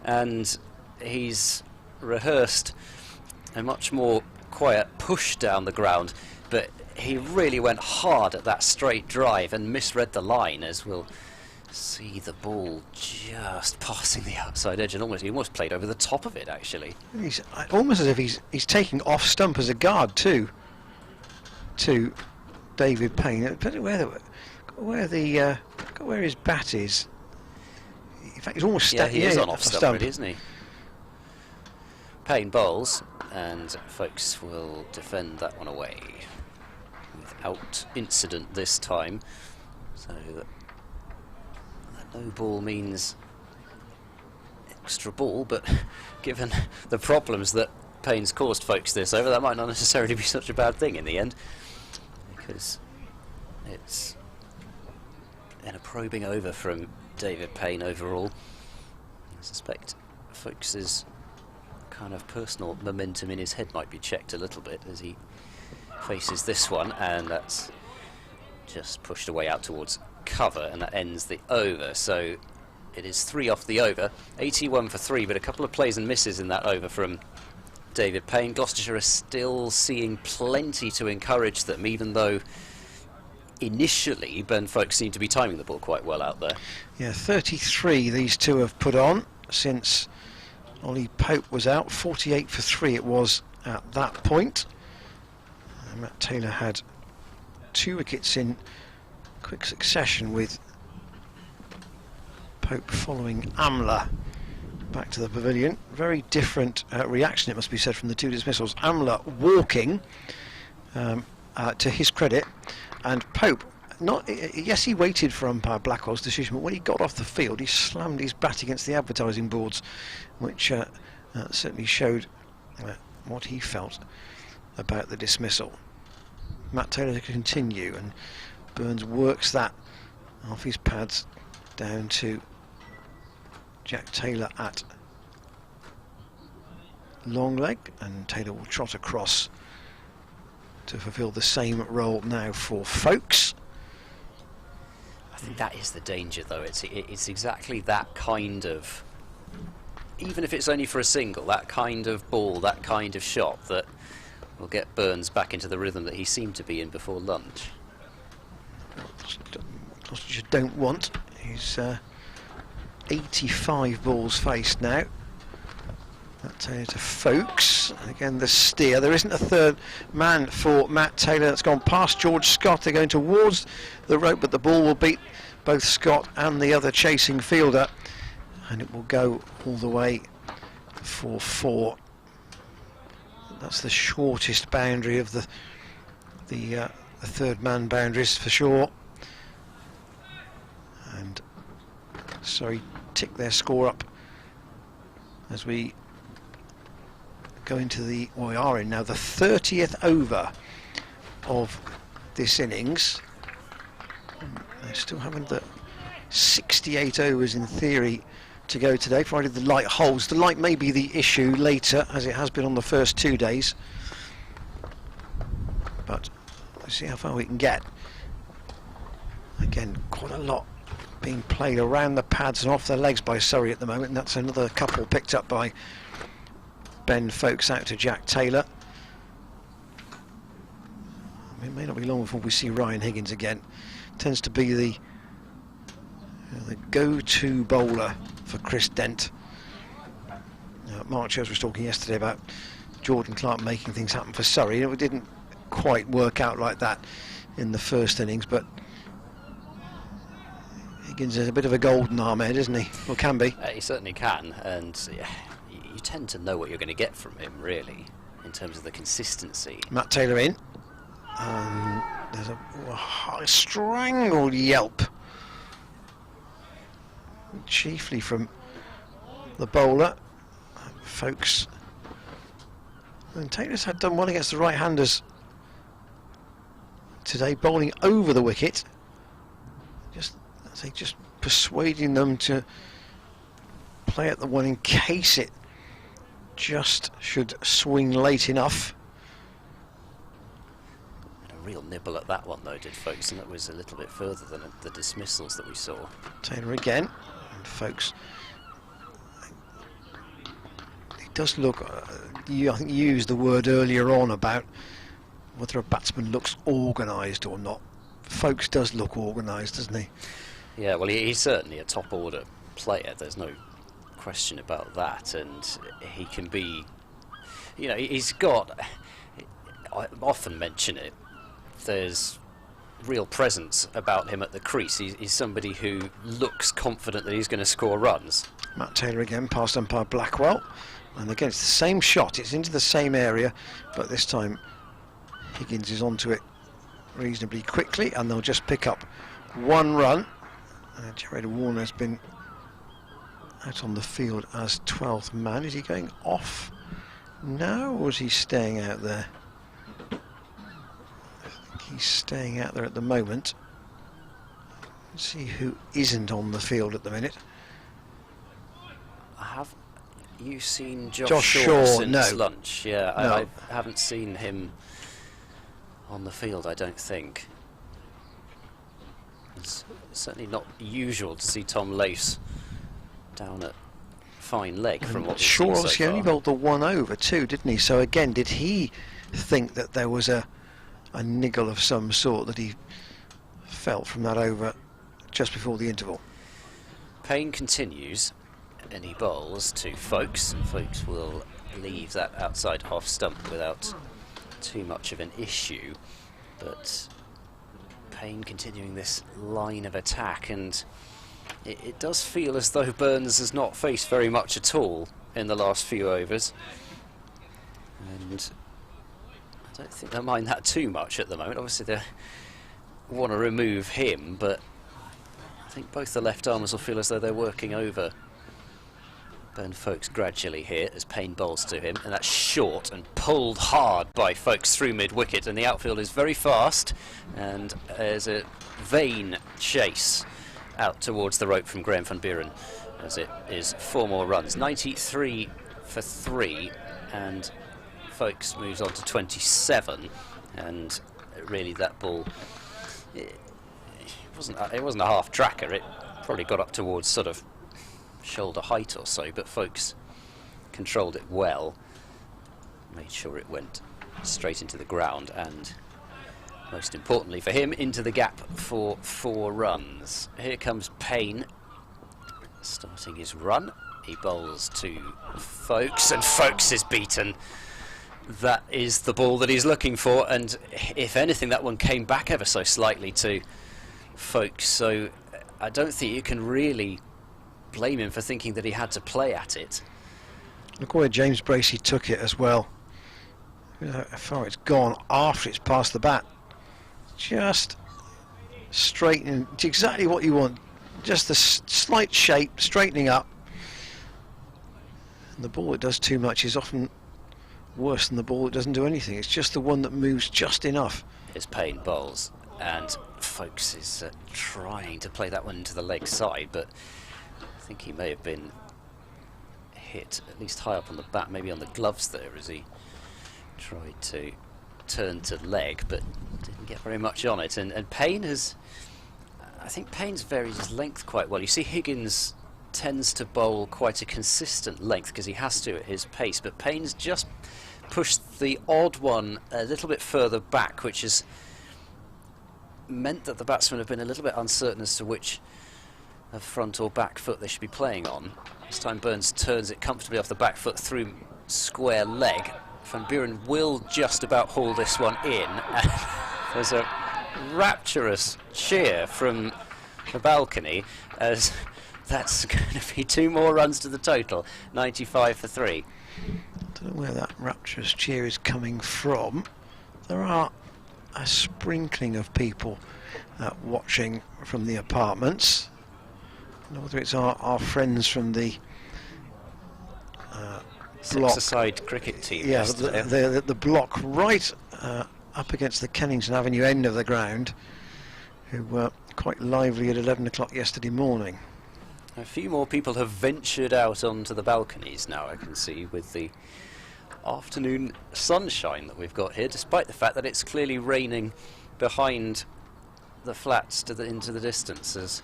and he's rehearsed a much more quiet push down the ground, but he really went hard at that straight drive and misread the line, as we'll see the ball just passing the outside edge, and he almost played over the top of it, actually. He's almost as if he's taking off stump as a guard too, to David Payne. But where his bat is, in fact, he's almost he is on off stump, really, isn't he? Payne bowls, and Folks will defend that one away without incident this time. So that no ball means extra ball, but given the problems that Payne's caused Folks this over, that might not necessarily be such a bad thing in the end, because it's in a probing over from David Payne overall. I suspect Folks's kind of personal momentum in his head might be checked a little bit as he faces this one, and that's just pushed away out towards cover, and that ends the over. So it is 3 off the over, 81 for 3, but a couple of plays and misses in that over from David Payne. Gloucestershire are still seeing plenty to encourage them, even though initially Ben Folkes seemed to be timing the ball quite well out there. Yeah, 33 these two have put on since Ollie Pope was out. 48 for 3 it was at that point. Matt Taylor had 2 wickets in quick succession, with Pope following Amla back to the pavilion. Very different reaction, it must be said, from the 2 dismissals. Amla walking, to his credit, and Pope, yes, he waited for umpire Blackwell's decision, but when he got off the field he slammed his bat against the advertising boards, which certainly showed what he felt about the dismissal. Matt Taylor to continue, and Burns works that off his pads down to Jack Taylor at long leg, and Taylor will trot across to fulfil the same role now for Folkes. I think that is the danger, though. It's exactly that kind of, even if it's only for a single, that kind of ball, that kind of shot that will get Burns back into the rhythm that he seemed to be in before lunch. Gloucestershire don't want. He's 85 balls faced now. That's to Folkes. Again, the steer. There isn't a third man for Matt Taylor. That's gone past George Scott. They're going towards the rope, but the ball will beat both Scott and the other chasing fielder, and it will go all the way for 4. That's the shortest boundary of the third man boundaries for sure. And Surrey tick their score up as we go into we are in now the 30th over of this innings. They still haven't the 68 overs in theory to go today, provided the light holds. The light may be the issue later, as it has been on the first 2 days, but we'll see how far we can get. Again, quite a lot being played around the pads and off their legs by Surrey at the moment, and that's another couple picked up by Ben Folkes out to Jack Taylor. It may not be long before we see Ryan Higgins again. Tends to be the go-to bowler for Chris Dent. Mark Church was talking yesterday about Jordan Clark making things happen for Surrey. It didn't quite work out like that in the first innings, but Higgins is a bit of a golden arm head, isn't he? Or can be. He certainly can, and you tend to know what you're going to get from him, really, in terms of the consistency. Matt Taylor in. There's a strangled yelp, chiefly from the bowler. Folkes. And Taylor's had done well against the right-handers today, bowling over the wicket. Just persuading them to play at the one in case it just should swing late enough. A real nibble at that one, though, did Folkes, and it was a little bit further than the dismissals that we saw. Taylor again, and Folkes. He does look. I think you used the word earlier on about whether a batsman looks organised or not. Folkes does look organised, doesn't he? Yeah, well, he's certainly a top order player. There's no question about that, and he can be. He's got. I often mention it. There's real presence about him at the crease. He's somebody who looks confident that he's going to score runs. Matt Taylor again, past umpire Blackwell, and again it's the same shot. It's into the same area, but this time Higgins is onto it reasonably quickly, and they'll just pick up 1 run. Jared Warner's been out on the field as 12th man. Is he going off now, or is he staying out there? He's staying out there at the moment. Let's see who isn't on the field at the minute. Have you seen Josh Shaw since no. lunch? Yeah, no. I haven't seen him on the field, I don't think. It's certainly not usual to see Tom Lace down at fine leg from what we've Shaw seen so obviously only far. bowled the one over too, didn't he? So again, did he think that there was a niggle of some sort that he felt from that over just before the interval? Payne continues, and he bowls to Folkes, and Folkes will leave that outside half stump without too much of an issue. But Payne continuing this line of attack, and it does feel as though Burns has not faced very much at all in the last few overs, and I don't think they'll mind that too much at the moment. Obviously they want to remove him, but I think both the left armers will feel as though they're working over Ben Folkes gradually here as Payne bowls to him, and that's short and pulled hard by Folkes through mid-wicket, and the outfield is very fast, and there's a vain chase out towards the rope from Graham van Buren as it is 4 more runs. 93 for 3, and Folkes moves on to 27, and really that ball, it wasn't a half tracker. It probably got up towards sort of shoulder height or so, but Folkes controlled it well, made sure it went straight into the ground, and most importantly for him, into the gap for 4 runs. Here comes Payne starting his run. He bowls to Folkes, and Folkes is beaten. That is the ball that he's looking for, and if anything that one came back ever so slightly to Folkes, so I don't think you can really blame him for thinking that he had to play at it. Look where James Bracey took it as well. How far it's gone after it's past the bat. Just straightening, it's exactly what you want. Just the slight shape, straightening up. And the ball that does too much is often worse than the ball that doesn't do anything. It's just the one that moves just enough. Here's Payne bowls, and Folkes is trying to play that one into the leg side, but I think he may have been hit at least high up on the bat, maybe on the gloves there, as he tried to turn to leg, but didn't get very much on it. And Payne has, I think Payne's varied his length quite well. You see Higgins tends to bowl quite a consistent length because he has to at his pace, but Payne's just pushed the odd one a little bit further back, which has meant that the batsmen have been a little bit uncertain as to which front or back foot they should be playing on. This time Burns turns it comfortably off the back foot through square leg. Van Buren will just about haul this one in. There's a rapturous cheer from the balcony as that's going to be 2 more runs to the total. 95 for 3. I don't know where that rapturous cheer is coming from. There are a sprinkling of people watching from the apartments. I don't know whether it's our friends from the block. Six-a-side cricket team. Yeah, the block right up against the Kennington Avenue end of the ground, who were quite lively at 11 o'clock yesterday morning. A few more people have ventured out onto the balconies now, I can see, with the afternoon sunshine that we've got here, despite the fact that it's clearly raining behind the flats into the distance, as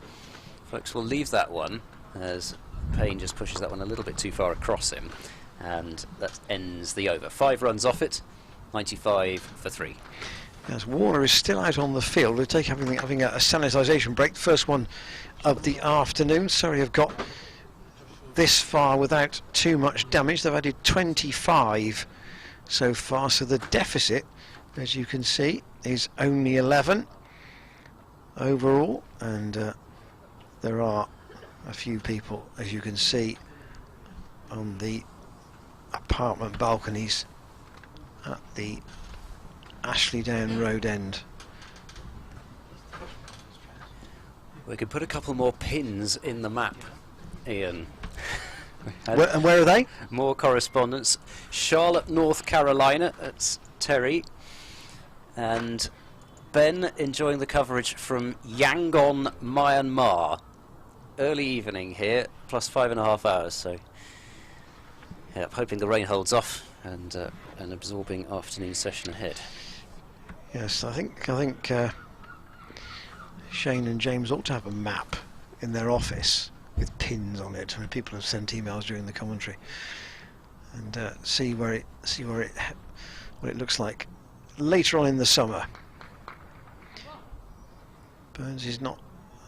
folks will leave that one as Payne just pushes that one a little bit too far across him, and that ends the over. 5 runs off it, 95 for 3. As Warner is still out on the field, we're having a sanitisation break, the first one of the afternoon. Surrey have got this far without too much damage. They've added 25 so far, so the deficit, as you can see, is only 11 overall, and there are a few people, as you can see, on the apartment balconies at the Ashley Down Road end. We could put a couple more pins in the map, Ian. And where are they? More correspondence. Charlotte, North Carolina, that's Terry. And Ben enjoying the coverage from Yangon, Myanmar. Early evening here, plus 5.5 hours, so yeah, hoping the rain holds off and an absorbing afternoon session ahead. Yes, I think Shane and James ought to have a map in their office with pins on it. I mean, people have sent emails during the commentary, and see what it looks like later on in the summer. Burns is not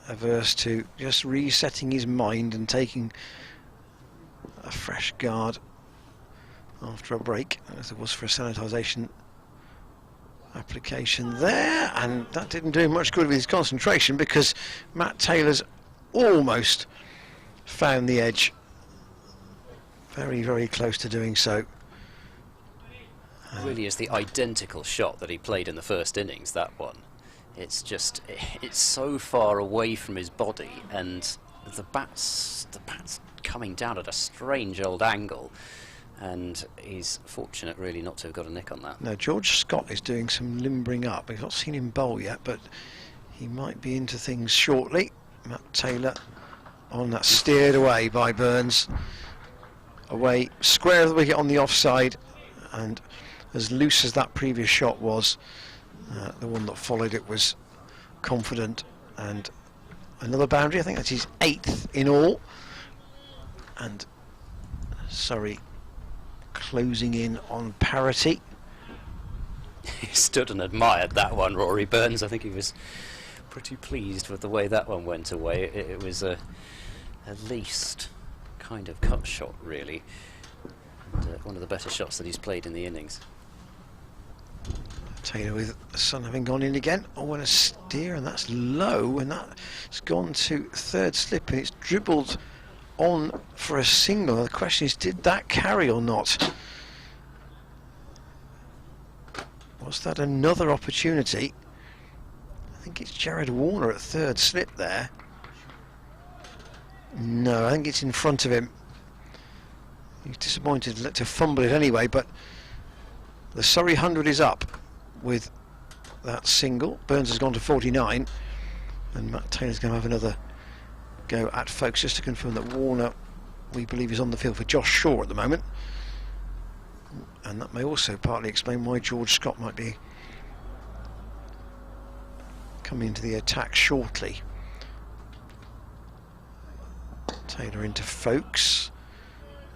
averse to just resetting his mind and taking a fresh guard after a break, as there was for a sanitisation application there, and that didn't do him much good with his concentration, because Matt Taylor's almost found the edge, very, very close to doing so. Really is the identical shot that he played in the first innings, that one. It's just, it's so far away from his body, and the bat's coming down at a strange old angle, and he's fortunate really not to have got a nick on that. Now George Scott is doing some limbering up. We've not seen him bowl yet, but he might be into things shortly. Matt Taylor on that, steered away by Burns, away square of the wicket on the offside, and as loose as that previous shot was, the one that followed it was confident, and another boundary. I think that's his 8th in all, and Surrey closing in on parity. He stood and admired that one, Rory Burns. I think he was pretty pleased with the way that one went away. It was at least kind of cut shot, really, and one of the better shots that he's played in the innings. Taylor with the sun having gone in again. Oh, and a steer, and that's low, and that's gone to third slip, and it's dribbled on for a single. The question is, did that carry or not? Was that another opportunity? I think it's Jared Warner at third slip there. No, I think it's in front of him. He's disappointed to fumble it anyway, but the Surrey 100 is up with that single. Burns has gone to 49, and Matt Taylor's going to have another go at folks, just to confirm that Warner, we believe, is on the field for Josh Shaw at the moment, and that may also partly explain why George Scott might be coming into the attack shortly. Taylor into Folks,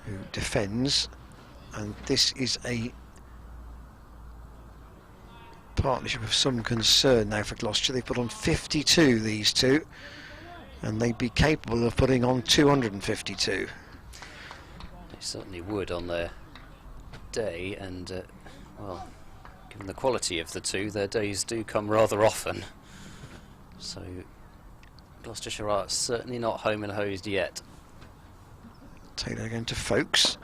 who defends, and this is a partnership of some concern now for Gloucestershire. They put on 52, these two, and they'd be capable of putting on 252. They certainly would on their day, and well, given the quality of the two, their days do come rather often. So Gloucestershire are certainly not home and hosed yet. Taylor going to Folks.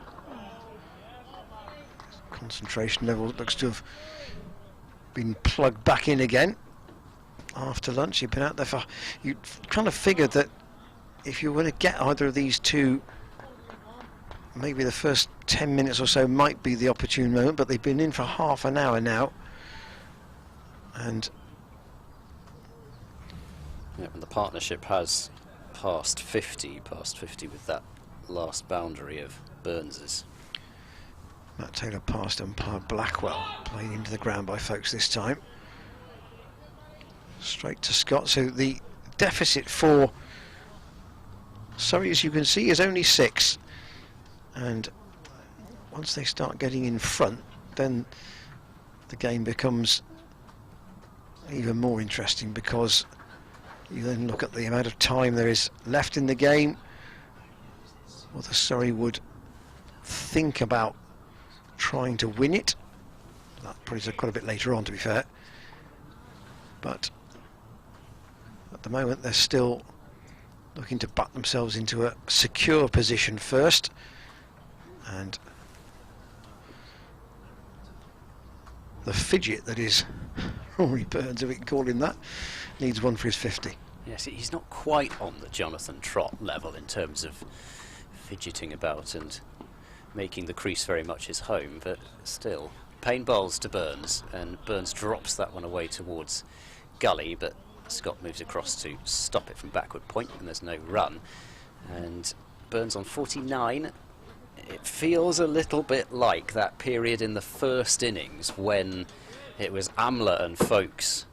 Concentration level looks to have been plugged back in again after lunch. You've been out there for, you kind of figured that if you were to get either of these two, maybe the first 10 minutes or so might be the opportune moment, but they've been in for half an hour now, and the partnership has passed 50 with that last boundary of Burns's. Matt Taylor past umpire Blackwell, played into the ground by Folks this time. Straight to Scott. So the deficit for Surrey, as you can see, is only 6, and once they start getting in front, then the game becomes even more interesting, because you then look at the amount of time there is left in the game, whether Surrey would think about trying to win it. That probably is quite a bit later on, to be fair, but at the moment they're still looking to back themselves into a secure position first, and the fidget that is Rory Burns, if we can call him that, needs one for his 50. Yes, he's not quite on the Jonathan Trott level in terms of fidgeting about and making the crease very much his home, but still, Payne bowls to Burns, and Burns drops that one away towards gully, but Scott moves across to stop it from backward point, and there's no run, and Burns on 49. It feels a little bit like that period in the first innings when it was Amler and Folks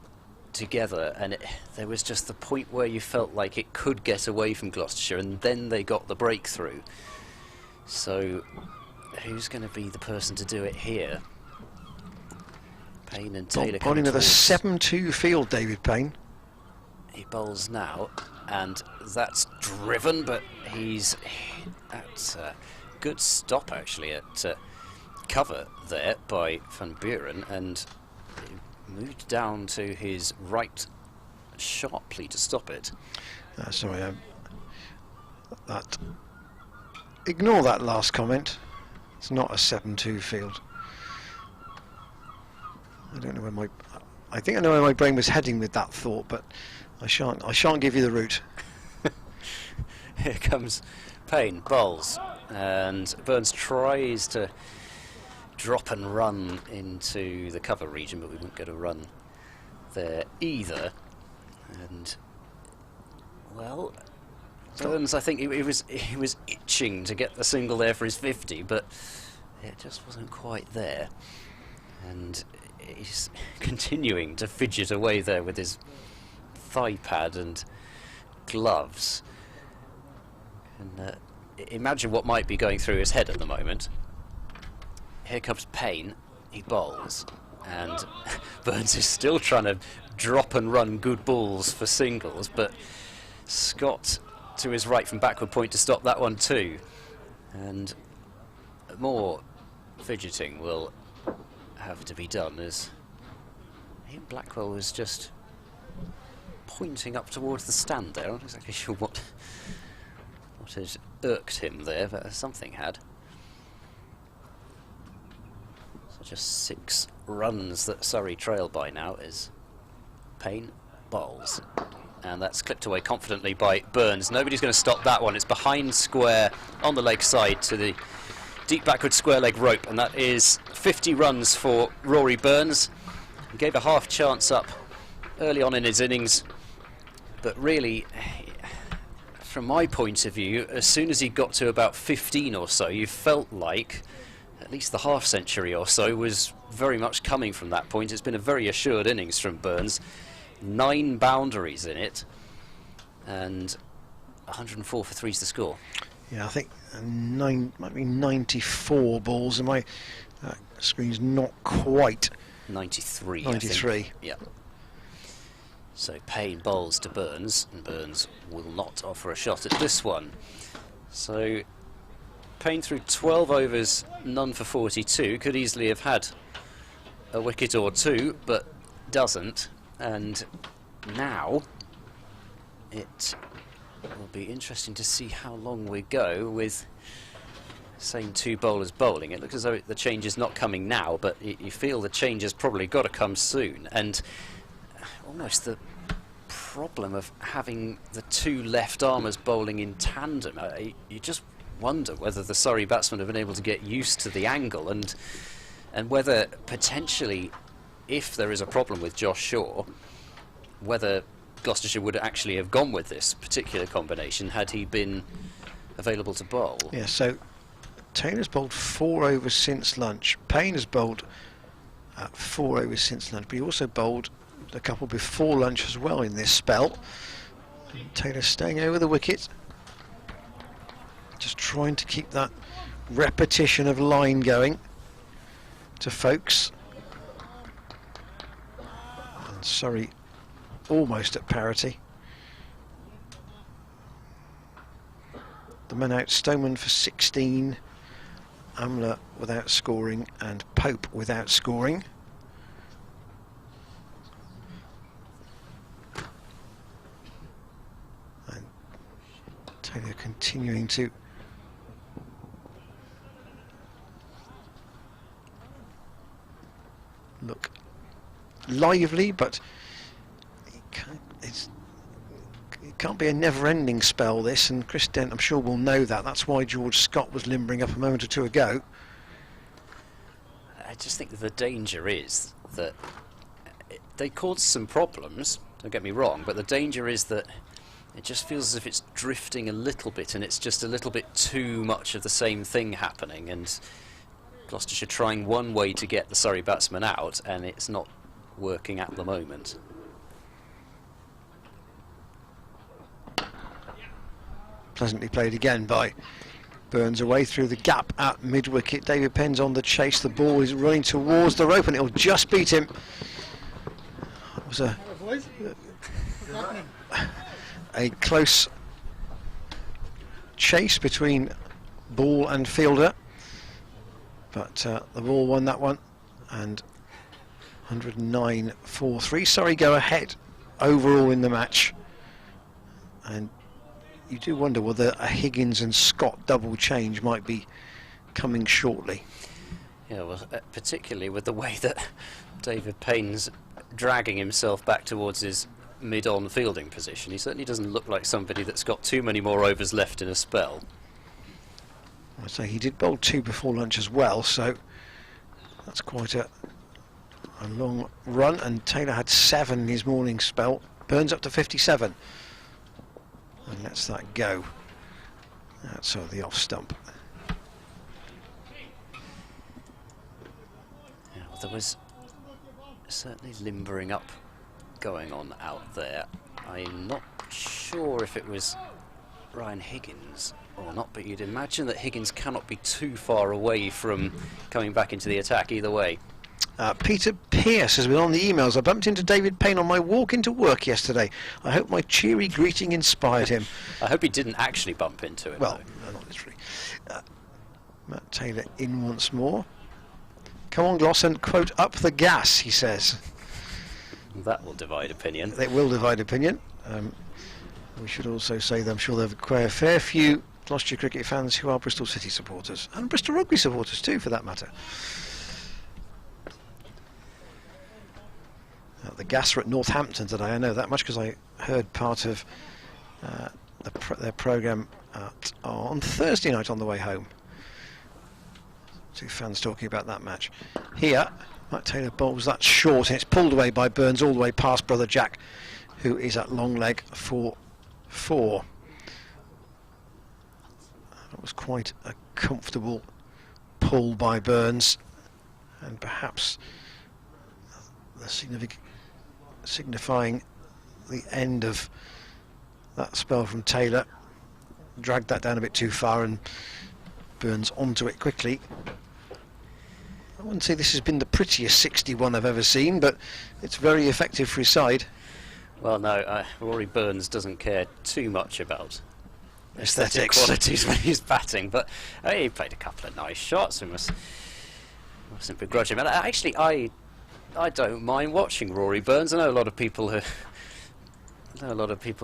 together, and there was just the point where you felt like it could get away from Gloucestershire, and then they got the breakthrough. So who's going to be the person to do it here? Payne and Taylor bowling with a 7-2 field, David Payne. He bowls now, and that's driven, but that's a good stop actually at cover there by Van Buren, and moved down to his right sharply to stop it. Sorry, ignore that last comment. It's not a 7-2 field. I don't know where I think I know where my brain was heading with that thought, but I shan't give you the route. Here comes Payne, bowls, and Burns tries to drop and run into the cover region, but we won't get a run there either. And well, Burns, I think he was itching to get the single there for his 50, but it just wasn't quite there. And he's continuing to fidget away there with his thigh pad and gloves. And imagine what might be going through his head at the moment. Here comes Payne, he bowls, and Burns is still trying to drop and run good balls for singles, but Scott to his right from backward point to stop that one too. And more fidgeting will have to be done, as Ian Blackwell was just pointing up towards the stand there. I'm not exactly sure what had irked him there, but something had. So just 6 runs that Surrey trail by now as Payne bowls. And that's clipped away confidently by Burns. Nobody's going to stop that one. It's behind square on the leg side to the deep backward square leg rope, and that is 50 runs for Rory Burns. He gave a half chance up early on in his innings, but really, from my point of view, as soon as he got to about 15 or so, you felt like at least the half century or so was very much coming from that point. It's been a very assured innings from Burns. 9 boundaries in it, and 104 for 3's the score. Yeah, I think might be 94 balls, and my screen's not quite 93. 93. I think. Yeah. So Payne bowls to Burns, and Burns will not offer a shot at this one. So Payne through 12 overs, none for 42, could easily have had a wicket or two, but doesn't. And now it will be interesting to see how long we go with same 2 bowlers bowling. It looks as though the change is not coming now, but you feel the change has probably got to come soon. And almost the problem of having the 2 left armers bowling in tandem, you just wonder whether the Surrey batsmen have been able to get used to the angle, and whether potentially, if there is a problem with Josh Shaw, whether Gloucestershire would actually have gone with this particular combination had he been available to bowl. Yeah, so Taylor's bowled 4 overs since lunch. Payne has bowled 4 overs since lunch, but he also bowled a couple before lunch as well in this spell. And Taylor staying over the wicket, just trying to keep that repetition of line going to folks. And Surrey almost at parity. The men out: Stoneman for 16, Amla without scoring, and Pope without scoring. And Taylor continuing to look lively, but it can't be a never-ending spell, this, and Chris Dent, I'm sure, will know that. That's why George Scott was limbering up a moment or two ago. I just think that the danger is that they caused some problems, don't get me wrong, but the danger is that it just feels as if it's drifting a little bit, and it's just a little bit too much of the same thing happening, and Gloucestershire trying one way to get the Surrey batsmen out, and it's not working at the moment. Pleasantly played again by Burns, away through the gap at mid-wicket. David Penn's on the chase. The ball is running towards the rope and it'll just beat him. It was a close chase between ball and fielder, but the ball won that one, and 109-4-3. Surrey go ahead overall in the match, and you do wonder whether a Higgins and Scott double change might be coming shortly. Yeah, well, particularly with the way that David Payne's dragging himself back towards his mid-on fielding position. He certainly doesn't look like somebody that's got too many more overs left in a spell. I'd say he did bowl 2 before lunch as well, so that's quite a long run, and Taylor had 7 in his morning spell. Burns up to 57. And lets that go. That's the off stump. Yeah, well, there was certainly limbering up going on out there. I'm not sure if it was Ryan Higgins or not, but you'd imagine that Higgins cannot be too far away from coming back into the attack either way. Peter Pearce has been on the emails. I bumped into David Payne on my walk into work yesterday. I hope my cheery greeting inspired him. I hope he didn't actually bump into it. Well, no, not literally. Matt Taylor in once more. Come on, Gloss, and quote, up the gas, he says. That will divide opinion. It will divide opinion. We should also say that I'm sure there are a fair few Gloucestershire cricket fans who are Bristol City supporters, and Bristol Rugby supporters too, for that matter. The gas are at Northampton today. I know that much because I heard part of their programme on Thursday night on the way home. 2 fans talking about that match. Here, Matt Taylor bowls that short, and it's pulled away by Burns all the way past Brother Jack, who is at long leg for 4. That was quite a comfortable pull by Burns, and perhaps the signifying the end of that spell from Taylor. Dragged that down a bit too far, and Burns onto it quickly. I wouldn't say this has been the prettiest 61 I've ever seen, but it's very effective for his side. Well, no, Rory Burns doesn't care too much about aesthetic Aesthetics. qualities when he's batting, but he played a couple of nice shots. We mustn't begrudge him. And actually, I don't mind watching Rory Burns. I know a lot of people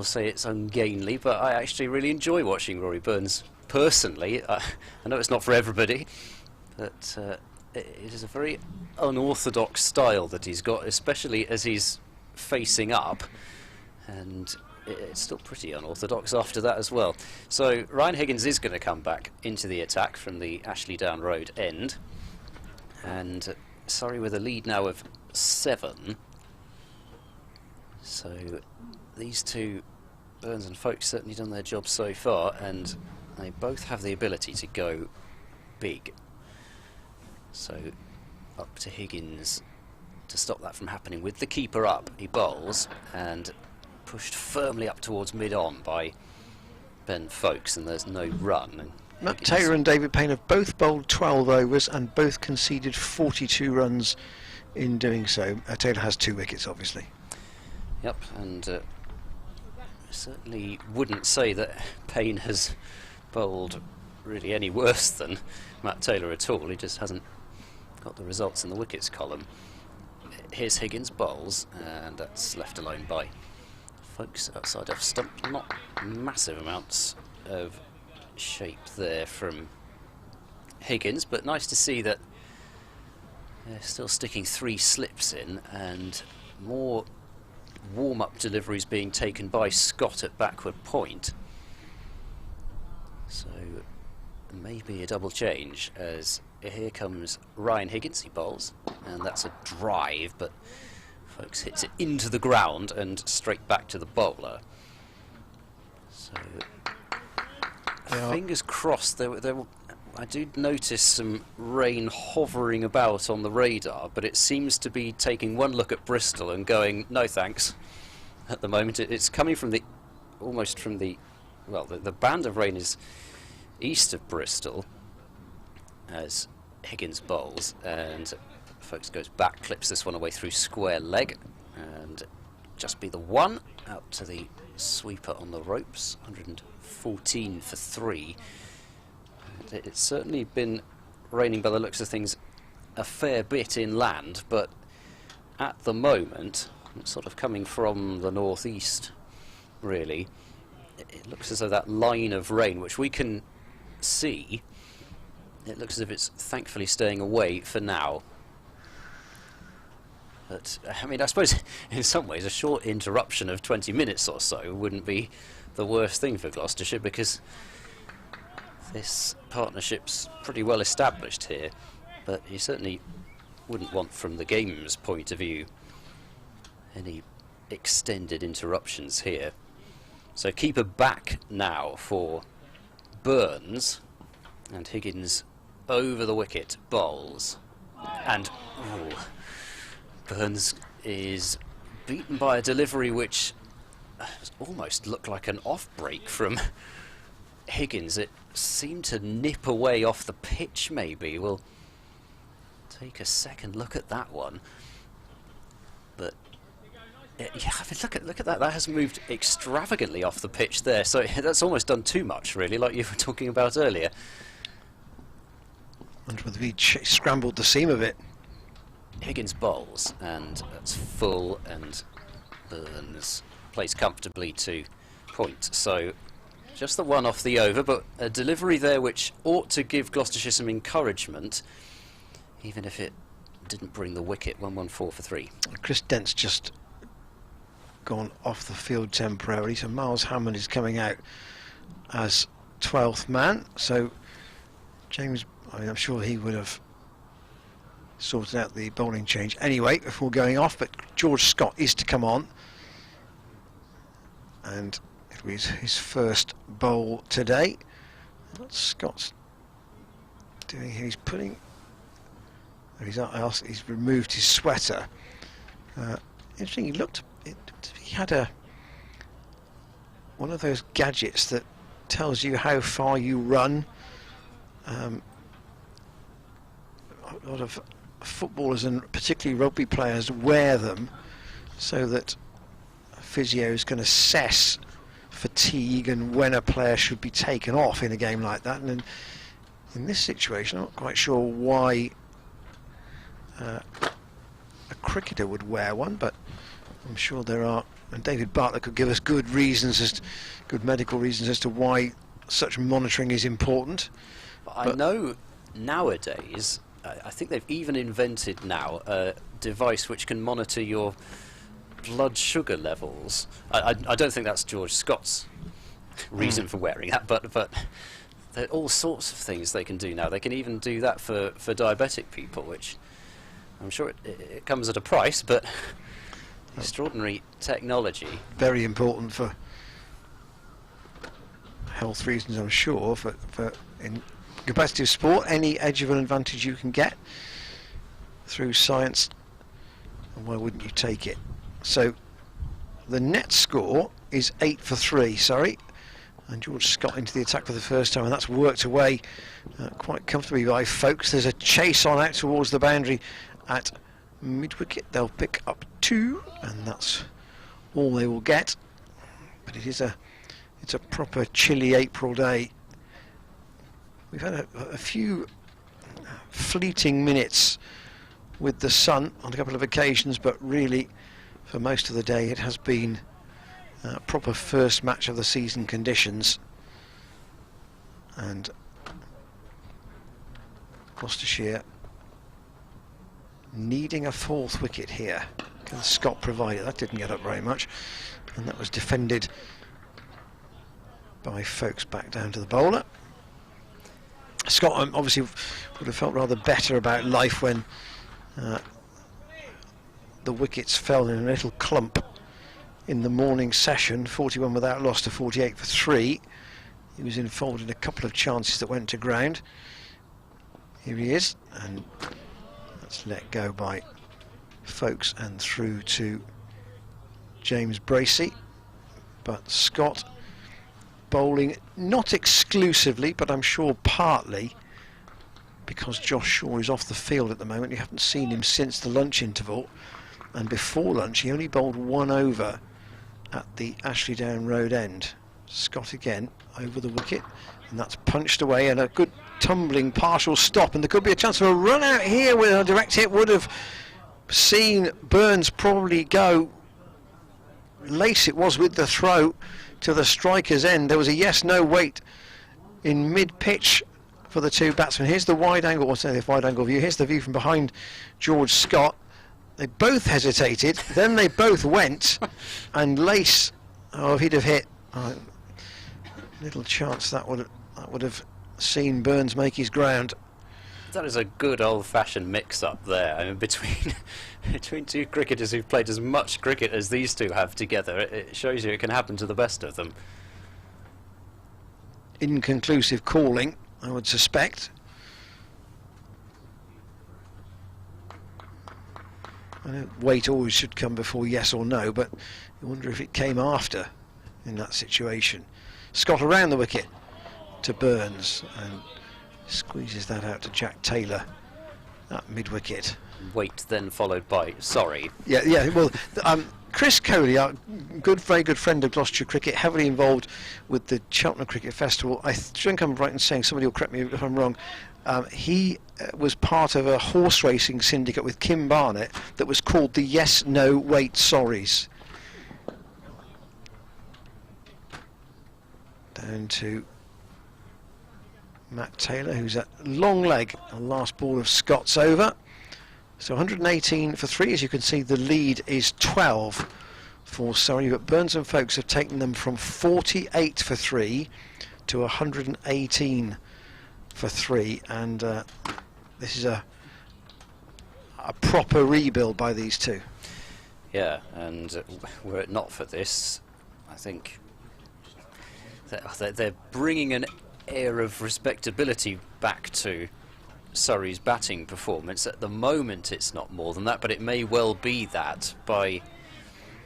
say it's ungainly, but I actually really enjoy watching Rory Burns personally. I know it's not for everybody, but it is a very unorthodox style that he's got, especially as he's facing up, and it's still pretty unorthodox after that as well. So Ryan Higgins is going to come back into the attack from the Ashley Down Road end, and Surrey with a lead now of 7. So these two, Burns and Folkes, certainly done their job so far, and they both have the ability to go big. So up to Higgins to stop that from happening. With the keeper up, he bowls, and pushed firmly up towards mid-on by Ben Folkes, and there's no run. And Matt Taylor and David Payne have both bowled 12 overs and both conceded 42 runs in doing so. Taylor has 2 wickets, obviously. Yep, and certainly wouldn't say that Payne has bowled really any worse than Matt Taylor at all. He just hasn't got the results in the wickets column. Here's Higgins bowls, and that's left alone by Folkes outside off stump. Not massive amounts of shape there from Higgins, but nice to see that they're still sticking 3 slips in, and more warm-up deliveries being taken by Scott at backward point. So maybe a double change, as here comes Ryan Higgins. He bowls, and that's a drive, but Folkes hits it into the ground and straight back to the bowler. So fingers crossed. I do notice some rain hovering about on the radar, but it seems to be taking one look at Bristol and going, no thanks. At the moment, it's coming from the almost from the band of rain is east of Bristol as Higgins bowls, and Folks goes back, clips this one away through square leg, and just be the one out to the sweeper on the ropes. 114 for 3. And it's certainly been raining by the looks of things a fair bit inland, but at the moment it's sort of coming from the northeast, really. It looks as though that line of rain, which we can see, it looks as if it's thankfully staying away for now. But, I mean, I suppose in some ways a short interruption of 20 minutes or so wouldn't be the worst thing for Gloucestershire, because this partnership's pretty well established here, but you certainly wouldn't want, from the game's point of view, any extended interruptions here. So keeper back now for Burns, and Higgins over the wicket bowls, and Burns is beaten by a delivery which almost looked like an off break from Higgins. It seemed to nip away off the pitch, maybe. We'll take a second look at that one. But yeah, I mean, look at that. That has moved extravagantly off the pitch there. So that's almost done too much, really, like you were talking about earlier. I wonder whether he scrambled the seam of it. Higgins bowls, and that's full, and Burns plays comfortably to point. So just the one off the over, but a delivery there which ought to give Gloucestershire some encouragement, even if it didn't bring the wicket. 114 for 3. Chris Dent's just gone off the field temporarily, so Miles Hammond is coming out as 12th man. So James, I mean, I'm sure he would have sorted out the bowling change anyway before going off, but George Scott is to come on, and it was his first bowl today. What Scott's doing here, he's putting, he's removed his sweater. Interesting, he had one of those gadgets that tells you how far you run. A lot of footballers and particularly rugby players wear them so that physios can assess fatigue and when a player should be taken off in a game like that. And in this situation, I'm not quite sure why a cricketer would wear one, but I'm sure there are, and David Bartlett could give us good medical reasons as to why such monitoring is important. But I know nowadays, I think they've even invented now a device which can monitor your blood sugar levels. I don't think that's George Scott's reason for wearing that, but there are all sorts of things they can do now. They can even do that for diabetic people, which I'm sure it comes at a price, but extraordinary technology. Very important for health reasons, I'm sure, for in competitive sport. Any edge of an advantage you can get through science, and why wouldn't you take it? So the net score is 8 for 3, Surrey, and George Scott into the attack for the first time, and that's worked away quite comfortably by Folks. There's a chase on out towards the boundary at mid-wicket. They'll pick up 2, and that's all they will get. But it's a proper chilly April day. We've had a few fleeting minutes with the sun on a couple of occasions, but really for most of the day it has been proper first match of the season conditions. And Gloucestershire needing a 4th wicket here. Can Scott provide it? That didn't get up very much, and that was defended by Folks back down to the bowler. Scott obviously would have felt rather better about life when the wickets fell in a little clump in the morning session, 41 without loss to 48 for 3. He was involved in a couple of chances that went to ground. Here he is, and that's let go by Folks and through to James Bracey. But Scott bowling, not exclusively, but I'm sure partly, because Josh Shaw is off the field at the moment. You haven't seen him since the lunch interval, and before lunch he only bowled 1 over at the Ashley Down Road end. Scott again over the wicket, and that's punched away, and a good tumbling partial stop, and there could be a chance of a run out here with a direct hit. Would have seen Burns probably go. Lace it was with the throw to the striker's end. There was a yes-no wait in mid-pitch for the two batsmen. Here's the wide angle, or say the wide angle view. Here's the view from behind George Scott. They both hesitated, then they both went, and Lace, oh, if he'd have hit, little chance that would have seen Burns make his ground. That is a good old-fashioned mix-up there. I mean, between two cricketers who've played as much cricket as these two have together, it shows you it can happen to the best of them. Inconclusive calling, I would suspect. I know wait always should come before yes or no, but you wonder if it came after in that situation. Scott around the wicket to Burns, and squeezes that out to Jack Taylor at mid-wicket. Wait then followed by sorry. Yeah, well, Chris Coley, our very good friend of Gloucestershire cricket, heavily involved with the Cheltenham Cricket Festival. I think I'm right in saying, somebody will correct me if I'm wrong, he was part of a horse racing syndicate with Kim Barnett that was called the Yes, No, Wait, Sorries. Down to Matt Taylor, who's at long leg on last ball of Scott's over. So 118 for 3. As you can see, the lead is 12 for Surrey, but Burns and Folkes have taken them from 48 for 3 to 118 for 3, and this is a proper rebuild by these two. Yeah, and were it not for this, I think they're bringing an air of respectability back to Surrey's batting performance. At the moment it's not more than that, but it may well be that by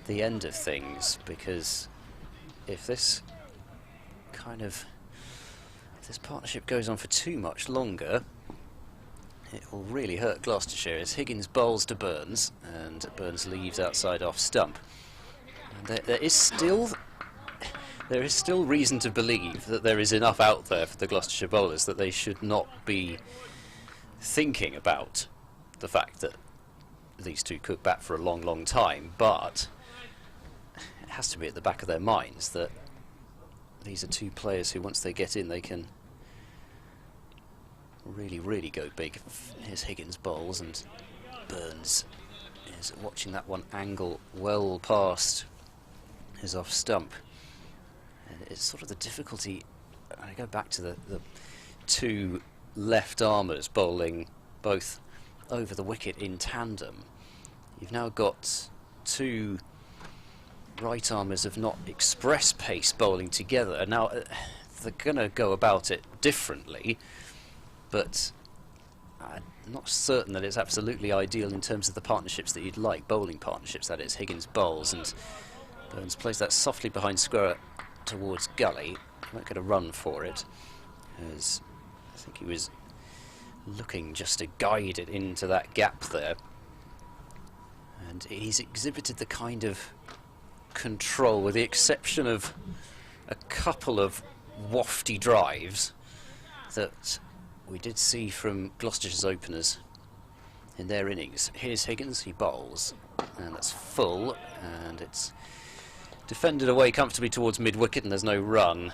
the end of things, because if this partnership goes on for too much longer, it will really hurt Gloucestershire as Higgins bowls to Burns and Burns leaves outside off stump. And there is still reason to believe that there is enough out there for the Gloucestershire bowlers that they should not be thinking about the fact that these two could bat for a long, long time, but it has to be at the back of their minds that these are two players who, once they get in, they can really, really go big. Here's Higgins bowls, and Burns is watching that one angle well past his off stump. And it's sort of the difficulty. I go back to the two left armers bowling both over the wicket in tandem. You've now got two right armers of not express pace bowling together. Now they're going to go about it differently, but I'm not certain that it's absolutely ideal in terms of the partnerships that you'd like, bowling partnerships. That is, Higgins bowls and Burns plays that softly behind square towards gully. Won't get a run for it, as I think he was looking just to guide it into that gap there. And he's exhibited the kind of control, with the exception of a couple of wafty drives, that we did see from Gloucestershire's openers in their innings. Here's Higgins, he bowls, and that's full, and it's defended away comfortably towards mid-wicket, and there's no run.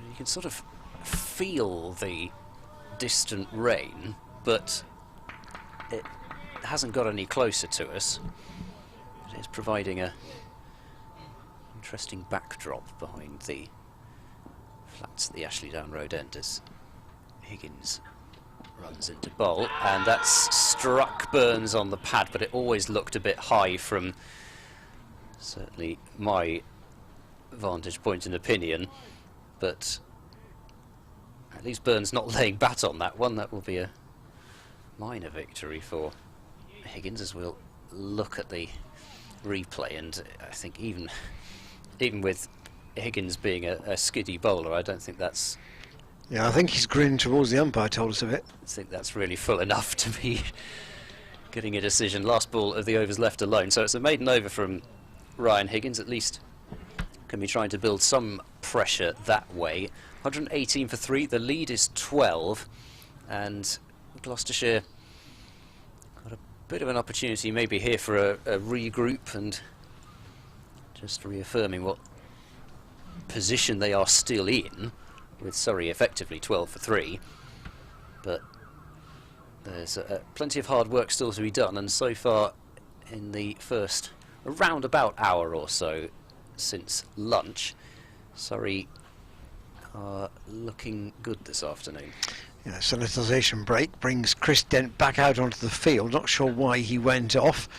You can sort of feel the distant rain, but it hasn't got any closer to us. It is providing a interesting backdrop behind the flats at the Ashley Down Road end as Higgins runs into bowl, and that's struck Burns on the pad, but it always looked a bit high from certainly my vantage point and opinion. But at least Burns not laying bat on that one. That will be a minor victory for Higgins, as we'll look at the replay. And I think even with Higgins being a skiddy bowler, I don't think that's... Yeah, I think he's grinned towards the umpire, told us of it. I think that's really full enough to be getting a decision. Last ball of the overs left alone, so it's a maiden over from Ryan Higgins. At least can be trying to build some pressure that way. 118 for 3, the lead is 12, and Gloucestershire got a bit of an opportunity maybe here for a regroup and just reaffirming what position they are still in, with Surrey effectively 12 for 3. But there's plenty of hard work still to be done, and so far in the first around about hour or so since lunch, Surrey are looking good this afternoon. Yeah, sanitisation break brings Chris Dent back out onto the field. Not sure why he went off,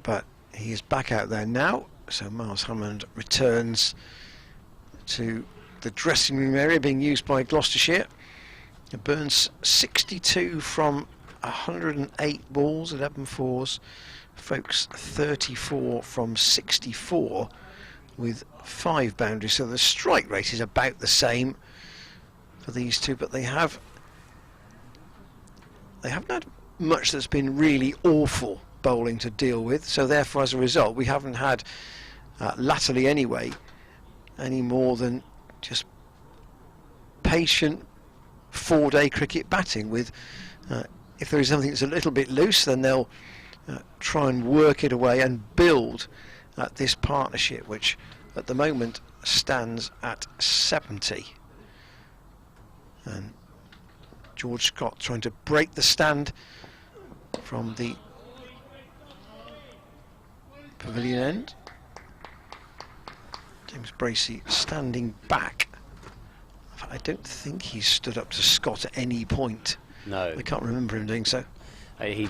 but he is back out there now. So Miles Hammond returns to the dressing room area being used by Gloucestershire. It burns 62 from 108 balls, 11 fours. Folks 34 from 64 with 5 boundaries. So the strike rate is about the same for these two, but they haven't had much that's been really awful bowling to deal with. So therefore, as a result, we haven't had latterly anyway any more than just patient 4-day cricket batting with if there is something that's a little bit loose, then they'll try and work it away and build this partnership, which at the moment stands at 70. And George Scott trying to break the stand from the pavilion end. James Bracey standing back. I don't think he's stood up to Scott at any point. No. I can't remember him doing so. He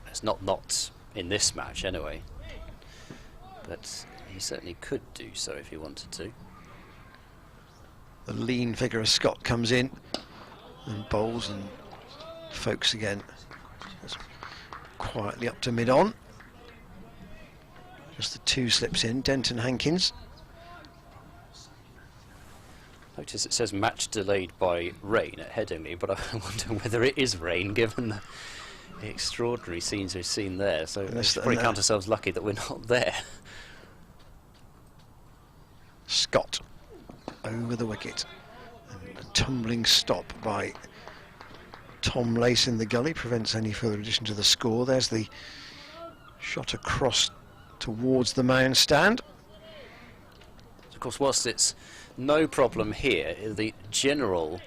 has not in this match anyway, but he certainly could do so if he wanted to. The lean figure of Scott comes in and bowls, and Folks again just quietly up to mid-on. Just the 2 slips in, Dent and Hankins. Notice it says match delayed by rain at Headingley, but I wonder whether it is rain given the extraordinary scenes we've seen there. So we should probably count ourselves lucky that we're not there. Scott over the wicket. And a tumbling stop by Tom Lace in the gully prevents any further addition to the score. There's the shot across towards the mound stand. Of course, whilst it's no problem here, the general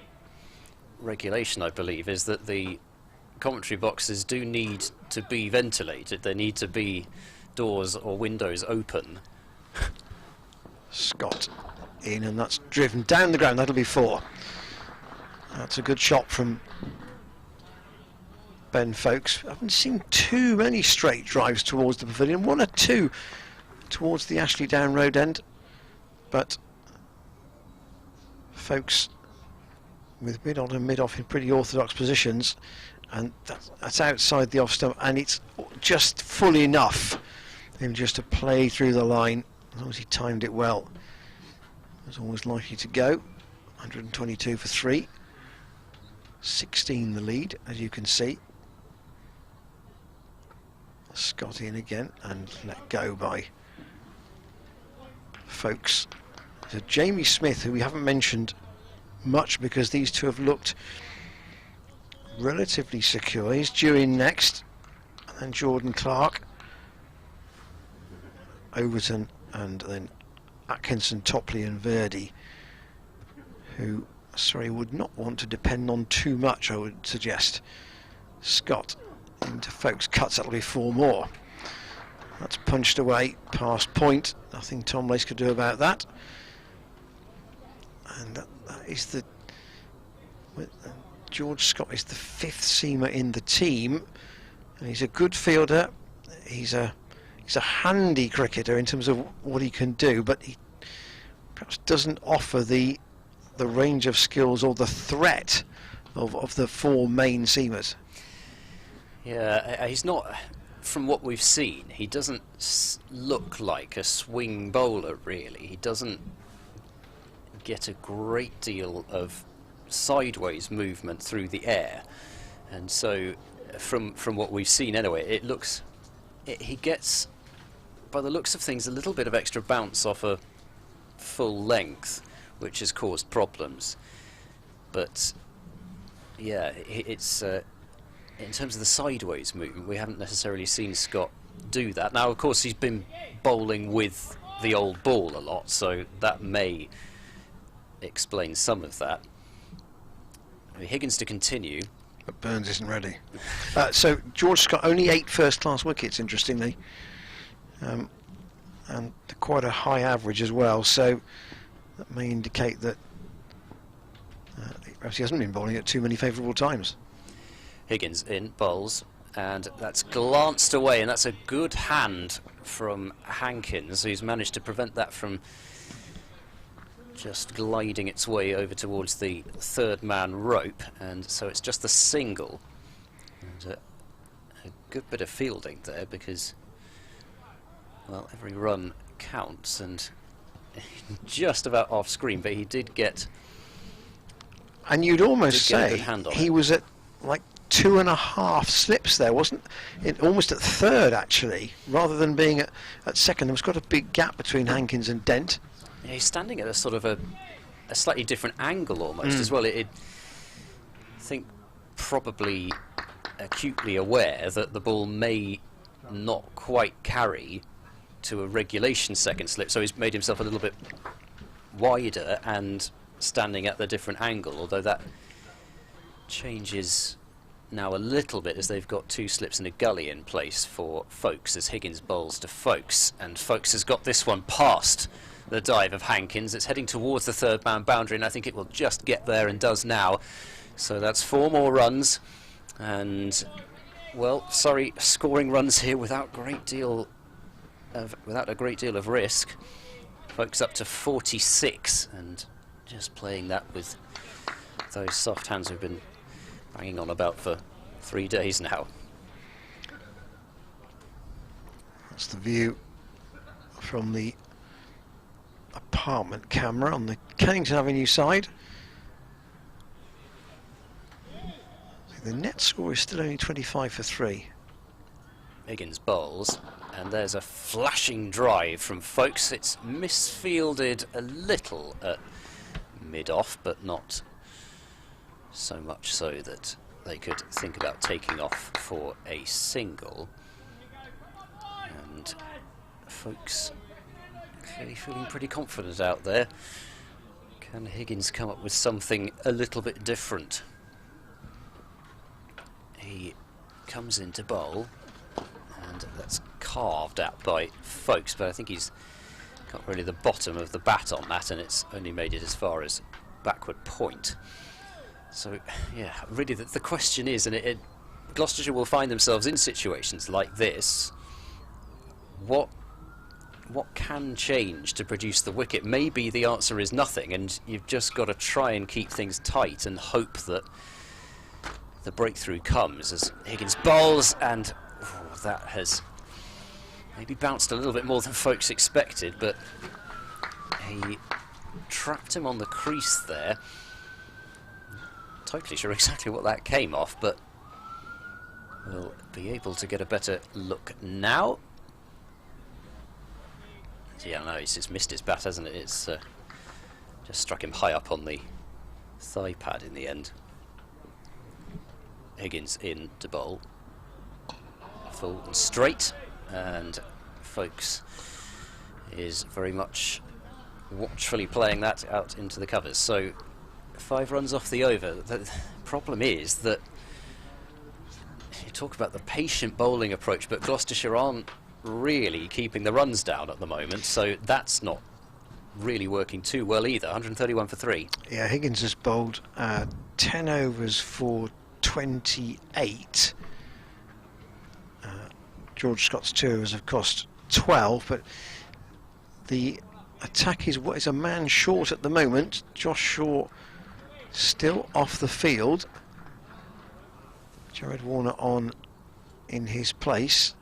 regulation, I believe, is that the commentary boxes do need to be ventilated. They need to be doors or windows open. Scott in, and that's driven down the ground. That'll be 4. That's a good shot from Ben Folks. I haven't seen too many straight drives towards the pavilion, 1 or 2 towards the Ashley Down Road end, but Folks with mid-on and mid-off in pretty orthodox positions, and that's outside the off stump, and it's just full enough for him just to play through the line. As long as he timed it well, it was always likely to go. 122 for 3, 16 the lead, as you can see. Scott in again and let go by Folks. So Jamie Smith, who we haven't mentioned much because these two have looked relatively secure, he's due in next, and then Jordan Clark, Overton, and then Atkinson, Topley and Verdi, who Surrey would not want to depend on too much, I would suggest. Scott into Folks, cuts, that'll be 4 more. That's punched away past point, nothing Tom Lace could do about that. And that is the George Scott is the 5th seamer in the team, and he's a good fielder. He's a handy cricketer in terms of what he can do, but he perhaps doesn't offer the range of skills or the threat of the 4 main seamers. Yeah, he's not from what we've seen, he doesn't look like a swing bowler, really. He doesn't get a great deal of sideways movement through the air, and so from what we've seen anyway, it looks he gets, by the looks of things, a little bit of extra bounce off a full length, which has caused problems. But yeah, it's in terms of the sideways movement, we haven't necessarily seen Scott do that. Now, of course, he's been bowling with the old ball a lot, so that may explain some of that. Higgins to continue. But Burns isn't ready. So George Scott only 8 first-class wickets, interestingly, and quite a high average as well. So that may indicate that perhaps he hasn't been bowling at too many favourable times. Higgins in, bowls, and that's glanced away, and that's a good hand from Hankins, who's managed to prevent that from just gliding its way over towards the third man rope, and so it's just the single. And a good bit of fielding there, because, well, every run counts, and just about off screen, but he did get. And you'd almost say he was at like 2.5 slips there, wasn't it? Almost at third, actually, rather than being at second. There's got a big gap between Hankins and Dent. Yeah, he's standing at a sort of a slightly different angle almost as well. I think probably acutely aware that the ball may not quite carry to a regulation second slip, so he's made himself a little bit wider and standing at the different angle, although that changes now a little bit as they've got 2 slips and a gully in place for Folkes as Higgins bowls to Folkes, and Folkes has got this one past the dive of Hankins. It's heading towards the third man boundary, and I think it will just get there, and does now. So that's 4 more runs, and, well, Surrey scoring runs here without a great deal of risk. Folkes up to 46, and just playing that with those soft hands we've been banging on about for 3 days now. That's the view from the apartment camera on the Kennington Avenue side. The net score is still only 25 for 3. Higgins bowls, and there's a flashing drive from Folkes. It's misfielded a little at mid-off, but not so much so that they could think about taking off for a single. And Folkes clearly feeling pretty confident out there. Can Higgins come up with something a little bit different? He comes into bowl, and that's carved out by Folkes, but I think he's got really the bottom of the bat on that, and it's only made it as far as backward point. So, yeah, really the question is, and Gloucestershire will find themselves in situations like this, what can change to produce the wicket? Maybe the answer is nothing, and you've just got to try and keep things tight and hope that the breakthrough comes as Higgins bowls, and that has maybe bounced a little bit more than Folkes expected, but he trapped him on the crease there. Totally sure exactly what that came off, but we'll be able to get a better look now. Yeah, no, he's just missed his bat, hasn't it? It's just struck him high up on the thigh pad in the end. Higgins in to bowl. Full and straight, and Folkes is very much watchfully playing that out into the covers. So 5 runs off the over. The problem is that you talk about the patient bowling approach, but Gloucestershire aren't really keeping the runs down at the moment, so that's not really working too well either. 131 for 3. Yeah, Higgins has bowled 10 overs for 28. George Scott's 2 overs have cost 12, but the attack is what is a man short at the moment. Josh Shaw still off the field. Jared Warner on in his place.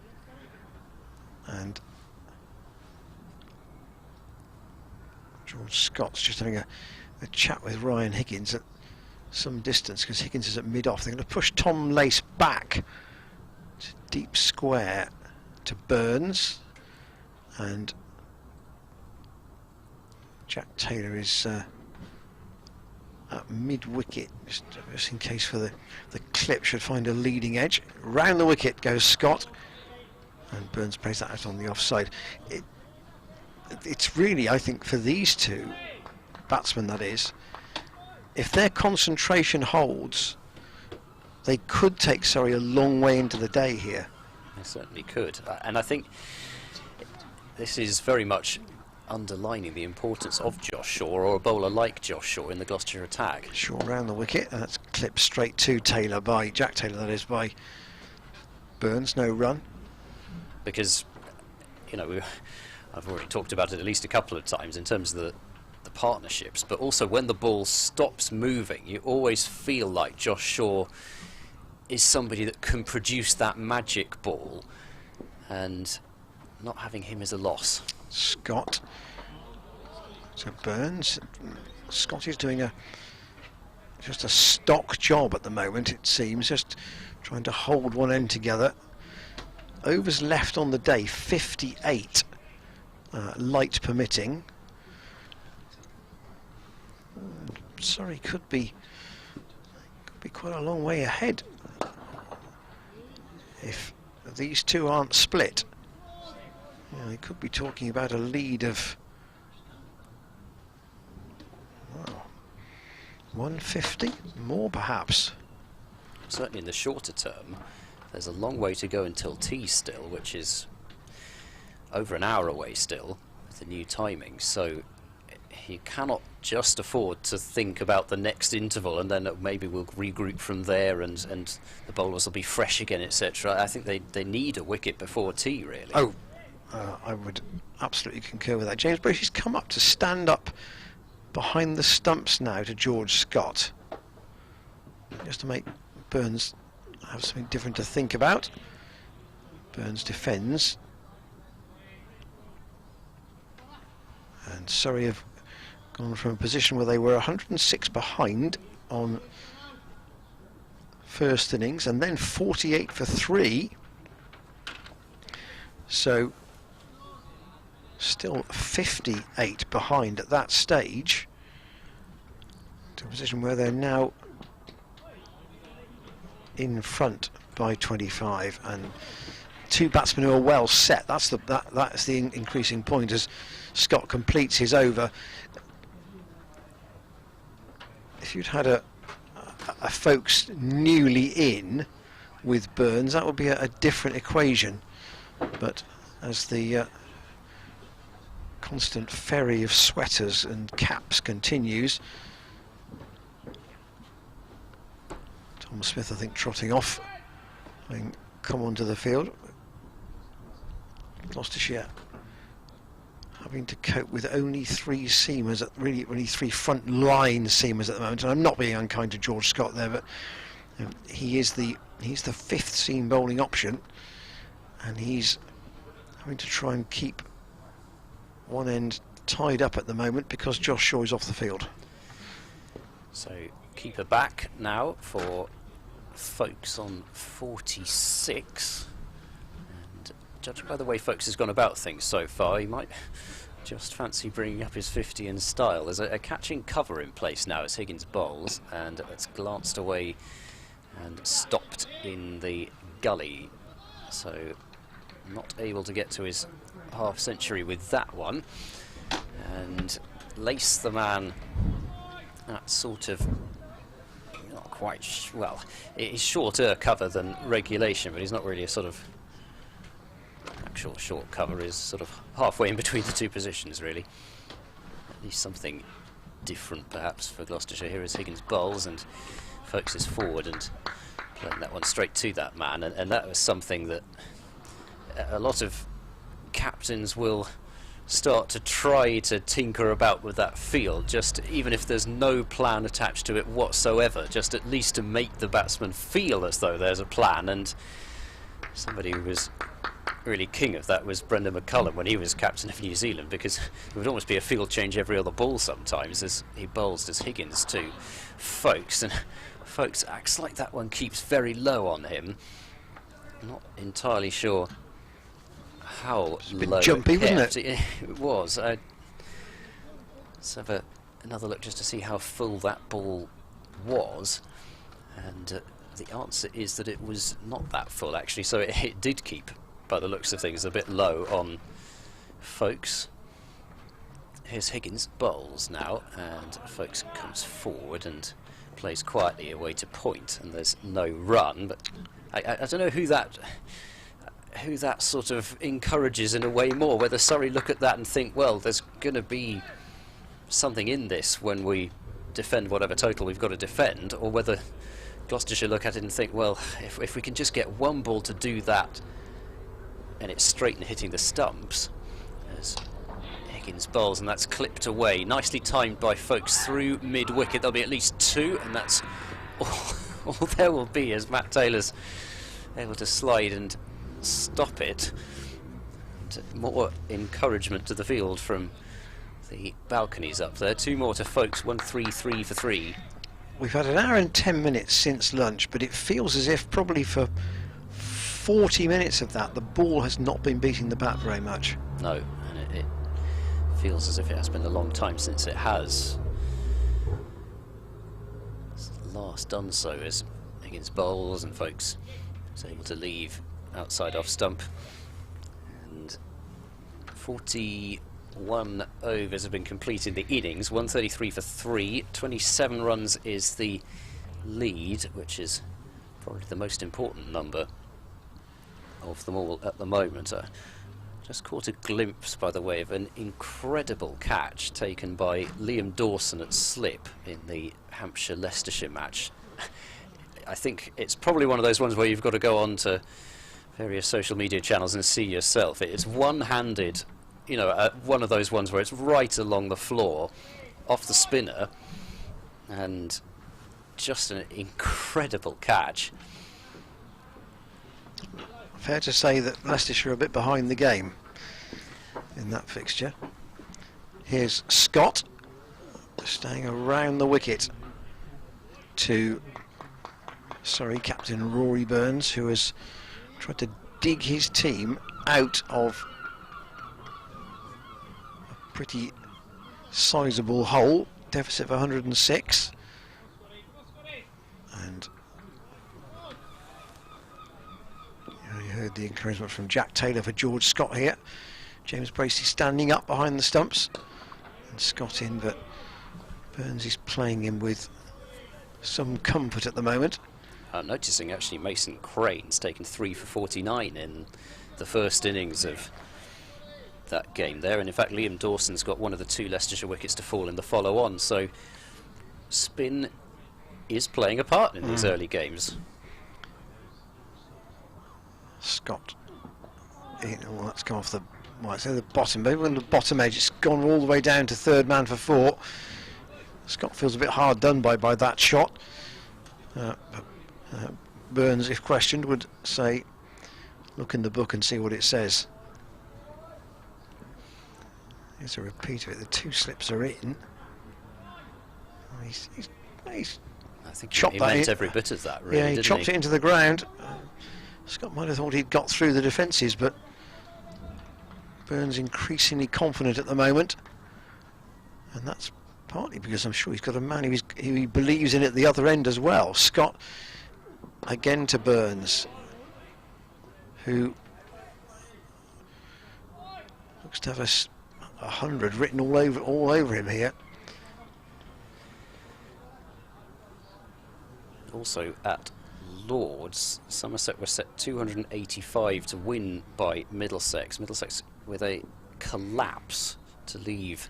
And George Scott's just having a chat with Ryan Higgins at some distance, because Higgins is at mid-off. They're going to push Tom Lace back to deep square to Burns, and Jack Taylor is at mid-wicket, just in case for the clip should find a leading edge. Round the wicket goes Scott, and Burns plays that out on the offside. It's really, I think, for these two batsmen, that is, if their concentration holds, they could take Surrey a long way into the day here. They certainly could, and I think this is very much underlining the importance of Josh Shaw, or a bowler like Josh Shaw, in the Gloucestershire attack. Shaw round the wicket, and that's clipped straight to Taylor by Jack Taylor, that is, by Burns. No run. Because, you know, I've already talked about it at least a couple of times in terms of the partnerships, but also when the ball stops moving, you always feel like Josh Shaw is somebody that can produce that magic ball, and not having him is a loss. Scott to Burns. Scott is doing just a stock job at the moment, it seems, just trying to hold one end together. Overs left on the day, 58, light permitting. Sorry, could be quite a long way ahead if these two aren't split. Yeah, they could be talking about a lead of 150, more perhaps. Certainly in the shorter term, there's a long way to go until tea still, which is over an hour away still with the new timing. So you cannot just afford to think about the next interval and then maybe we'll regroup from there and the bowlers will be fresh again, etc. I think they need a wicket before tea, really. Oh, I would absolutely concur with that. James Bracey's come up to stand up behind the stumps now to George Scott, just to make Burns have something different to think about. Burns defends, and Surrey have gone from a position where they were 106 behind on first innings and then 48 for 3, so still 58 behind at that stage, to a position where they're now in front by 25, and two batsmen who are well set. That's the increasing point as Scott completes his over. If you'd had a folks newly in with Burns, that would be a different equation, but as the constant ferry of sweaters and caps continues, Tom Smith, I think, trotting off, having come onto the field. Gloucestershire having to cope with only three seamers, really only three front line seamers at the moment, and I'm not being unkind to George Scott there, but he's the fifth seam bowling option, and he's having to try and keep one end tied up at the moment because Josh Shaw is off the field. So keeper back now for Folkes on 46, and judging by the way Folkes has gone about things so far, he might just fancy bringing up his 50 in style. There's a catching cover in place now as Higgins bowls, and it's glanced away and stopped in the gully, so not able to get to his half century with that one. And Lace, the man, that sort of not quite well, it's shorter cover than regulation, but he's not really a sort of actual short cover, is sort of halfway in between the two positions, really. At least something different perhaps for Gloucestershire here as Higgins bowls and focuses forward and playing that one straight to that man, and that was something that a lot of captains will start to try to tinker about with that field, just even if there's no plan attached to it whatsoever, just at least to make the batsman feel as though there's a plan. And somebody who was really king of that was Brendan McCullum when he was captain of New Zealand, because it would almost be a field change every other ball sometimes as he bowls as Higgins to Folkes, and Folkes acts like that one keeps very low on him. Not entirely sure how It's a bit low jumpy, it wasn't kept. it? It was. Let's have another look just to see how full that ball was, and the answer is that it was not that full actually, so it did keep, by the looks of things, a bit low on Folkes. Here's Higgins, bowls now, and Folkes comes forward and plays quietly away to point, and there's no run, but I don't know who that sort of encourages in a way more, whether Surrey look at that and think, well, there's going to be something in this when we defend whatever total we've got to defend, or whether Gloucestershire look at it and think, well, if we can just get one ball to do that and it's straight and hitting the stumps, as Higgins bowls, and that's clipped away, nicely timed by Folkes through mid-wicket. There'll be at least two, and that's all there will be as Matt Taylor's able to slide and stop it. And more encouragement to the field from the balconies up there. Two more to Folkes, 1-3-3 for 3. We've had an hour and 10 minutes since lunch, but it feels as if probably for 40 minutes of that the ball has not been beating the bat very much. No, and it feels as if it has been a long time since it has. It's last done so as Higgins bowls and Folkes is able to leave outside off stump. And 41 overs have been completed in the innings, 133 for 3, 27 runs is the lead, which is probably the most important number of them all at the moment. Just caught a glimpse, by the way, of an incredible catch taken by Liam Dawson at slip in the Hampshire-Leicestershire match. I think it's probably one of those ones where you've got to go on to various social media channels and see yourself. It's one-handed, you know, one of those ones where it's right along the floor, off the spinner, and just an incredible catch. Fair to say that Leicestershire are a bit behind the game in that fixture. Here's Scott staying around the wicket to Surrey captain Rory Burns, who has tried to dig his team out of a pretty sizable hole, deficit of 106, and you heard the encouragement from Jack Taylor for George Scott here. James Bracey standing up behind the stumps and Scott in, but Burns is playing him with some comfort at the moment. I'm noticing actually Mason Crane's taken 3 for 49 in the first innings of that game there, and in fact Liam Dawson's got one of the 2 Leicestershire wickets to fall in the follow-on, so spin is playing a part in these early games. Scott in, well, that's come off the, well, it's at the bottom, maybe on the bottom edge. It's gone all the way down to third man for 4. Scott feels a bit hard done by that shot. Burns, if questioned, would say, look in the book and see what it says. Here's a repeat of it. The 2 slips are in. He's I think chopped he that meant in. every bit of that, really, Yeah, he didn't chopped it into the ground. Scott might have thought he'd got through the defences, but Burns increasingly confident at the moment, and that's partly because I'm sure he's got a man who he believes in at the other end as well. Scott again to Burns, who looks to have 100 written all over him here. Also at Lords, Somerset were set 285 to win by Middlesex. Middlesex with a collapse to leave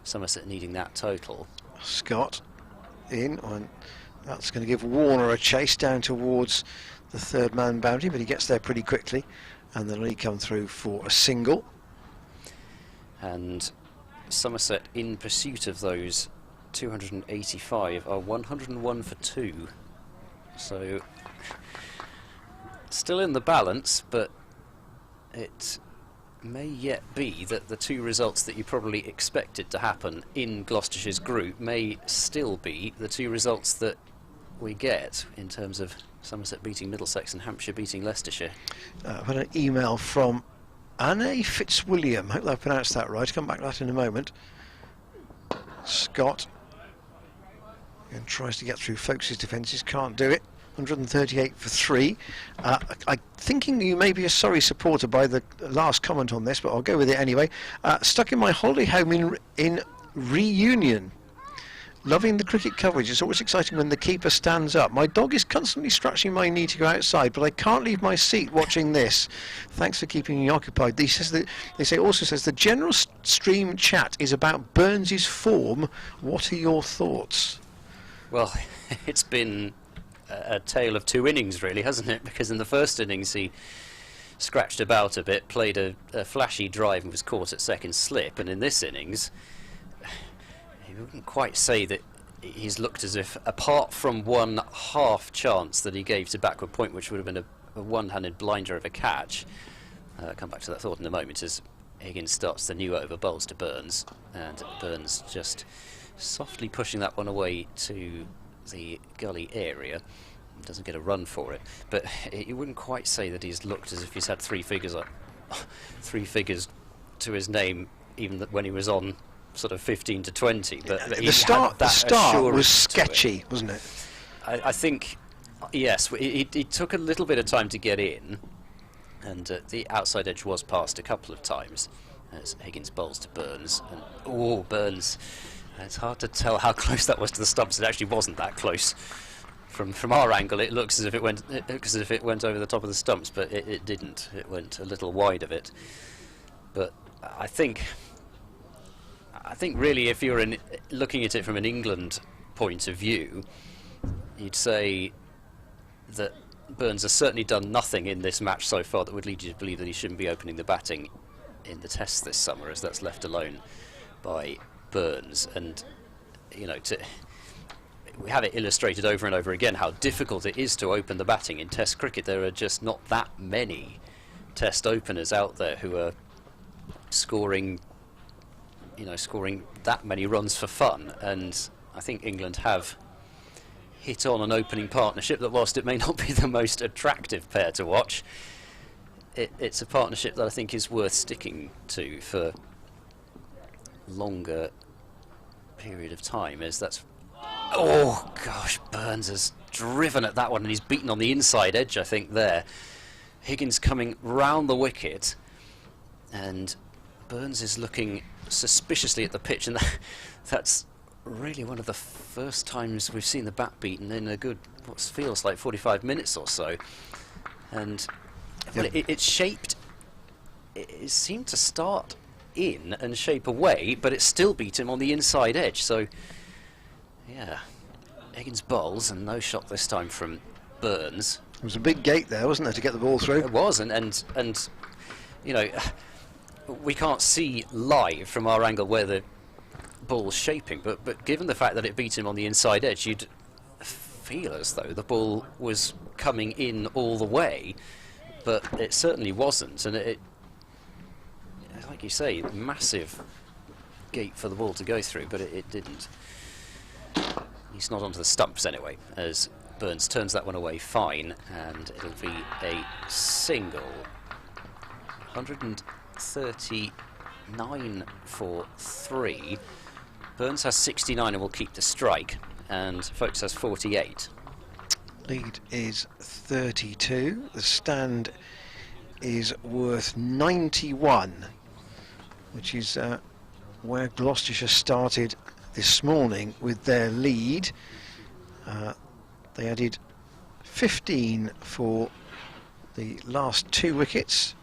Somerset needing that total. Scott in, and that's going to give Warner a chase down towards the third man boundary, but he gets there pretty quickly, and then he come through for a single. And Somerset, in pursuit of those 285, are 101 for 2. So still in the balance, but it may yet be that the two results that you probably expected to happen in Gloucestershire's group may still be the two results that we get in terms of Somerset beating Middlesex and Hampshire beating Leicestershire. I've had an email from Anne Fitzwilliam, hope I pronounced that right, come back to that in a moment. Scott, and tries to get through Folkes' defences, can't do it. 138 for 3. I'm thinking you may be a Surrey supporter by the last comment on this, but I'll go with it anyway. Stuck in my holiday home in Reunion. Loving the cricket coverage. It's always exciting when the keeper stands up. My dog is constantly scratching my knee to go outside, but I can't leave my seat watching this. Thanks for keeping me occupied. Also says the general stream chat is about Burns' form. What are your thoughts? Well, it's been a tale of two innings, really, hasn't it? Because in the first innings he scratched about a bit, played a flashy drive and was caught at second slip, and in this innings you wouldn't quite say that he's looked as if, apart from one half chance that he gave to backward point, which would have been a one-handed blinder of a catch. I'll come back to that thought in a moment as Higgins starts the new over, bowls to Burns, and Burns just softly pushing that one away to the gully area. Doesn't get a run for it, but you wouldn't quite say that he's looked as if he's had three figures to his name, even when he was on sort of 15 to 20. But the start was sketchy, wasn't it? I think, yes, he took a little bit of time to get in, and the outside edge was passed a couple of times as Higgins bowls to Burns, and Burns. It's hard to tell how close that was to the stumps. It actually wasn't that close. From our angle, it looks as if it went over the top of the stumps, but it didn't. It went a little wide of it. But I think really, if you're looking at it from an England point of view, you'd say that Burns has certainly done nothing in this match so far that would lead you to believe that he shouldn't be opening the batting in the Test this summer, as that's left alone by Burns. And we have it illustrated over and over again how difficult it is to open the batting in Test cricket. There are just not that many Test openers out there who are scoring that many runs for fun, and I think England have hit on an opening partnership that, whilst it may not be the most attractive pair to watch, it's a partnership that I think is worth sticking to for longer period of time, as that's... Oh gosh, Burns has driven at that one and he's beaten on the inside edge, I think, there. Higgins coming round the wicket, and Burns is looking suspiciously at the pitch, and that's really one of the first times we've seen the bat beaten in a good, what feels like 45 minutes or so. And well, it's shaped, it seemed to start in and shape away, but it still beat him on the inside edge. So yeah, Higgins bowls, and no shot this time from Burns. It was a big gate there, wasn't there, to get the ball through? It was, and you know, we can't see live from our angle where the ball's shaping, but given the fact that it beat him on the inside edge, you'd feel as though the ball was coming in all the way, but it certainly wasn't. And it like you say, massive gate for the ball to go through, but it didn't. He's not onto the stumps anyway, as Burns turns that one away fine, and it'll be a single. 139 for 3. Burns has 69 and will keep the strike, and Folkes has 48. Lead is 32. The stand is worth 91, which is where Gloucestershire started this morning with their lead. They added 15 for the last 2 wickets.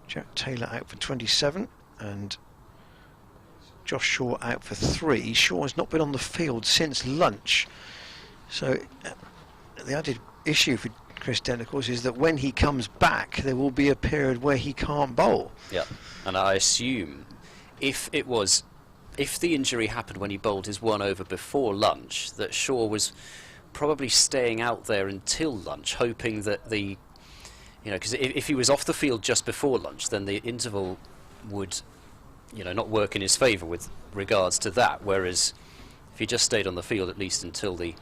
Jack Taylor out for 27 and Josh Shaw out for 3. Shaw has not been on the field since lunch, so the added issue for Chris Dent, of course, is that when he comes back there will be a period where he can't bowl. Yeah, and I assume if the injury happened when he bowled his one over before lunch, that Shaw was probably staying out there until lunch, hoping that the You know, because if he was off the field just before lunch, then the interval would, you know, not work in his favour with regards to that. Whereas if he just stayed on the field at least until the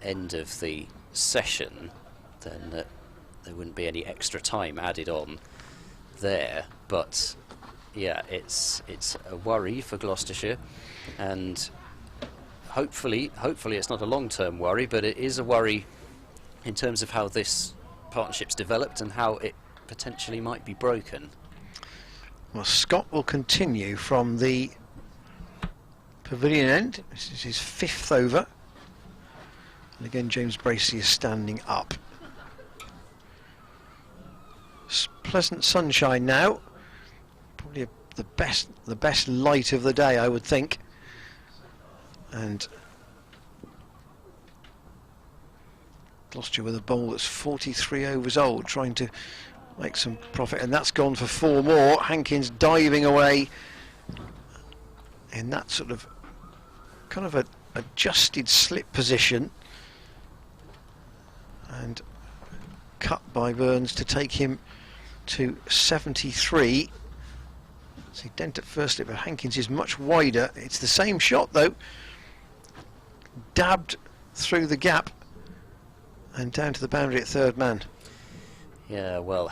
end of the session, then there wouldn't be any extra time added on there. But yeah, it's a worry for Gloucestershire, and hopefully it's not a long-term worry, but it is a worry in terms of how this partnership's developed and how it potentially might be broken. Well, Scott will continue from the pavilion end. This is his 5th over. And again, James Bracey is standing up. Pleasant sunshine now. Probably the best light of the day, I would think. And Gloucester with a bowl that's 43 overs old, trying to make some profit, and that's gone for 4 more. Hankins diving away in that sort of kind of a adjusted slip position, and cut by Burns to take him to 73. So dent at first slip, but Hankins is much wider. It's the same shot though, dabbed through the gap and down to the boundary at third man. Yeah, well,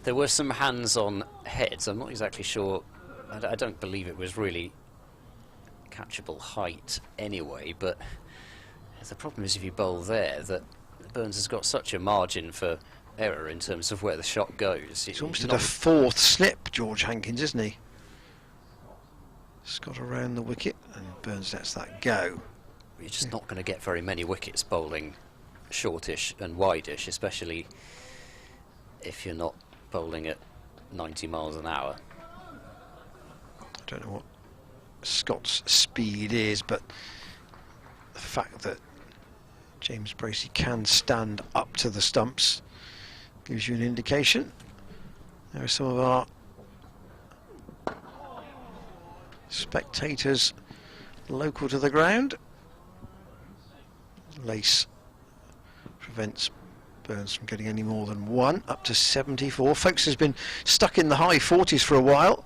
there were some hands on heads. I'm not exactly sure. I don't believe it was really catchable height anyway, but the problem is if you bowl there, that Burns has got such a margin for error in terms of where the shot goes. He's almost at a 4th slip, George Hankins, isn't he? Scott around the wicket, and Burns lets that go. You're just not going to get very many wickets bowling shortish and wideish, especially if you're not bowling at 90 miles an hour. I don't know what Scott's speed is, but the fact that James Bracey can stand up to the stumps gives you an indication. There are some of our spectators local to the ground. Lace prevents Burns from getting any more than 1, up to 74. Folks has been stuck in the high 40s for a while.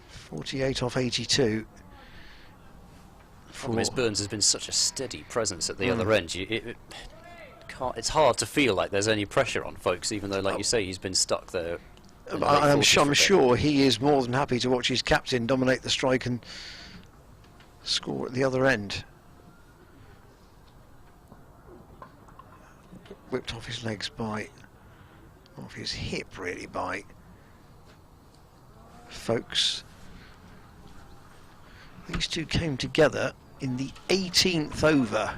48 off 82. The problem is Burns has been such a steady presence at the other end. It's hard to feel like there's any pressure on folks, even though, like you say, he's been stuck there. I'm sure he is more than happy to watch his captain dominate the strike and score at the other end. Whipped off his legs off his hip really by Folks. These two came together in the 18th over.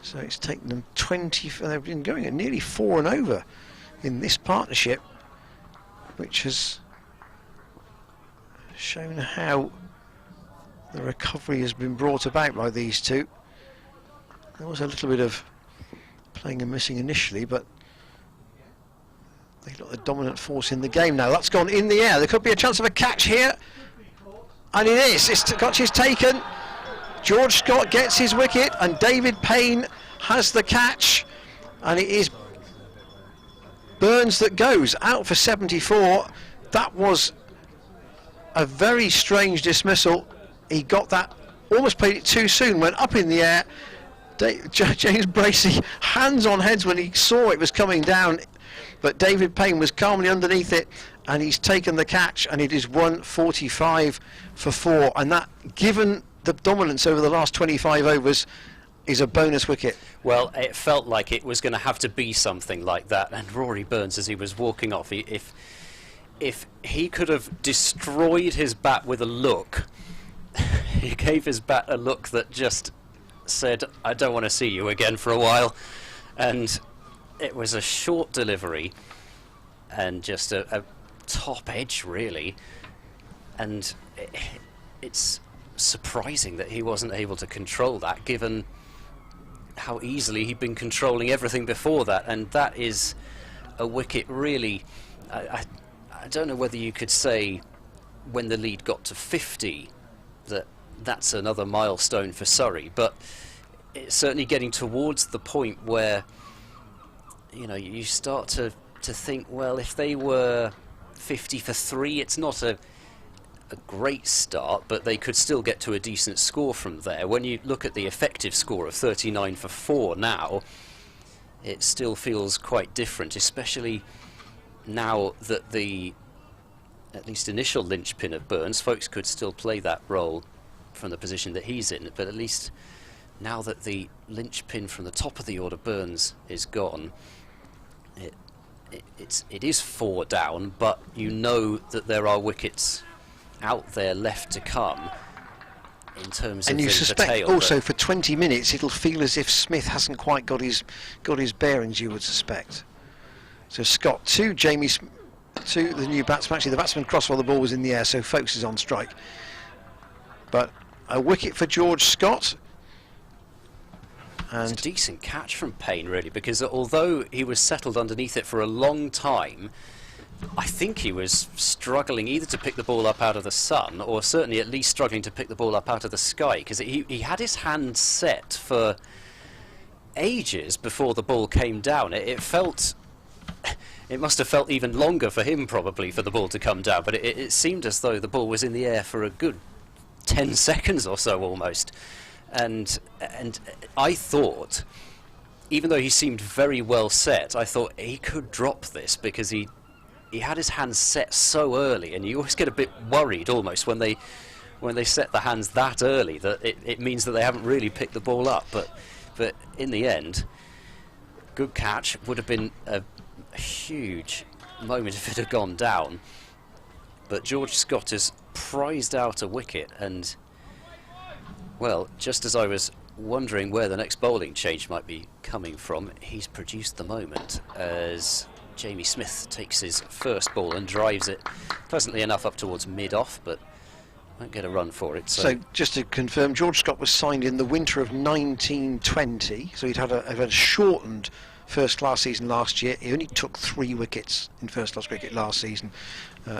So it's taken them 20, they've been going at nearly 4 and over in this partnership, which has shown how the recovery has been brought about by these two. There was a little bit of playing and missing initially, but they've got the dominant force in the game now. That's gone in the air. There could be a chance of a catch here, and it is. This catch is taken. George Scott gets his wicket, and David Payne has the catch, and it is Burns that goes out for 74. That was a very strange dismissal. He got that, almost played it too soon, went up in the air. James Bracey hands on heads when he saw it was coming down, but David Payne was calmly underneath it, and he's taken the catch, and it is 145 for 4, and that, given the dominance over the last 25 overs, is a bonus wicket. Well, it felt like it was going to have to be something like that, and Rory Burns, as he was walking off, if he could have destroyed his bat with a look, he gave his bat a look that just said, I don't want to see you again for a while. And it was a short delivery and just a top edge, really. And it's surprising that he wasn't able to control that, given how easily he'd been controlling everything before that. And that is a wicket, really. I don't know whether you could say when the lead got to 50 that's another milestone for Surrey, but it's certainly getting towards the point where you know, you start to think, well, if they were 50 for 3, it's not a great start, but they could still get to a decent score from there. When you look at the effective score of 39 for 4 now, it still feels quite different, especially now that the at least initial linchpin of Burns, Folks could still play that role from the position that he's in, but at least now that the linchpin from the top of the order, Burns, is gone, it is 4 down, but you know that there are wickets out there left to come in terms and of you the suspect tail, also for 20 minutes it'll feel as if Smith hasn't quite got his bearings, you would suspect. So Scott 2, Jamie 2, the new batsman. Actually, the batsman crossed while the ball was in the air, so Folks is on strike. But a wicket for George Scott. It's a And decent catch from Payne, really, because although he was settled underneath it for a long time, I think he was struggling either to pick the ball up out of the sun, or certainly at least struggling to pick the ball up out of the sky, because he had his hand set for ages before the ball came down. It felt... It must have felt even longer for him, probably, for the ball to come down, but it seemed as though the ball was in the air for a good 10 seconds or so, almost. And I thought, even though he seemed very well set, I thought he could drop this, because he had his hands set so early, and you always get a bit worried almost when they set the hands that early, that it means that they haven't really picked the ball up. But in the end, good catch. Would have been a huge moment if it had gone down. But George Scott has prized out a wicket, and well, just as I was wondering where the next bowling change might be coming from, he's produced the moment as Jamie Smith takes his first ball and drives it pleasantly enough up towards mid-off, but won't get a run for it. so just to confirm, George Scott was signed in the winter of 1920, so he'd had a shortened first-class season last year. He only took 3 wickets in first-class cricket last season,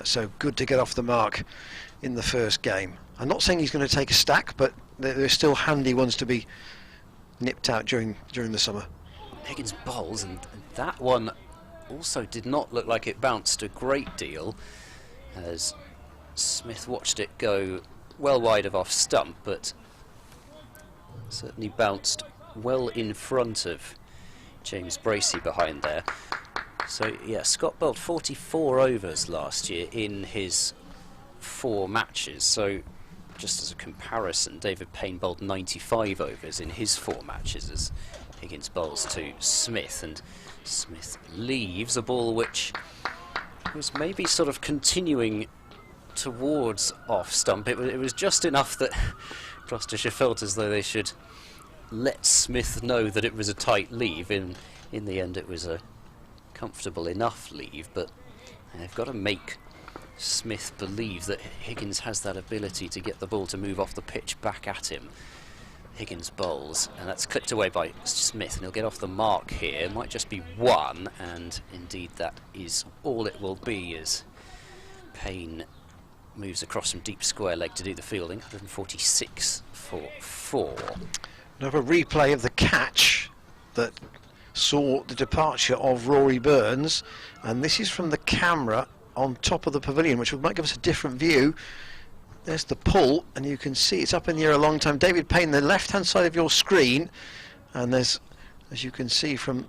so good to get off the mark in the first game. I'm not saying he's going to take a stack, but they're still handy ones to be nipped out during the summer. Higgins bowls, and that one also did not look like it bounced a great deal, as Smith watched it go well wide of off stump, but certainly bounced well in front of James Bracey behind there. So yeah, Scott bowled 44 overs last year in his 4 matches. So just as a comparison, David Payne bowled 95 overs in his 4 matches as Higgins bowls to Smith, and Smith leaves a ball which was maybe sort of continuing towards off stump. It was just enough that Gloucestershire felt as though they should let Smith know that it was a tight leave. In the end, it was a comfortable enough leave, but they've got to make Smith believe that Higgins has that ability to get the ball to move off the pitch back at him. Higgins bowls, and that's clipped away by Smith, and he'll get off the mark here. It might just be 1, and indeed that is all it will be, as Payne moves across from deep square leg to do the fielding. 146 for 4. Another replay of the catch that saw the departure of Rory Burns, and this is from the camera on top of the pavilion, which might give us a different view. There's the pull, and you can see it's up in the air a long time. David Payne, the left-hand side of your screen, and there's, as you can see from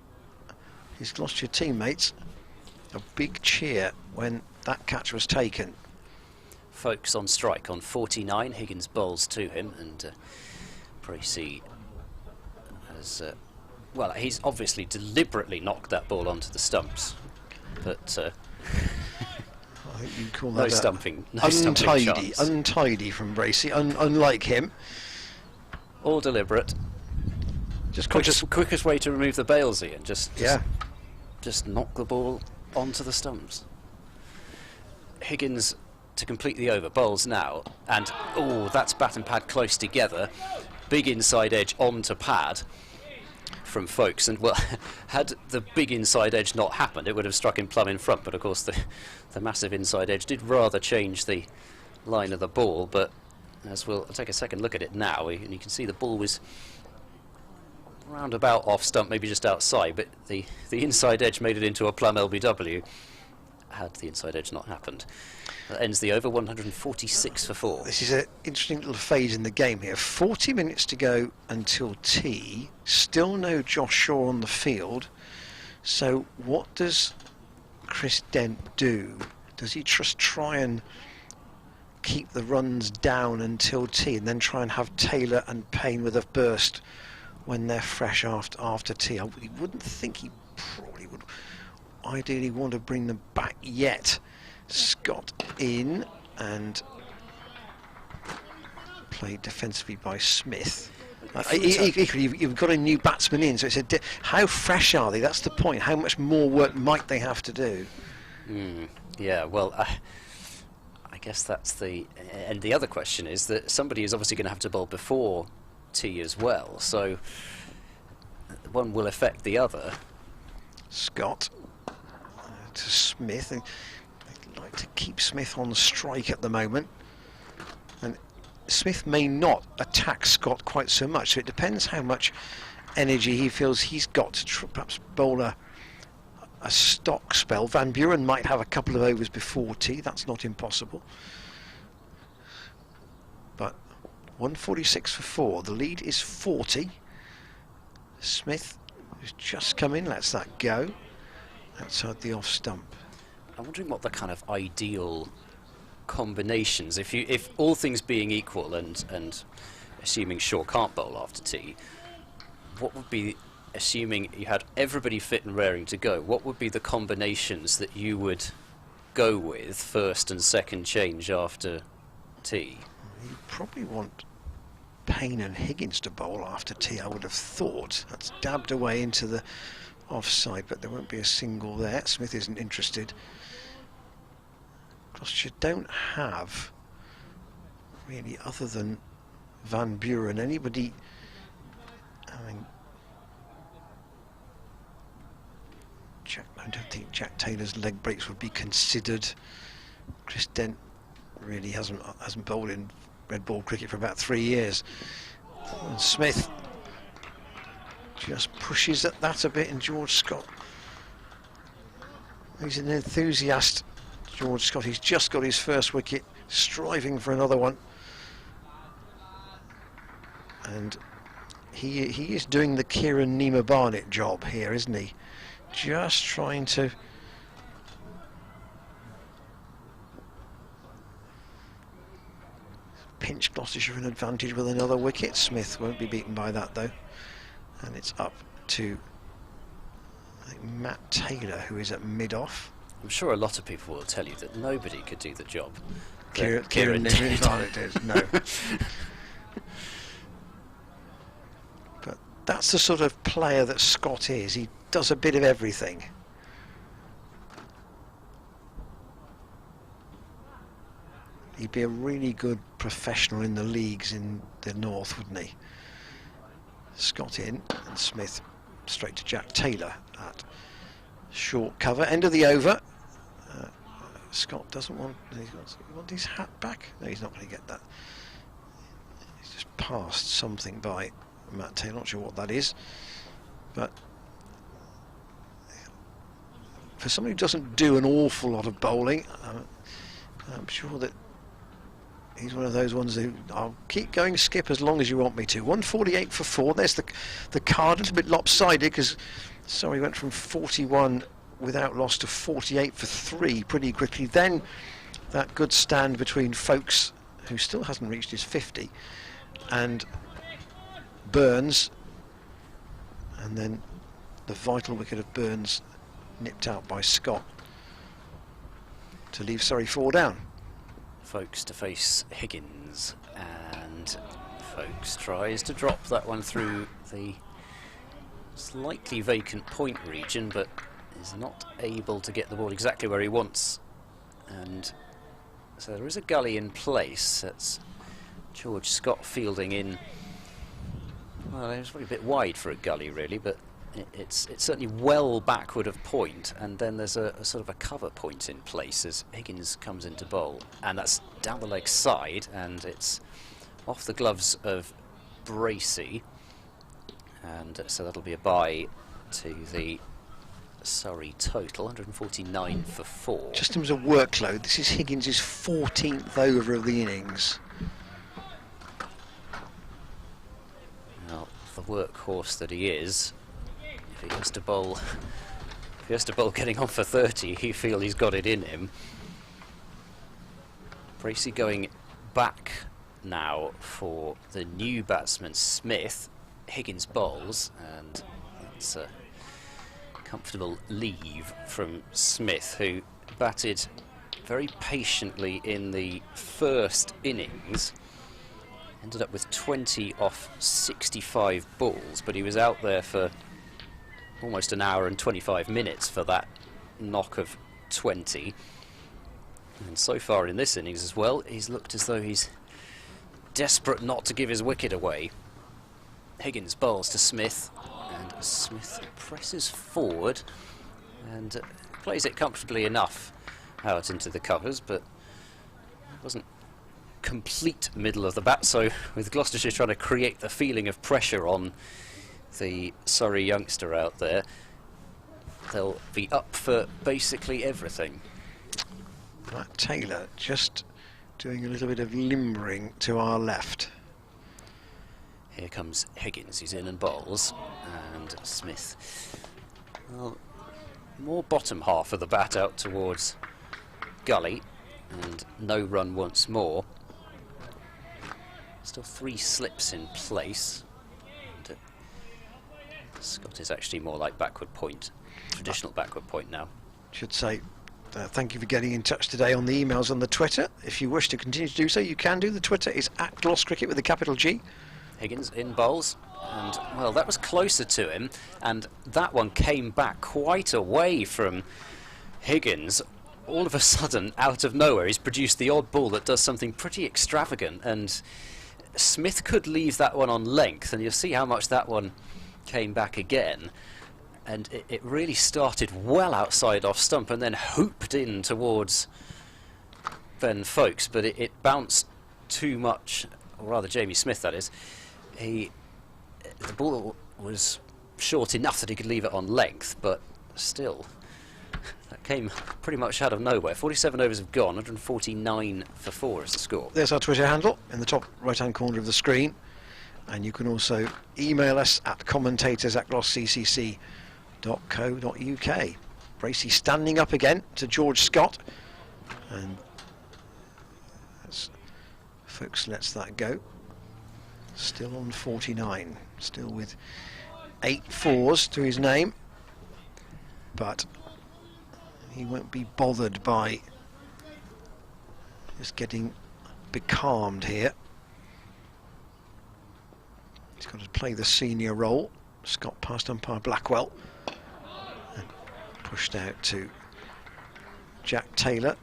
his Gloucestershire teammates, a big cheer when that catch was taken. Folks on strike on 49. Higgins bowls to him, and Bracey has, well, he's obviously deliberately knocked that ball onto the stumps, but I think you call no that stumping untidy, chance. untidy from Bracey, unlike him. All deliberate. Just Quickest way to remove the bails, Ian. Just knock the ball onto the stumps. Higgins to complete the over, bowls now, and that's bat and pad close together. Big inside edge onto pad from Folks, and well, had the big inside edge not happened, it would have struck him plumb in front, but of course the massive inside edge did rather change the line of the ball. But as I'll take a second look at it now, and you can see the ball was roundabout off stump, maybe just outside, but the inside edge made it into a plumb LBW. Had the inside edge not happened. That ends the over, 146 for 4. This is an interesting little phase in the game here. 40 minutes to go until tea. Still no Josh Shaw on the field. So what does Chris Dent do? Does he just try and keep the runs down until tea and then try and have Taylor and Payne with a burst when they're fresh after tea? I wouldn't think he probably would ideally want to bring them back yet. Scott in and played defensively by Smith. Equally, you've got a new batsman in, so it's how fresh are they? That's the point. How much more work might they have to do? Yeah, well, I guess that's the... And the other question is that somebody is obviously going to have to bowl before tea as well, so one will affect the other. Scott to Smith. They'd like to keep Smith on strike at the moment. And Smith may not attack Scott quite so much, so it depends how much energy he feels he's got to perhaps bowl a stock spell. Van Buren might have a couple of overs before tea, that's not impossible. But 146 for 4, the lead is 40. Smith, who's just come in, lets that go outside the off stump. I'm wondering what the kind of ideal combinations, if all things being equal and assuming Shaw can't bowl after tea, what would be, assuming you had everybody fit and raring to go, what would be the combinations that you would go with first and second change after tea? You probably want Payne and Higgins to bowl after tea, I would have thought. That's dabbed away into the offside, but there won't be a single there. Smith isn't interested. Gloucestershire don't have, really, other than Van Buren, anybody. I mean, I don't think Jack Taylor's leg breaks would be considered. Chris Dent really hasn't bowled in red ball cricket for about 3 years. And Smith just pushes at that a bit, and George Scott, he's an enthusiast. George Scott, he's just got his first wicket, striving for another one, and he is doing the Kieran Nima Barnett job here, isn't he? Just trying to pinch Gloucestershire an advantage with another wicket. Smith won't be beaten by that though, and it's up to, I think, Matt Taylor, who is at mid-off. I'm sure a lot of people will tell you that nobody could do the job. Kieran Barnett is, no. But that's the sort of player that Scott is. He does a bit of everything. He'd be a really good professional in the leagues in the north, wouldn't he? Scott in, and Smith straight to Jack Taylor at short cover. End of the over. Scott doesn't want his hat back. No, he's not going to get that. He's just passed something by Matt Taylor. Not sure what that is, but for somebody who doesn't do an awful lot of bowling, I'm sure that he's one of those ones who, I'll keep going, Skip, as long as you want me to. 148 for 4. There's the card, a little bit lopsided because Surrey went from 41 without loss to 48 for 3 pretty quickly. Then that good stand between Folkes, who still hasn't reached his 50, and Burns, and then the vital wicket of Burns nipped out by Scott to leave Surrey 4 down. Folkes to face Higgins, and Folkes tries to drop that one through the slightly vacant point region, but is not able to get the ball exactly where he wants, and so there is a gully in place. That's George Scott fielding in. Well, it was probably a bit wide for a gully really, but it's certainly well backward of point, and then there's a sort of a cover point in place as Higgins comes into bowl, and that's down the leg side, and it's off the gloves of Bracey, And so that'll be a bye to the Surrey total, 149 for 4. Just in terms of workload, this is Higgins' 14th over of the innings. Well, the workhorse that he is, if he has to bowl, getting on for 30, he feel he's got it in him. Bracey going back now for the new batsman Smith. Higgins bowls, and that's a comfortable leave from Smith, who batted very patiently in the first innings. Ended up with 20 off 65 balls, but he was out there for almost an hour and 25 minutes for that knock of 20. And so far in this innings as well, he's looked as though he's desperate not to give his wicket away. Higgins bowls to Smith, and Smith presses forward and plays it comfortably enough out into the covers, but wasn't complete middle of the bat. So with Gloucestershire trying to create the feeling of pressure on the Surrey youngster out there, they'll be up for basically everything. Matt Taylor just doing a little bit of limbering to our left. Here comes Higgins, he's in and bowls, and Smith, well, more bottom half of the bat out towards gully, and no run once more. Still 3 slips in place. And Scott is actually more like backward point, traditional backward point now. Should say thank you for getting in touch today on the emails and the Twitter. If you wish to continue to do so, you can do. The Twitter is @GlossCricket with a capital G. Higgins in bowls, and well, that was closer to him, and that one came back quite away from Higgins. All of a sudden, out of nowhere, he's produced the odd ball that does something pretty extravagant, and Smith could leave that one on length, and you'll see how much that one came back again. And it really started well outside off stump and then hooped in towards Ben Folkes, but it bounced too much, or rather Jamie Smith that is. The ball was short enough that he could leave it on length, but still, that came pretty much out of nowhere. 47 overs have gone, 149 for 4 is the score. There's our Twitter handle in the top right-hand corner of the screen, and you can also email us at commentators@glossccc.co.uk. Bracey standing up again to George Scott, and Folkes lets that go. Still on 49, still with 8 fours to his name, but he won't be bothered by just getting becalmed here. He's got to play the senior role. Scott past umpire Blackwell and pushed out to Jack Taylor.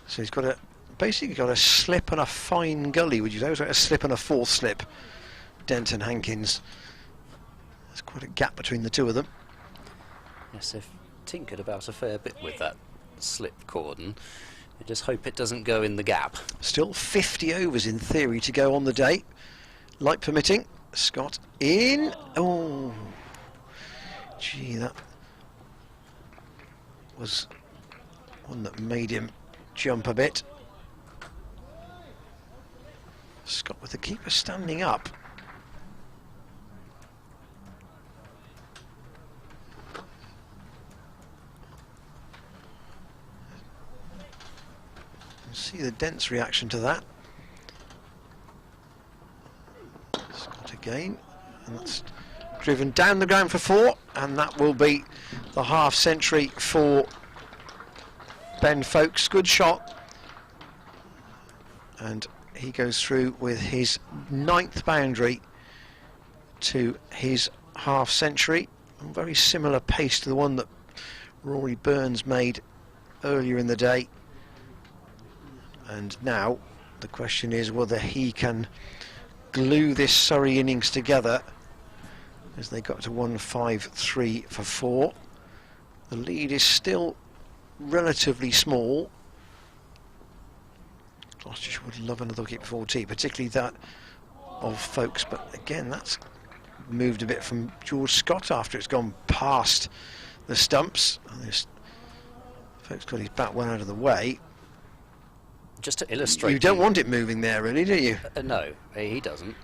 So he's got a basically got a slip and a fine gully, would you say? It's like a slip and a 4th slip. Denton Hankins. There's quite a gap between the two of them. Yes, they've tinkered about a fair bit with that slip cordon. I just hope it doesn't go in the gap. Still 50 overs in theory to go on the day. Light permitting. Scott in. Oh, gee, that was one that made him jump a bit. Scott with the keeper standing up. See the dense reaction to that. Scott again, and that's driven down the ground for 4, and that will be the half century for Ben Folkes. Good shot, and he goes through with his 9th boundary to his half century. Very similar pace to the one that Rory Burns made earlier in the day. And now the question is whether he can glue this Surrey innings together, as they got to 153 for 4. The lead is still relatively small. Gloucestershire would love another wicket before tea, particularly that of Folkes, but again, that's moved a bit from George Scott after it's gone past the stumps. And this folks got his bat well out of the way. Just to illustrate, you don't want it moving there, really, do you? No, he doesn't.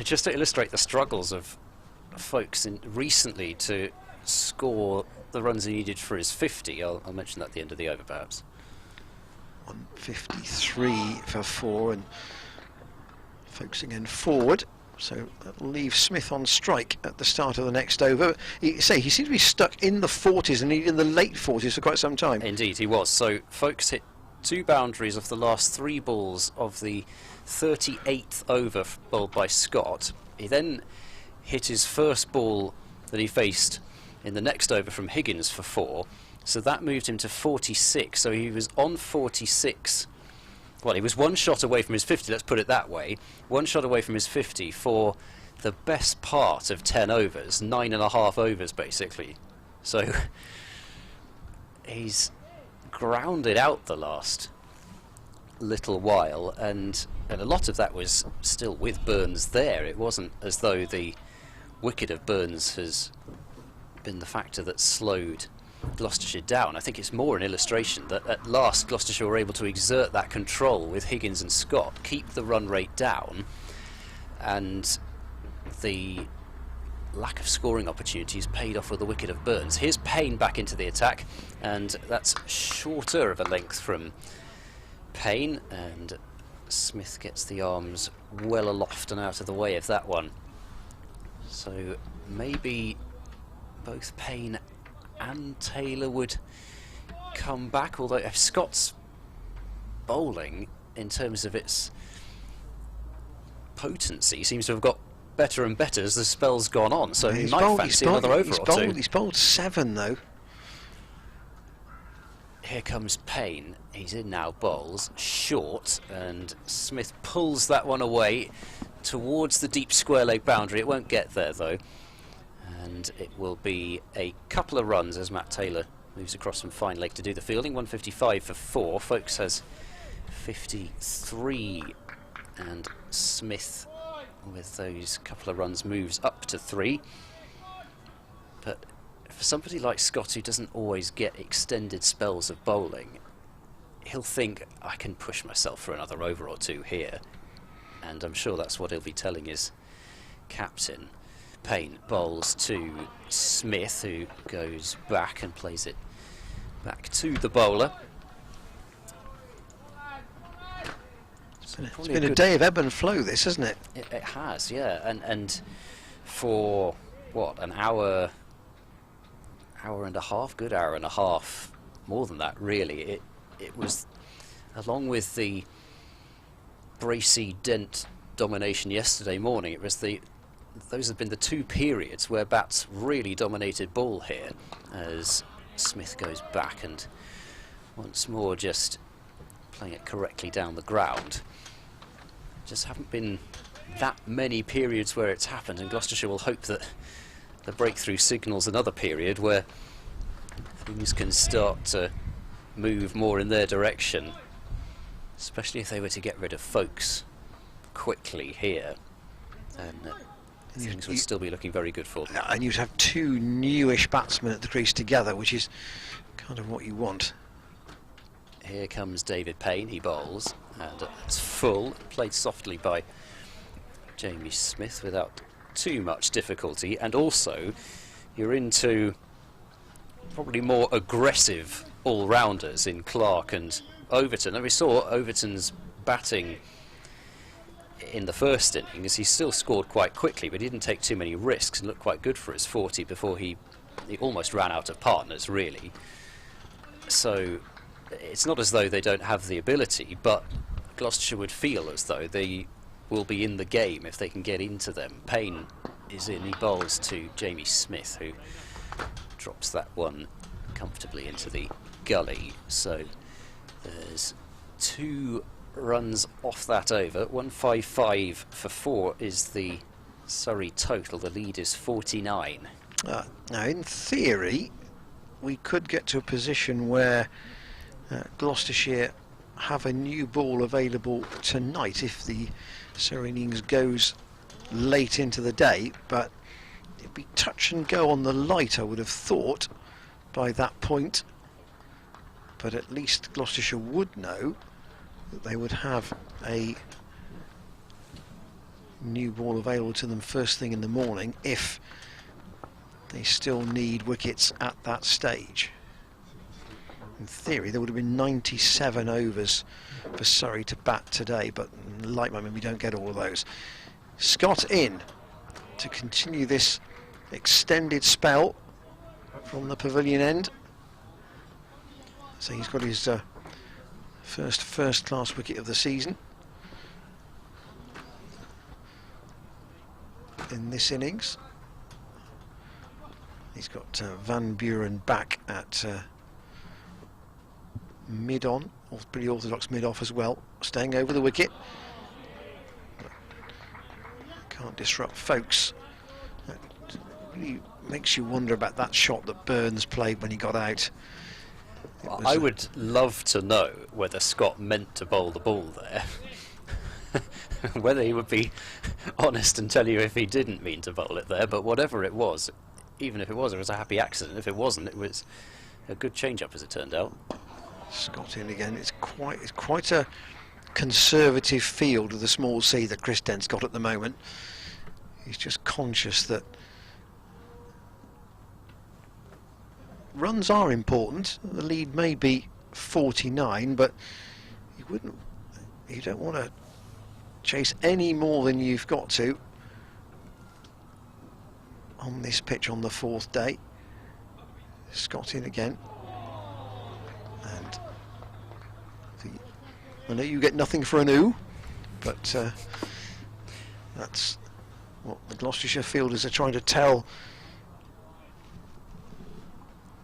Just to illustrate the struggles of folks recently to score the runs he needed for his 50. I'll mention that at the end of the over, perhaps. 153 for 4, and focusing in forward. So that'll leave Smith on strike at the start of the next over. He seems to be stuck in the 40s and in the late 40s for quite some time. Indeed, he was. So folks hit 2 boundaries off the last 3 balls of the 38th over bowled by Scott. He then hit his first ball that he faced in the next over from Higgins for 4. So that moved him to 46. So he was on 46. Well, he was 1 shot away from his 50, let's put it that way. 1 shot away from his 50 for the best part of 10 overs, 9.5 overs basically. So he's grounded out the last little while, and a lot of that was still with Burns there. It wasn't as though the wicket of Burns has been the factor that slowed Gloucestershire down. I think it's more an illustration that at last Gloucestershire were able to exert that control with Higgins and Scott, keep the run rate down, and the lack of scoring opportunities paid off with the wicket of Burns. Here's Payne back into the attack, and that's shorter of a length from Payne, and Smith gets the arms well aloft and out of the way of that one. So maybe both Payne and Taylor would come back, although if Scott's bowling in terms of its potency seems to have got better and better as the spell's gone on, so he might fancy another over or two. He's bowled 7 though. Here comes Payne. He's in now, bowls short, and Smith pulls that one away towards the deep square leg boundary. It won't get there though, and it will be a couple of runs as Matt Taylor moves across from fine leg to do the fielding. 155 for 4. Folks has 53, and Smith with those couple of runs moves up to 3. But for somebody like Scott, who doesn't always get extended spells of bowling, he'll think, I can push myself for another over or two here, and I'm sure that's what he'll be telling his captain. Payne bowls to Smith, who goes back and plays it back to the bowler. It's been a day of ebb and flow, this, hasn't it? It has, yeah, and for what, an hour and a half, good hour and a half, more than that really. It was, along with the Bracey Dent domination yesterday morning, it was those have been the 2 periods where bats really dominated ball here, as Smith goes back and once more just playing it correctly down the ground. Just haven't been that many periods where it's happened, and Gloucestershire will hope that the breakthrough signals another period where things can start to move more in their direction, especially if they were to get rid of Folks quickly here, and things would still be looking very good for them. And you'd have 2 newish batsmen at the crease together, which is kind of what you want. Here comes David Payne. He bowls, and it's full, played softly by Jamie Smith without too much difficulty, and also you're into probably more aggressive all-rounders in Clark and Overton. And we saw Overton's batting in the first innings. He still scored quite quickly, but he didn't take too many risks and looked quite good for his 40 before he almost ran out of partners, really. So it's not as though they don't have the ability, but Gloucestershire would feel as though they will be in the game if they can get into them. Payne is in, he bowls to Jamie Smith, who drops that one comfortably into the gully. So there's 2 runs off that over. 155 for 4 is the Surrey total. The lead is 49. Now, in theory, we could get to a position where Gloucestershire have a new ball available tonight if the Surrey innings goes late into the day, but it'd be touch and go on the light, I would have thought, by that point. But at least Gloucestershire would know that they would have a new ball available to them first thing in the morning if they still need wickets at that stage. In theory, there would have been 97 overs for Surrey to bat today, but like my memory, we don't get all of those. Scott in to continue this extended spell from the pavilion end. So he's got his first class wicket of the season in this innings. He's got Van Buren back at mid-on, pretty orthodox mid-off as well, staying over the wicket. Can't disrupt folks. That really makes you wonder about that shot that Burns played when he got out. I would love to know whether Scott meant to bowl the ball there. Whether he would be honest and tell you if he didn't mean to bowl it there, but whatever it was, even if it was a happy accident. If it wasn't, it was a good change-up as it turned out. Scott in again. It's quite a conservative field with the small C that Chris Dent's got at the moment. He's just conscious that runs are important. The lead may be 49, but you don't want to chase any more than you've got to on this pitch on the fourth day. Scott in again. And I know you get nothing for an ooh, but that's what the Gloucestershire fielders are trying to tell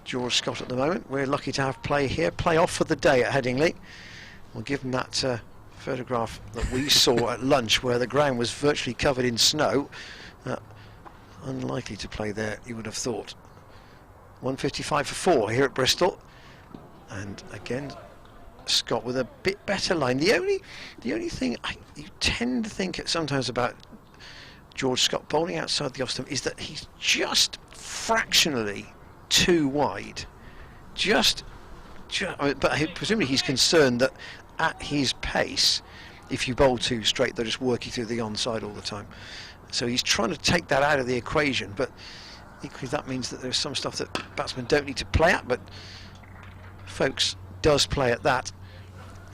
George Scott at the moment. We're lucky to have play here, play off for the day at Headingley. We'll give him that photograph that we saw at lunch where the ground was virtually covered in snow. Unlikely to play there, you would have thought. 155 for 4 here at Bristol, and again Scott with a bit better line. The only thing you tend to think sometimes about George Scott bowling outside the off stump is that he's just fractionally too wide. But presumably he's concerned that at his pace, if you bowl too straight, they'll just work you through the onside all the time. So he's trying to take that out of the equation, but equally that means that there's some stuff that batsmen don't need to play at, but Folkes does play at that.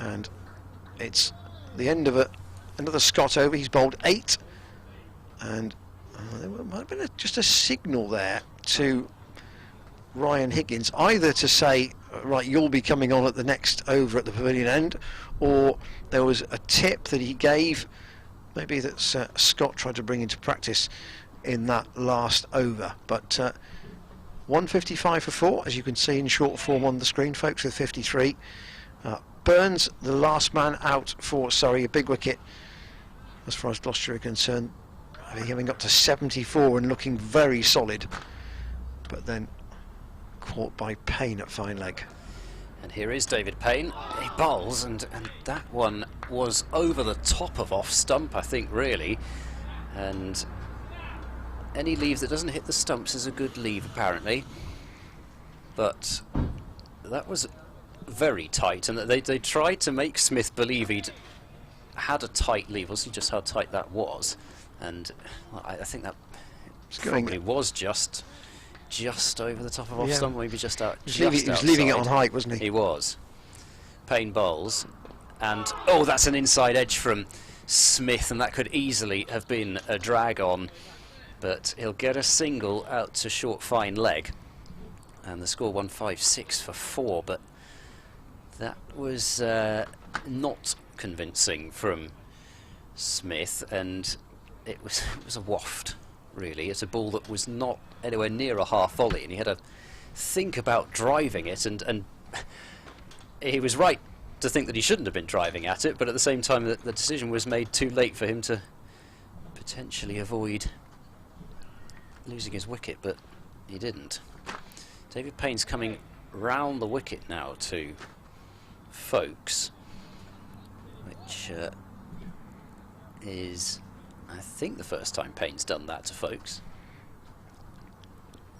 And it's the end of another Scott over. He's bowled 8, and there might have been just a signal there to Ryan Higgins, either to say, right, you'll be coming on at the next over at the pavilion end, or there was a tip that he gave, maybe that's Scott tried to bring into practice in that last over. But 155 for 4, as you can see in short form on the screen, folks, with 53. Burns, the last man out for Surrey, a big wicket as far as Gloucestershire are concerned, having got to 74 and looking very solid, but then caught by Payne at fine leg. And here is David Payne. He bowls, and that one was over the top of off stump, I think, really. And any leave that doesn't hit the stumps is a good leave, apparently. But that was very tight, and they tried to make Smith believe he'd had a tight leave. We'll see just how tight that was. And well, I think that probably was just over the top of off stump, maybe just out. He was leaving it on height, wasn't he? He was. Payne bowls, and oh, that's an inside edge from Smith, and that could easily have been a drag on, but he'll get a single out to short fine leg, and the score 156 for 4. But that was not convincing from Smith, and it was a waft. Really, it's a ball that was not anywhere near a half volley, and he had to think about driving it, and he was right to think that he shouldn't have been driving at it, but at the same time the decision was made too late for him to potentially avoid losing his wicket, but he didn't. David Payne's coming round the wicket now to Folkes, which is I think the first time Payne's done that to Folkes.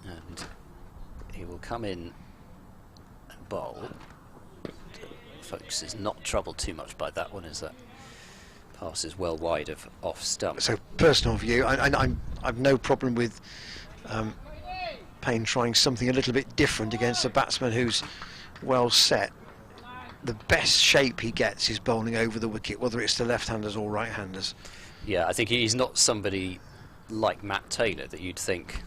And he will come in and bowl. Folkes is not troubled too much by that one, as that pass is well wide of off stump. So, personal view, I've no problem with Payne trying something a little bit different against a batsman who's well set. The best shape he gets is bowling over the wicket, whether it's to left-handers or right-handers. Yeah, I think he's not somebody like Matt Taylor that you'd think.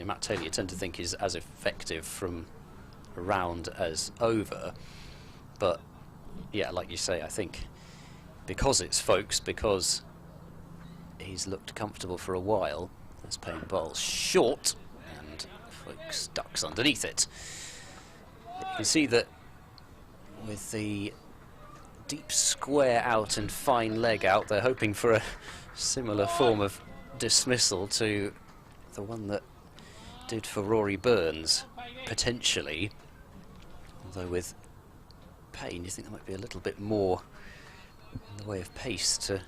Matt Taylor you tend to think is as effective from around as over, but yeah, like you say, I think because it's Folkes, because he's looked comfortable for a while, as Payne bowls short and Folkes ducks underneath it. You can see that with the deep square out and fine leg out, they're hoping for a similar form of dismissal to the one that did for Rory Burns, potentially. Although with Payne, you think there might be a little bit more in the way of pace to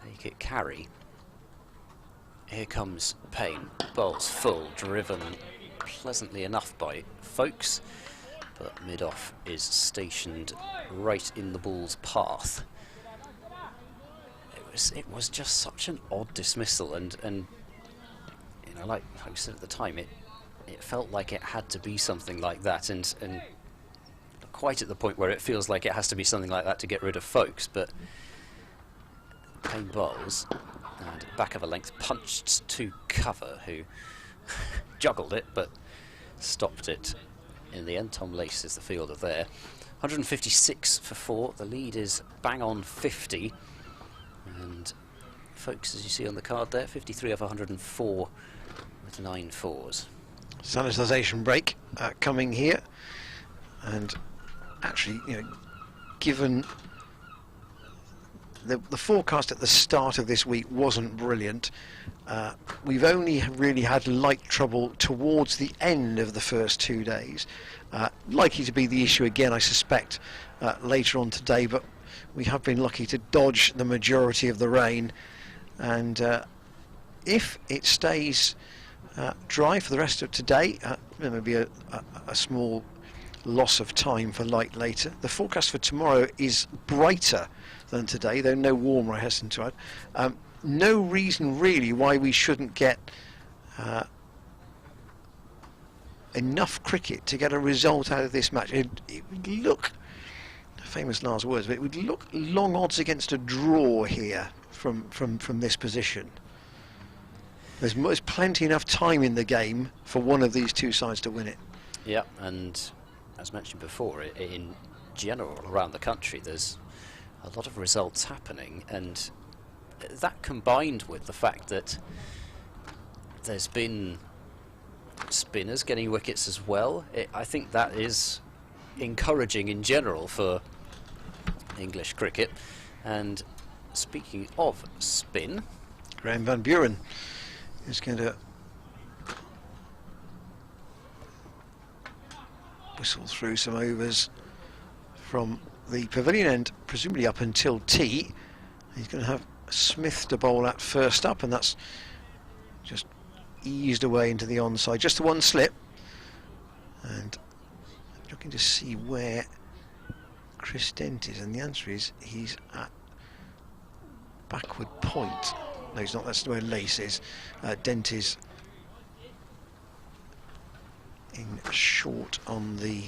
make it carry. Here comes Payne, bowls full, driven pleasantly enough by Folkes, but mid-off is stationed right in the ball's path. It was just such an odd dismissal, and you know, like I said at the time, it felt like it had to be something like that, and quite at the point where it feels like it has to be something like that to get rid of Folkes. But Payne bowls, and back of a length punched to cover, who juggled it but stopped it in the end. Tom Lace is the fielder there. 156 for 4. The lead is bang on 50. And Folkes, as you see on the card there, 53 of 104 with 9 fours. Sanitisation break coming here. And actually, you know, given the forecast at the start of this week wasn't brilliant, we've only really had light trouble towards the end of the first 2 days. Likely to be the issue again, I suspect, later on today, but we have been lucky to dodge the majority of the rain, and if it stays dry for the rest of today, there may be a small loss of time for light later. The forecast for tomorrow is brighter than today, though no warmer, I hasten to add. No reason really why we shouldn't get enough cricket to get a result out of this match. It would look, famous last words, but it would look long odds against a draw here from this position. There's plenty enough time in the game for one of these two sides to win it. Yeah, and as mentioned before, in general around the country there's a lot of results happening, and that combined with the fact that there's been spinners getting wickets as well, I think that is encouraging in general for English cricket. And speaking of spin, Graham Van Buren is going to whistle through some overs from the pavilion end, presumably up until tea. He's going to have Smith to bowl at first up, and that's just eased away into the onside. Just the one slip, and looking to see where Chris Dent is, and the answer is he's at backward point. No, he's not. That's where Lace is. Dent is in short on the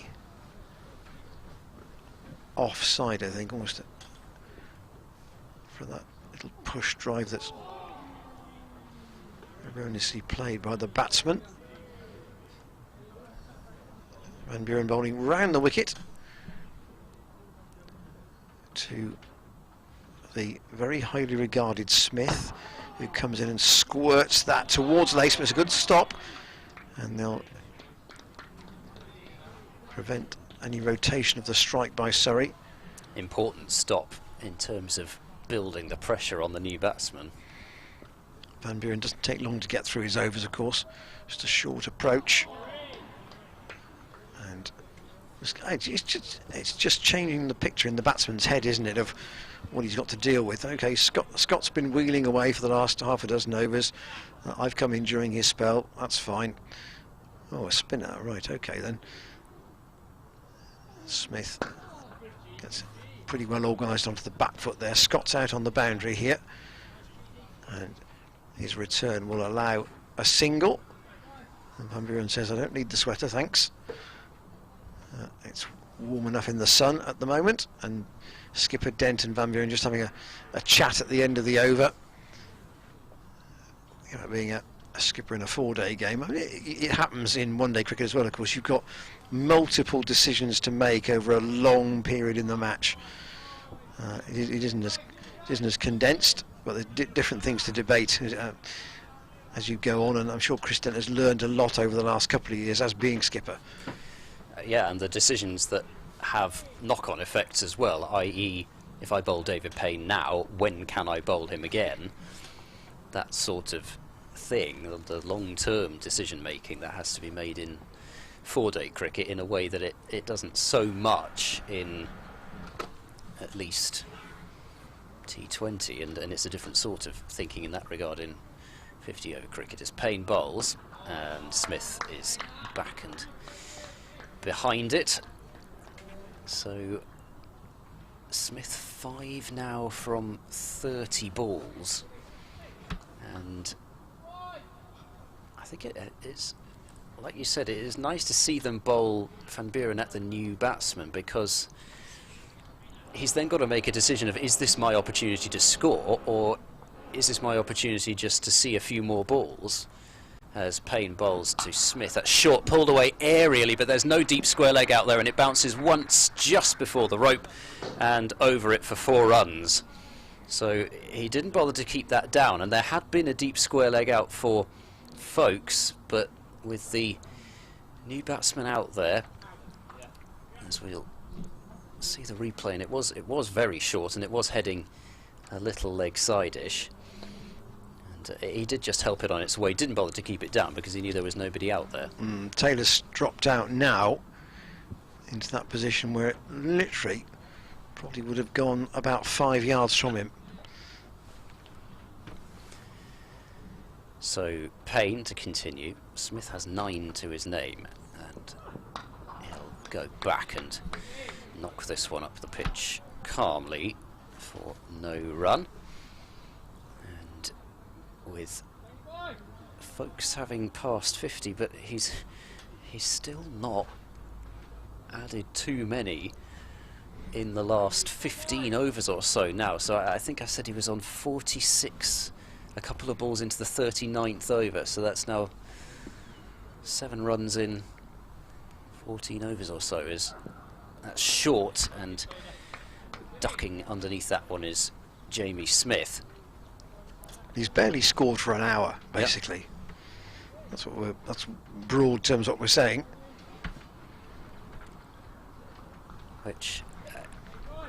offside, I think, almost for that little push drive that's erroneously played by the batsman. Van Buren bowling round the wicket to the very highly regarded Smith, who comes in and squirts that towards Lace, but it's a good stop, and they'll prevent any rotation of the strike by Surrey. Important stop in terms of building the pressure on the new batsman. Van Buren doesn't take long to get through his overs, of course. Just a short approach. And It's just changing the picture in the batsman's head, isn't it, of what he's got to deal with. Okay, Scott's been wheeling away for the last half a dozen overs. I've come in during his spell. That's fine. Oh, a spinner. Right, okay then. Smith gets pretty well organised onto the back foot there. Scott's out on the boundary here. And his return will allow a single. And Van Buren says, I don't need the sweater, thanks. It's warm enough in the sun at the moment. And skipper Dent and Van Buren just having a chat at the end of the over. You know, being a skipper in a 4-day game, I mean, it happens in one-day cricket as well. Of course, you've got multiple decisions to make over a long period in the match. It isn't as condensed, but there's different things to debate as you go on. And I'm sure Chris Dent has learned a lot over the last couple of years as being skipper. Yeah, and the decisions that have knock-on effects as well, i.e., if I bowl David Payne now, when can I bowl him again? That sort of thing, the long-term decision-making that has to be made in 4-day cricket in a way that it doesn't so much in at least T20, and it's a different sort of thinking in that regard in 50-over cricket. As Payne bowls, and Smith is back and behind it. So Smith 5 now from 30 balls, and I think it's, like you said, it is nice to see them bowl Van Buren at the new batsman, because he's then got to make a decision of, is this my opportunity to score, or is this my opportunity just to see a few more balls? As Payne bowls to Smith, that's short, pulled away aerially, but there's no deep square leg out there, and it bounces once just before the rope and over it for 4 runs. So he didn't bother to keep that down, and there had been a deep square leg out for Folkes, but with the new batsman out there, as we'll see the replay, and it was very short, and it was heading a little leg side-ish. He did just help it on its way, didn't bother to keep it down because he knew there was nobody out there. Taylor's dropped out now into that position where it literally probably would have gone about 5 yards from him. So Payne to continue. Smith has 9 to his name, and he'll go back and knock this one up the pitch calmly for no run. With Folkes having passed 50, but he's still not added too many in the last 15 overs or so now. So I think I said he was on 46 a couple of balls into the 39th over, so that's now 7 runs in 14 overs or so. That's short, and ducking underneath that one is Jamie Smith. He's barely scored for an hour, basically. Yep. That's broad terms what we're saying. Which,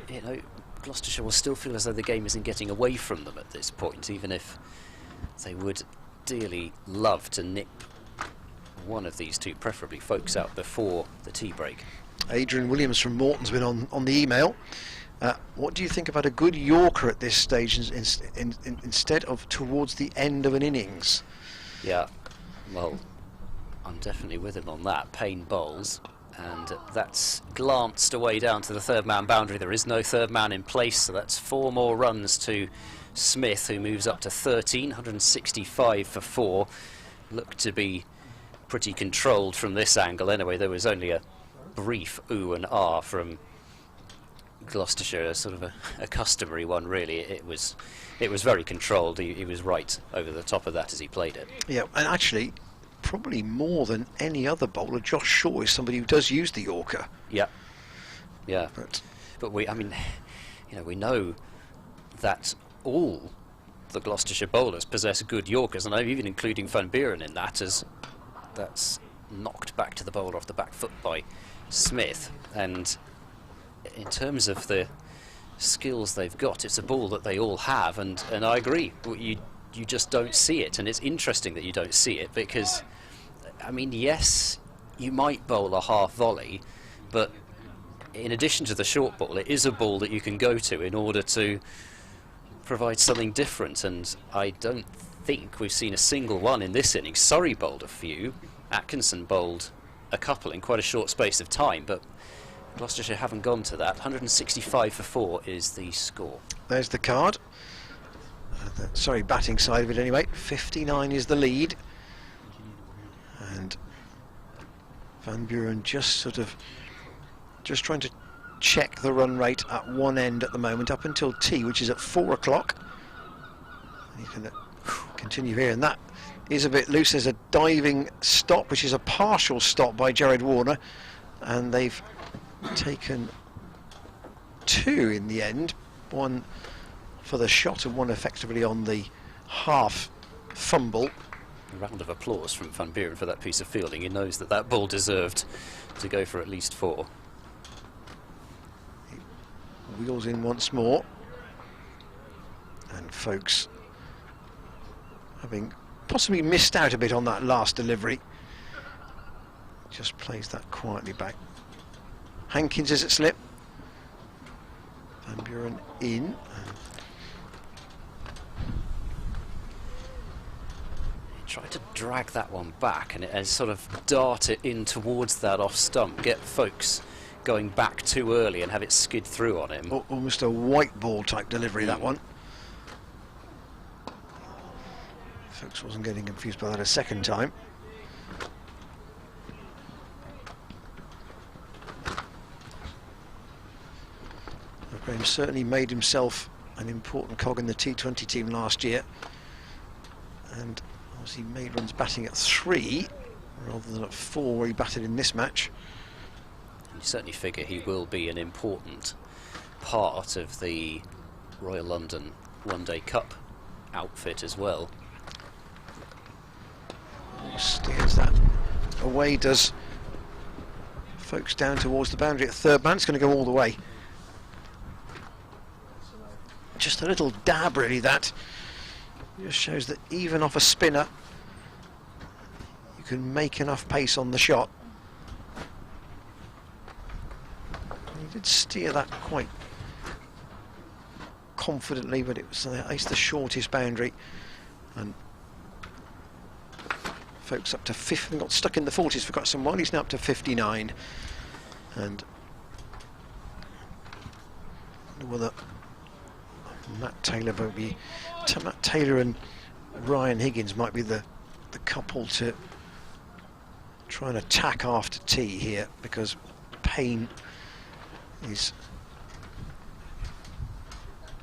you know, Gloucestershire will still feel as though the game isn't getting away from them at this point, even if they would dearly love to nip one of these two, preferably Folkes, out before the tea break. Adrian Williams from Morton's been on the email. What do you think about a good Yorker at this stage instead of towards the end of an innings? Yeah, well, I'm definitely with him on that. Payne bowls, and that's glanced away down to the 3rd man boundary. There is no 3rd man in place, so that's 4 more runs to Smith, who moves up to 13, 165 for 4. Looked to be pretty controlled from this angle anyway. There was only a brief ooh and ah from Gloucestershire, sort of a customary one, really. It was very controlled. He was right over the top of that as he played it. Yeah, and actually, probably more than any other bowler, Josh Shaw is somebody who does use the Yorker. Yeah, yeah. But we know that all the Gloucestershire bowlers possess good Yorkers, and I'm even including Van Buren in that, as that's knocked back to the bowler off the back foot by Smith. And in terms of the skills they've got, it's a ball that they all have, and I agree, you just don't see it, and it's interesting that you don't see it, because I mean, yes, you might bowl a half volley, but in addition to the short ball, it is a ball that you can go to in order to provide something different, and I don't think we've seen a single one in this innings. Surrey bowled a few, Atkinson bowled a couple in quite a short space of time, but Gloucestershire haven't gone to that. 165 for 4 is the score. There's the card. Sorry, batting side of it anyway. 59 is the lead. And Van Buren just trying to check the run rate at one end at the moment, up until tea, which is at 4 o'clock. You can continue here, and that is a bit loose. There's a diving stop, which is a partial stop by Jared Warner, and they've taken 2 in the end, one for the shot and one effectively on the half fumble. A round of applause from Van Buren for that piece of fielding. He knows that that ball deserved to go for at least 4. He wheels in once more, and folks, having possibly missed out a bit on that last delivery, just plays that quietly back. Hankins is at slip. Van Buren in. Tried to drag that one back, and it has sort of dart it in towards that off stump, get folks going back too early and have it skid through on him. Almost a white ball type delivery, that one. Folks wasn't getting confused by that a second time. Graham certainly made himself an important cog in the T20 team last year, and obviously made runs batting at 3 rather than at 4 where he batted in this match. You certainly figure he will be an important part of the Royal London One Day Cup outfit as well. Steers that away, does folks down towards the boundary at third man. It's going to go all the way. Just a little dab, really, that. Just shows that even off a spinner, you can make enough pace on the shot. He did steer that quite confidently, but it was at least the shortest boundary. And folks up to 50, got stuck in the 40s for quite some while. He's now up to 59. And whether Matt Taylor and Ryan Higgins might be the couple to try and attack after tea here, because Payne is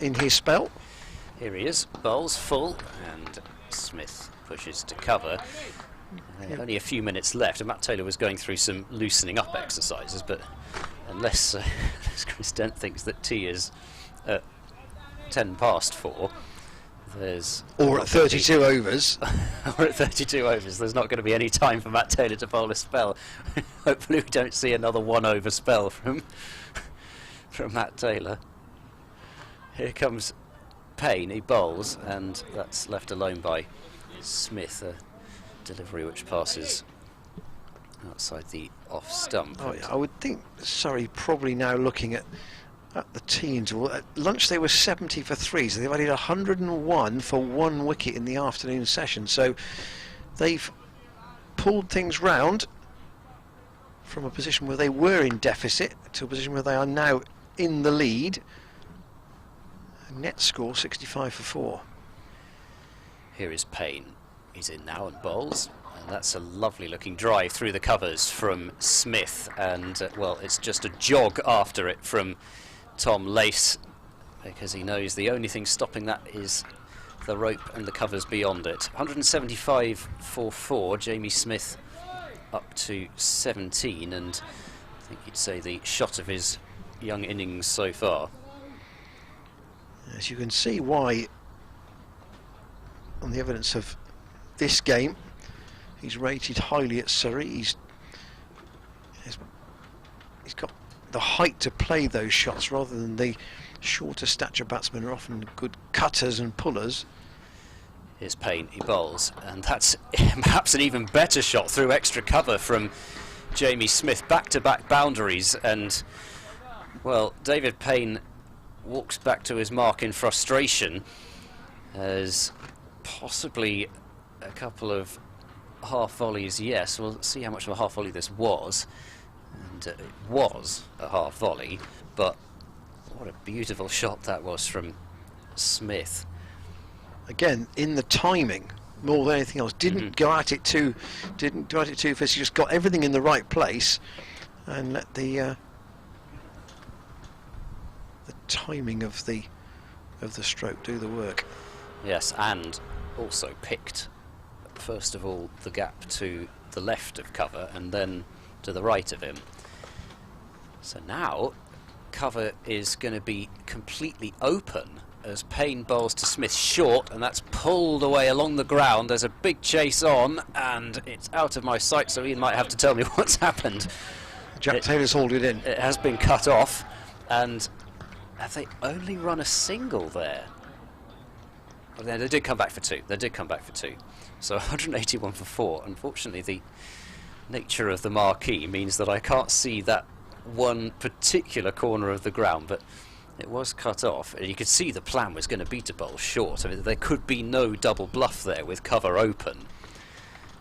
in his spell. Here he is, bowls full, and Smith pushes to cover. Only a few minutes left, and Matt Taylor was going through some loosening up exercises, but unless Chris Dent thinks that tea is 10 past 4, there's... Or at 32 overs. Or at 32 overs, there's not going to be any time for Matt Taylor to bowl a spell. Hopefully we don't see another 1 over spell from Matt Taylor. Here comes Payne, he bowls, and that's left alone by Smith, a delivery which passes outside the off stump. Oh, yeah, I would think Surrey probably now looking at the tea interval. At lunch they were 70 for 3, so they've added 101 for 1 wicket in the afternoon session. So they've pulled things round from a position where they were in deficit to a position where they are now in the lead. Net score 65 for 4. Here is Payne. He's in now and bowls, and that's a lovely looking drive through the covers from Smith, and well, it's just a jog after it from Tom Lace, because he knows the only thing stopping that is the rope and the covers beyond it. 175 for 4, Jamie Smith up to 17, and I think you'd say the shot of his young innings so far. As you can see why, on the evidence of this game, he's rated highly at Surrey. He's got the height to play those shots rather than the shorter stature batsmen who are often good cutters and pullers. Here's Payne, he bowls, and that's perhaps an even better shot through extra cover from Jamie Smith, back-to-back boundaries, and, well, David Payne walks back to his mark in frustration as possibly a couple of half volleys. Yes, we'll see how much of a half volley this was, and it was a half volley, but what a beautiful shot that was from Smith. Again, in the timing more than anything else. Didn't go at it too fast. He just got everything in the right place and let the timing of the stroke do the work. Yes, and also picked first of all the gap to the left of cover and then to the right of him. So now cover is going to be completely open as Payne bowls to Smith short, and that's pulled away along the ground. There's a big chase on, and it's out of my sight, so Ian might have to tell me what's happened. Jack Taylor's hauled it in. It has been cut off, and have they only run a single there? Well, they did come back for two. So 181 for 4. Unfortunately, the nature of the marquee means that I can't see that one particular corner of the ground, but it was cut off, and you could see the plan was going to be to bowl short. I mean, there could be no double bluff there with cover open.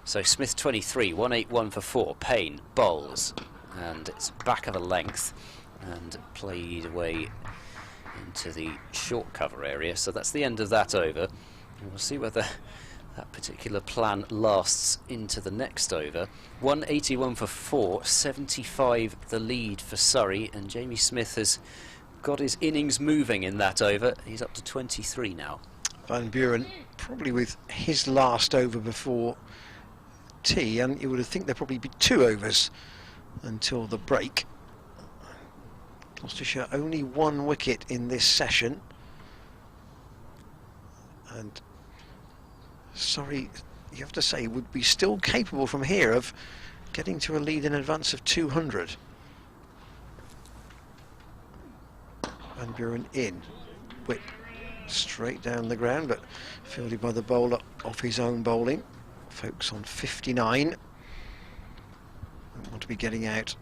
So Smith 23, 181 for 4. Payne bowls, and it's back of a length and played away into the short cover area. So that's the end of that over, and we'll see whether that particular plan lasts into the next over. 181 for 4, 75 the lead for Surrey, and Jamie Smith has got his innings moving in that over. He's up to 23 now. Van Buren probably with his last over before tea, and you would have think there'd probably be 2 overs until the break. Gloucestershire only 1 wicket in this session, and Surrey, you have to say, would be still capable from here of getting to a lead in advance of 200. Van Buren in, whip straight down the ground, but fielded by the bowler off his own bowling. Folks on 59. Don't want to be getting out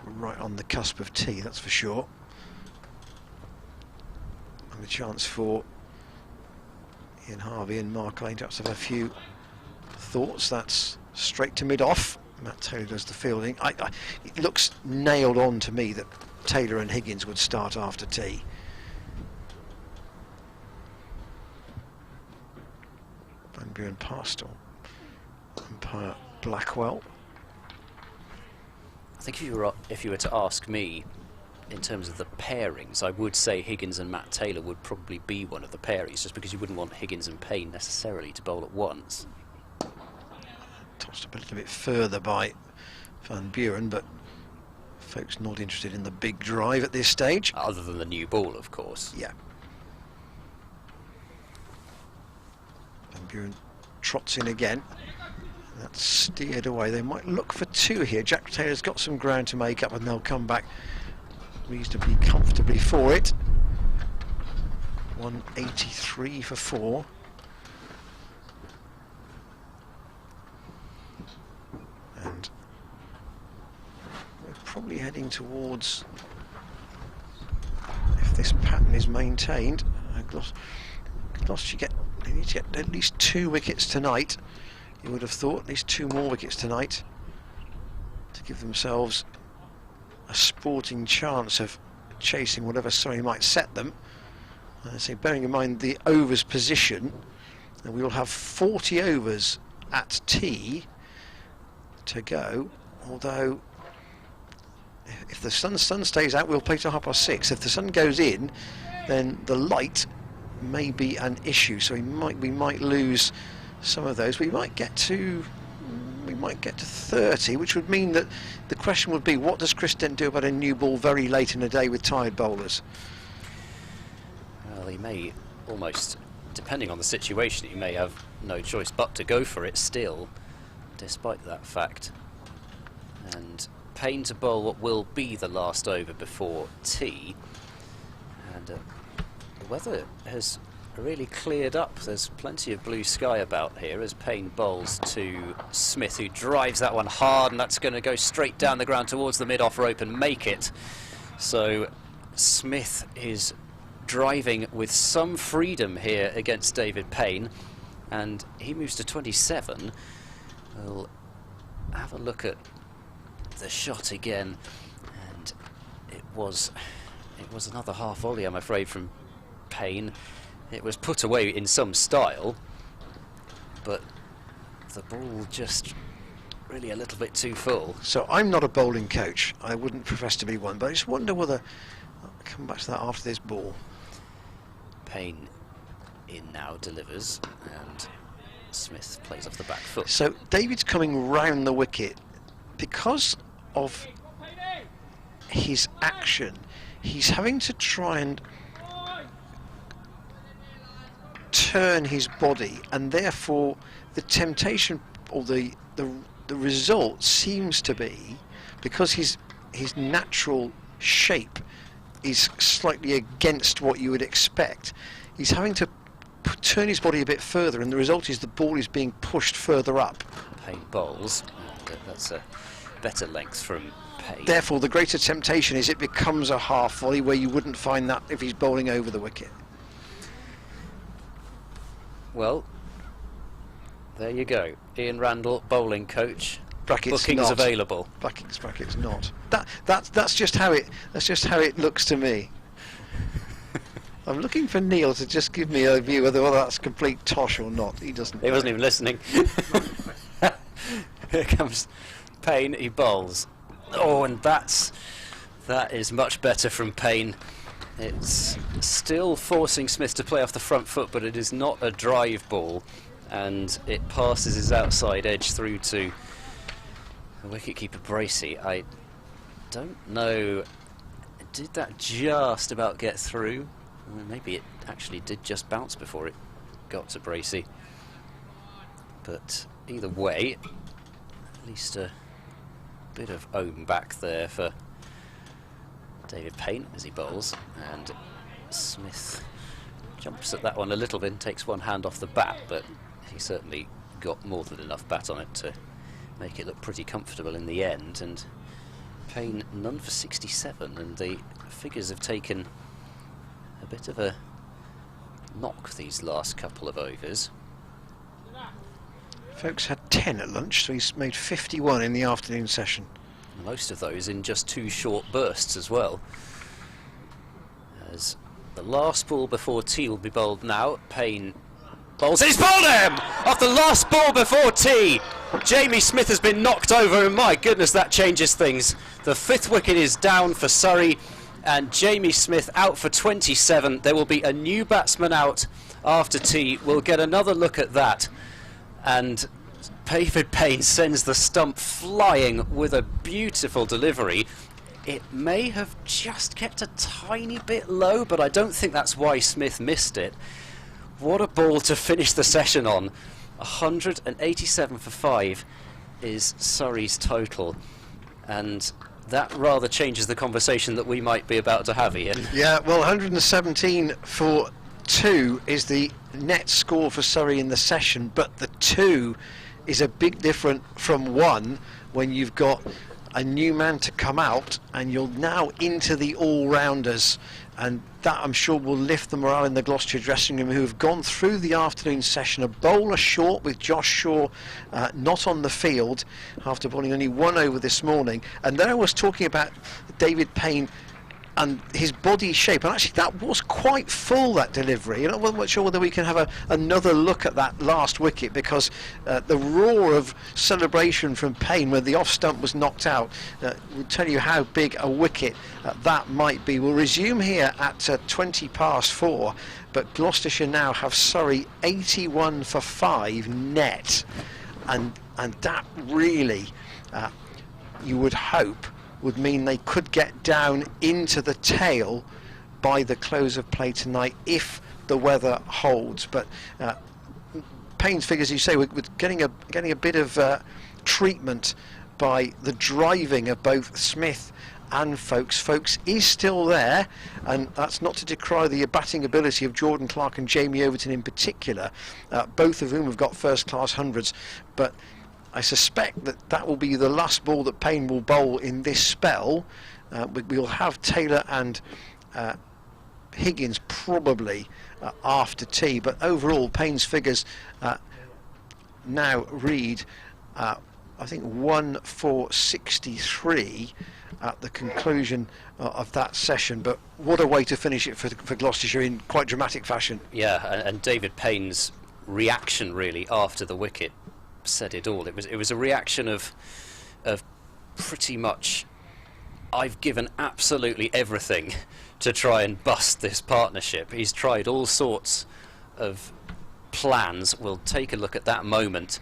right on the cusp of tea, that's for sure. And a chance for Ian Harvey and Mark Lane to have a few thoughts. That's straight to mid-off. Matt Taylor does the fielding. It looks nailed on to me that Taylor and Higgins would start after tea. Van Buren passed on umpire Blackwell. I think if you were to ask me in terms of the pairings, I would say Higgins and Matt Taylor would probably be one of the pairings, just because you wouldn't want Higgins and Payne necessarily to bowl at once. Tossed up a little bit further by Van Buren, but folks not interested in the big drive at this stage. Other than the new ball, of course. Yeah. Van Buren trots in again. That's steered away. They might look for 2 here. Jack Taylor's got some ground to make up, and they'll come back reasonably comfortably for it. 183 for 4. And we're probably heading towards, if this pattern is maintained, Gloucestershire they need to get at least 2 wickets tonight. You would have thought, at least 2 more wickets tonight to give themselves a sporting chance of chasing whatever Surrey might set them. So bearing in mind the overs position, and we will have 40 overs at tea to go, although if the sun stays out, we'll play till 6:30. If the sun goes in, then the light may be an issue, so we might lose some of those. We might get to 30, which would mean that the question would be, what does Chris Dent do about a new ball very late in the day with tired bowlers? Well, he may almost, depending on the situation, he may have no choice but to go for it still, despite that fact. And Payne to bowl what will be the last over before tea, and the weather has really cleared up. There's plenty of blue sky about here as Payne bowls to Smith, who drives that one hard, and that's going to go straight down the ground towards the mid-off rope and make it. So Smith is driving with some freedom here against David Payne, and he moves to 27. We'll have a look at the shot again, and it was another half volley, I'm afraid, from Payne. It was put away in some style, but the ball just really a little bit too full. So I'm not a bowling coach. I wouldn't profess to be one, but I just wonder whether I'll come back to that after this ball. Payne in now, delivers, and Smith plays off the back foot. So David's coming round the wicket. Because of his action, he's having to try and turn his body, and therefore the temptation or the result seems to be, because his natural shape is slightly against what you would expect, he's having to turn his body a bit further, and the result is the ball is being pushed further up. Payne bowls, and that's a better length from Payne. Therefore the greater temptation is it becomes a half volley, where you wouldn't find that if he's bowling over the wicket. Well, there you go. Ian Randall, bowling coach. Brackets Bookings not. available. Brackets not. That's just how it looks to me. I'm looking for Neil to just give me a view whether that's complete tosh or not. He doesn't. He wasn't even listening. Here comes Payne. He bowls. Oh, and that is much better from Payne. It's still forcing Smith to play off the front foot, but it is not a drive ball, and it passes his outside edge through to the wicketkeeper Bracey. I don't know, did that just about get through? Well, maybe it actually did just bounce before it got to Bracey. But either way, at least a bit of ohm back there for David Payne as he bowls, and Smith jumps at that one a little bit and takes one hand off the bat, but he certainly got more than enough bat on it to make it look pretty comfortable in the end. And Payne none for 67, and the figures have taken a bit of a knock these last couple of overs. Folks had 10 at lunch, so he's made 51 in the afternoon session. Most of those in just 2 short bursts as well. As the last ball before tea will be bowled now. Payne bowls. He's bowled him! Off the last ball before tea! Jamie Smith has been knocked over, and my goodness, that changes things. The 5th wicket is down for Surrey, and Jamie Smith out for 27. There will be a new batsman out after tea. We'll get another look at that. And David Payne sends the stump flying with a beautiful delivery. It may have just kept a tiny bit low, but I don't think that's why Smith missed it. What a ball to finish the session on. 187 for 5 is Surrey's total, and that rather changes the conversation that we might be about to have, Ian. Yeah, well, 117 for 2 is the net score for Surrey in the session, but the 2 is a big difference from 1 when you've got a new man to come out and you're now into the all-rounders, and that I'm sure will lift the morale in the Gloucestershire dressing room, who have gone through the afternoon session a bowler short with Josh Shaw not on the field after bowling only 1 over this morning. And then I was talking about David Payne and his body shape, and actually that was quite full, that delivery. I'm not sure whether we can have another look at that last wicket, because the roar of celebration from Payne when the off stump was knocked out will tell you how big a wicket that might be. We'll resume here at 20 past 4, but Gloucestershire now have Surrey 81 for 5 net, and that really you would hope would mean they could get down into the tail by the close of play tonight if the weather holds. But Payne's figures, you say, with getting a bit of treatment by the driving of both Smith and Folkes is still there, and that's not to decry the batting ability of Jordan Clark and Jamie Overton in particular, both of whom have got first class hundreds, but I suspect that will be the last ball that Payne will bowl in this spell. We'll have Taylor and Higgins probably after tea, but overall Payne's figures now read I think 1 for 63 at the conclusion of that session. But what a way to finish it for Gloucestershire in quite dramatic fashion. Yeah, and David Payne's reaction really after the wicket said it all. It was a reaction of pretty much, I've given absolutely everything to try and bust this partnership. He's tried all sorts of plans. We'll take a look at that moment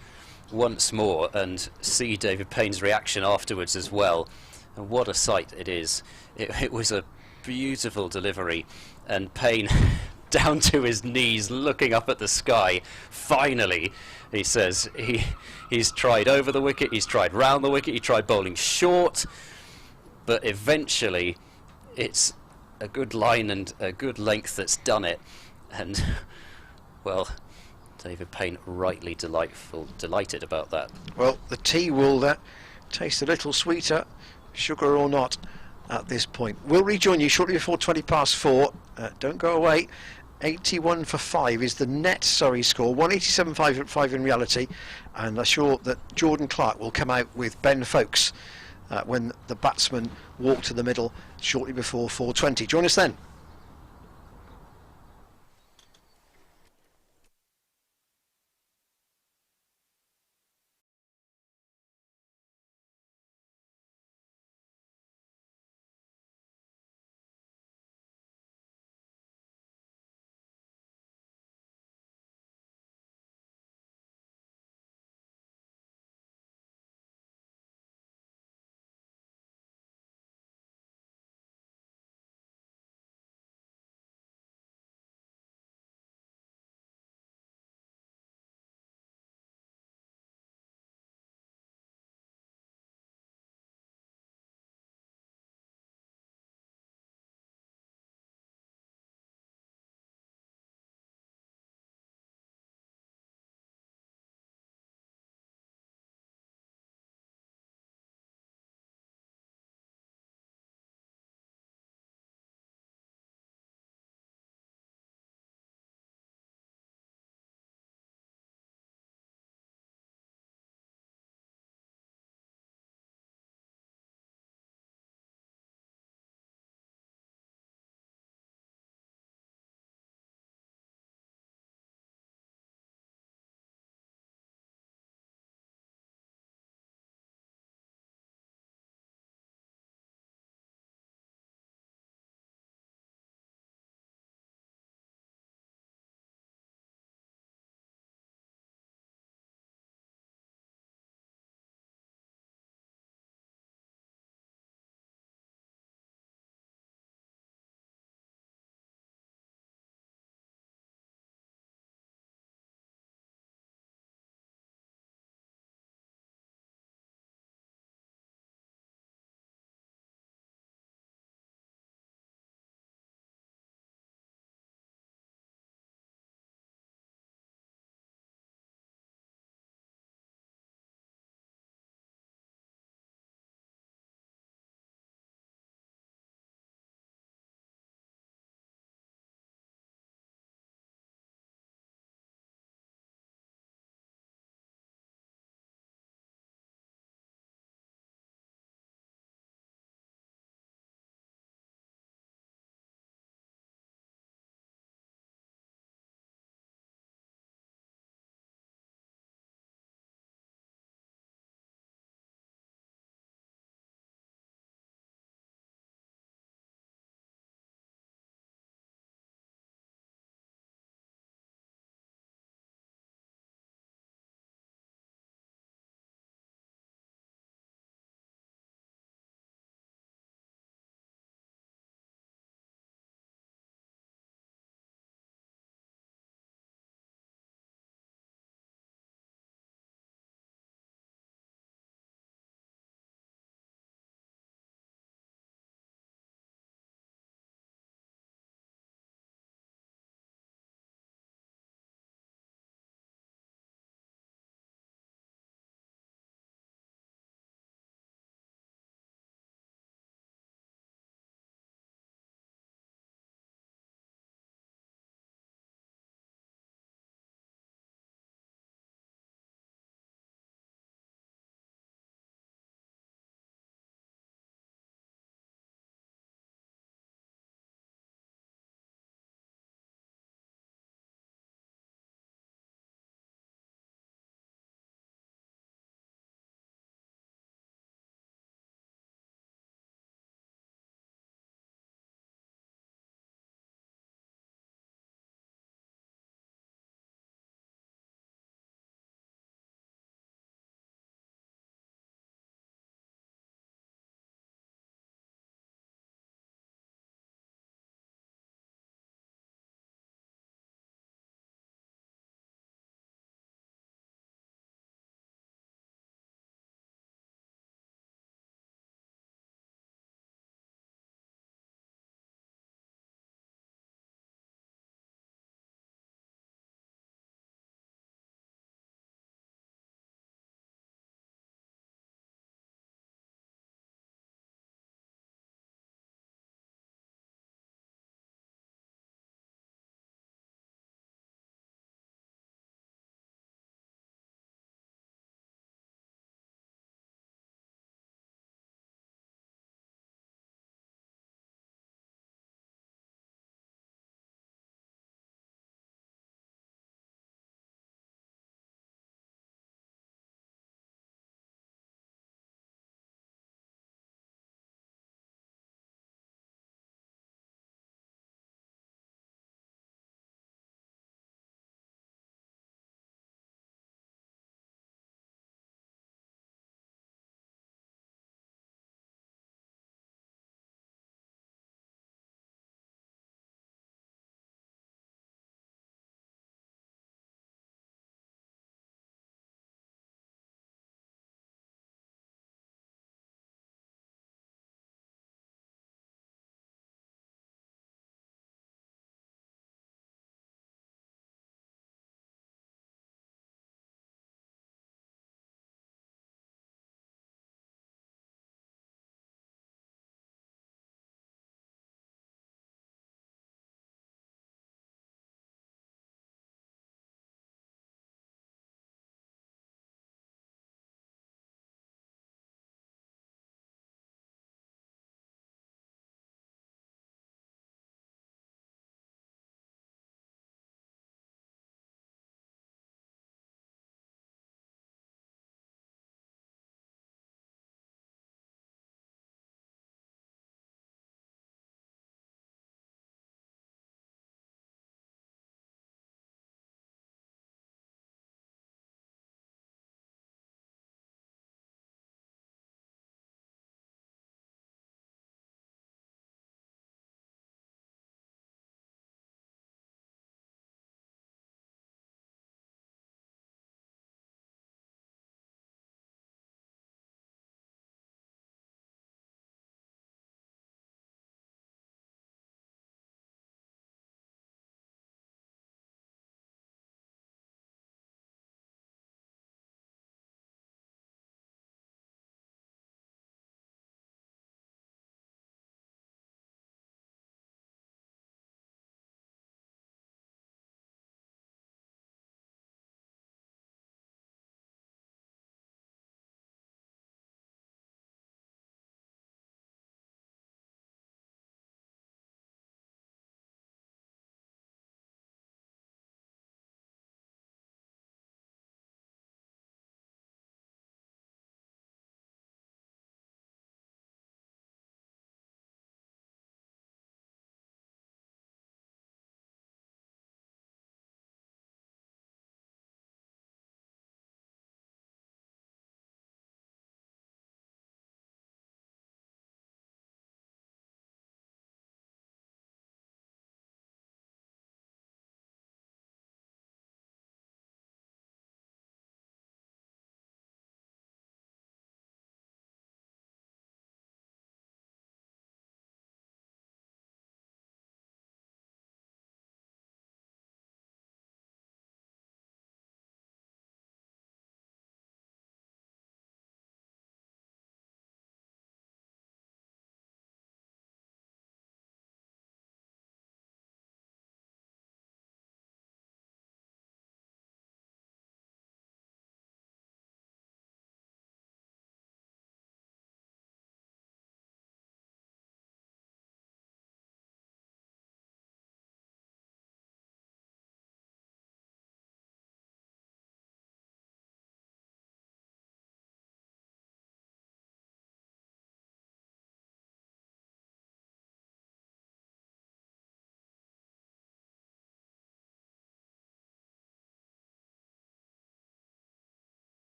once more and see David Payne's reaction afterwards as well. And what a sight it is. It was a beautiful delivery, and Payne down to his knees looking up at the sky. Finally, he says he's tried over the wicket, he's tried round the wicket, he tried bowling short, but eventually it's a good line and a good length that's done it. And well, David Payne rightly delighted about that. Well, the tea will taste a little sweeter, sugar or not, at this point. We'll rejoin you shortly before 4:20. Don't go away. 81 for 5 is the net Surrey score, 187.5 in reality, and I'm sure that Jordan Clark will come out with Ben Folkes when the batsmen walk to the middle shortly before 4:20. Join us then.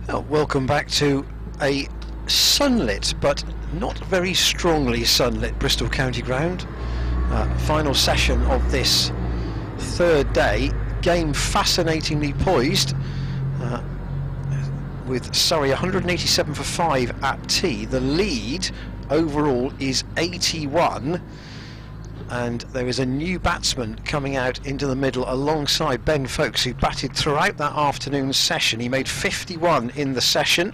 Well, welcome back to a sunlit but not very strongly sunlit Bristol County Ground. Final session of this third day. Game fascinatingly poised, with Surrey 187 for 5 at tea. The lead overall is 81, and there is a new batsman coming out into the middle alongside Ben Folkes, who batted throughout that afternoon's session. He made 51 in the session,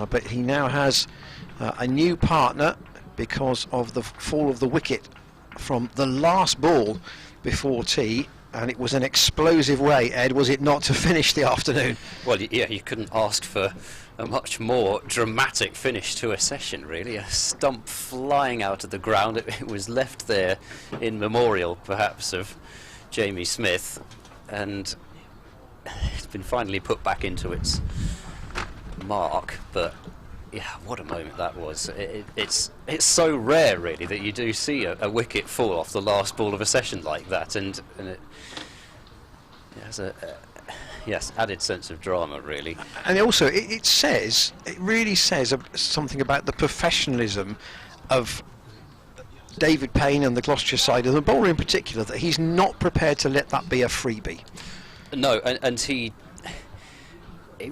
but he now has a new partner because of the fall of the wicket from the last ball before tea. And it was an explosive way, Ed, was it not, to finish the afternoon? Well, yeah, you couldn't ask for a much more dramatic finish to a session, really. A stump flying out of the ground. It was left there in memorial, perhaps, of Jamie Smith, and it's been finally put back into its mark. But yeah, what a moment that was. It's so rare, really, that you do see a wicket fall off the last ball of a session like that, and it has a added sense of drama, really. And also, it really says something about the professionalism of David Payne and the Gloucestershire side, and the bowler in particular, that he's not prepared to let that be a freebie. No, and he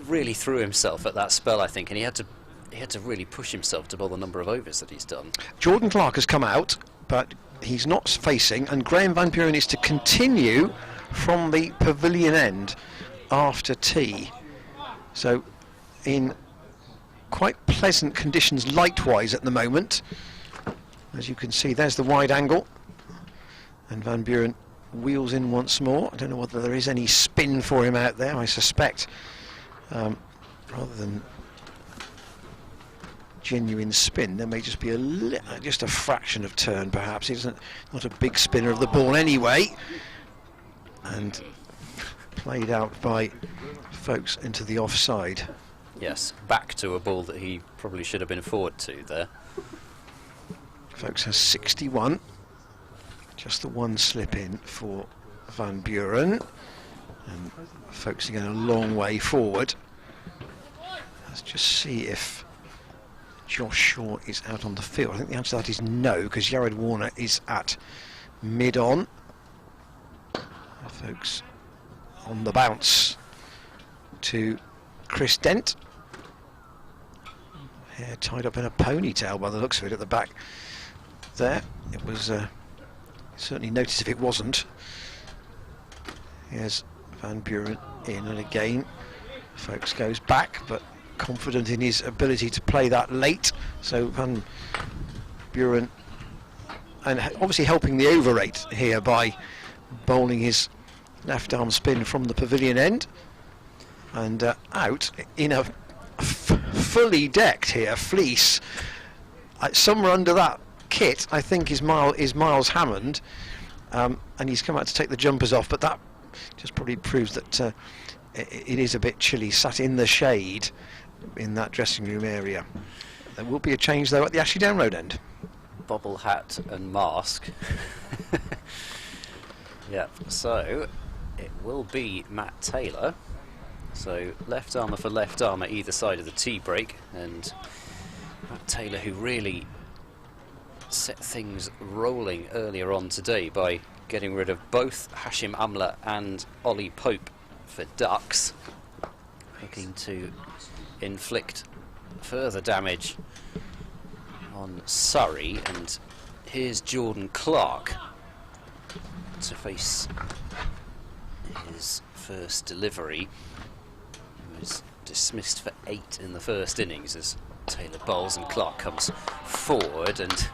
really threw himself at that spell, I think, and he had to really push himself to bowl the number of overs that he's done. Jordan Clark has come out, but he's not facing, and Graham Van Buren is to continue from the pavilion end after tea. So in quite pleasant conditions light-wise at the moment. As you can see, there's the wide angle, and Van Buren wheels in once more. I don't know whether there is any spin for him out there. I suspect rather than genuine spin, there may just be just a fraction of turn, perhaps. He's not a big spinner of the ball anyway, and played out by Folkes into the offside. Yes, back to a ball that he probably should have been forward to there. Folkes has 61, just the one slip in for Van Buren, and Folkes again a long way forward. Let's just see if Josh Shaw is out on the field. I think the answer to that is no, because Yared Warner is at mid-on. Folkes on the bounce to Chris Dent. Hair tied up in a ponytail by the looks of it at the back there. It was certainly noticed if it wasn't. Here's Van Buren in, and again Folkes goes back, but confident in his ability to play that late. So Van Buren, and obviously helping the over rate here by bowling his left arm spin from the pavilion end, and out in a fully decked here fleece. Somewhere under that kit, I think, is Miles Hammond, and he's come out to take the jumpers off, but that just probably proves that it is a bit chilly, sat in the shade in that dressing room area. There will be a change though at the Ashley Down Road end. Bobble hat and mask. Yeah, so it will be Matt Taylor. So left armour for left armour either side of the tea break, and Matt Taylor, who really set things rolling earlier on today by getting rid of both Hashim Amla and Ollie Pope for ducks, looking to inflict further damage on Surrey. And here's Jordan Clark to face his first delivery. He was dismissed for 8 in the first innings as Taylor bowls and Clark comes forward, and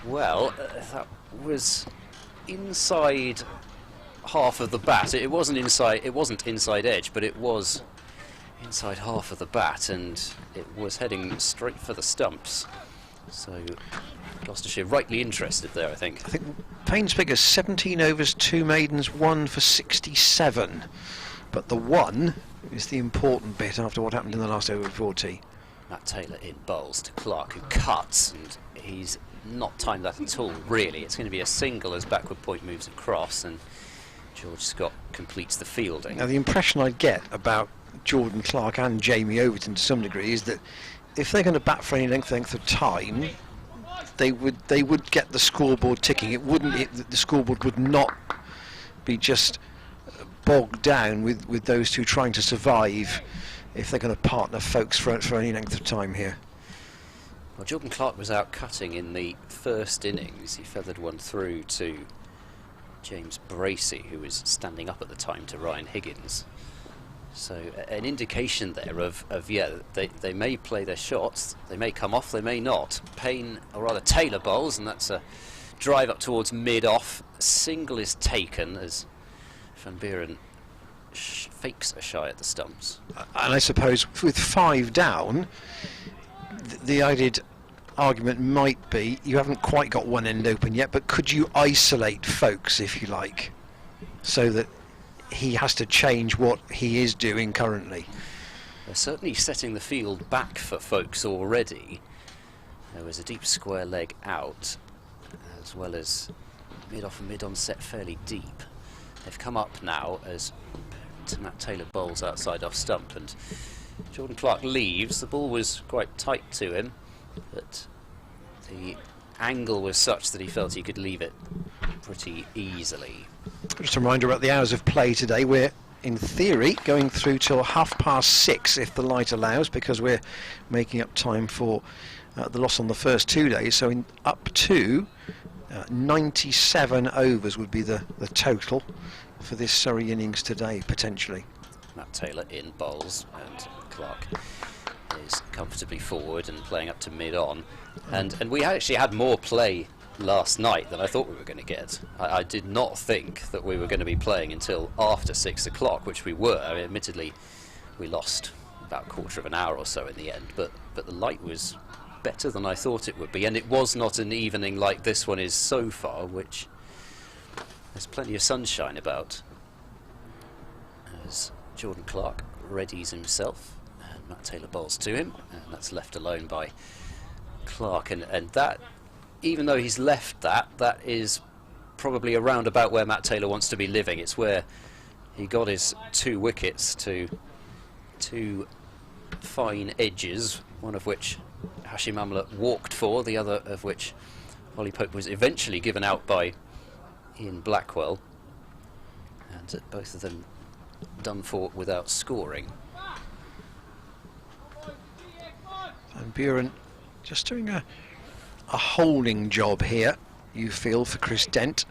well, that was inside half of the bat. It wasn't inside edge, but it was inside half of the bat, and it was heading straight for the stumps. So Gloucestershire rightly interested there, I think. I think Payne's figures 17 overs, 2 maidens, 1 for 67. But the 1 is the important bit after what happened in the last over before tea. Matt Taylor in bowls to Clark, who cuts, and he's not timed that at all, really. It's going to be a single as backward point moves across, and George Scott completes the fielding. Now, the impression I get about Jordan Clark and Jamie Overton to some degree is that if they're going to bat for any length of time, they would get the scoreboard ticking. The scoreboard would not be just bogged down with those two trying to survive if they're going to partner folks for any length of time here. Well, Jordan Clark was out cutting in the first innings. He feathered one through to James Bracey, who was standing up at the time, to Ryan Higgins. So an indication there of yeah, they may play their shots, they may come off, they may not. Payne, or rather Taylor bowls, and that's a drive up towards mid-off. Single is taken as Van Buren fakes a shy at the stumps. And I suppose with 5 down, the added argument might be you haven't quite got one end open yet, but could you isolate folks, if you like, so that he has to change what he is doing currently? They're certainly setting the field back for folks already. There was a deep square leg out, as well as mid-off and mid-on set fairly deep. They've come up now as Matt Taylor bowls outside off stump, and Jordan Clark leaves. The ball was quite tight to him, but the angle was such that he felt he could leave it pretty easily. Just a reminder about the hours of play today. We're in theory going through till 6:30 if the light allows, because we're making up time for the loss on the first 2 days. So up to 97 overs would be the total for this Surrey innings today, potentially. Matt Taylor in bowls, and Clark is comfortably forward and playing up to mid-on. And we actually had more play last night than I thought we were going to get. I did not think that we were going to be playing until after 6 o'clock, which we were. I mean, admittedly, we lost about a quarter of an hour or so in the end, but the light was better than I thought it would be, and it was not an evening like this one is so far, which there's plenty of sunshine about. As Jordan Clark readies himself, and Matt Taylor bowls to him, and that's left alone by Clark, and that, even though he's left that is probably around about where Matt Taylor wants to be living. It's where he got his 2 wickets to 2 fine edges, one of which Hashim Amla walked for, the other of which Ollie Pope was eventually given out by Ian Blackwell, and both of them done for without scoring. Van Buren just doing a holding job here, you feel, for Chris Dent,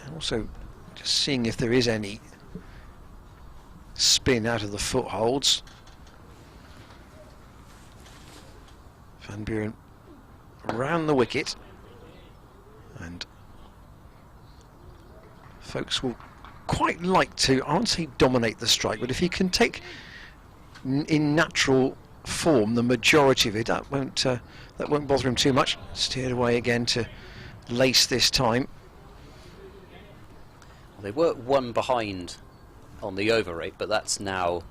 and also just seeing if there is any spin out of the footholds. Van Buren round the wicket, and folks will quite like to, I won't say dominate the strike, but if he can take in natural form the majority of it, that won't bother him too much. Steered away again to Lace this time. Well, they were 1 behind on the over rate, but that's now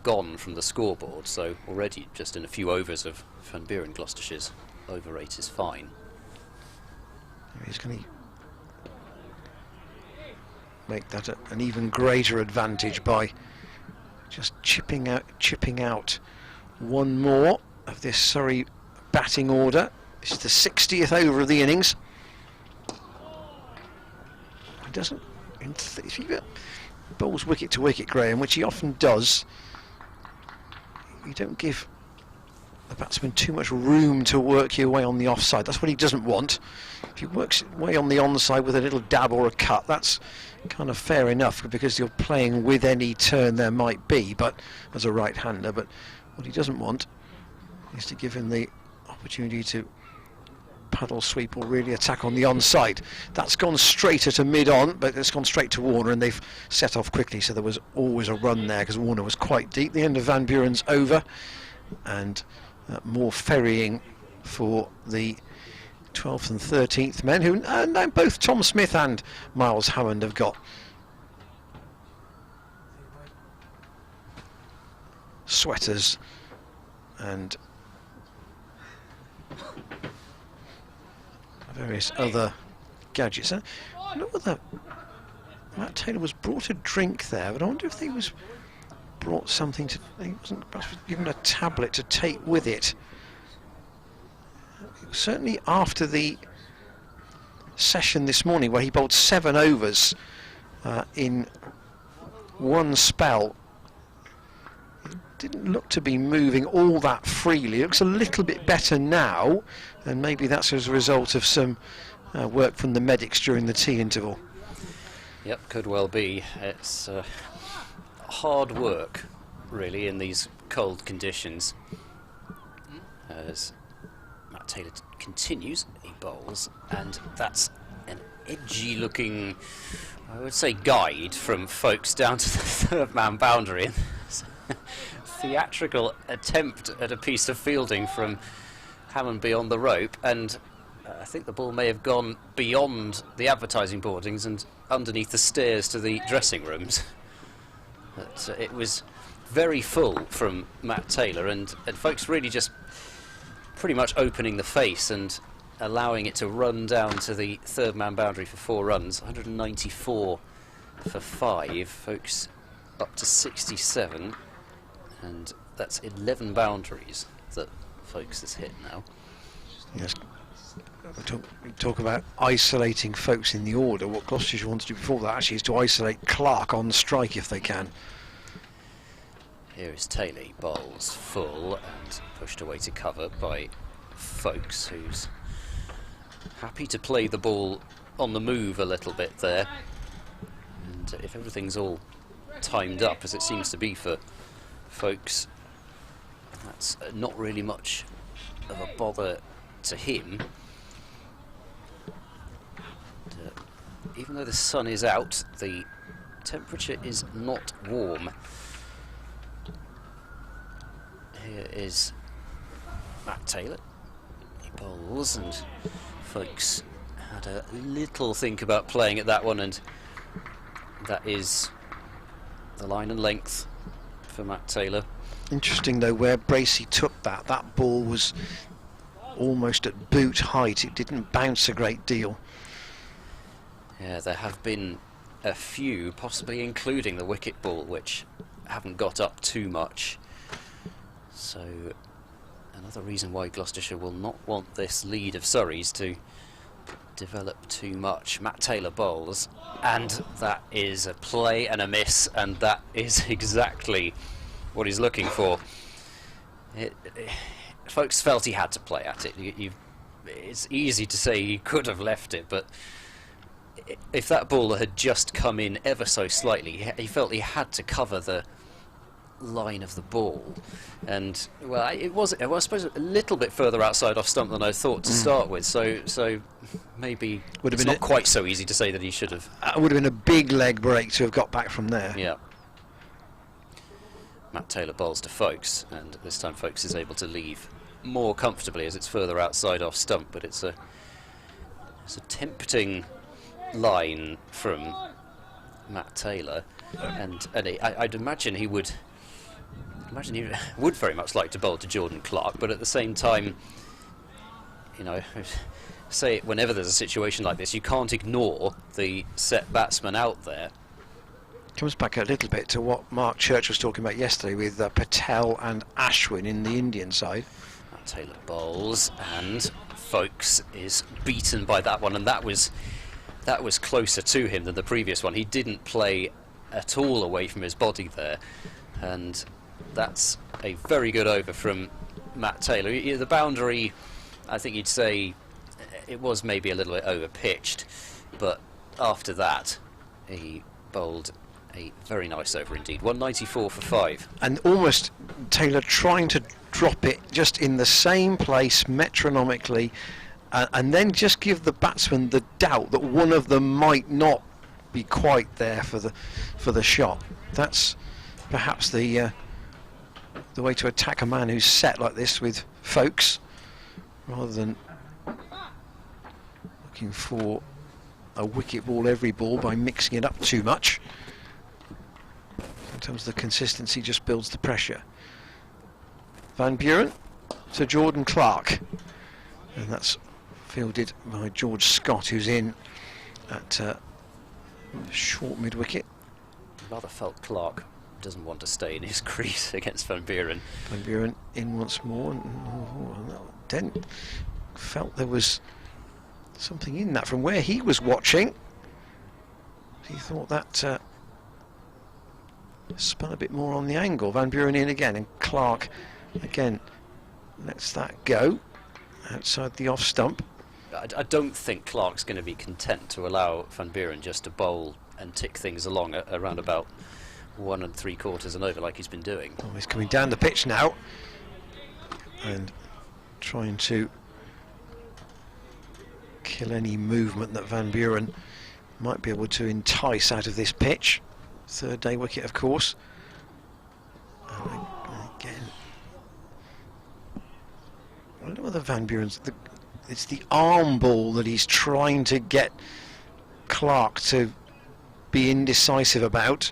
gone from the scoreboard, so already just in a few overs of Van Buren, Gloucestershire's over rate is fine. He's going to make that an even greater advantage by just chipping out one more of this Surrey batting order. This is the 60th over of the innings. He doesn't, if he bowls wicket to wicket, Graham, which he often does, you don't give the batsman too much room to work your way on the offside. That's what he doesn't want. If he works way on the onside with a little dab or a cut, that's kind of fair enough, because you're playing with any turn there might be, but as a right-hander. But what he doesn't want is to give him the opportunity to paddle, sweep, or really attack on the onside. That's gone straight at a mid-on, but it's gone straight to Warner, and they've set off quickly, so there was always a run there because Warner was quite deep. The end of Van Buren's over, and more ferrying for the 12th and 13th men, who now both Tom Smith and Miles Hammond have got sweaters and various other gadgets. No other Matt Taylor was brought a drink there, but I wonder if he was brought something to... He wasn't perhaps given a tablet to take with it. Certainly after the session this morning, where he bowled 7 overs in one spell, he didn't look to be moving all that freely. It looks a little bit better now, and maybe that's as a result of some work from the medics during the tea interval. Yep, could well be. It's hard work, really, in these cold conditions. As Matt Taylor continues, he bowls, and that's an edgy looking, I would say, guide from Folkes down to the third man boundary. Theatrical attempt at a piece of fielding from Hammond beyond the rope, and I think the ball may have gone beyond the advertising boardings and underneath the stairs to the dressing rooms. But it was very full from Matt Taylor, and Folkes really just pretty much opening the face and allowing it to run down to the third man boundary for 4 runs. 194 for 5. Folkes up to 67, and that's 11 boundaries that Folkes has hit now. Yes. We talk about isolating folks in the order. What Gloucestershire wants to do before that actually is to isolate Clark on strike if they can. Here is Taylor, bowls full and pushed away to cover by Folkes, who's happy to play the ball on the move a little bit there. And if everything's all timed up, as it seems to be for Folkes, that's not really much of a bother to him. Even though the sun is out, the temperature is not warm. Here is Matt Taylor. He bowls, and Folkes had a little think about playing at that one, and that is the line and length for Matt Taylor. Interesting though, where Bracey took that ball was almost at boot height. It didn't bounce a great deal. Yeah, there have been a few, possibly including the wicket ball, which haven't got up too much. So another reason why Gloucestershire will not want this lead of Surrey's to develop too much. Matt Taylor bowls, and that is a play and a miss, and that is exactly what he's looking for. Folkes felt he had to play at it. It's easy to say he could have left it, but if that ball had just come in ever so slightly, he felt he had to cover the line of the ball. And well, it was, I suppose, a little bit further outside off stump than I thought to start with. So maybe it's not quite so easy to say that he should have. It would have been a big leg break to have got back from there. Yeah. Matt Taylor bowls to Folkes, and this time Folkes is able to leave more comfortably as it's further outside off stump. But it's a tempting line from Matt Taylor, and I'd imagine he would very much like to bowl to Jordan Clark, but at the same time, you know, say whenever there's a situation like this, you can't ignore the set batsman out there. Comes back a little bit to what Mark Church was talking about yesterday with Patel and Ashwin in the Indian side. Matt Taylor bowls, and Folkes is beaten by that one, and that was closer to him than the previous one. He didn't play at all away from his body there, and that's a very good over from Matt Taylor. The boundary, I think you'd say it was maybe a little bit over pitched, but after that he bowled a very nice over indeed. 194 for 5. And almost Taylor trying to drop it just in the same place metronomically, and then just give the batsman the doubt that one of them might not be quite there for the shot. That's perhaps the way to attack a man who's set like this with Folkes, rather than looking for a wicket ball every ball by mixing it up too much. Sometimes the consistency just builds the pressure. Van Buren to Jordan Clark, and that's fielded by George Scott, who's in at Short mid-wicket. Rather felt Clark doesn't want to stay in his crease against Van Buren. Van Buren in once more. Dent felt there was something in that from where he was watching. He thought that spun a bit more on the angle. Van Buren in again, and Clark again lets that go outside the off stump. I don't think Clark's going to be content to allow Van Buren just to bowl and tick things along at around about 1 3/4 and over like he's been doing. Oh, he's coming down the pitch now and trying to kill any movement that Van Buren might be able to entice out of this pitch. Third day wicket, of course. And again, I don't know whether Van Buren's... it's the arm ball that he's trying to get Clark to be indecisive about.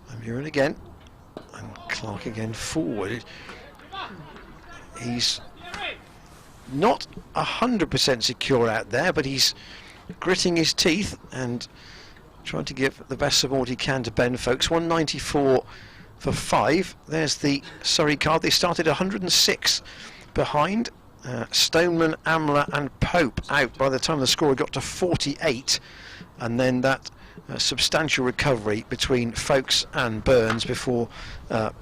Van Buren again, and Clark again forward. He's not 100% secure out there, but he's gritting his teeth and trying to give the best support he can to Ben Folkes. 194 for 5. There's the Surrey card. They started 106 behind. Stoneman, Amla and Pope out by the time the score got to 48, and then that substantial recovery between Folkes and Burns before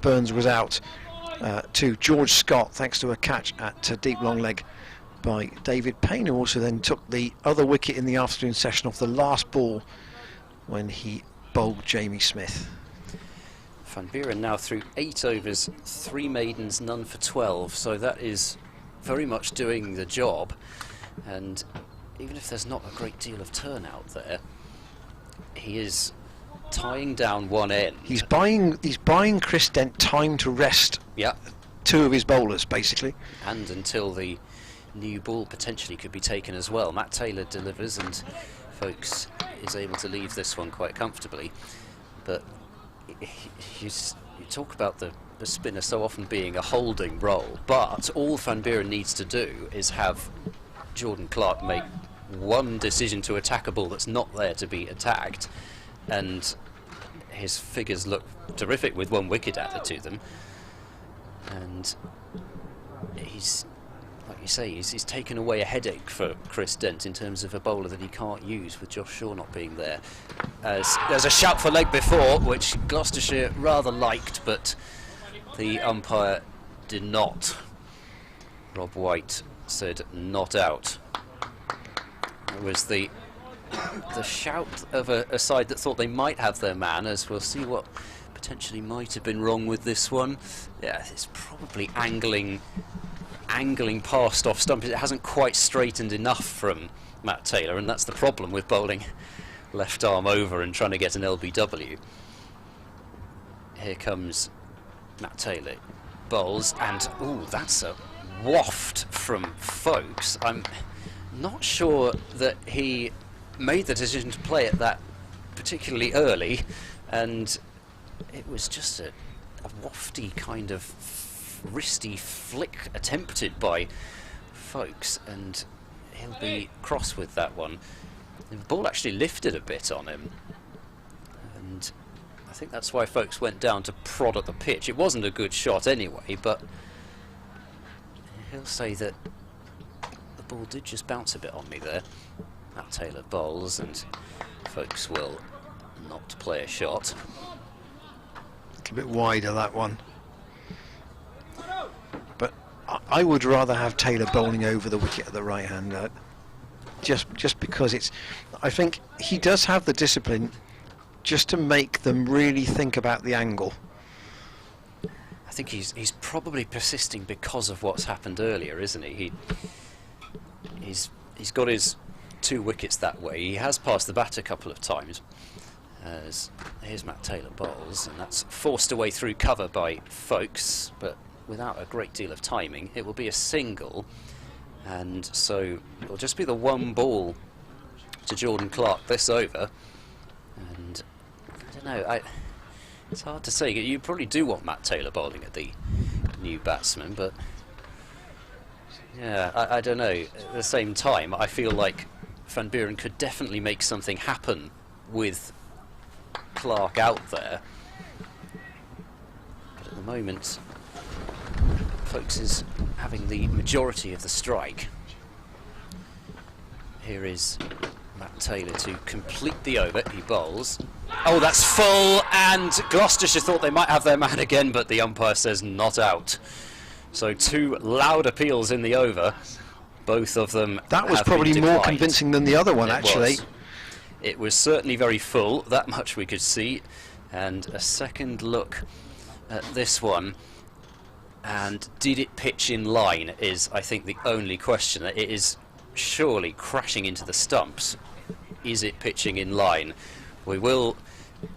Burns was out to George Scott thanks to a catch at deep long leg by David Payne, who also then took the other wicket in the afternoon session off the last ball when he bowled Jamie Smith. Van Buren now through 8 overs, 3 maidens, none for 12, so that is very much doing the job. And even if there's not a great deal of turnout there, he is tying down one end. He's buying Chris Dent time to rest. Yeah. 2 of his bowlers basically. And until the new ball potentially could be taken as well. Matt Taylor delivers and Folkes is able to leave this one quite comfortably. But you talk about the spinner so often being a holding role, but all Van Buren needs to do is have Jordan Clark make one decision to attack a ball that's not there to be attacked, and his figures look terrific with 1 wicket added to them. And he's, like you say, he's taken away a headache for Chris Dent in terms of a bowler that he can't use with Josh Shaw not being there. As there's a shout for leg before, which Gloucestershire rather liked, but the umpire did not. Rob White said not out. It was the shout of a side that thought they might have their man, as we'll see what potentially might have been wrong with this one. Yeah, it's probably angling past off stump. It hasn't quite straightened enough from Matt Taylor, and that's the problem with bowling left arm over and trying to get an LBW. Here comes Matt Taylor, bowls, and ooh, that's a waft from Folkes. I'm not sure that he made the decision to play it that particularly early, and it was just a wafty kind of wristy flick attempted by Folkes, and he'll be cross with that one. The ball actually lifted a bit on him, and I think that's why Folkes went down to prod at the pitch. It wasn't a good shot anyway, but he'll say that the ball did just bounce a bit on me there. Matt Taylor bowls, and Folkes will not play a shot. A bit wider, that one. But I would rather have Taylor bowling over the wicket at the right hand, just because it's... I think he does have the discipline just to make them really think about the angle. I think he's probably persisting because of what's happened earlier, isn't he? He's got his 2 wickets that way. He has passed the bat a couple of times. As here's Matt Taylor bowls, and that's forced away through cover by Folkes, but without a great deal of timing. It will be a single, and so it'll just be the 1 ball to Jordan Clark this over. And I don't know, it's hard to say. You probably do want Matt Taylor bowling at the new batsman, but yeah, I don't know. At the same time, I feel like Van Buren could definitely make something happen with Clark out there. But at the moment, Folks is having the majority of the strike. Here is Matt Taylor to complete the over. He bowls. Oh, that's full, and Gloucestershire thought they might have their man again, but the umpire says not out. So 2 loud appeals in the over. Both of them. That was have probably been more declined. convincing than the other one, actually. It was certainly very full, that much we could see. And a second look at this one. And did it pitch in line is, I think, the only question. It is surely crashing into the stumps. Is it pitching in line? We will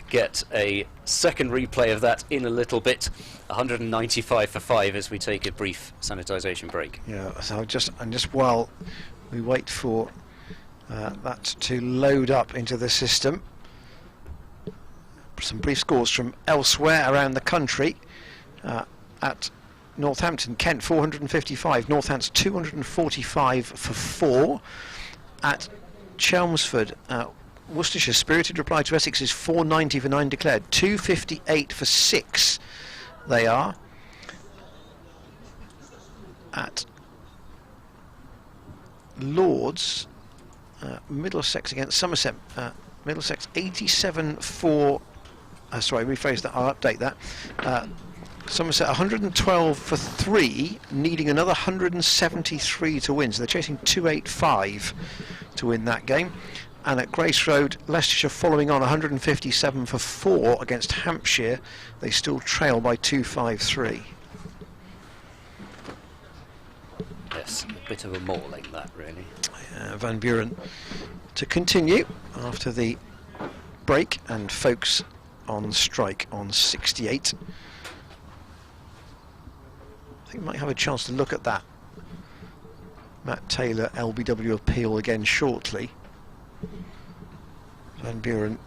get a second replay of that in a little bit. 195 for 5 as we take a brief sanitisation break. Yeah, so just while we wait for that to load up into the system, some brief scores from elsewhere around the country. At Northampton, Kent 455, Northants 245 for 4. At Chelmsford, Worcestershire, spirited reply to Essex is 490 for 9 declared, 258 for 6 they are. At Lords, Middlesex against Somerset, Middlesex 87 for, sorry, rephrase that, I'll update that. Somerset 112 for 3, needing another 173 to win, so they're chasing 285 to win that game. And at Grace Road, Leicestershire following on 157 for 4 against Hampshire. They still trail by 253. Yes, a bit of a mauling, that, really. Van Buren to continue after the break, and Folks on strike on 68. I think we might have a chance to look at that Matt Taylor LBW appeal again shortly. Van Buren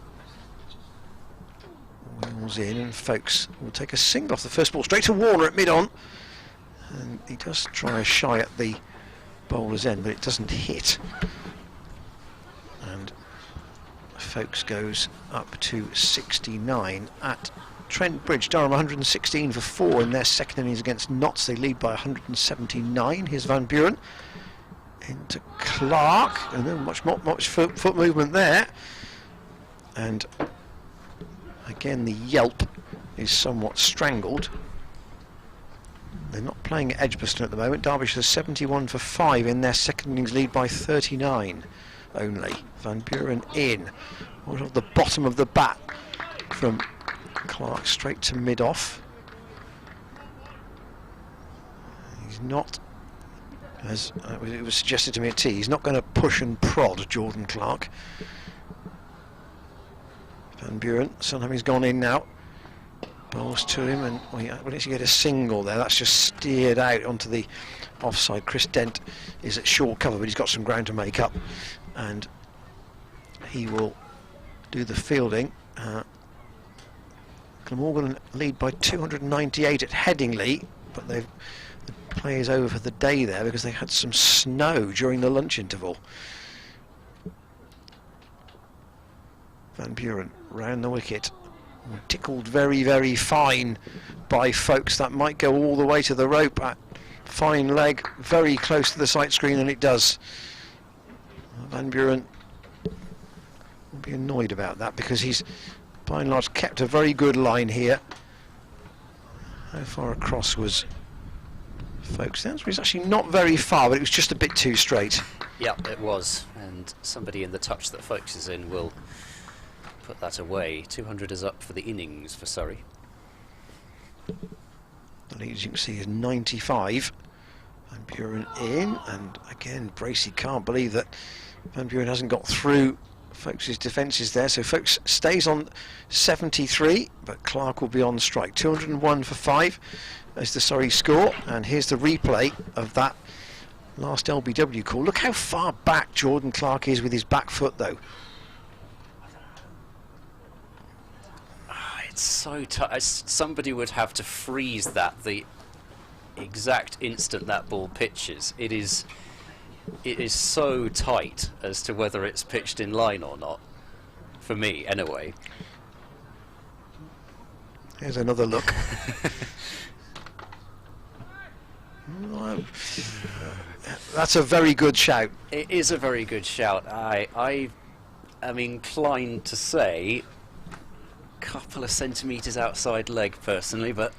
wheels in, and Folks will take a single off the first ball straight to Warner at mid-on, and he does try a shy at the bowler's end, but it doesn't hit, and Folks goes up to 69. At Trent Bridge, Durham 116 for 4 in their second innings against Notts. They lead by 179. Here's Van Buren into Clark, and then much foot movement there, and again the yelp is somewhat strangled. They're not playing at Edgbaston at the moment. Derbyshire 71 for 5 in their second innings lead by 39 only. Van Buren in, off the bottom of the bat from Clark straight to mid-off. He's not, as it was suggested to me at tea, he's not going to push and prod Jordan Clark. Van Buren, somehow he's gone in now. Bowls to him, and well, he get a single there. That's just steered out onto the offside. Chris Dent is at short cover, but he's got some ground to make up, and he will do the fielding. Glamorgan lead by 298 at Headingley, but the play is over for the day there because they had some snow during the lunch interval. Van Buren round the wicket, tickled very, very fine by Folks. That might go all the way to the rope. At fine leg, very close to the sight screen, and it does. Van Buren will be annoyed about that because he's by and large kept a very good line here. How far across was Folks? The answer is actually not very far, but it was just a bit too straight. Yeah, it was, and somebody in the touch that Folks is in will put that away. 200 is up for the innings for Surrey. The lead, as you can see, is 95. Van Buren in, and again Bracey can't believe that Van Buren hasn't got through Folks' defences there, so Folks stays on 73, but Clark will be on strike. 201 for 5 is the Surrey score, and here's the replay of that last LBW call. Look how far back Jordan Clark is with his back foot though. It's so tough. Somebody would have to freeze that the exact instant that ball pitches. It is it is so tight as to whether it's pitched in line or not. For me, anyway. Here's another look. That's a very good shout. It is a very good shout. I am inclined to say a couple of centimetres outside leg personally, but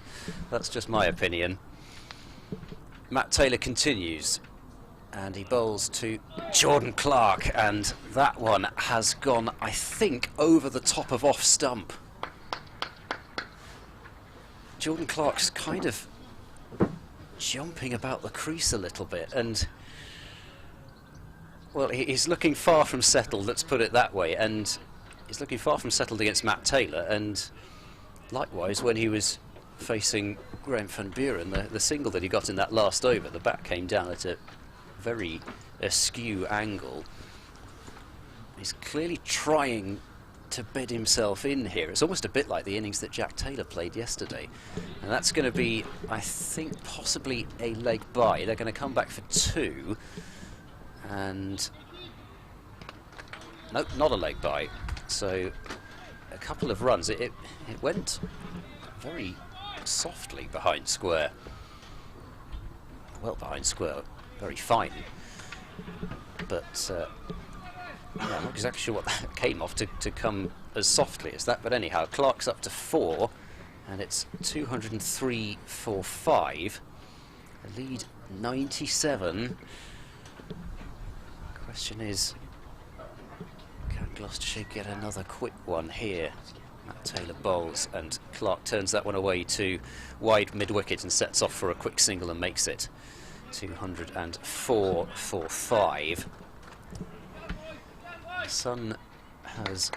that's just my opinion. Matt Taylor continues, and he bowls to Jordan Clark, and that one has gone, I think, over the top of off stump. Jordan Clark's kind of jumping about the crease a little bit, and well, he's looking far from settled, let's put it that way, and he's looking far from settled against Matt Taylor, and likewise when he was facing Graham van Buren, the single that he got in that last over, the bat came down at a very askew angle. He's clearly trying to bed himself in here. It's almost a bit like the innings that Jack Taylor played yesterday, and that's going to be, I think, possibly a leg bye. They're going to come back for 2, and nope, not a leg bye. So a couple of runs. It went very softly behind square. Well behind square, very fine. But yeah, I'm not exactly sure what that came off to come as softly as that. But anyhow, Clark's up to 4, and it's 203 for 5. A lead 97. Question is, can Gloucestershire get another quick one here? Matt Taylor bowls, and Clark turns that one away to wide mid-wicket and sets off for a quick single and makes it 204 for 5. The sun has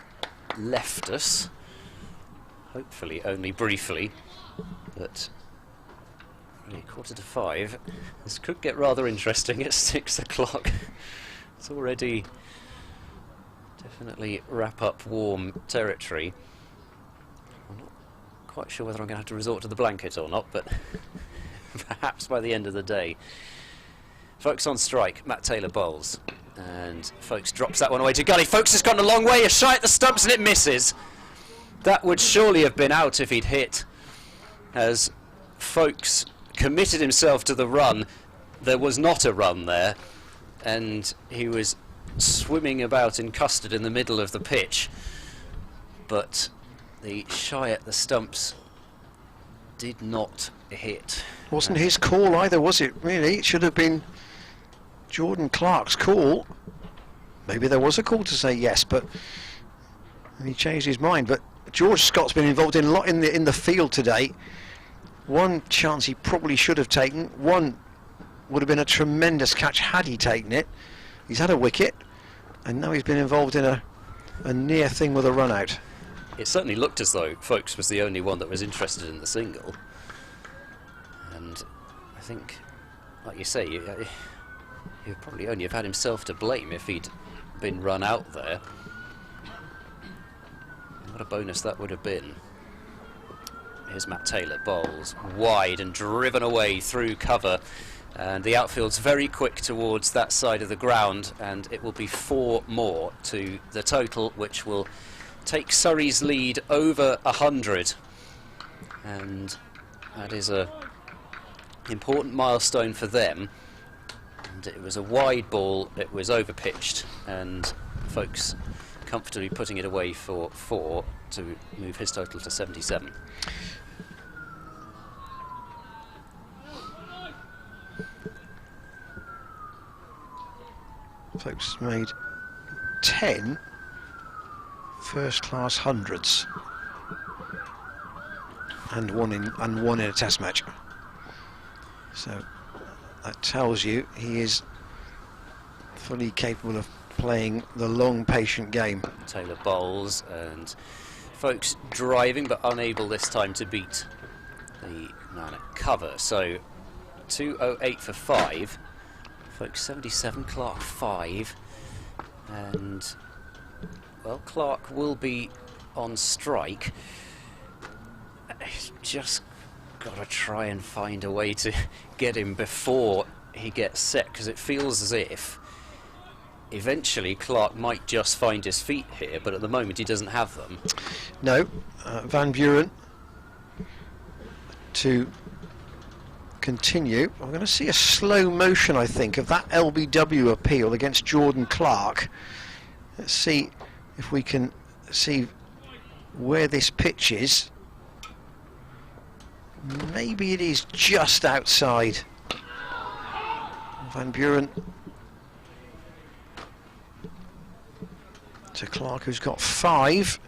left us, hopefully only briefly, but really 4:45. This could get rather interesting at 6 o'clock. It's already definitely wrap-up warm territory. I'm not quite sure whether I'm going to have to resort to the blanket or not, but perhaps by the end of the day. Folks on strike, Matt Taylor bowls, and Folks drops that one away to gully. Folks has gone a long way, a shy at the stumps, and it misses. That would surely have been out if he'd hit, as Folks committed himself to the run. There was not a run there, and he was swimming about in custard in the middle of the pitch, but the shy at the stumps did not hit. Wasn't his call either, was it? Really, it should have been Jordan Clark's call. Maybe there was a call to say yes, but he changed his mind. But George Scott's been involved in a lot in the field today. One chance he probably should have taken. One would have been a tremendous catch had he taken it. He's had a wicket, and now he's been involved in a near thing with a run out. It certainly looked as though Folks was the only one that was interested in the single, and I think, like you say, he'd probably only have had himself to blame if he'd been run out there. What a bonus that would have been. Here's Matt Taylor, bowls wide and driven away through cover, and the outfield's very quick towards that side of the ground, and it will be 4 more to the total, which will take Surrey's lead over 100, and that is a important milestone for them. And it was a wide ball, it was over pitched, and Folks comfortably putting it away for 4 to move his total to 77. Folks made 10 first-class hundreds and one in a test match. So that tells you he is fully capable of playing the long, patient game. Taylor bowls, and Folks driving but unable this time to beat the man at cover. So 208 for 5. Folks 77, Clark 5, and well, Clark will be on strike. He's just got to try and find a way to get him before he gets set, because it feels as if eventually Clark might just find his feet here, but at the moment he doesn't have them. No, Van Buren to continue. I'm going to see a slow motion, I think, of that LBW appeal against Jordan Clark. Let's see if we can see where this pitch is. Maybe it is just outside. Van Buren to Clark, who's got 5.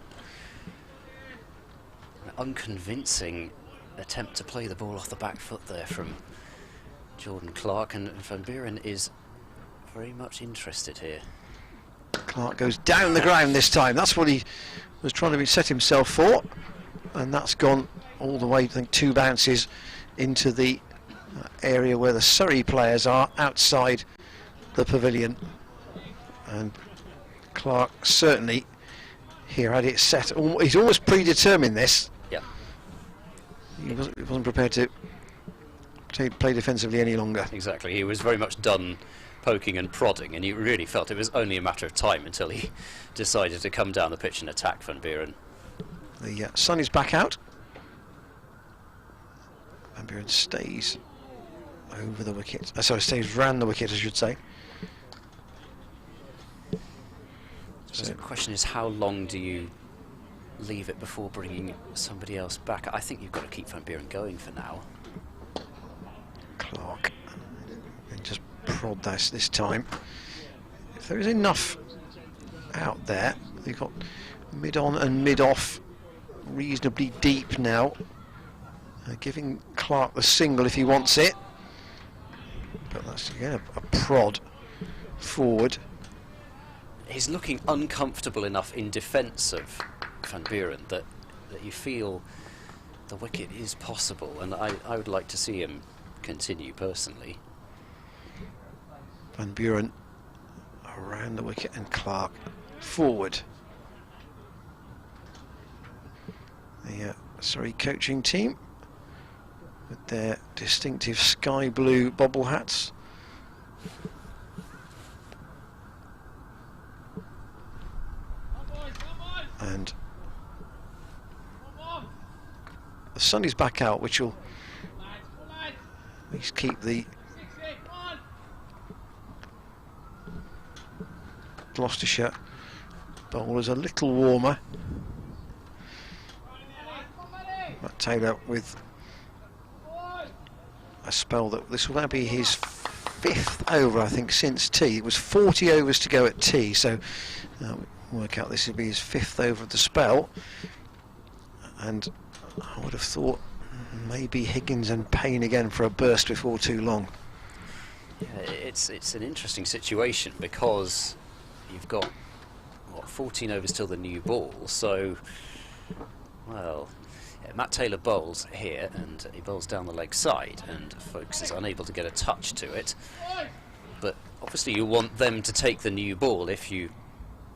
An unconvincing attempt to play the ball off the back foot there from Jordan Clark, and Van Buren is very much interested here. Clark goes down the ground this time. That's what he was trying to set himself for, and that's gone all the way, I think, 2 bounces into the area where the Surrey players are, outside the pavilion. And Clark certainly here had it set. He's almost predetermined this. Yeah. He wasn't prepared to play defensively any longer. Exactly. He was very much done poking and prodding, and he really felt it was only a matter of time until he decided to come down the pitch and attack Van Buren. The sun is back out. Van Buren stays over the wicket. Sorry, stays round the wicket, I should say. So the question is, how long do you leave it before bringing somebody else back? I think you've got to keep Van Buren going for now. Clark, and just prod this time. If there is enough out there, you've got mid-on and mid-off reasonably deep now. Giving Clark the single if he wants it. But that's again a prod forward. He's looking uncomfortable enough in defence of Van Buren that you feel the wicket is possible, and I would like to see him continue personally. Van Buren around the wicket and Clark forward. The Surrey coaching team with their distinctive sky blue bobble hats. And the sun is back out, which will at least keep the Gloucestershire bowlers a little warmer. Matt Taylor with a spell that this will now be his 5th over, I think, since tea. It was 40 overs to go at tea, so work out this will be his 5th over of the spell. And I would have thought maybe Higgins and Payne again for a burst before too long. Yeah, it's an interesting situation because you've got 14 overs till the new ball, so well, yeah, Matt Taylor bowls here and he bowls down the leg side, and Folkes is unable to get a touch to it. But obviously you want them to take the new ball if you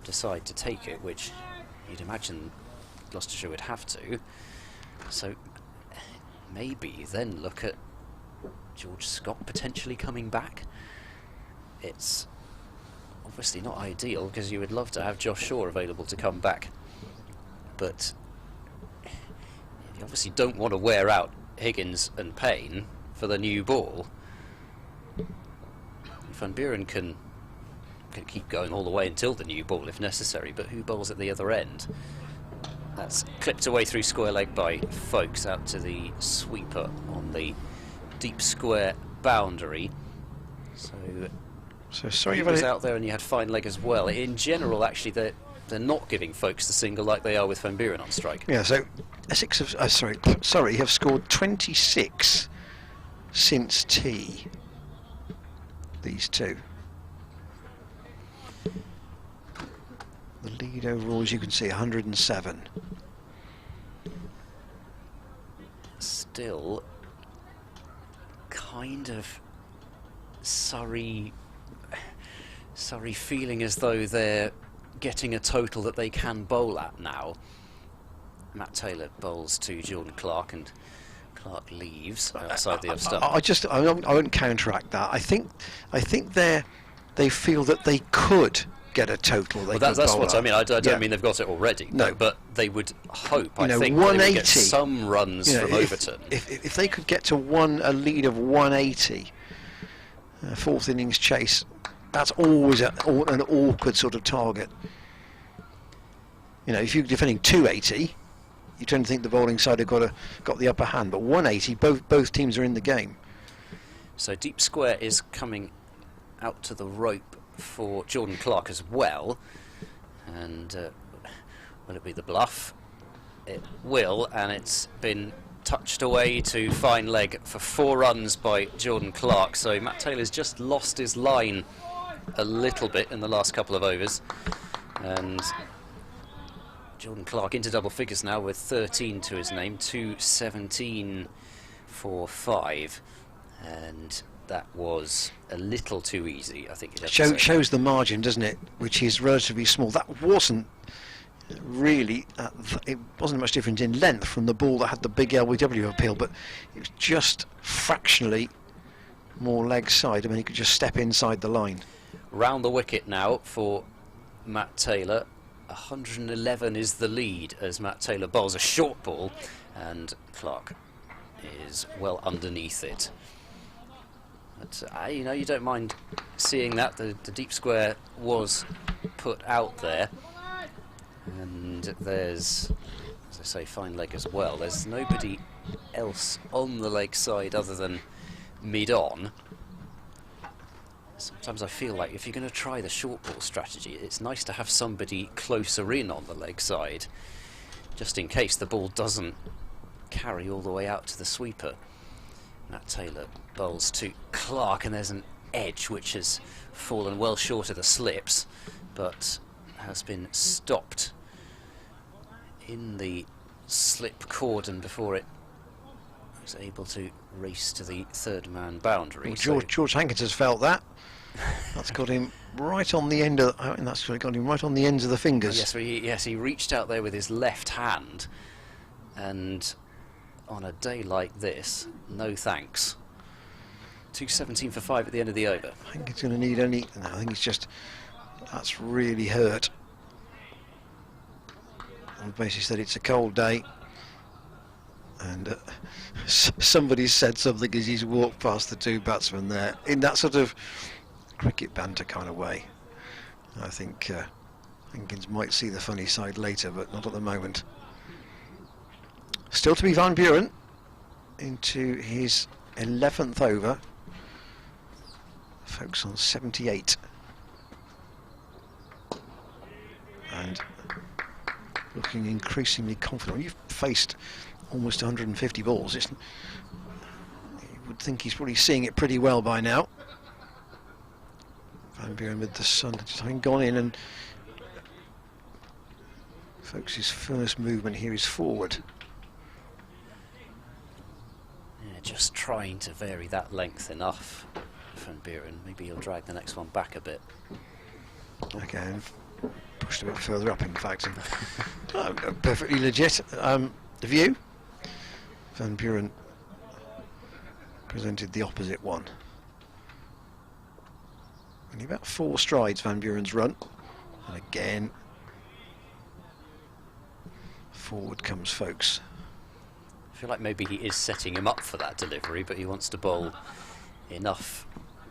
decide to take it, which you'd imagine Gloucestershire would have to. So maybe then look at George Scott potentially coming back. It's obviously not ideal because you would love to have Josh Shaw available to come back, but you obviously don't want to wear out Higgins and Payne for the new ball. Van Buren can keep going all the way until the new ball if necessary, but who bowls at the other end? That's clipped away through square leg by Folkes out to the sweeper on the deep square boundary. So sorry, he was out there, and you had fine leg as well. In general, actually, they're not giving Folkes the single like they are with Van Buren on strike. Yeah, so Essex have, Surrey have scored 26 since tea. These two. The lead overall, as you can see, 107. Still, kind of Surrey feeling as though they're getting a total that they can bowl at now. Matt Taylor bowls to Jordan Clark, and Clark leaves outside the off stump. I won't counteract that. I think they're they feel that they could get a total. Well, that's what I mean. I don't Yeah. mean they've got it already. No. But they would hope, You I know, think, that they would 180, get some runs from Overton. If they could get to a lead of 180, fourth innings chase, that's always an awkward sort of target. You know, if you're defending 280, you tend to think the bowling side have got the upper hand. But 180, both teams are in the game. So deep square is coming out to the rope for Jordan Clark as well. And will it be the bluff? It will, and it's been touched away to fine leg for 4 runs by Jordan Clark. So Matt Taylor's just lost his line a little bit in the last couple of overs. And Jordan Clark into double figures now with 13 to his name, 217 for 5. And that was a little too easy, I think. Shows the margin, doesn't it? Which is relatively small. That wasn't really, it wasn't much different in length from the ball that had the big LBW appeal, but it was just fractionally more leg side. I mean, he could just step inside the line. Round the wicket now for Matt Taylor. 111 is the lead as Matt Taylor bowls a short ball, and Clark is well underneath it. But you know, you don't mind seeing that. The deep square was put out there, and there's, as I say, fine leg as well. There's nobody else on the leg side other than mid-on. Sometimes I feel like if you're going to try the short ball strategy, it's nice to have somebody closer in on the leg side, just in case the ball doesn't carry all the way out to the sweeper. Matt Taylor bowls to Clark, and there's an edge which has fallen well short of the slips, but has been stopped in the slip cordon before it was able to race to the third man boundary. Well, George Hankins has felt that. That's got him right on the end of. That's got him right on the ends of the fingers. Yes, he reached out there with his left hand, and on a day like this, no thanks. 217 for 5 at the end of the over. I think it's going to need only. No, I think it's just. That's really hurt. On the basis that it's a cold day, and somebody said something as he's walked past the 2 batsmen there in that sort of cricket banter kind of way. I think Hankins might see the funny side later, but not at the moment. Still to be Van Buren into his 11th over. Folks on 78. And looking increasingly confident. When you've faced almost 150 balls, you would think he's probably seeing it pretty well by now. Van Buren with the sun just having gone in, and folks, his first movement here is forward. Yeah, just trying to vary that length enough. Van Buren, maybe he'll drag the next one back a bit. Okay, pushed a bit further up, in fact. Perfectly legit. The view. Van Buren presented the opposite one. Only about 4 strides Van Buren's run, and again forward comes folks. I feel like maybe he is setting him up for that delivery, but he wants to bowl enough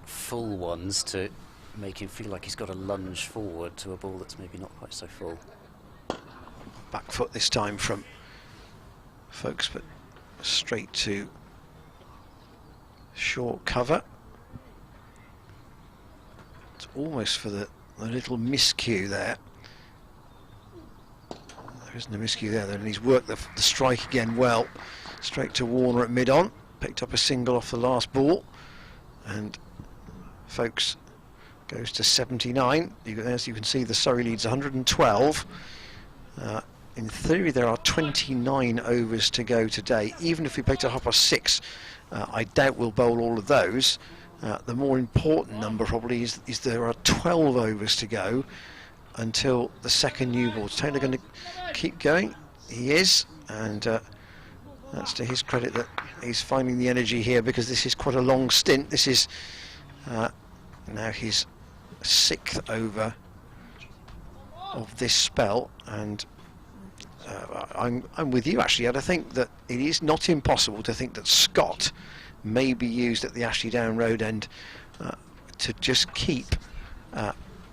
full ones to make him feel like he's got to lunge forward to a ball that's maybe not quite so full. Back foot this time from folks, but straight to short cover. It's almost for the little miscue there. There isn't a miscue there, and he's worked the strike again well. Straight to Warner at mid-on, picked up a single off the last ball, and folks goes to 79. As you can see, the Surrey leads 112. In theory, there are 29 overs to go today. Even if we play to 6:30, I doubt we'll bowl all of those. The more important number probably is there are 12 overs to go until the second new ball. Is Taylor going to keep going? He is, and that's to his credit that he's finding the energy here, because this is quite a long stint. This is now his 6th over of this spell, and I'm with you actually, and I think that it is not impossible to think that Scott may be used at the Ashley Down Road end to just keep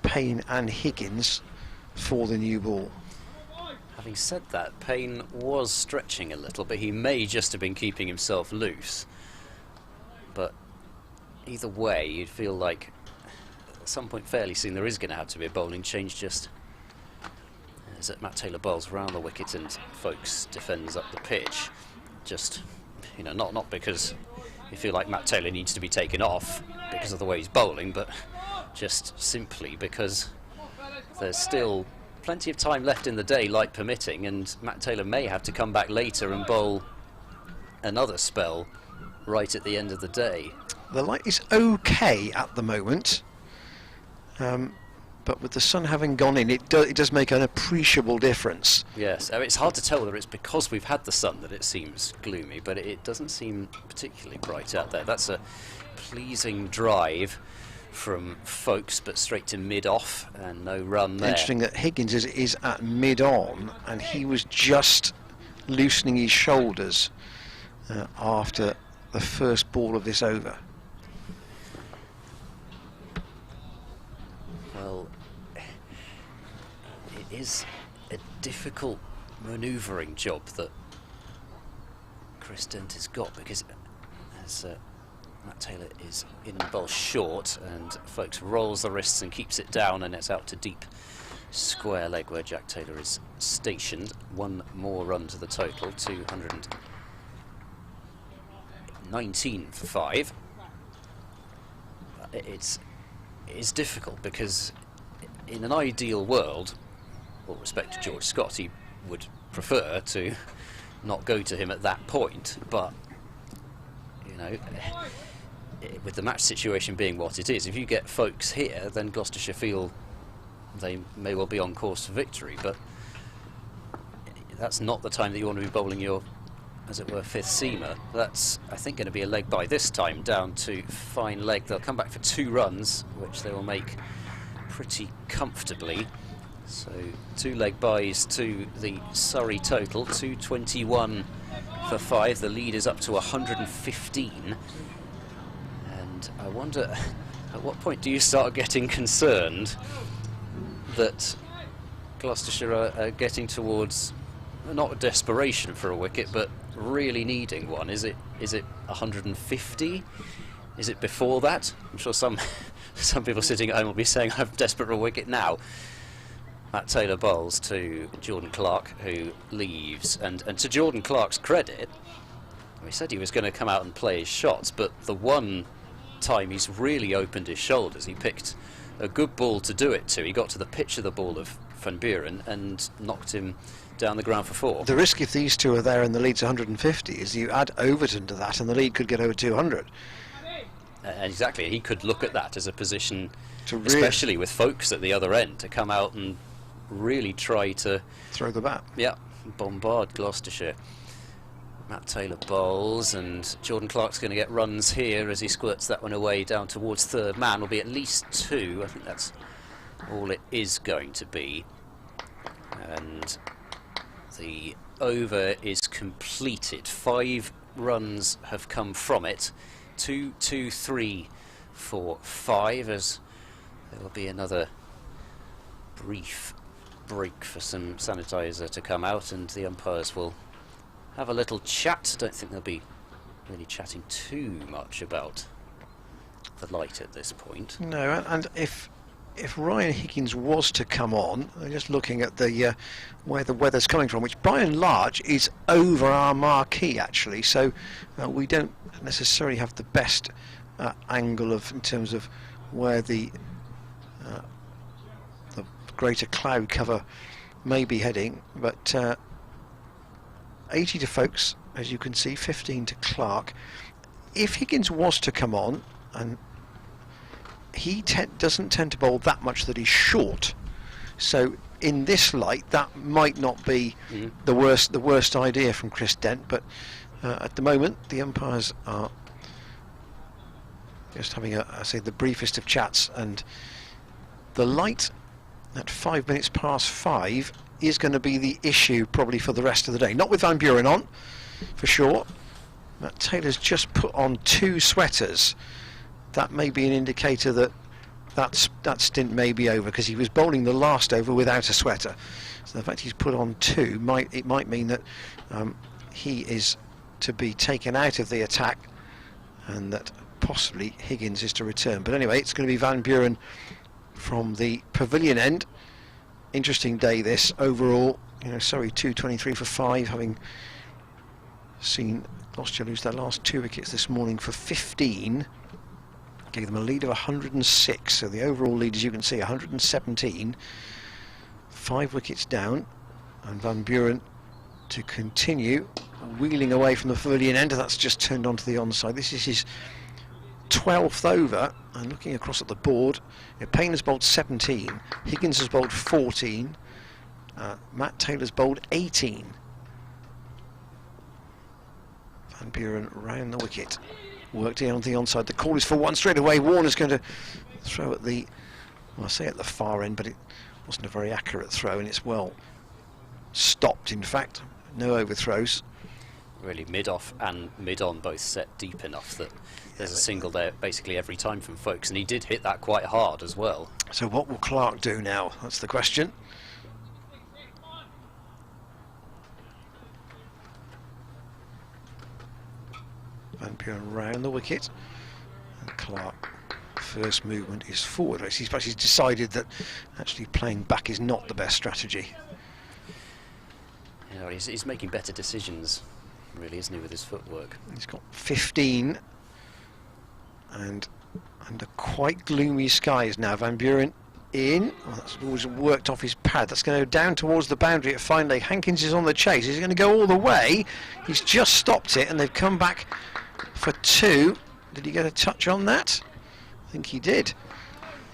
Payne and Higgins for the new ball. Having said that, Payne was stretching a little, but he may just have been keeping himself loose. But either way, you'd feel like at some point fairly soon there is going to have to be a bowling change, just as Matt Taylor bowls around the wicket and Folkes defends up the pitch. Just, you know, not because you feel like Matt Taylor needs to be taken off because of the way he's bowling, but just simply because there's still plenty of time left in the day, light permitting, and Matt Taylor may have to come back later and bowl another spell right at the end of the day. The light is okay at the moment, but with the sun having gone in, it does make an appreciable difference. Yes, I mean, it's hard to tell whether it's because we've had the sun that it seems gloomy, but it doesn't seem particularly bright out there. That's a pleasing drive from Folkes, but straight to mid-off and no run there. Interesting that Higgins is at mid-on, and he was just loosening his shoulders after the first ball of this over. Well, it is a difficult manoeuvring job that Chris Dent has got, because as Matt Taylor is in the bowl short, and Folkes rolls the wrists and keeps it down, and it's out to deep square leg where Jack Taylor is stationed. One more run to the total, 219 for 5. It's difficult because in an ideal world, all respect to George Scott, he would prefer to not go to him at that point, but you know, with the match situation being what it is, if you get Folkes here, then Gloucestershire feel they may well be on course for victory, but that's not the time that you want to be bowling your, as it were, fifth seamer. That's, I think, going to be a leg by this time, down to fine leg. They'll come back for 2 runs, which they will make pretty comfortably. So 2 leg byes to the Surrey total, 221 for 5. The lead is up to 115. And I wonder, at what point do you start getting concerned that Gloucestershire are getting towards not desperation for a wicket, but really needing one? Is it 150? Is it before that? I'm sure some people sitting at home will be saying, I'm desperate for a wicket now. Matt Taylor bowls to Jordan Clark, who leaves, and to Jordan Clark's credit, he said he was going to come out and play his shots, but the one time he's really opened his shoulders, he picked a good ball to do it to. He got to the pitch of the ball of Van Buren and knocked him down the ground for 4. The risk if these two are there and the lead's 150 is you add Overton to that and the lead could get over 200. Exactly, he could look at that as a position, especially with Folkes at the other end, to come out and really try to throw the bat. Yeah, bombard Gloucestershire. Matt Taylor bowls, and Jordan Clark's going to get runs here as he squirts that one away down towards third man. Will be at least 2. I think that's all it is going to be. And the over is completed. 5 runs have come from it. 2, 2, 3 for 5, as there will be another brief break for some sanitizer to come out, and the umpires will have a little chat. I don't think they'll be really chatting too much about the light at this point. No, and if Ryan Higgins was to come on, just looking at the where the weather's coming from, which by and large is over our marquee actually, so we don't necessarily have the best angle in terms of where the greater cloud cover may be heading, but 80 to Folkes, as you can see, 15 to Clark. If Higgins was to come on, and he doesn't tend to bowl that much that he's short, so in this light that might not be the worst idea from Chris Dent, but at the moment the umpires are just having the briefest of chats, and the light at 5 minutes past 5 is going to be the issue probably for the rest of the day. Not with Van Buren on, for sure. Matt Taylor's just put on 2 sweaters. That may be an indicator that that stint may be over, because he was bowling the last over without a sweater. So the fact he's put on 2 might mean that he is to be taken out of the attack, and that possibly Higgins is to return. But anyway, it's going to be Van Buren from the pavilion end. Interesting day this overall. You know, Surrey 223 for 5, having seen Gloucestershire lose their last 2 wickets this morning for 15. Gave them a lead of 106, so the overall lead, as you can see, 117. 5 wickets down, and Van Buren to continue wheeling away from the pavilion end. That's just turned onto the onside. This is his 12th over, and looking across at the board, Payne has bowled 17, Higgins has bowled 14, Matt Taylor's bowled 18. Van Buren round the wicket, worked in on the onside. The call is for 1 straight away. Warner's going to throw at the, well, I say at the far end, but it wasn't a very accurate throw, and it's well stopped, in fact. No overthrows. Really mid-off and mid-on both set deep enough that there's a single there basically every time from Folkes, and he did hit that quite hard as well. So what will Clark do now? That's the question. Van Buren round the wicket, and Clark, first movement is forward. He's decided that actually playing back is not the best strategy. You know, he's making better decisions, really, isn't he, with his footwork? He's got 15, and under quite gloomy skies now. Van Buren in. Well, that's always worked off his pad. That's going to go down towards the boundary at fine leg. Hankins is on the chase. He's going to go all the way. He's just stopped it, and they've come back for 2. Did he get a touch on that? I think he did.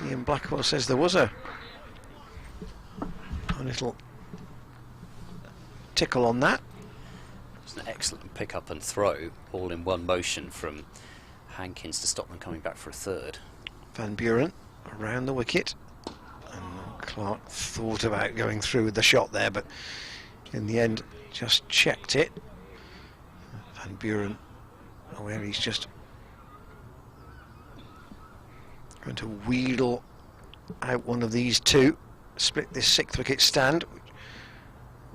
Ian Blackwell says there was a little tickle on that. It's an excellent pick-up and throw, all in one motion from Hankins to stop them coming back for a 3rd. Van Buren around the wicket, and Clark thought about going through with the shot there, but in the end just checked it. Van Buren, where he's just going to wheedle out one of these 2, split this 6th wicket stand,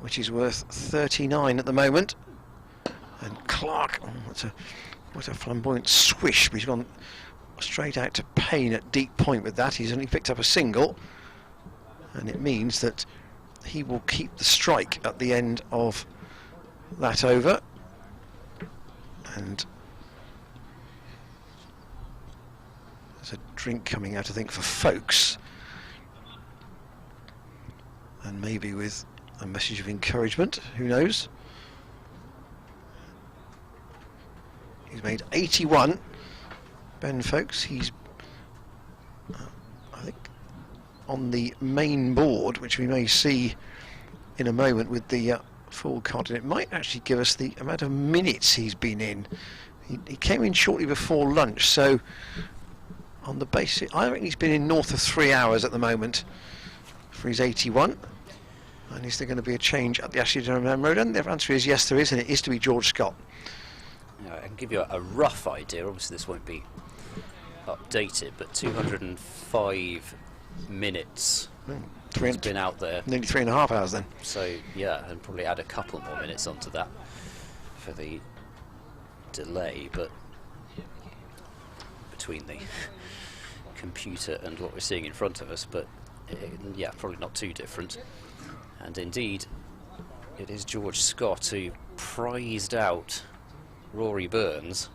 which is worth 39 at the moment. And Clark, what a flamboyant swish, but he's gone straight out to Payne at deep point with that. He's only picked up a single, and it means that he will keep the strike at the end of that over. And there's a drink coming out, I think, for Folkes, and maybe with a message of encouragement, who knows. He's made 81, Ben Folkes. He's I think on the main board, which we may see in a moment with the full count, and it might actually give us the amount of minutes he's been in. He came in shortly before lunch, so on the basis, I reckon he's been in north of 3 hours at the moment for his 81. And is there going to be a change at the Ashley Durham Road? And the answer is yes, there is, and it is to be George Scott. I can give you a rough idea. Obviously this won't be updated, but 205 minutes has been out there. Nearly 3.5 hours then. So yeah, and probably add a couple more minutes onto that for the delay, but between the computer and what we're seeing in front of us, but yeah, probably not too different. And indeed, it is George Scott who prized out Rory Burns,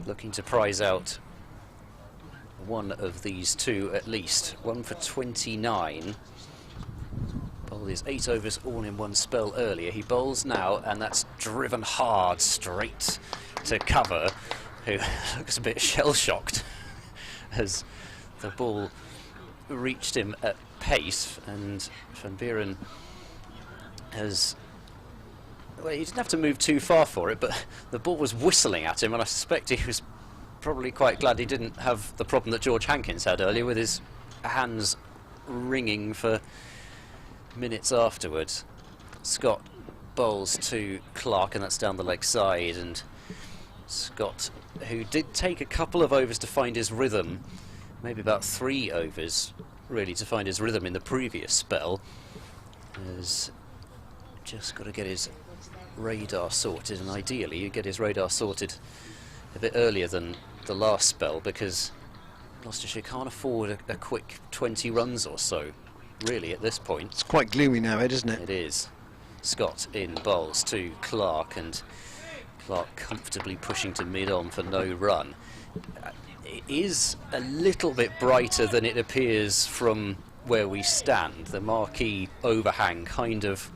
looking to prize out one of these 2 at least. 1 for 29. Bowled his 8 overs all in one spell earlier. He bowls now, and that's driven hard straight to cover, who looks a bit shell-shocked as the ball reached him at pace, and Van Buren has, well, he didn't have to move too far for it, but the ball was whistling at him, and I suspect he was probably quite glad he didn't have the problem that George Hankins had earlier with his hands ringing for minutes afterwards. Scott bowls to Clark, and that's down the leg side, and Scott, who did take a couple of overs to find his rhythm, maybe about 3 overs really to find his rhythm in the previous spell, has just got to get his radar sorted, and ideally you get his radar sorted a bit earlier than the last spell, because Gloucestershire can't afford a quick 20 runs or so really at this point. It's quite gloomy now, Ed, isn't it? It is. Scott in bowls to Clark, and Clark comfortably pushing to mid-on for no run. It is a little bit brighter than it appears from where we stand. The marquee overhang kind of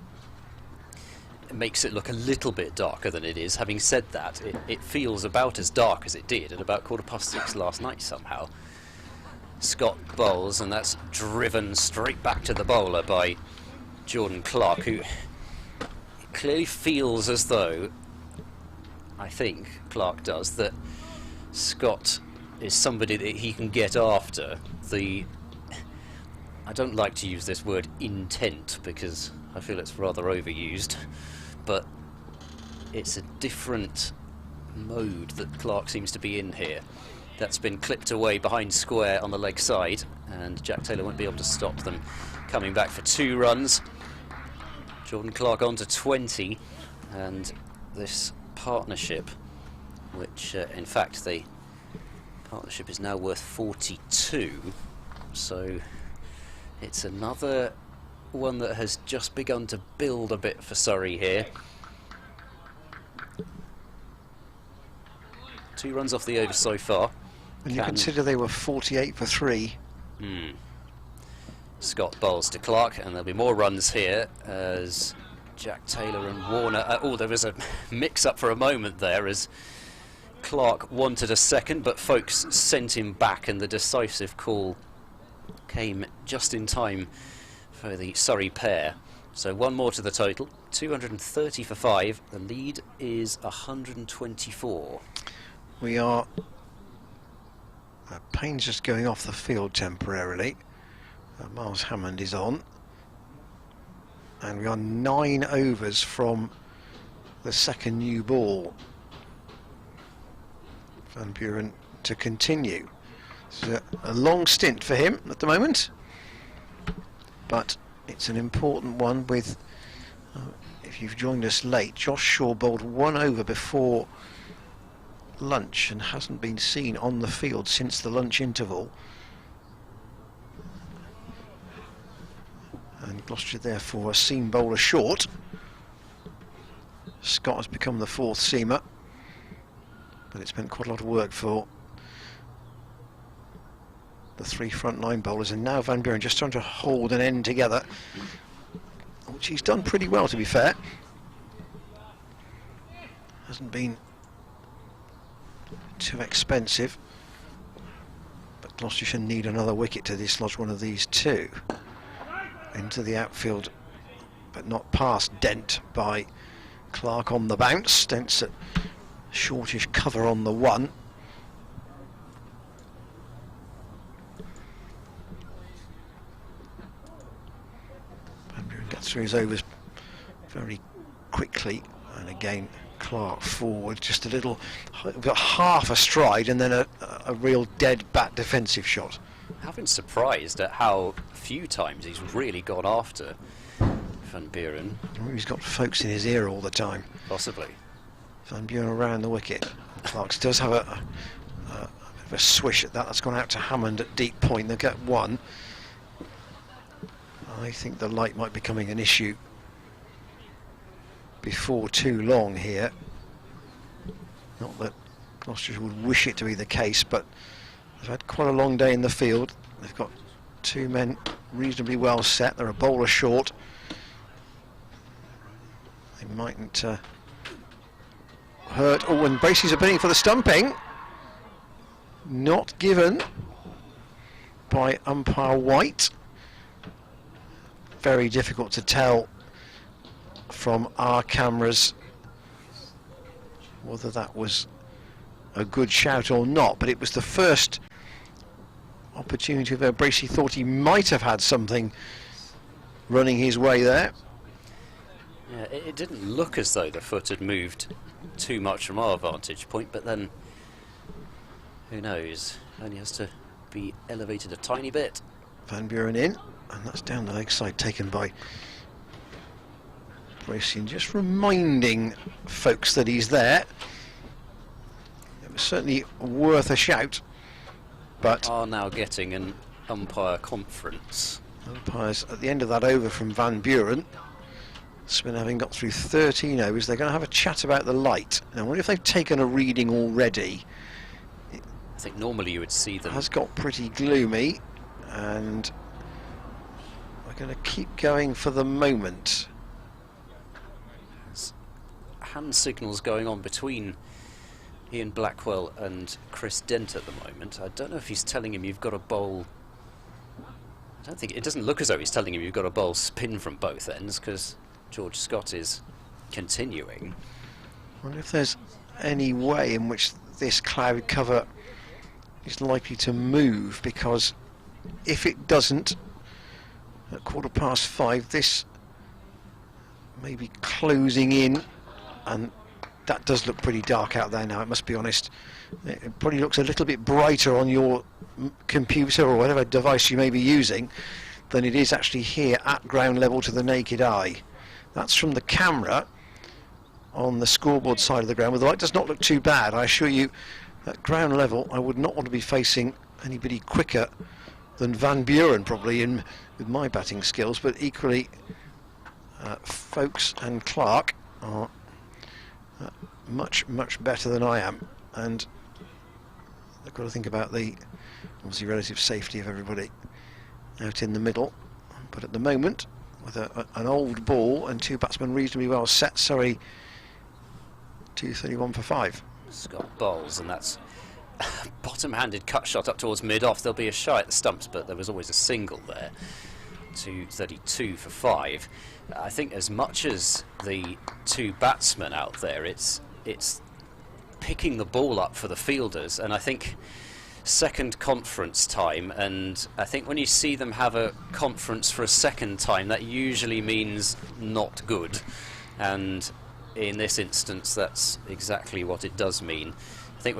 makes it look a little bit darker than it is. Having said that, it feels about as dark as it did at about 6:15 last night somehow. Scott bowls, and that's driven straight back to the bowler by Jordan Clark, who clearly feels as though, I think Clark does, that Scott is somebody that he can get after. I don't like to use this word intent because I feel it's rather overused, but it's a different mode that Clark seems to be in here. That's been clipped away behind square on the leg side, and Jack Taylor won't be able to stop them coming back for 2 runs. Jordan Clark on to 20, and this partnership, which in fact the partnership is now worth 42, so it's another one that has just begun to build a bit for Surrey here. 2 runs off the over so far. When you consider they were 48 for 3. Scott bowls to Clark, and there'll be more runs here as Jack Taylor and Warner. There was a mix-up for a moment there as Clark wanted a second, but folks sent him back, and the decisive call came just in time for the Surrey pair. So 1 more to the total, 230 for 5. The lead is 124. We are... Payne's just going off the field temporarily. Miles Hammond is on. And we are 9 overs from the second new ball. Van Buren to continue. It's a long stint for him at the moment, but it's an important one with, if you've joined us late, Josh Shaw bowled 1 over before lunch and hasn't been seen on the field since the lunch interval. And Gloucestershire therefore a seam bowler short. Scott has become the 4th seamer, but it's been quite a lot of work for the 3 front-line bowlers, and now Van Buren just trying to hold an end together, which he's done pretty well, to be fair. Hasn't been too expensive, but Gloucestershire need another wicket to dislodge one of these 2 into the outfield, but not past Dent by Clark on the bounce. Dent's at shortish cover on the 1. Van Buren gets through his overs very quickly, and again Clark forward, just a little, got half a stride and then a real dead bat defensive shot. I've been surprised at how few times he's really gone after Van Buren. He's got folks in his ear all the time. Possibly. Van Buren around the wicket. Clark does have a bit of a swish at that. That's gone out to Hammond at deep point. They'll get 1. I think the light might be becoming an issue before too long here. Not that Gloucestershire would wish it to be the case, but they've had quite a long day in the field. They've got 2 men reasonably well set. They're a bowler short. They mightn't hurt. Oh, and Bracey's are bidding for the stumping. Not given by umpire White. Very difficult to tell from our cameras whether that was a good shout or not, but it was the first opportunity there. Bracey thought he might have had something running his way there. Yeah, it didn't look as though the foot had moved too much from our vantage point, but then who knows? Only has to be elevated a tiny bit. Van Buren in, and that's down the leg side, taken by Bracey, and just reminding folks that he's there. It was certainly worth a shout, but are now getting an umpire conference. Umpires at the end of that over from Van Buren. Spin having got through 13 overs, they're going to have a chat about the light. Now, I wonder if they've taken a reading already. I think normally you would see them. It has got pretty gloomy, and we're going to keep going for the moment. There's hand signals going on between Ian Blackwell and Chris Dent at the moment. I don't know if he's telling him you've got to bowl. I don't think it doesn't look as though he's telling him you've got to bowl spin from both ends, because George Scott is continuing. I wonder if there's any way in which this cloud cover is likely to move, because if it doesn't, at 5:15, this may be closing in, and that does look pretty dark out there now, it must be honest. It probably looks a little bit brighter on your computer or whatever device you may be using than it is actually here at ground level to the naked eye. That's from the camera on the scoreboard side of the ground, but the light does not look too bad. I assure you, at ground level, I would not want to be facing anybody quicker than Van Buren, probably, with my batting skills, but equally, Folkes and Clark are much, much better than I am, and I've got to think about the, obviously, relative safety of everybody out in the middle. But at the moment, with an old ball and two batsmen reasonably well set, Surrey 231 for 5. Scott bowls, and that's bottom-handed cut shot up towards mid-off. There'll be a shy at the stumps, but there was always a single there. 232 for 5. I think as much as the two batsmen out there, it's picking the ball up for the fielders, and I think second conference time, and I think when you see them have a conference for a second time, that usually means not good, and in this instance that's exactly what it does mean. I think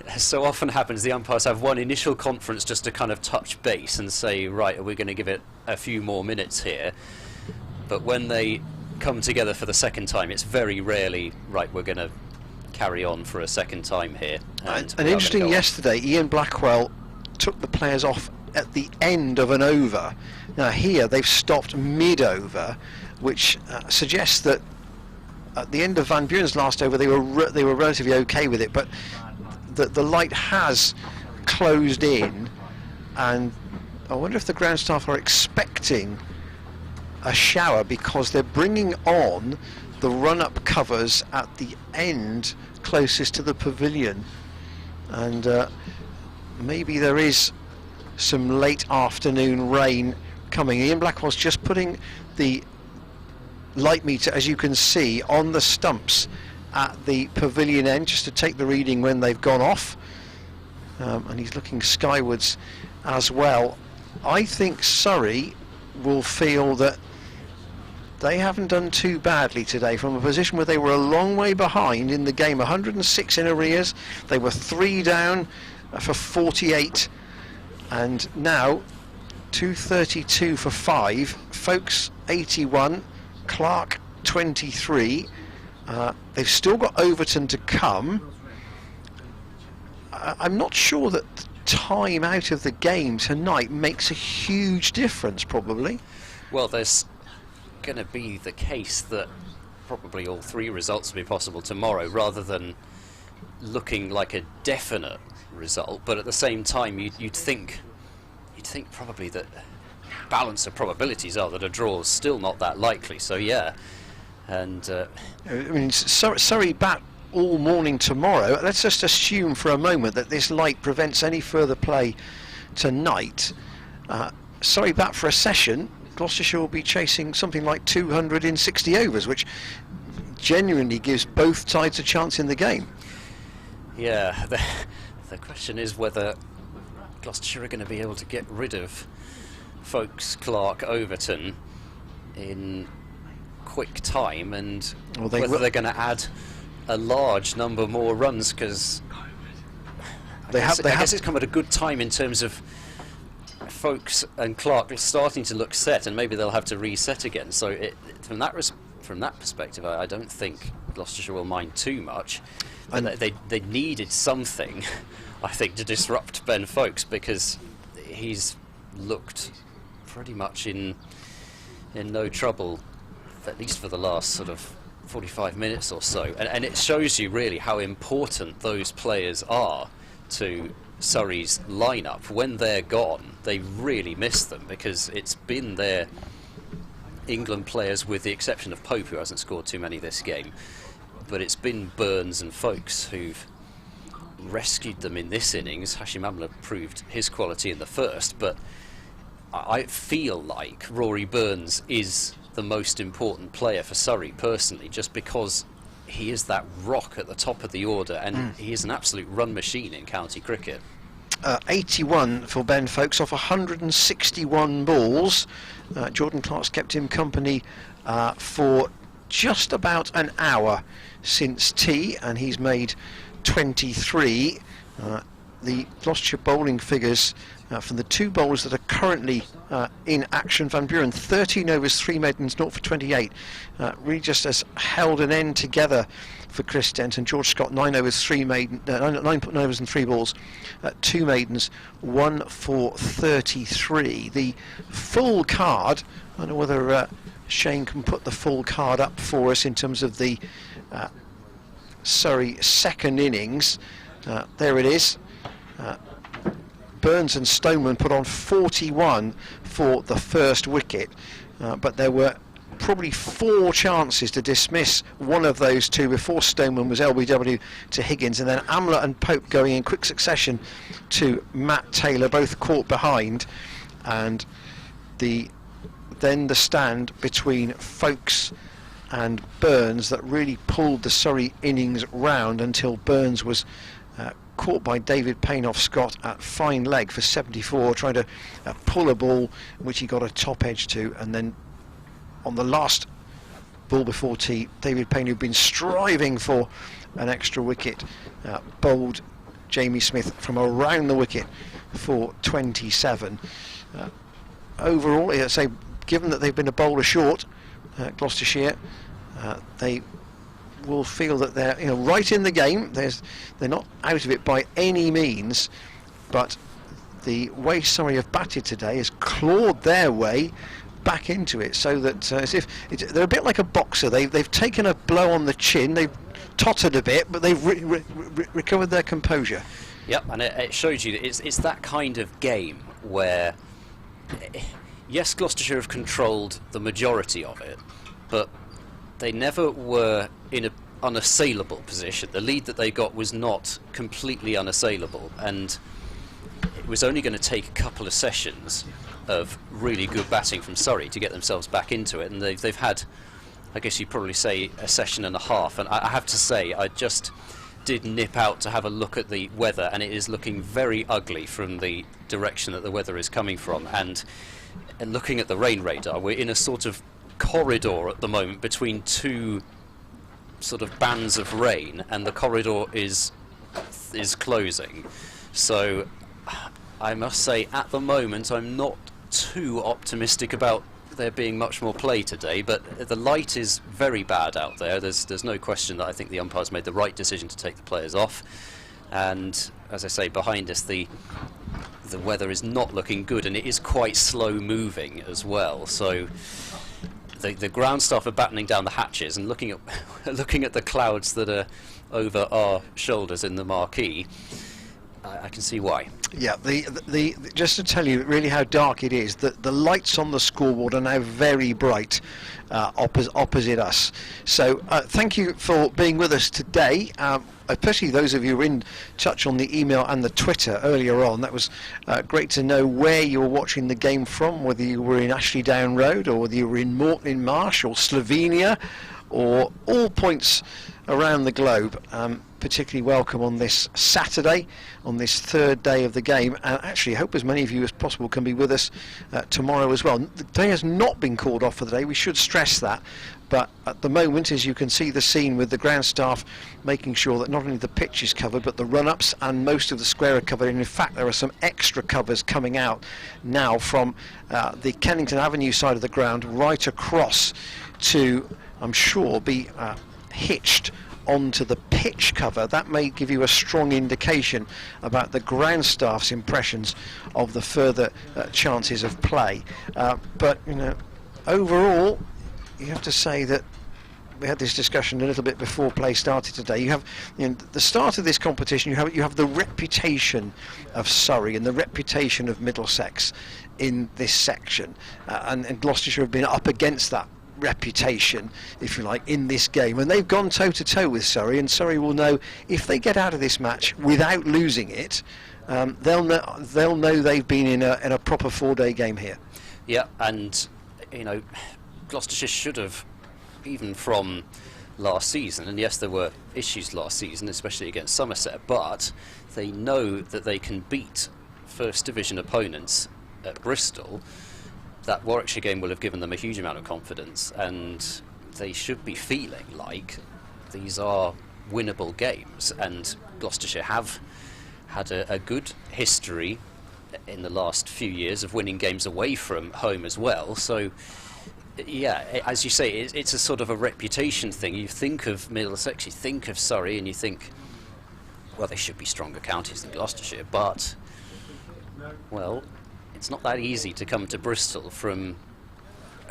as so often happens, the umpires have one initial conference just to kind of touch base and say, right, are we going to give it a few more minutes here? But when they come together for the second time, it's very rarely, right, we're going to carry on for a second time here. And interesting, yesterday, Ian Blackwell took the players off at the end of an over. Now here they've stopped mid-over, which suggests that at the end of Van Buren's last over they were relatively okay with it, but the light has closed in, and I wonder if the ground staff are expecting a shower because they're bringing on the run-up covers at the end closest to the pavilion, and maybe there is some late afternoon rain coming. Ian Blackwell's just putting the light meter, as you can see, on the stumps at the pavilion end just to take the reading when they've gone off, and he's looking skywards as well. I think Surrey will feel that they haven't done too badly today from a position where they were a long way behind in the game, 106 in arrears. They were 3 down for 48, and now 232 for 5. Folkes 81, Clark 23. They've still got Overton to come. I'm not sure that the time out of the game tonight makes a huge difference, probably. Well, there's going to be the case that probably all 3 results will be possible tomorrow, rather than looking like a definite result. But at the same time, you'd think probably that balance of probabilities are that a draw is still not that likely. So yeah, and I mean, Surrey bat all morning tomorrow. Let's just assume for a moment that this light prevents any further play tonight. Surrey bat for a session. Gloucestershire will be chasing something like 200 in 60 overs, which genuinely gives both sides a chance in the game. Yeah, the question is whether Gloucestershire are going to be able to get rid of Folkes, Clark, Overton in quick time, and whether they're going to add a large number more runs, because I guess it's come at a good time in terms of Folkes and Clark starting to look set, and maybe they'll have to reset again. So from that perspective, I don't think Gloucestershire will mind too much. And they needed something, I think, to disrupt Ben Folkes, because he's looked pretty much in no trouble, at least for the last sort of 45 minutes or so. And it shows you really how important those players are to Surrey's lineup. When they're gone, they really miss them, because it's been their England players, with the exception of Pope, who hasn't scored too many this game, but it's been Burns and Folkes who've rescued them in this innings. Hashim Amla proved his quality in the first, but I feel like Rory Burns is the most important player for Surrey personally, just because he is that rock at the top of the order, and he is an absolute run machine in county cricket. 81 for Ben Folkes off 161 balls. Jordan Clark's kept him company for just about an hour since tea, and he's made 23. The Gloucestershire bowling figures from the two bowlers that are currently in action: Van Buren 13 overs 3 maidens 0 for 28, really just has held an end together for Chris Dent. And George Scott 9 overs 3 maiden 9 overs and 3 balls, 2 maidens 1 for 33. The full card, I don't know whether Shane can put the full card up for us in terms of the Surrey second innings. There it is. Burns and Stoneman put on 41 for the first wicket, but there were probably 4 chances to dismiss one of those two before Stoneman was LBW to Higgins, and then Amla and Pope going in quick succession to Matt Taylor, both caught behind, and then the stand between Folkes and Burns that really pulled the Surrey innings round until Burns was caught by David Payne off Scott at fine leg for 74, trying to pull a ball which he got a top edge to, and then on the last ball before tea, David Payne, who'd been striving for an extra wicket, bowled Jamie Smith from around the wicket for 27. Overall, I'd say, given that they've been a bowler short, Gloucestershire, they will feel that they're right in the game. They're not out of it by any means, but the way Surrey have batted today has clawed their way back into it, so that as if they're a bit like a boxer. They've taken a blow on the chin, they've tottered a bit, but they've recovered their composure. Yep, and it shows you that it's that kind of game where, yes, Gloucestershire have controlled the majority of it, but they never were in an unassailable position. The lead that they got was not completely unassailable, and it was only going to take a couple of sessions of really good batting from Surrey to get themselves back into it, and they've had, I guess you'd probably say, a session and a half. And I have to say, I just did nip out to have a look at the weather, and it is looking very ugly from the direction that the weather is coming from. And looking at the rain radar, we're in a sort of corridor at the moment between two sort of bands of rain, and the corridor is closing. So I must say, at the moment, I'm not too optimistic about there being much more play today, but the light is very bad out there. There's no question that I think the umpires made the right decision to take the players off, and as I say, behind us the weather is not looking good, and it is quite slow moving as well. So the ground staff are battening down the hatches and looking at the clouds that are over our shoulders in the marquee. I can see why. Yeah, the just to tell you really how dark it is, the lights on the scoreboard are now very bright opposite us. So thank you for being with us today, especially those of you who are in touch on the email and the Twitter earlier on. That was great to know where you were watching the game from, whether you were in Ashley Down Road or whether you were in Morton in Marsh or Slovenia, or all points around the globe, particularly welcome on this Saturday, on this third day of the game. And actually, hope as many of you as possible can be with us tomorrow as well. The day has not been called off for the day, we should stress that. But at the moment, as you can see the scene with the ground staff making sure that not only the pitch is covered, but the run-ups and most of the square are covered. And in fact, there are some extra covers coming out now from the Kennington Avenue side of the ground right across to, I'm sure, be hitched onto the pitch cover. That may give you a strong indication about the ground staff's impressions of the further chances of play. But, you know, overall, you have to say that we had this discussion a little bit before play started today. You have, you know, the start of this competition. You have the reputation of Surrey and the reputation of Middlesex in this section, and Gloucestershire have been up against that reputation, if you like, in this game, and they've gone toe to toe with Surrey. And Surrey will know if they get out of this match without losing it, they'll know they've been in a proper 4-day game here. Yeah, and you know, Gloucestershire should have, even from last season, and yes, there were issues last season, especially against Somerset, but they know that they can beat First Division opponents at Bristol. That Warwickshire game will have given them a huge amount of confidence, and they should be feeling like these are winnable games. And Gloucestershire have had a good history in the last few years of winning games away from home as well. So yeah, as you say, it's a sort of a reputation thing. You think of Middlesex, you think of Surrey, and you think, well, they should be stronger counties than Gloucestershire, but, well, it's not that easy to come to Bristol from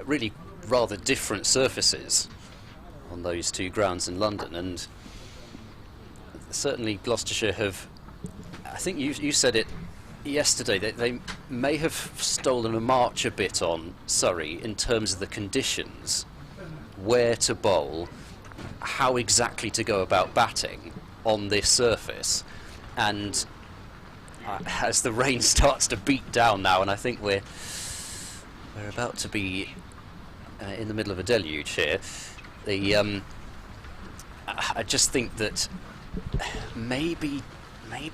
really rather different surfaces on those two grounds in London. And certainly Gloucestershire have, I think you said it yesterday, that they may have stolen a march a bit on Surrey in terms of the conditions, where to bowl, how exactly to go about batting on this surface. And as the rain starts to beat down now, and I think we're about to be in the middle of a deluge here, I just think that maybe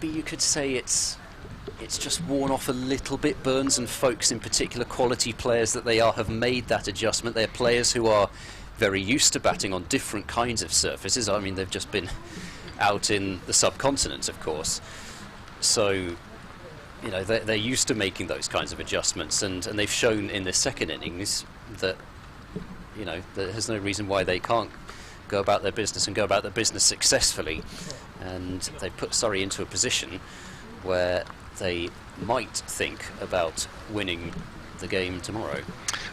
you could say it's just worn off a little bit. Burns and Folkes, in particular, quality players that they are, have made that adjustment. They're players who are very used to batting on different kinds of surfaces. I mean, they've just been out in the subcontinent, of course. So, you know, they're used to making those kinds of adjustments, and they've shown in the second innings that, you know, there's no reason why they can't go about their business and go about their business successfully. And they put Surrey into a position where they might think about winning the game tomorrow.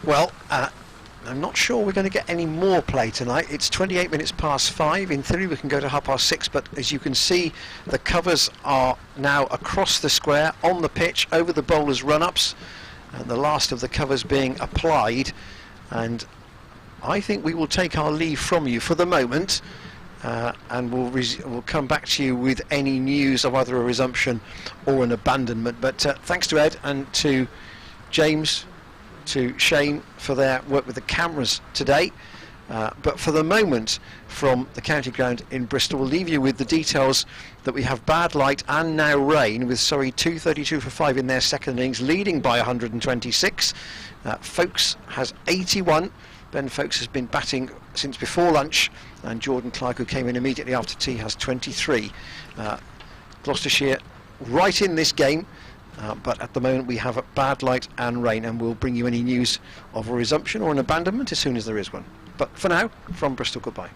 Well, I'm not sure we're going to get any more play tonight. It's 28 minutes past 5. In theory we can go to 6:30, but as you can see, the covers are now across the square, on the pitch, over the bowlers' run-ups, and the last of the covers being applied. And I think we will take our leave from you for the moment, and we'll come back to you with any news of either a resumption or an abandonment. But thanks to Ed and to James, to Shane for their work with the cameras today. But for the moment, from the county ground in Bristol, we'll leave you with the details that we have bad light and now rain, with Surrey 232 for 5 in their second innings, leading by 126. Folkes has 81. Ben Folkes has been batting since before lunch, and Jordan Clark, who came in immediately after tea, has 23. Gloucestershire right in this game, but at the moment we have bad light and rain, and we'll bring you any news of a resumption or an abandonment as soon as there is one. But for now, from Bristol, goodbye.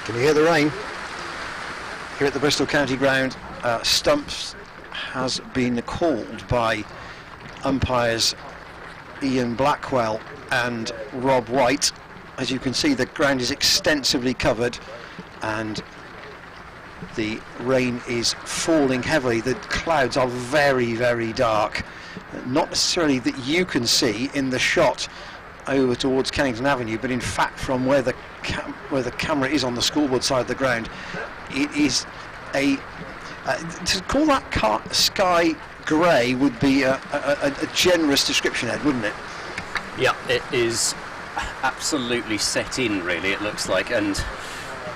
Can you hear the rain? Here at the Bristol County Ground, stumps has been called by umpires Ian Blackwell and Rob White. As you can see, the ground is extensively covered and the rain is falling heavily. The clouds are very, very dark. Not necessarily that you can see in the shot over towards Kennington Avenue, but in fact from where the camera is on the scoreboard side of the ground, it is a to call that sky grey would be a generous description, Ed, wouldn't it? Yeah, it is absolutely set in, really, it looks like, and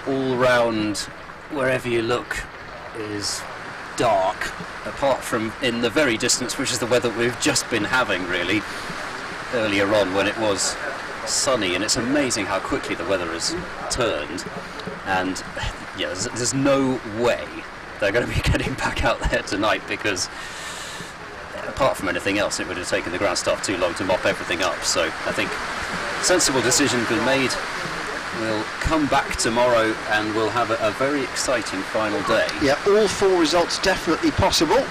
all round wherever you look is dark, apart from in the very distance, which is the weather we've just been having, really, earlier on when it was sunny. And it's amazing how quickly the weather has turned, and yeah, there's no way they're going to be getting back out there tonight, because apart from anything else, it would have taken the ground staff too long to mop everything up. So I think sensible decision been made. We'll come back tomorrow and we'll have a very exciting final day. Yeah, all 4 results definitely possible,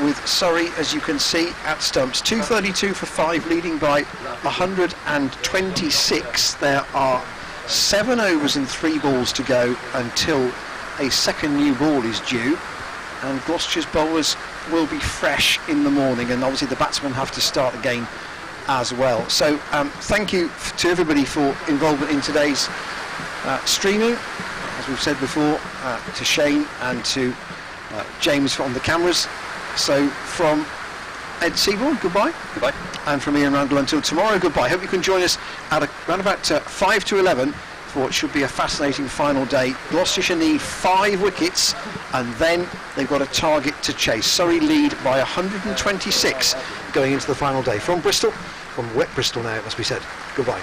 with Surrey, as you can see, at stumps. 232 for 5, leading by 126. There are 7 overs and 3 balls to go until a second new ball is due, and Gloucestershire's bowlers will be fresh in the morning, and obviously the batsmen have to start again as well. So thank you to everybody for involvement in today's streaming, as we've said before, to Shane and to James on the cameras. So from Ed Seaborn, goodbye. Goodbye. And from Ian Randall, until tomorrow, goodbye. Hope you can join us at around about 5 to 11 for what should be a fascinating final day. Gloucestershire need 5 wickets, and then they've got a target to chase. Surrey lead by 126 going into the final day. From Bristol, from wet Bristol now, it must be said. Goodbye.